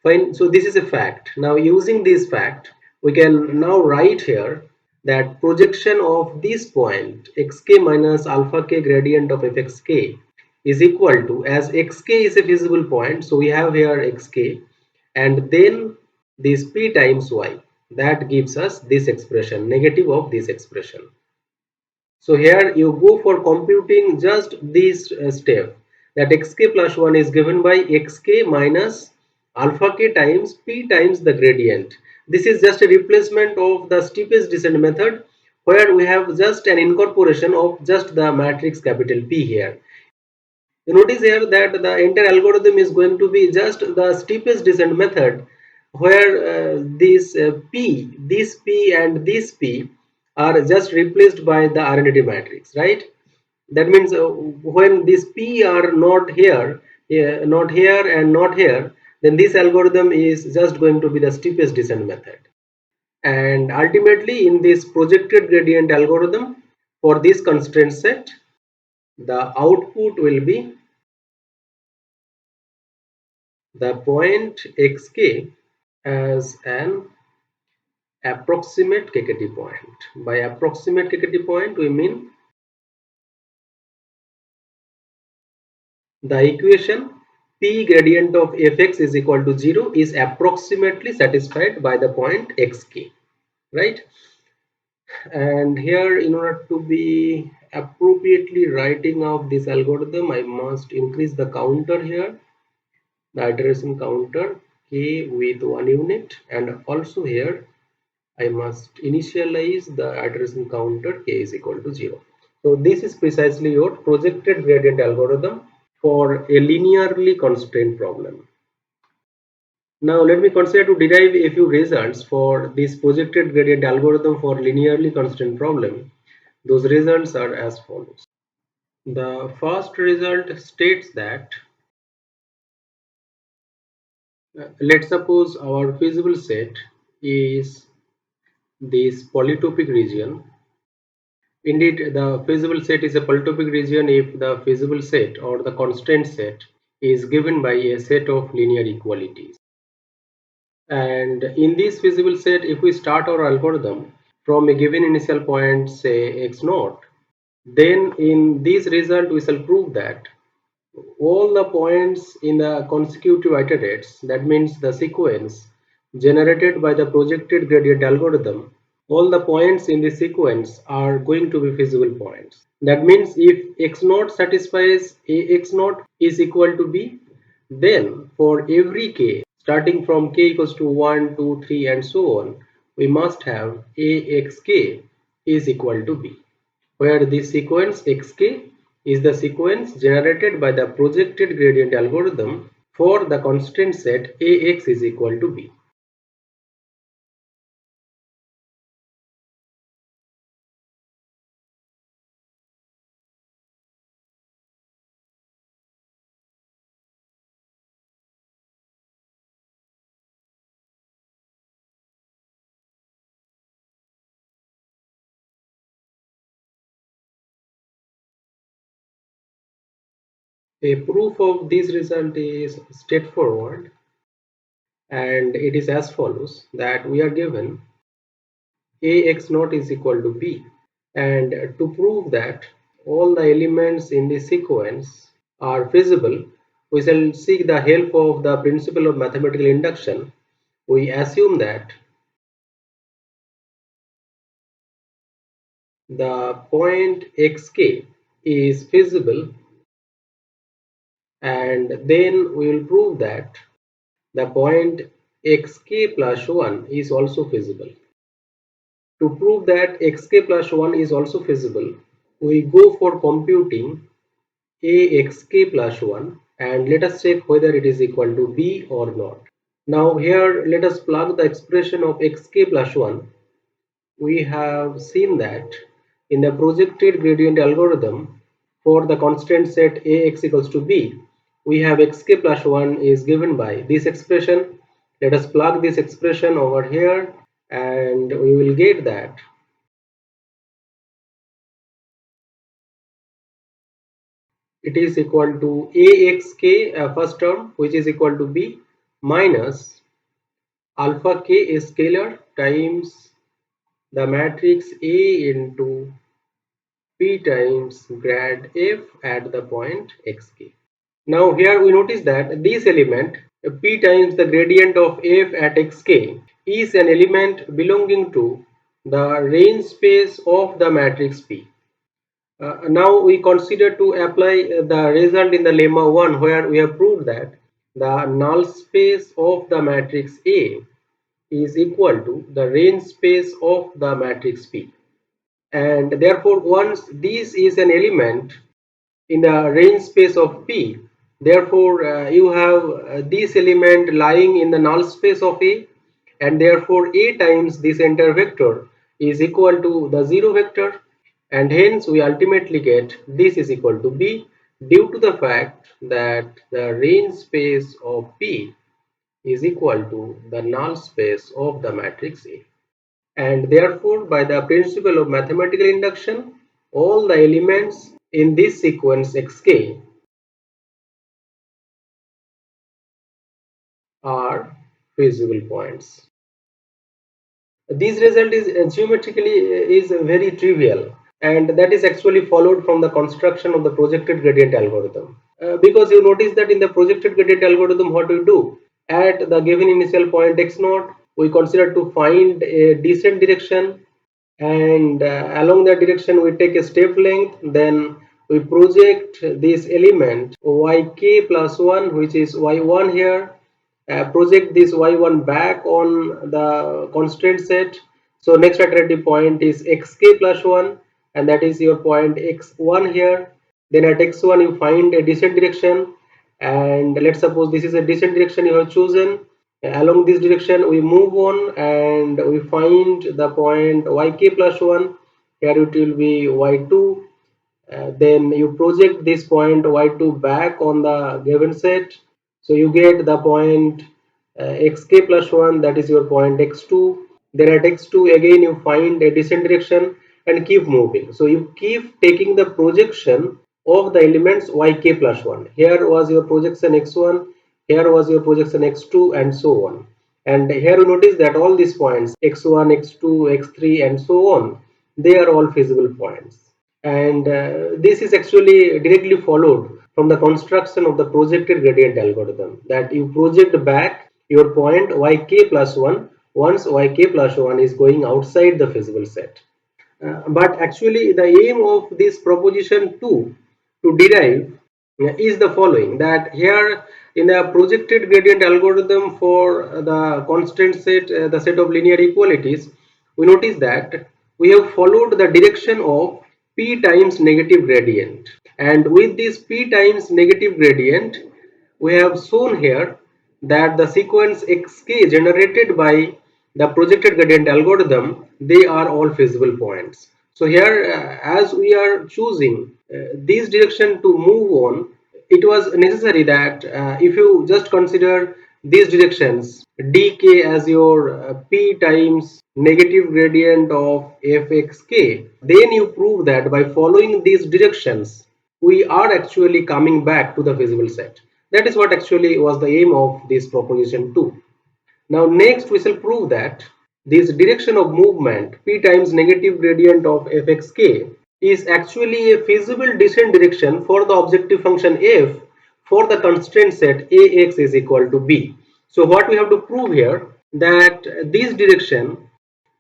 Fine. So this is a fact. Now using this fact, we can now write here that projection of this point xk minus alpha k gradient of fxk is equal to, as xk is a feasible point, so we have here xk and then this p times y, that gives us this expression, negative of this expression. So here you go for computing just this step, that xk plus 1 is given by xk minus alpha k times p times the gradient. This is just a replacement of the steepest descent method, where we have just an incorporation of just the matrix capital P here. You notice here that the entire algorithm is going to be just the steepest descent method, where this P and this P are just replaced by the identity matrix, right? That means when these P are not here, not here and not here, then this algorithm is just going to be the steepest descent method. And ultimately in this projected gradient algorithm, for this constraint set, the output will be the point xk as an approximate KKT point. By approximate KKT point, we mean the equation P gradient of fx is equal to 0 is approximately satisfied by the point xk, right? And here, in order to be appropriately writing of this algorithm, I must increase the counter here, the iteration counter k with 1 unit, and also here I must initialize the iteration counter k is equal to 0. So this is precisely your projected gradient algorithm for a linearly constrained problem. Now let me consider to derive a few results for this projected gradient algorithm for linearly constrained problem. Those results are as follows. The first result states that let's suppose our feasible set is this polytopic region. Indeed, the feasible set is a polytopic region if the feasible set or the constraint set is given by a set of linear equalities. And in this feasible set, if we start our algorithm from a given initial point, say x naught, then in this result we shall prove that all the points in the consecutive iterates, that means the sequence generated by the projected gradient algorithm, all the points in the sequence are going to be feasible points. That means if x naught satisfies ax naught is equal to b, then for every k starting from k equals to 1, 2, 3 and so on, we must have axk is equal to b, where this sequence xk is the sequence generated by the projected gradient algorithm for the constraint set ax is equal to b. A proof of this result is straightforward, and it is as follows, that we are given ax naught is equal to b, and to prove that all the elements in this sequence are feasible, we shall seek the help of the principle of mathematical induction. We assume that the point xk is feasible, and then we will prove that the point xk plus 1 is also feasible. To prove that xk plus 1 is also feasible, we go for computing axk plus 1 and let us check whether it is equal to b or not. Now here let us plug the expression of xk plus 1. We have seen that in the projected gradient algorithm for the constant set ax equals to b, we have xk plus 1 is given by this expression. Let us plug this expression over here and we will get that it is equal to axk, first term, which is equal to b minus alpha k is scalar times the matrix A into P times grad f at the point xk. Now here we notice that this element P times the gradient of f at xk is an element belonging to the range space of the matrix P. Now we consider to apply the result in the lemma 1, where we have proved that the null space of the matrix A is equal to the range space of the matrix P, and therefore once this is an element in the range space of P, therefore you have this element lying in the null space of A, and therefore A times this entire vector is equal to the 0 vector, and hence we ultimately get this is equal to B due to the fact that the range space of P is equal to the null space of the matrix A. And therefore, by the principle of mathematical induction, all the elements in this sequence xk are feasible points. This result is geometrically is very trivial, and that is actually followed from the construction of the projected gradient algorithm. Because you notice that in the projected gradient algorithm, what we do at the given initial point x naught, we consider to find a descent direction, and along that direction we take a step length, then we project this element yk plus 1, which is y1 here, project this y1 back on the constraint set. So next iterative point is xk plus 1, and that is your point x1 here. Then at x1 you find a descent direction, and let's suppose this is a descent direction you have chosen. Along this direction we move on and we find the point yk plus 1. Here it will be y2. Then you project this point y2 back on the given set, so you get the point xk plus 1, that is your point x2. Then at x2 again you find a descent direction and keep moving, so you keep taking the projection of the elements yk plus 1. Here was your projection x1, here was your projection x2, and so on. And here you notice that all these points x1, x2, x3, and so on, they are all feasible points. And this is actually directly followed from the construction of the projected gradient algorithm, that you project back your point yk plus 1 once yk plus 1 is going outside the feasible set. But actually the aim of this proposition 2 to derive is the following, that here in the projected gradient algorithm for the constant set, the set of linear equalities, we notice that we have followed the direction of p times negative gradient, and with this p times negative gradient we have shown here that the sequence xk generated by the projected gradient algorithm, they are all feasible points. So here as we are choosing this direction to move on, it was necessary that if you just consider these directions dk as your p times negative gradient of fxk, then you prove that by following these directions we are actually coming back to the feasible set. That is what actually was the aim of this proposition 2. Now next we shall prove that this direction of movement p times negative gradient of fxk is actually a feasible descent direction for the objective function f for the constraint set ax is equal to b. So what we have to prove here, that this direction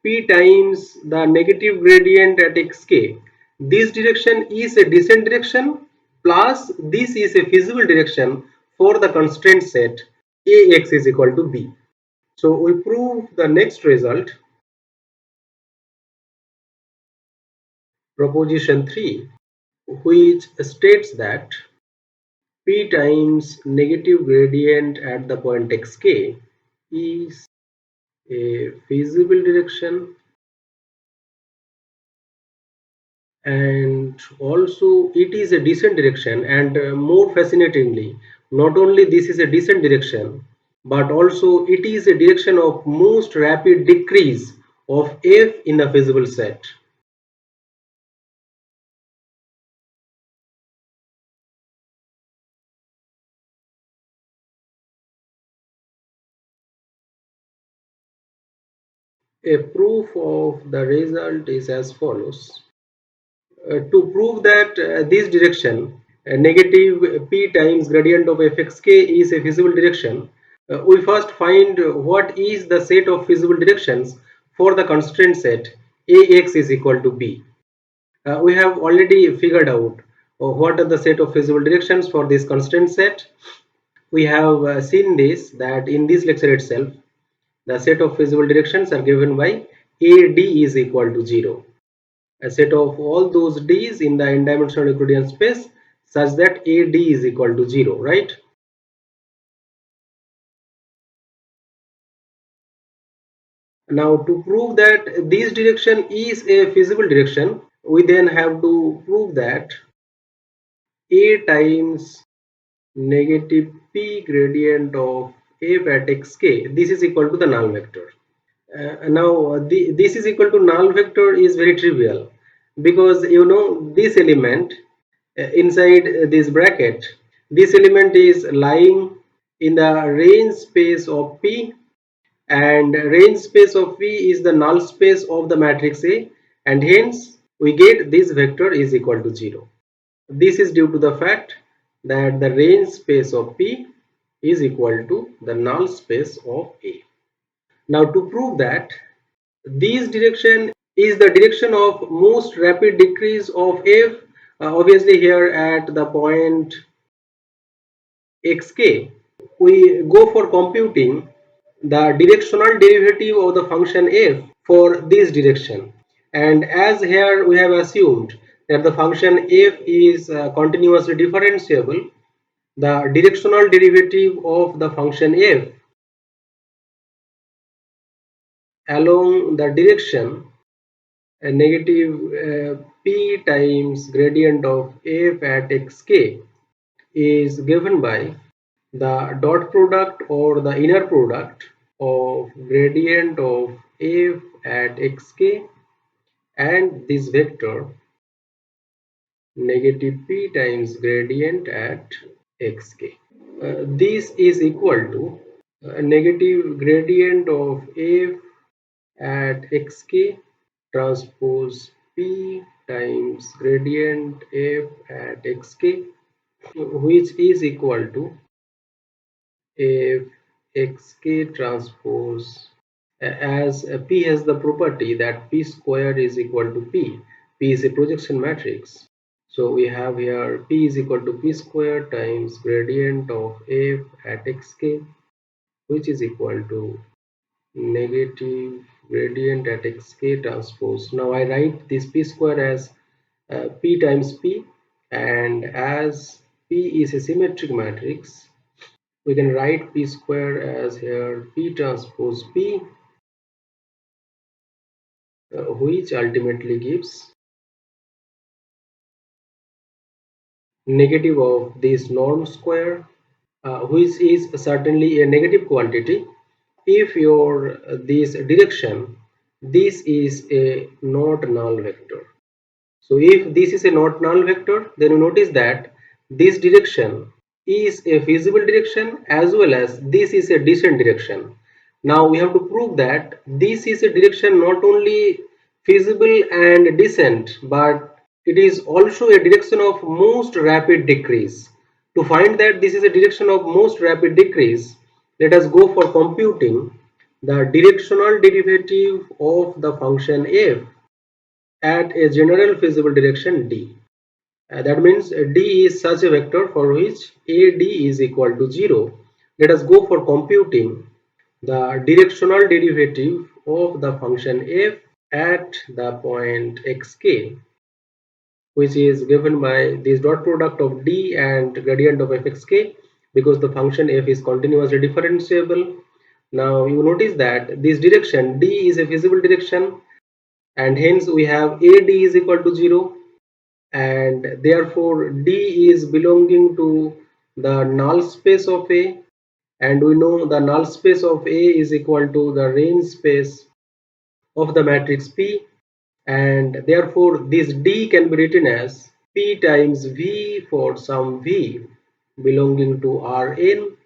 p times the negative gradient at xk, this direction is a descent direction plus this is a feasible direction for the constraint set ax is equal to b. So we prove the next result, proposition 3, which states that p times negative gradient at the point xk is a feasible direction, and also it is a descent direction, and more fascinatingly, not only this is a descent direction, but also it is a direction of most rapid decrease of f in the feasible set. A proof of the result is as follows. To prove that this direction, negative p times gradient of fxk is a feasible direction, we first find what is the set of feasible directions for the constraint set ax is equal to b. We have already figured out what are the set of feasible directions for this constraint set. We have seen this, that in this lecture itself, the set of feasible directions are given by ad is equal to 0, a set of all those d's in the n-dimensional Euclidean space such that ad is equal to 0, right? Now to prove that this direction is a feasible direction, we then have to prove that a times negative p gradient of f at xk, this is equal to the null vector. This is equal to null vector is very trivial, because you know this element inside this bracket, this element is lying in the range space of P, and range space of P is the null space of the matrix A, and hence we get this vector is equal to 0. This is due to the fact that the range space of P is equal to the null space of A. Now to prove that this direction is the direction of most rapid decrease of f, obviously here at the point xk, we go for computing the directional derivative of the function f for this direction, and as here we have assumed that the function f is continuously differentiable, the directional derivative of the function f along the direction negative p times gradient of f at xk is given by the dot product or the inner product of gradient of f at xk and this vector negative p times gradient at xk. This is equal to negative gradient of f at xk transpose p times gradient f at xk, which is equal to f xk transpose, as p has the property that p square is equal to p is a projection matrix, so we have here p is equal to p square times gradient of f at xk, which is equal to negative gradient at xk transpose. Now I write this p square as p times p, and as p is a symmetric matrix, we can write p square as here p transpose p, which ultimately gives negative of this norm square, which is certainly a negative quantity if your this direction, this is a not null vector. So if this is a not null vector, then you notice that this direction is a feasible direction as well as this is a descent direction. Now we have to prove that this is a direction not only feasible and descent, but It is also a direction of most rapid decrease. To find that this is a direction of most rapid decrease, let us go for computing the directional derivative of the function f at a general feasible direction d. That means d is such a vector for which ad is equal to 0. Let us go for computing the directional derivative of the function f at the point xk, which is given by this dot product of d and gradient of fxk, because the function f is continuously differentiable. Now you notice that this direction d is a feasible direction, and hence we have ad is equal to 0, and therefore d is belonging to the null space of a, and we know the null space of a is equal to the range space of the matrix P, and therefore this D can be written as P times V for some V belonging to Rn,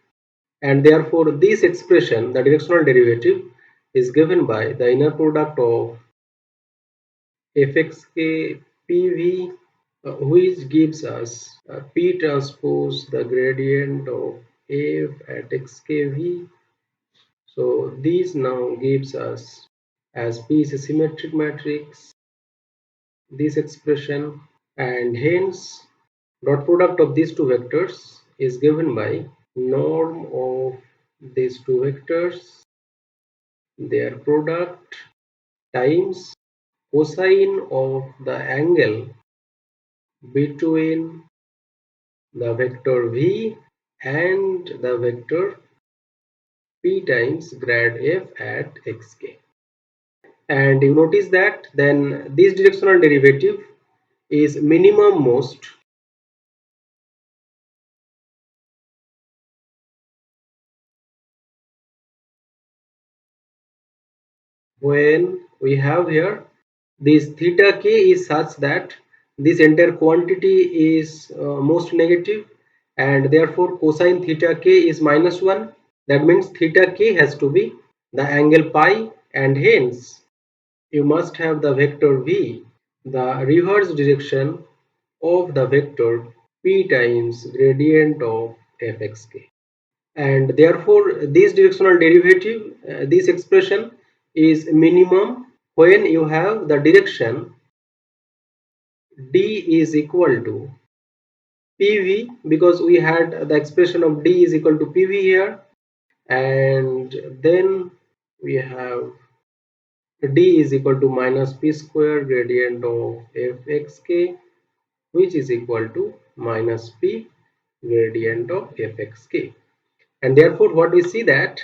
and therefore this expression, the directional derivative, is given by the inner product of fxk pv, which gives us P transpose the gradient of f at xkv. So this now gives us, as P is a symmetric matrix, this expression, and hence dot product of these two vectors is given by norm of these two vectors, their product, times cosine of the angle between the vector v and the vector p times grad f at xk. And you notice that then this directional derivative is minimum most when we have here this theta k is such that this entire quantity is most negative, and therefore cosine theta k is -1. That means theta k has to be the angle pi, and hence you must have the vector v, the reverse direction of the vector p times gradient of fxk. And therefore this directional derivative, this expression is minimum when you have the direction d is equal to pv, because we had the expression of d is equal to pv here, and then we have d is equal to minus p square gradient of fxk, which is equal to minus p gradient of fxk. And therefore what we see that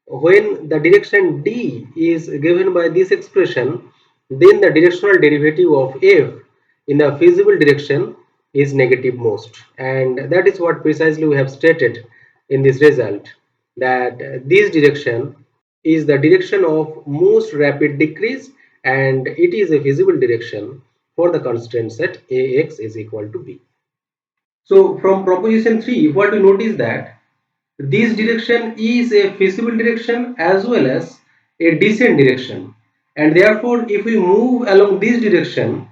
when the direction d is given by this expression, then the directional derivative of f in the feasible direction is negative most, and that is what precisely we have stated in this result, that this direction is the direction of most rapid decrease, and it is a feasible direction for the constraint set ax is equal to b. So from proposition 3, what we notice that this direction is a feasible direction as well as a descent direction, and therefore if we move along this direction,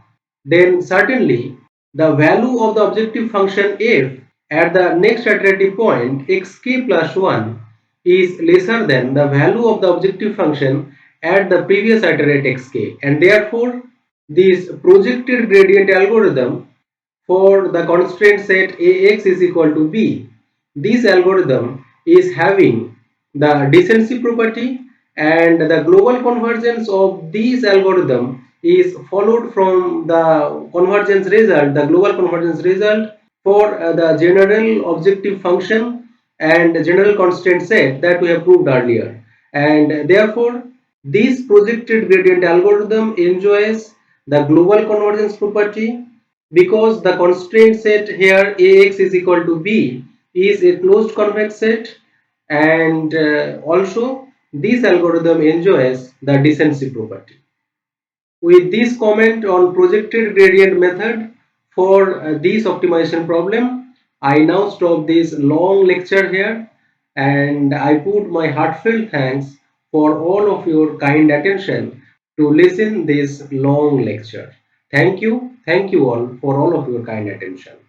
then certainly the value of the objective function f at the next iterative point xk plus 1 is lesser than the value of the objective function at the previous iterate xk, and therefore this projected gradient algorithm for the constraint set ax is equal to b, this algorithm is having the decency property, and the global convergence of this algorithm is followed from the convergence result, the global convergence result for the general objective function and general constraint set that we have proved earlier. And therefore this projected gradient algorithm enjoys the global convergence property, because the constraint set here ax is equal to b is a closed convex set, and also this algorithm enjoys the decency property. With this comment on projected gradient method for this optimization problem, I now stop this long lecture here, and I put my heartfelt thanks for all of your kind attention to listen this long lecture. Thank you. Thank you all for all of your kind attention.